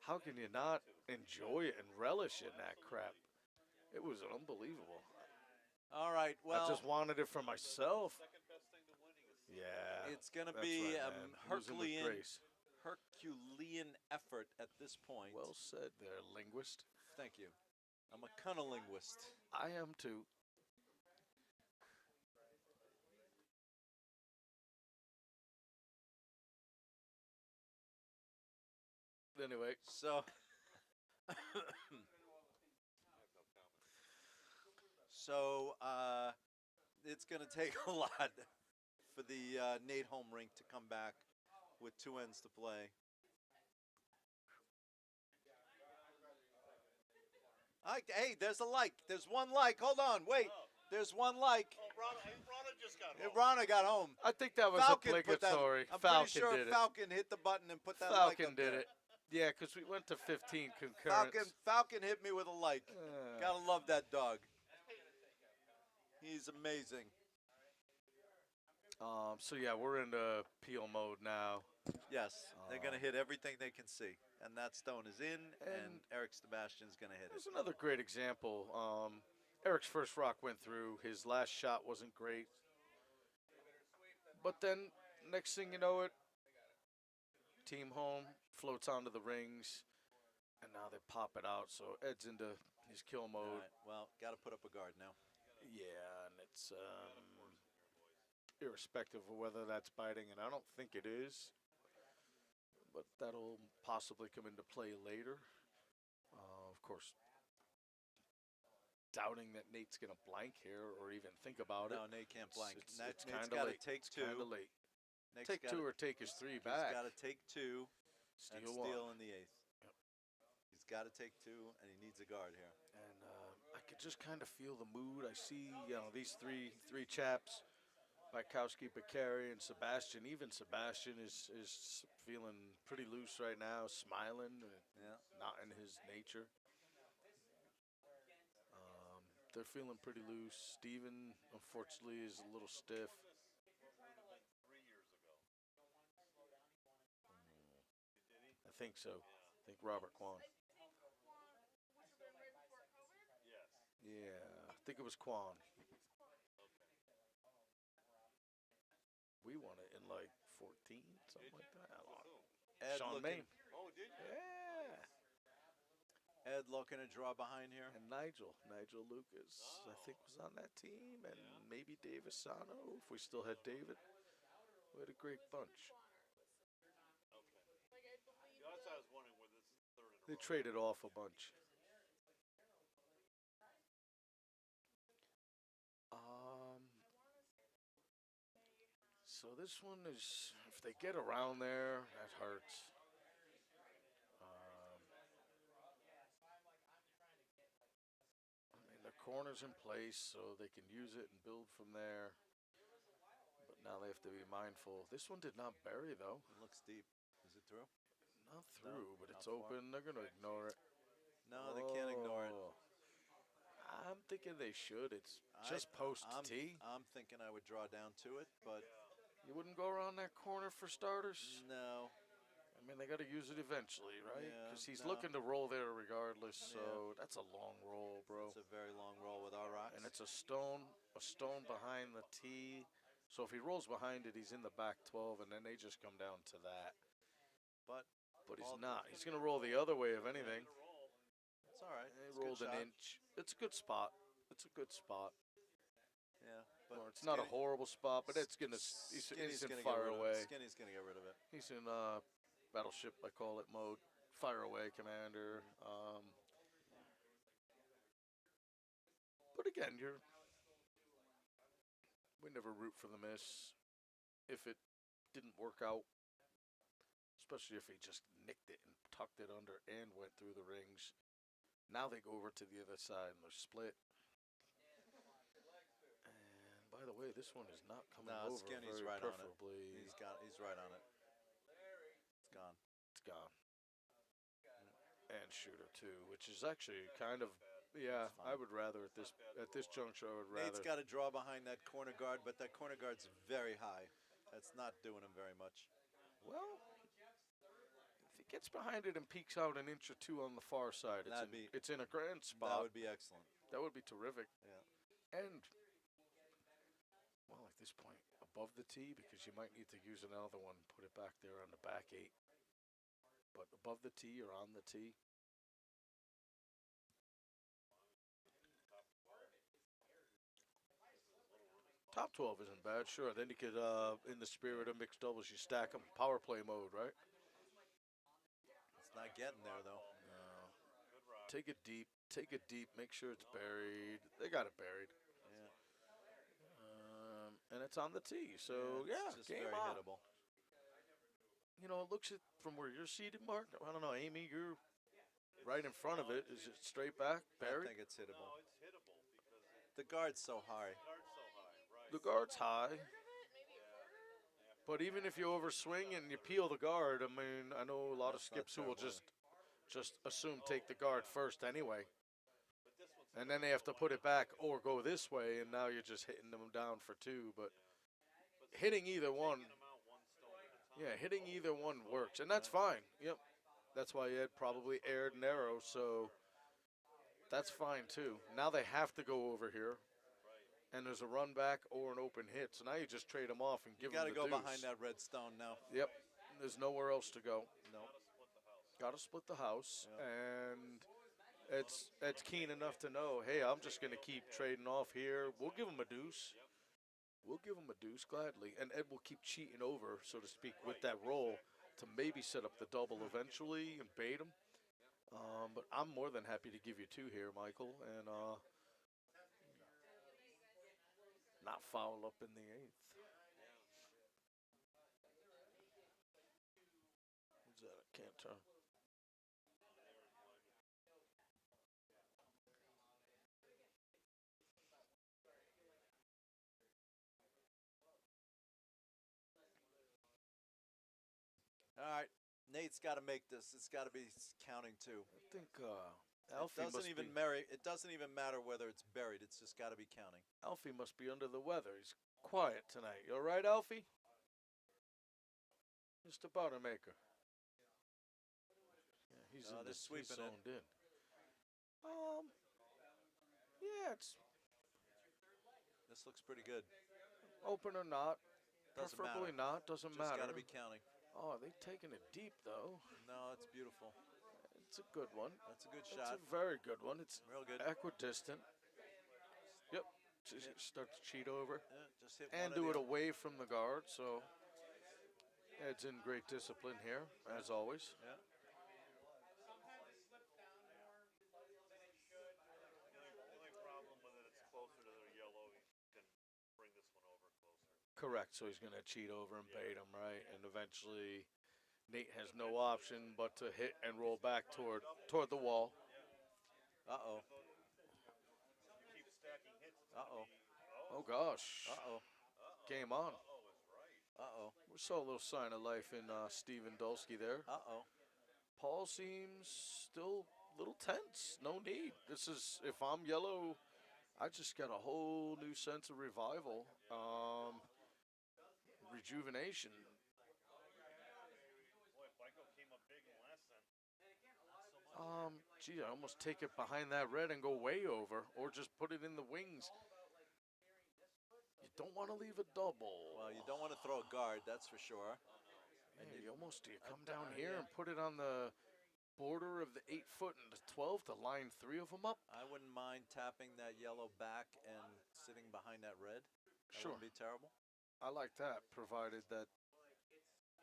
How can you not enjoy it and relish in that crap? It was unbelievable. All right, well, I just wanted it for myself. Second best thing to winning is Yeah, it's going to that's be right, a man. Losing with Herculean grace. Herculean effort at this point. Well said there, linguist. Thank you. I'm a cunnilinguist. I am too. Anyway, So, it's going to take a lot for the Nate Holme rink to come back with 2 ends to play. Hey, there's a like. There's one like. Hold on. Wait. There's one like. Rana just got home. Rana got home. I think that was Falcon put that. obligatory. I'm Falcon pretty sure did it. Falcon hit the button and put that like Falcon up did there. it. Yeah, because we went to 15 concurrents. Falcon hit me with a like. Gotta love that dog. He's amazing. So yeah, we're into peel mode now. Yes, they're gonna hit everything they can see, and that stone is in, and Eric Sebastian's gonna hit it. There's another great example. Eric's first rock went through. His last shot wasn't great. But then, next thing you know it, Team Home floats onto the rings, and now they pop it out. So Ed's into his kill mode. All right, well, got to put up a guard now. Yeah, and it's irrespective of whether that's biting, and I don't think it is. But that'll possibly come into play later. Of course, doubting that Nate's going to blank here or even think about it. No, Nate can't blank. It's Nate's kind got of to late. take It's two. kind of late. Nate's Take gotta- two or take his three He's back. got to take two and Steal steal one. in the 8th. Yep. He's got to take two, and he needs a guard here. And I could just kind of feel the mood. I see, these three chaps, Bykowski, Bakary, and Sebastian. Even Sebastian is feeling pretty loose right now, smiling, Yeah. not in his nature. They're feeling pretty loose. Steven, unfortunately, is a little stiff. I think so. I think Robert Kwan. Yeah, I think it was Kwan. We won it in like 14, something like that. Ed Sean looking, Main. Oh, did you? Yeah. Ed looking to draw behind here. And Nigel Lucas, I think was on that team, and maybe Dave Asano if we still had David. We had a great bunch. That's what I was wondering where this is the third in a They row. traded off a bunch. So this one is, if they get around there, that hurts. I mean, the corner's in place, so they can use it and build from there. But now they have to be mindful. This one did not bury, though. It looks deep. Is it through? Not through, but not it's far. open. They're going to ignore it. No, they can't ignore it. Oh. I'm thinking they should. It's just post T. I'm thinking I would draw down to it, but You wouldn't go around that corner for starters? no. I mean, they got to use it eventually, right? Yeah, Because he's no. looking to roll there regardless, so Yeah. that's a long roll, bro. It's a very long roll with our rocks. And it's a stone behind the tee. So if he rolls behind it, he's in the back 12, and then they just come down to that. but But he's All- not. He's going to roll the other way, if anything. it's all right. And he It's a good rolled an shot. inch. It's a good spot. It's a good spot. Yeah, but Or it's not a Skinny- horrible spot, but it's going to Skinny's instant gonna fire get rid away. Of it. Skinny's gonna get rid of it. He's in battleship, I call it, mode. Fire away, commander. But again, we never root for the miss. If it didn't work out, especially if he just nicked it and tucked it under and went through the rings. Now they go over to the other side and they're split. And by the way, this one is not coming No, over Skinny's very right on it. preferably. He's right on it. It's gone. It's gone. And shooter too, which is actually kind of, yeah. It's fine. I would rather at this juncture, I would rather. Nate's got to draw behind that corner guard, but that corner guard's very high. That's not doing him very much. Well, if he gets behind it and peeks out an inch or two on the far side, it's in a grand That spot. would be excellent. That would be terrific. Yeah. And well, at this point, above the tee, because you might need to use another one, put it back there on the back 8. but above the tee or on the tee. Top 12 isn't bad, sure. Then you could, in the spirit of mixed doubles, you stack them. Power play mode, right? It's not getting there though. No. Take it deep. Take it deep. Make sure it's buried. They got it buried. Yeah. And it's on the tee. So, yeah, it's just game very on. hittable. You know, it looks at from where you're seated, Mark. I don't know, Amy, you're right in front of it. Is it straight back, I buried? think it's hittable. No, it's hittable because The guard's so high. the guard's so high, right? The guard's high. But even if you overswing and you peel the guard, I mean, I know a lot of That's not skips who will terrible. just assume take the guard first anyway. But this one's And then they have to put it back or go this way, and now you're just hitting them down for two. But hitting either one, taking them out one stone at a time. yeah, hitting either one works, and that's fine. Yep, that's why Ed probably aired narrow, so that's fine too. Now they have to go over here, and there's a run back or an open hit. So now you just trade them off and You give them got to the go deuce. behind that red stone now. Yep, there's nowhere else to go. No. Got to split the house, Yeah. and it's keen enough to know, hey, I'm just going to keep trading off here. We'll give him a deuce. We'll give him a deuce gladly, and Ed will keep cheating over, so to speak, with that roll to maybe set up the double eventually and bait him. But I'm more than happy to give you two here, Michael, and not foul up in the eighth. What's that? I can't turn. All right. Nate's got to make this. It's got to be counting too. I think Alfie It doesn't must even be, matter. It doesn't even matter whether it's buried. It's just got to be counting. Alfie must be under the weather. He's quiet tonight. You all right, Alfie? Mr. Buttermaker. Yeah, he's Oh, in they're this. He's sweeping it. zoned in. Yeah, it's This looks pretty good. open or not. Doesn't Preferably matter. not. Doesn't Just matter. got to be counting. Oh, they've taken it deep though. No, it's beautiful. It's a good one. That's a good It's shot. a very good one. It's Real good. equidistant. Yep. Just start to cheat over Yeah, just hit and one of do it the- away from the guard. So Ed's in great discipline here, as always. Yeah. The only problem with it, it's closer to the yellow. You can bring this one over closer. Correct. So he's going to cheat over and bait him, right? And eventually, Nate has no option but to hit and roll back toward the wall. Uh-oh. You keep stacking hits. It's Uh-oh. Oh gosh, Uh-oh. game on. Oh, is right. Uh-oh. We saw a little sign of life in Steven Dulski there. Uh-oh. Paul seems still a little tense. No need. This is, if I'm yellow, I just got a whole new sense of revival, rejuvenation. Boy, Bico came up big in last time. Gee, I almost take it behind that red and go way over, or just put it in the wings. You don't want to leave a double. Well, you don't want to throw a guard, that's for sure. And you almost, do you come down here and put it on the border of the 8 foot and the 12 to line three of them up? I wouldn't mind tapping that yellow back and sitting behind that red. That Sure. wouldn't be terrible. I like that, provided that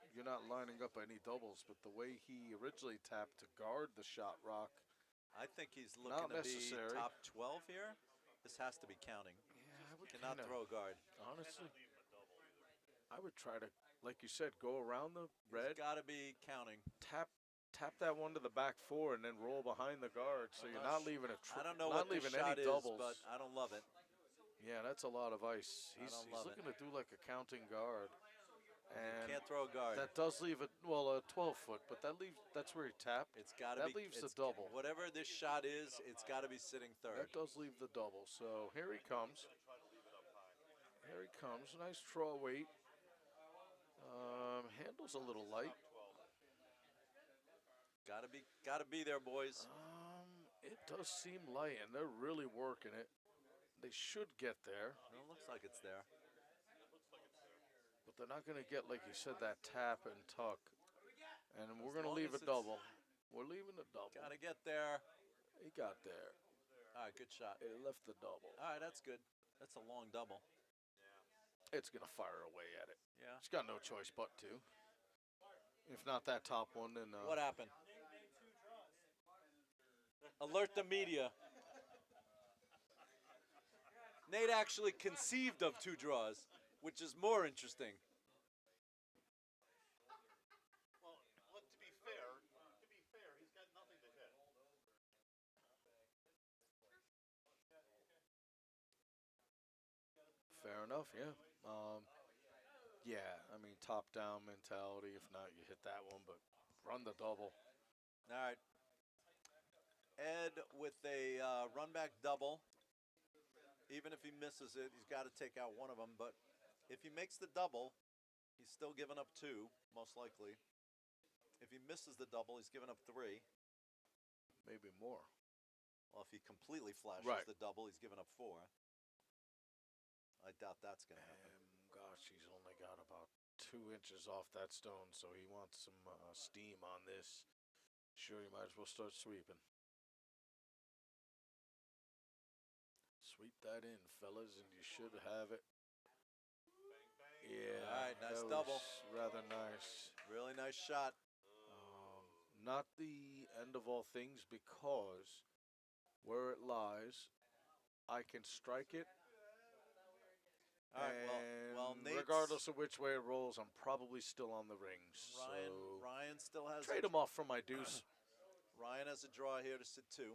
you're not lining up any doubles. But the way he originally tapped to guard the shot rock, I think he's Not looking to be necessary. top 12 here. This has to be counting. yeah, I would Cannot kinda- throw a guard. Honestly, I would try to, like you said, go around the red, It's got to be counting. tap that one to the back four, and then roll behind the guard. So you're not leaving a I don't know not what this leaving shot any is, doubles. but I don't love it. Yeah, that's a lot of ice. I He's don't love it. looking to do like a counting guard, and Can't throw a guard. that does leave a 12 foot, but that's where he tapped. It's got to that be. leaves the it's- double. Whatever this shot is, it's got to be sitting third. That does leave the double. So here he comes. Here he comes. Nice draw weight. Handles a little light. Got to be there, boys. It does seem light, and they're really working it. They should get there, Well, it looks like it's there. but they're not going to get, like you said, that tap and tuck. And As we're going to long leave as a it's- double. We're leaving a double. Got to get there. He got there. All right, good shot. It left the double. All right, that's good. That's a long double. It's going to fire away at it. Yeah. It's got no choice but to. If not that top one, then... What happened? Alert the media. Nate actually conceived of 2 draws, which is more interesting. Well, to be fair, he's got nothing to hit. Fair enough, yeah. Yeah, I mean, top-down mentality. If not, you hit that one, but run the double. All right. Ed with a run-back double. Even if he misses it, he's got to take out one of them. But if he makes the double, he's still giving up 2, most likely. If he misses the double, he's giving up 3. Maybe more. Well, if he completely flashes Right. the double, he's giving up 4. I doubt that's going to happen. Gosh, he's only got about 2 inches off that stone, so he wants some steam on this. Sure, you might as well start sweeping. Sweep that in, fellas, and you should have it. Yeah. All right, nice that double. was rather nice. Really nice shot. Not the end of all things, because where it lies, I can strike it. All right, And well, Nate's, regardless of which way it rolls, I'm probably still on the rings. Ryan still has Trade him off for my deuce. Ryan has a draw here to sit 2.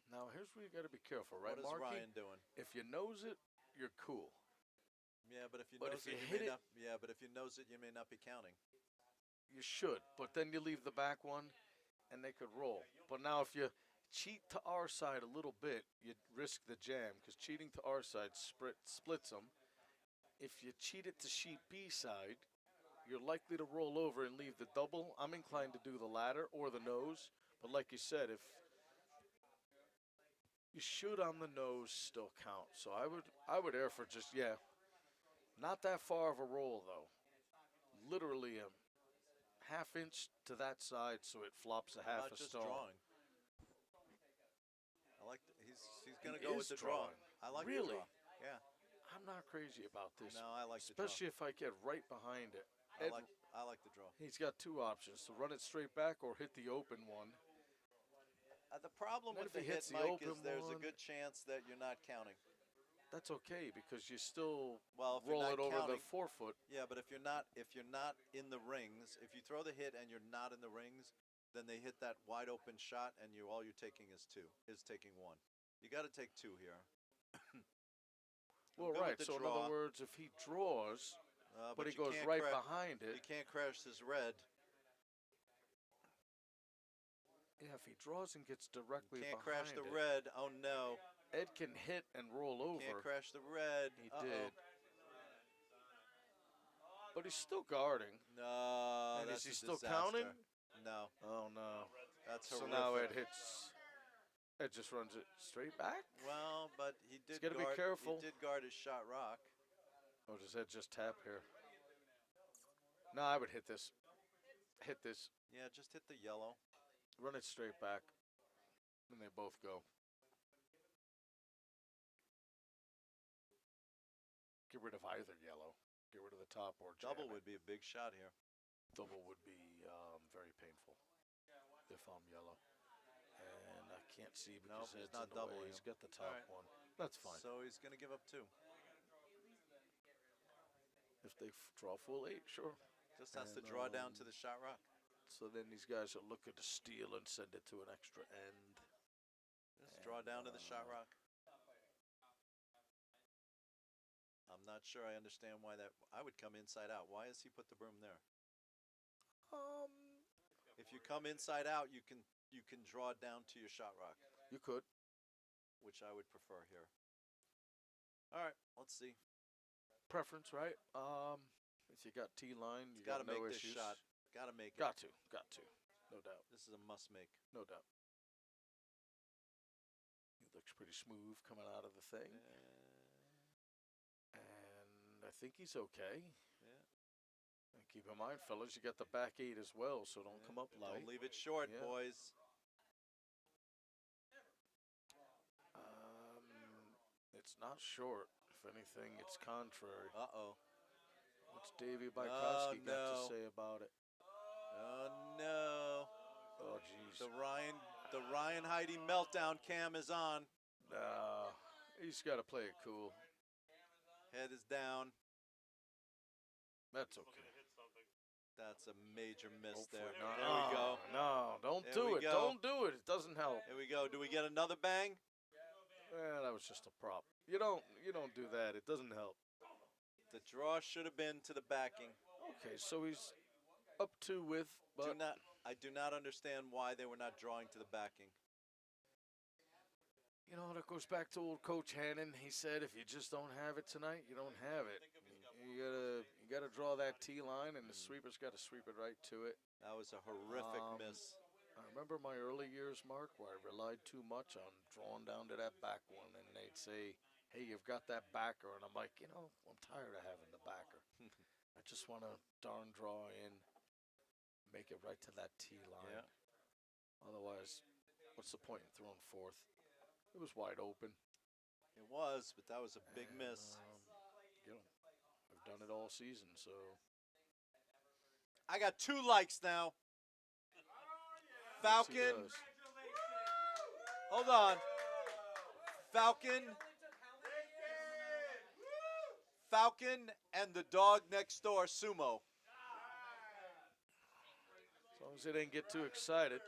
Now, here's where you got to be careful, right, What is Marky? Ryan doing? If you nose it, you're cool. Yeah, but if you But nose if it, you you hit may it- not. Yeah, but if you nose it, you may not be counting. You should, but then you leave the back one, and they could roll. But now if you cheat to our side a little bit, you risk the jam, because cheating to our side splits them. If you cheat it to sheet B side, you're likely to roll over and leave the double. I'm inclined to do the latter or the nose, but like you said, if you shoot on the nose, still count. So I would err for just, not that far of a roll though. Literally a half inch to that side, so it flops a How half about a just stone. drawing? I like. He's going to He go is with the draw. drawing. I like Really? the draw. Yeah. I'm not crazy about this, No, I like the draw. especially if I get right behind it. I Ed, like the draw. he's got 2 options: to run it straight back or hit the open one. The problem Then with if the he hit, hits the Mike, is open there's a one- good chance that you're not counting. That's okay, because you still Well, if you're roll not it over counting, the forefoot. Yeah, but if you're not in the rings, if you throw the hit and you're not in the rings, then they hit that wide open shot, and all you're taking is taking 1. You got to take 2 here. Well, good with right. the So in draw. other words, if he draws, but he you goes can't right cra- behind You it, can't crash this red. yeah, if he draws and gets directly Can't behind crash the it, red. Oh no! Ed can hit and roll Can't over. crash the red. He Uh-oh. did. But he's still guarding. No, And that's is he a still disaster. counting? No, Oh, no. that's So horrific. now Ed hits. Ed just runs it straight back? Well, but he did gotta be guard. careful. He did guard his shot rock. Oh, does Ed just tap here? No, I would hit this. Hit this. Yeah, just hit the yellow. Run it straight back. And they both go. Get rid of either yellow. Get rid of the top or jam Double it. would be a big shot here. Double would be very painful if I'm yellow. And I can't see Nope, because he's Ed's not in the way. doubling He's him. got the top Alright. one. That's fine. So he's going to give up 2. If they draw full 8, sure. Just has to And, draw down to the shot rock. So then these guys are looking to steal and send it to an extra end. Just draw down to the shot rock. I'm not sure I understand why that. I would come inside out. Why has he put the broom there? If you come inside out, you can draw down to your shot rock, You could. which I would prefer here. All right, let's see. Preference, right? If you got T-line, you Got got to no make issues. this shot. Got to make it. Got to. No doubt. This is a must make. No doubt. He looks pretty smooth coming out of the thing. And I think he's okay. Yeah. I think Keep in mind, fellas, you got the back 8 as well, so don't come up light. Don't leave it short, Yeah. boys. It's not short. If anything, it's contrary. Uh-oh. What's Davey Bykowski got no. to say about it? Oh, no. Oh, jeez. The Ryan Heidi meltdown cam is on. He's got to play it cool. Head is down. That's okay. That's a major miss Hopefully there. not. There we go. No, don't There do we it. go. Don't do it. It doesn't help. Here we go. Do we get another bang? That was just a prop. You don't do that. It doesn't help. The draw should have been to the backing. Okay, so he's up 2 with, but I do not understand why they were not drawing to the backing. you know, that goes back to old Coach Hannon. He said, if you just don't have it tonight, you don't have it. You gotta draw that T line, and the sweeper's got to sweep it right to it. That was a horrific miss. I remember my early years, Mark, where I relied too much on drawing down to that back one, and they'd say, hey, you've got that backer, and I'm like, I'm tired of having the backer. I just want to darn draw in, make it right to that T line. Yeah. Otherwise, what's the point in throwing fourth? It was wide open. It was, but that was a big miss. I've done it all season, so. I got 2 likes now. Yes, he Falcon. does. Hold on. Falcon and the dog next door, Sumo. As long as they didn't get too excited.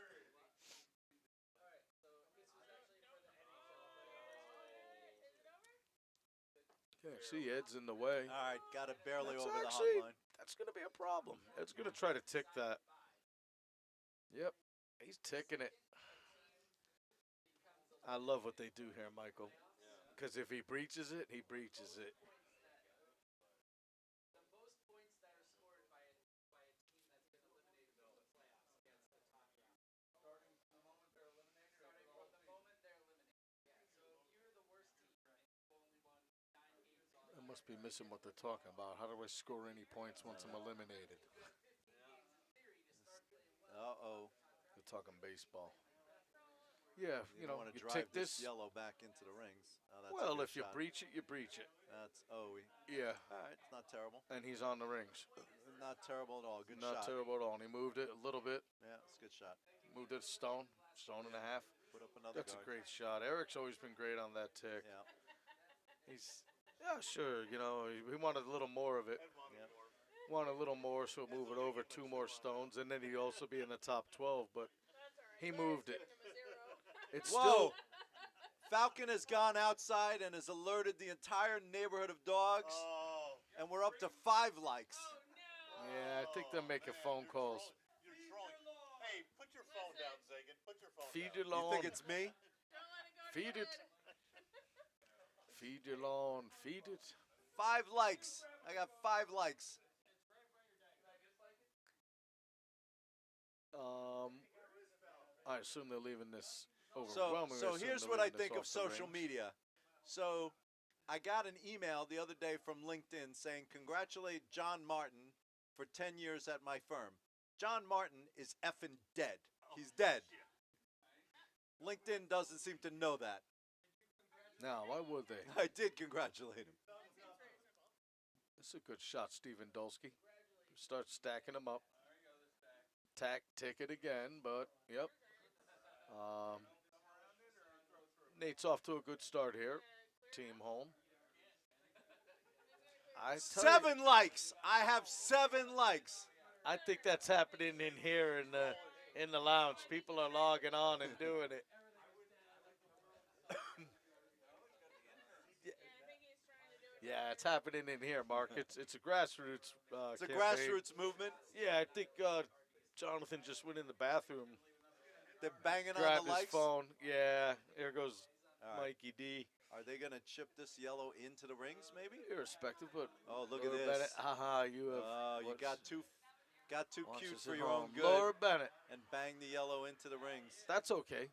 Okay, see, Ed's in the way. All right, got it barely That's over actually- the hot line. That's going to be a problem. Ed's going to try to tick that. Yep, he's ticking it. I love what they do here, Michael. Because if he breaches it, he breaches it. The most points that are scored by a team that's been eliminated from the playoffs against the top team. Starting from the moment they're eliminated. Yeah. So if you're the worst team, right, you've only won 9 games all I must be missing what they're talking about. How do I score any points once I'm eliminated? Uh-oh. They're talking baseball. Yeah, You don't want to you drive tick this this. yellow back into the rings. Oh, that's a Well, good if you shot. breach it, you breach it. That's all Yeah, right, it's not terrible. and he's on the rings. Not terrible at all. Good Not shot. terrible at all. And he moved it a little bit. Yeah, it's a good shot. Moved it a stone and a half. Put up another That's a guard. great shot. Eric's always been great on that tick. Yeah. Yeah, sure. We wanted a little more of it. Yeah. Want a little more, so move it over 2 more stones, and then he'd also be in the top 12. But he moved it. It's Whoa! still. Falcon has gone outside and has alerted the entire neighborhood of dogs, and we're up to 5 likes. Yeah, I think they're making phone calls. You're trolling. Hey, put your phone down, Zagan. Put your phone Feed down. your You lawn. think it's me? Feed it. Feed your lawn. Feed it. 5 likes. I got 5 likes. I assume they're leaving this So, overwhelmingly. so assume here's they're what I leaving this think of off the social rings. media. So I got an email the other day from LinkedIn saying, congratulate John Martin for 10 years at my firm. John Martin is effing dead. He's dead. LinkedIn doesn't seem to know that. Now, why would they? I did congratulate him. This is a good shot, Stephen Dolsky. Start stacking them up. Tick it again, but yep. Nate's off to a good start here. Team Holme. I tell you, 7 likes. I have 7 likes. I think that's happening in here in the lounge. People are logging on and doing it. Yeah, it's happening in here, Mark. It's a grassroots. It's a campaign. grassroots movement. Yeah, I think Jonathan just went in the bathroom, They're banging on grabbed the his likes. phone. Yeah, there goes All right. Mikey D. Are they going to chip this yellow into the rings, maybe? Irrespective, but Oh, look at Laura this. Bennett, haha, you have. Oh, you got too watch cute this for at your home. own good Laura Bennett. and bang the yellow into the rings. That's okay.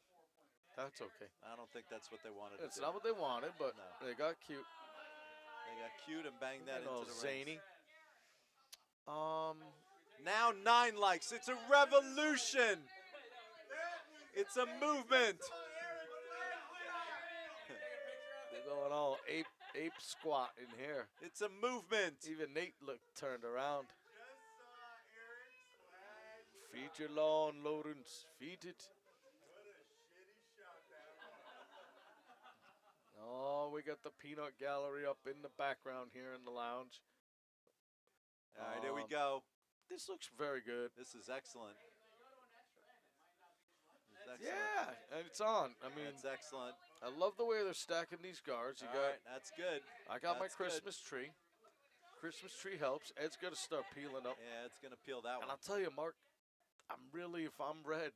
That's okay. I don't think that's what they wanted It's to do. not what they wanted, but No. they got cute. They got cute and banged that You know, into the zany. rings. Now 9 likes. It's a revolution. It's a movement. We're going all ape squat in here. It's a movement. Even Nate looked turned around. Feed your lawn, Lawrence. Feed it. Oh, we got the peanut gallery up in the background here in the lounge. All right, here we go. This looks very good. This is excellent. Yeah, and it's on. I mean, it's excellent. I love the way they're stacking these guards. You All got. right, that's good. I got my That's good. Christmas tree. Christmas tree helps. Ed's got to start peeling up. Yeah, it's gonna peel that And one. I'll tell you, Mark, if I'm red,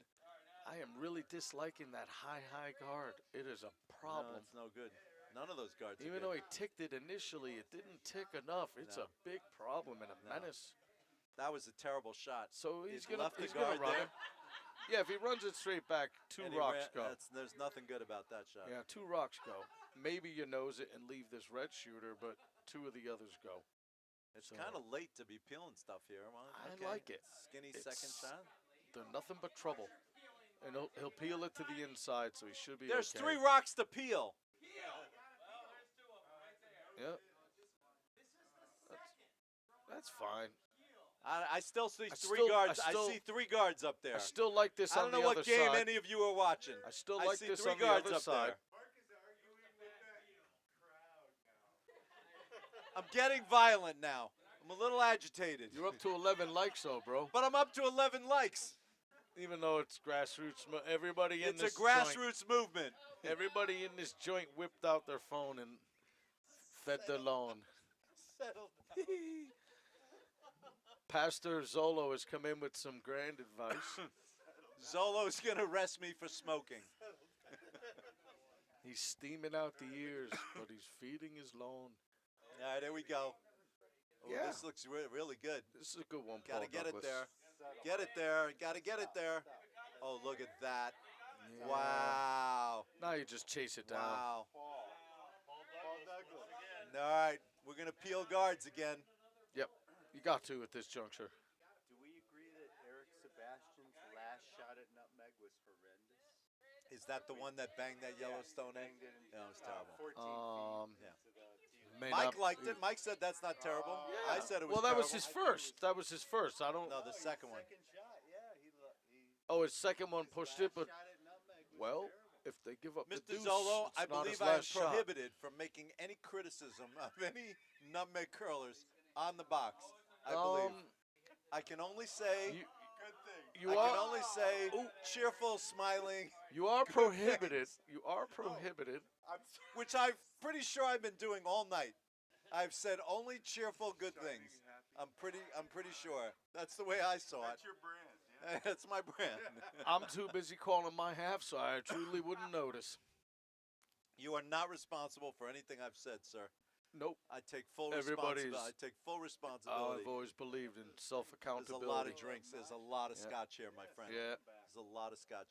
I am really disliking that high guard. It is a problem. No, it's no good. None of those guards. Even though he ticked it initially, it didn't tick enough. It's No. a big problem and a No. menace. that was a terrible shot. So he's He gonna left the he's gonna guard run there. it. Yeah, if he runs it straight back, two And he rocks ran- go. There's nothing good about that shot. Yeah, two rocks go. Maybe you nose it and leave this red shooter, but two of the others go. It's So- kind of late to be peeling stuff here. Well, I okay. like it. Skinny second It's- shot. They're nothing but trouble. And he'll peel it to the inside, so he should be There's okay. 3 rocks to peel. Yep. That's fine. I still see I 3 still- guards. I still- I see 3 guards up there. I still like this I on don't the know other what game side. any of you are watching. I still I like see this 3 on the guards other up side. there. I'm getting violent now. I'm a little agitated. You're up to 11 likes, though, bro. But I'm up to 11 likes. Even though it's grassroots, everybody in It's this a grassroots movement. everybody in this joint whipped out their phone and fed their lawn. Settled. Pastor Zollo has come in with some grand advice. Zollo's going to arrest me for smoking. He's steaming out the ears, but he's feeding his lawn. All right, there we go. Oh, Yeah. This looks really good. This is a good one, Got Paul to get Douglas. it there. Get it there. Got to get it there. Oh, look at that. Yeah. Wow. Now you just chase it down. Wow. All right, we're going to peel guards again. Yep, you got to at this juncture. Do we agree that Eric Sebastian's last shot at nutmeg was horrendous? Is that the one that banged that Yellowstone in? Banged it in, No, it was terrible. 14 Um, feet Yeah. to the tee. May Mike not- liked it. Mike said that's not terrible. I said it was well, that was terrible. his first. That was his first. I don't. No, the second one. Second shot, yeah. He Oh, his second one pushed it, but shot at nutmeg was well, terrible. if they give up the Mr. deuce, Zollo, it's I not believe his I am last shot. prohibited from making any criticism of any nutmeg curlers on the box. I believe. I can only say you, good things. you I are can only say Ooh. cheerful, smiling, you are good prohibited. things. You are prohibited. which I'm pretty sure I've been doing all night. I've said only cheerful, good things. I'm pretty sure. That's the way I saw it. That's your brand. That's my brand. I'm too busy calling my half, so I truly wouldn't notice. You are not responsible for anything I've said, sir. Nope. I take full Everybody's- responsibility. I take full responsibility. I've always believed in There's self-accountability. a lot of drinks. There's a lot of Yeah. scotch here, my friend. Yeah. There's a lot of scotch.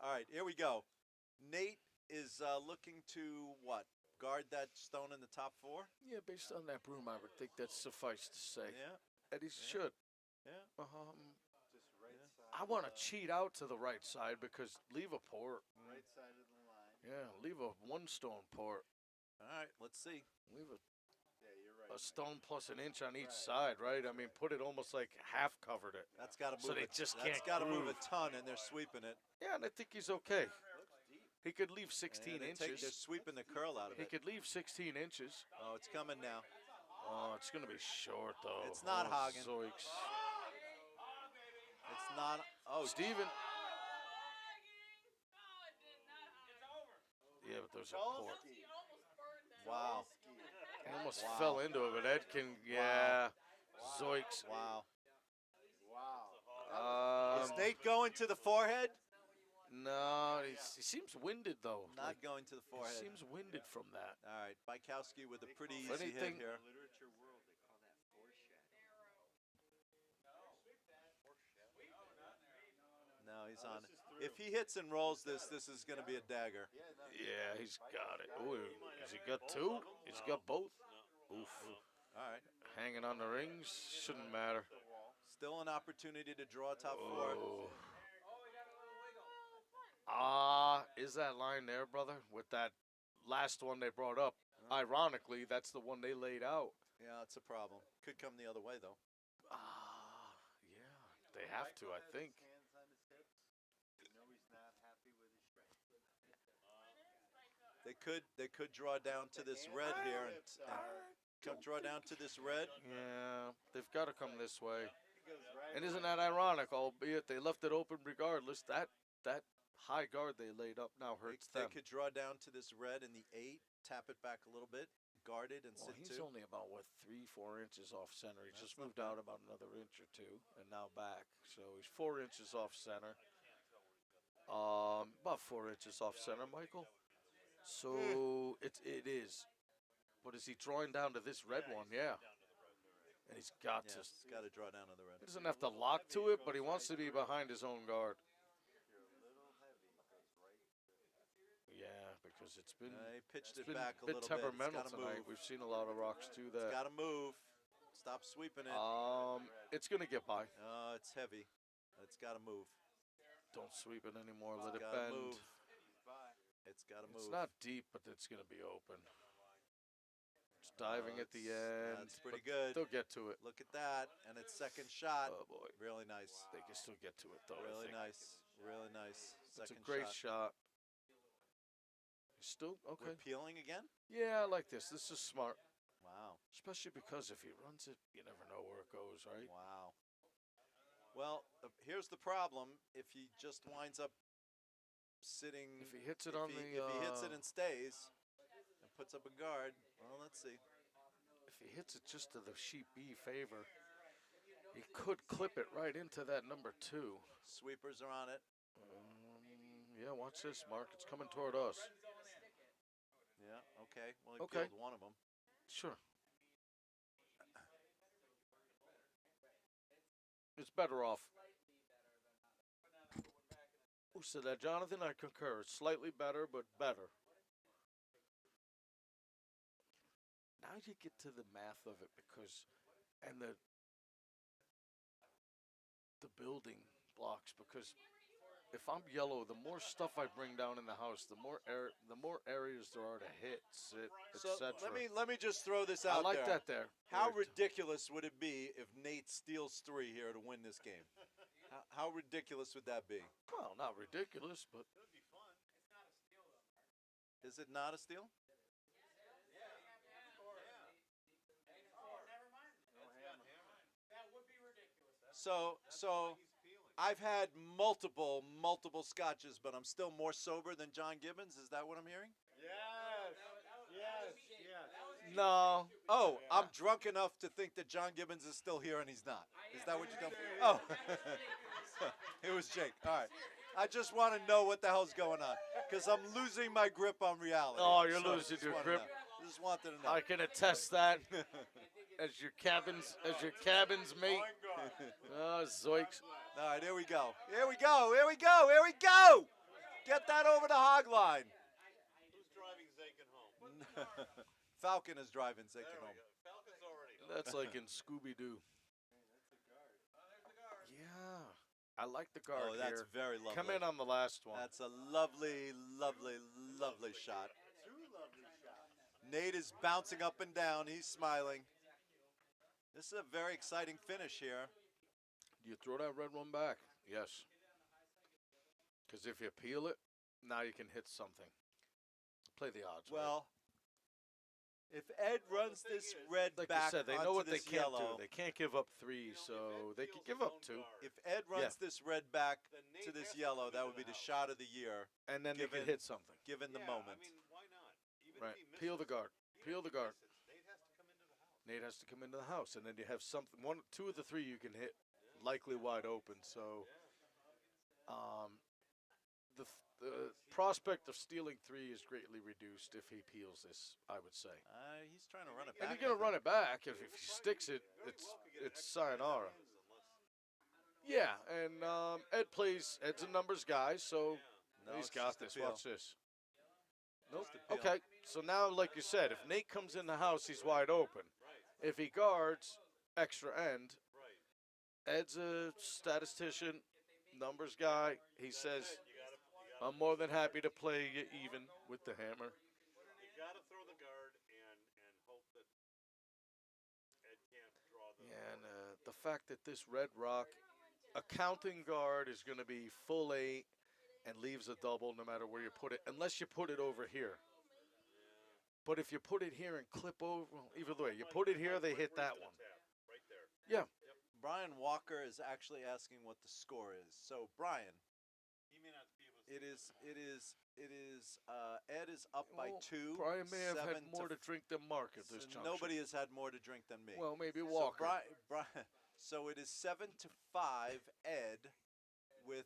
All right, here we go. Nate is looking to what? Guard that stone in the top 4? Yeah, based on that broom, I would think that's suffice to say. Yeah. And he should. Yeah. Just right side. I want to cheat out to the right side because leave a port. Right side of the line. Yeah, leave a one-stone port. All right, let's see. Leave Yeah, you're right. a stone plus an inch on each side, right? I mean, put it almost like half covered it. That's got to move. So they it. just That's can't got to move a groove. ton, and they're sweeping it. Yeah, and I think he's okay. Looks deep. He could leave 16 And they're inches. sweeping the curl out of He it. could leave 16 inches. Oh, it's coming now. Oh, it's going to be short, though. It's not oh, Hagen. Zoinks. It's not. Oh, Steven. Oh, Yeah, but there's a port. wow. He almost Wow. fell into it, but Ed can, yeah. Zoinks. Wow. Wow. Is Nate going to the forehead? No, he seems winded, though. Not Like, going to the he forehead. seems winded from that. All right, Bykowski with a pretty If easy hit anything- here. In the literature world, they call that foreshadow. No, he's on. If he hits and rolls this, this is going to be a dagger. Yeah, no, Yeah, he's got it. Ooh, has he got two? He's got both? Oof. All right. Hanging on the rings shouldn't matter. Still an opportunity to draw top four. Oh. Is that line there, brother? With that last one they brought up. Ironically, that's the one they laid out. Yeah, it's a problem. Could come the other way, though. Yeah, they have to, I think. Hands on his hips. You know he's not happy with his shred. They could draw down to this red here and draw down to this red. Yeah, they've got to come this way. And isn't that ironic? Albeit they left it open regardless. That high guard they laid up now hurts They them. could draw down to this red in the 8, tap it back a little bit, guard it, and Well, sit he's 2. only about, 3-4 inches off center. He That's just not moved out about another inch or 2 and now back. So he's 4 inches off center. About 4 inches off center, Michael. So it is. But is he drawing down to this red one? Yeah. And he's got Yeah, to. he's got to draw down to the red. He doesn't have to lock to it, but he wants to be behind his own guard. Yeah, because it's been He pitched it been back a bit little temperamental bit. It's tonight. move. We've seen a lot of rocks do that. It's got to move. Stop sweeping it. It's gonna get by. It's heavy. It's got to move. Don't sweep it anymore. Let it Gotta bend. move. It's got to move. It's not deep, but it's gonna be open. It's diving at the end. That's pretty but good. They'll get to it. Look at that, and its second shot. Oh boy, Really nice. they can still get to it though. I Really think. nice. Really nice. It's a Second great shot. shot. Still okay. We're peeling again? Yeah, I like this. This is smart, Wow. especially because if he runs it, you never know where it goes, right? Wow. Well, here's the problem. If he just winds up sitting, If he hits it on if the, he hits it and stays and puts up a guard, well, let's see. if he hits it just to the sheep B favor, he could clip it right into that number 2. Sweepers are on it. Yeah, watch this, Mark. It's coming toward us. Yeah, okay. Well, he Okay. peeled one of them. Sure. It's better off. Who said that, Jonathan? I concur. It's slightly better, but better. Now you get to the math of it because, and the building blocks, because if I'm yellow, the more stuff I bring down in the house, the more areas there are to hit, sit, So etc. let me just throw this I out like there. that there. How There. ridiculous would it be if Nate steals 3 here to win this game? How ridiculous would that be? Well, not ridiculous, but Is it not a steal? So I've had multiple scotches, but I'm still more sober than John Gibbons. Is that what I'm hearing? no. Oh, I'm drunk enough to think that John Gibbons is still here and he's not. Is that what you're telling me? Oh, it was Jake. All right. I just want to know what the hell's going on because I'm losing my grip on reality. Oh, you're So, losing just your wanted to grip. know. Just wanted to know. I can attest that as your cabin's mate. Zoiks. All right, here we go. Here we go. Here we go. Here we go. Get that over the hog line. Who's driving Zakin home? Falcon is driving There Zakin we home. go. Falcon's already home. That's like in Scooby-Doo. Yeah. I like the guard Oh, that's here. very lovely. Come in on the last one. That's a lovely, lovely, lovely shot. Nate is bouncing up and down. He's smiling. This is a very exciting finish here. Do you throw that red one back? Yes. Because if you peel it, now you can hit something. Play the odds. right? Well, if Ed runs this red like back you said, they onto know what they this can't yellow, do. They can't give up 3, so they can give up 2. if Ed runs this red back to this yellow, that would be the shot of the year, And then they given- can hit something. given the Yeah, moment. I mean, why not? Even Right. if he misses Peel the it, guard. Peel the guard. Nate has to come into the house. Nate has to come into the house, and then you have something. 2 of the 3 you can hit, likely wide open. So, the prospect of stealing 3 is greatly reduced if he peels this. I would say. He's trying to run it back. And you're gonna run it back. If he sticks it, it's sayonara. Yeah, and Ed's a numbers guy, so No, he's it's got just a this. peel. Watch this. Nope. Just a peel. Okay, so now, like you said, if Nate comes in the house, he's wide open. If he guards extra end, Right. Ed's a statistician, numbers guy. He says, You gotta I'm more than happy to play you even with the hammer. you gotta throw the guard and hope that Ed can't draw the. Yeah, and the fact that this Red Rock, a counting guard is going to be full 8 and leaves a double no matter where you put it, unless you put it over here. But if you put it here and clip over, well, either way, you put it here, they hit that one. Right there. Yeah. Brian Walker is actually asking what the score is. So Brian, He may not be able to. it is. Ed is up by Well, 2. Brian may have had 7 more to drink than Mark at this so juncture. nobody has had more to drink than me. Well, maybe So Walker. so it is 7-5 Ed with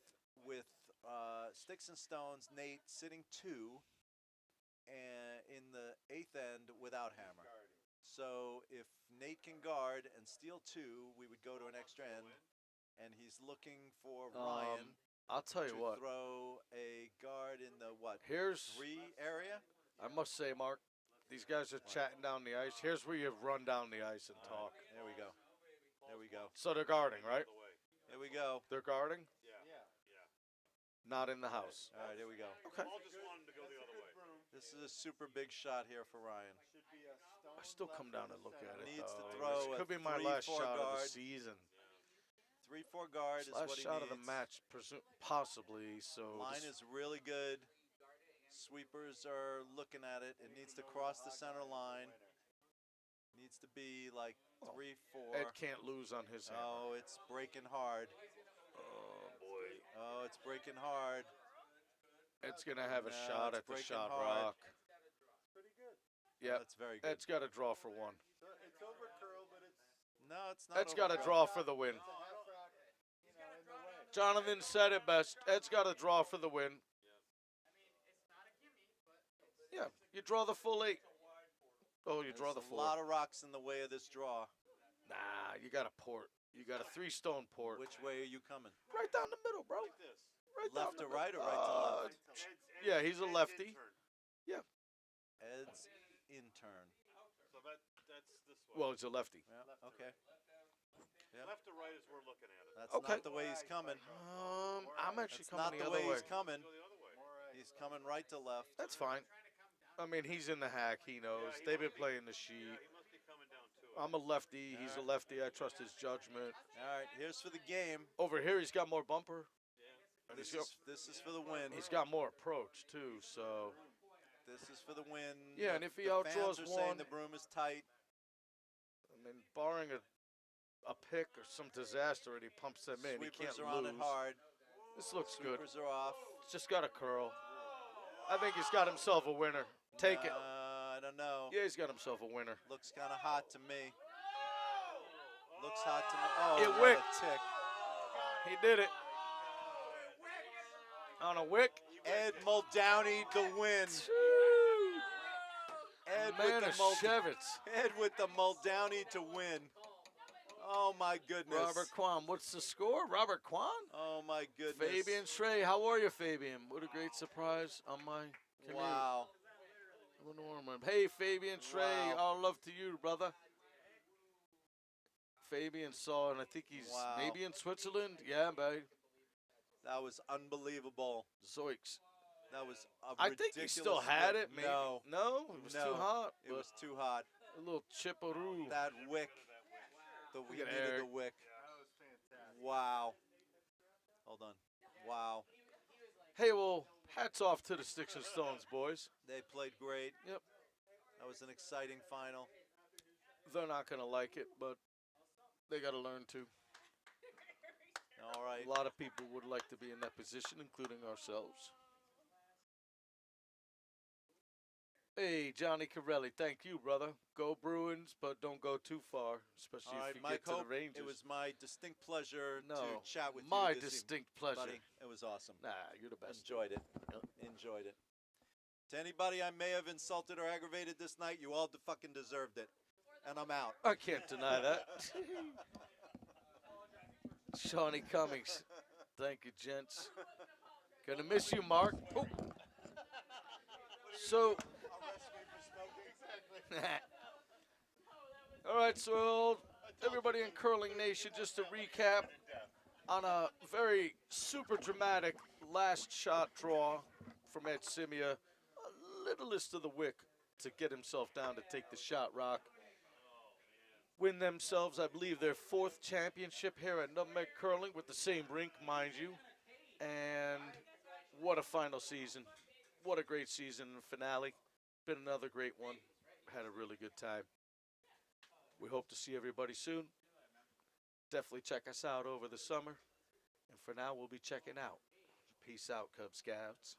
Sticks and Stones Nate sitting 2 and in the 8th end without hammer. So if Nate can guard and steal 2, we would go to an extra end, and he's looking for Ryan I'll tell you to what. throw a guard in the Here's 3 area. I must say, Mark, these guys are chatting down the ice. Here's where you run down the ice and talk. There we go. There we go. So they're guarding, right? The way. Here we go. They're guarding, Yeah. Yeah. Yeah. not in the house. All right, here we go. Okay. Paul just wanted to go the other way. This is a super big shot here for Ryan. Should be a stone. I still come down and look at it. Needs to though. throw This a could be my 3-4 last shot of the guard. season. 3-4 guard is Last what he shot needs. of the match, possibly. So Line this- is really good. Sweepers are looking at it. It needs to cross the center line. Needs to be like 3-4. Ed can't lose on his hammer. Oh, it's breaking hard. Oh boy, Oh, it's breaking hard. Ed's gonna have a No, shot it's at the breaking shot hard. rock. Pretty good. Yeah, That's very good. Ed's got to draw for one. So it's over curl, but it's No, it's not. Ed's got to over. draw for the win. a half rack, in the way. Jonathan said it best. Ed's got to draw for the win. Yeah, you draw the full 8. Oh, you draw the There's a 4. lot of rocks in the way of this draw. Nah, you got a port. You got a 3-stone port. Which way are you coming? Right down the middle, bro. Like this. Right Left down to the right or middle. right to left? Yeah, he's a lefty. Intern. Ed's intern. So that's this way. Well, he's a lefty. Yeah. Okay. Yep. Left to right is we're looking at it. That's Okay. not the way he's coming. I'm actually That's coming not the the other way way. he's coming. Go the other way. He's coming right to left. That's fine. I mean, he's in the hack. He knows. he They've been must be- playing the sheet. Yeah, he must be coming down to it. I'm a lefty. He's a lefty. I trust his judgment. All right, here's for the game. Over here, he's got more bumper. And This he's is for the win. got more approach, too. So, This is for the win. Yeah, and if he the outdraws fans are saying one- the broom is tight. I mean, barring a pick or some disaster and he pumps them in, he Sweepers can't are on lose. it hard. This looks good. Sweepers are off. It's just got a curl. I think he's got himself a winner. Take it. I don't know. Yeah, he's got himself a winner. Looks kind of hot to me. Looks hot to me. Oh, It what wicked. a tick. He did it. On a wick. Ed Muldowney the win. Ed Manischewitz. Ed with the Muldowney to win. Oh my goodness. Robert Kwan. What's the score? Robert Kwan? Oh my goodness. Fabian Shrey. How are you, Fabian? What a great surprise on my commute. Wow. Hey, Fabian Shrey. Wow. All love to you, brother. Fabian saw, and I think he's Wow. maybe in Switzerland. Yeah, babe. That was unbelievable. Zoiks. That was a I think he still ridiculous had whip. it. Maybe. No. No, it was No. too hot. It but was too hot. a little chipperoo. That wick. We at needed the Eric. wick. That was fantastic. Wow. Hold on. Wow. Hey, well, hats off to the Sticks and Stones boys. They played great. Yep. That was an exciting final. They're not gonna like it, but they gotta learn to. All right. A lot of people would like to be in that position, including ourselves. Hey, Johnny Corelli, thank you, brother. Go Bruins, but don't go too far, especially All right, if you Mike get to the Hope, Rangers. it was my distinct pleasure No, to chat with my you this distinct pleasure. buddy. It was awesome. Nah, you're the best. Enjoyed it. Yep. Enjoyed it. To anybody I may have insulted or aggravated this night, you all fucking deserved it. And I'm out. I can't deny that. Shawnee Cummings, thank you, gents. Gonna miss you, Mark. Oh. So, All right, so everybody in Curling Nation, just to recap on a very super dramatic last shot draw from Ed Scimia, a littlest of the wick to get himself down to take the shot rock. Win themselves, I believe, their 4th championship here at Nutmeg Curling with the same rink, mind you. And what a final season. What a great season and finale. Been another great one. Had a really good time. We hope to see everybody soon. Definitely check us out over the summer. And for now, we'll be checking out. Peace out, Cub Scouts.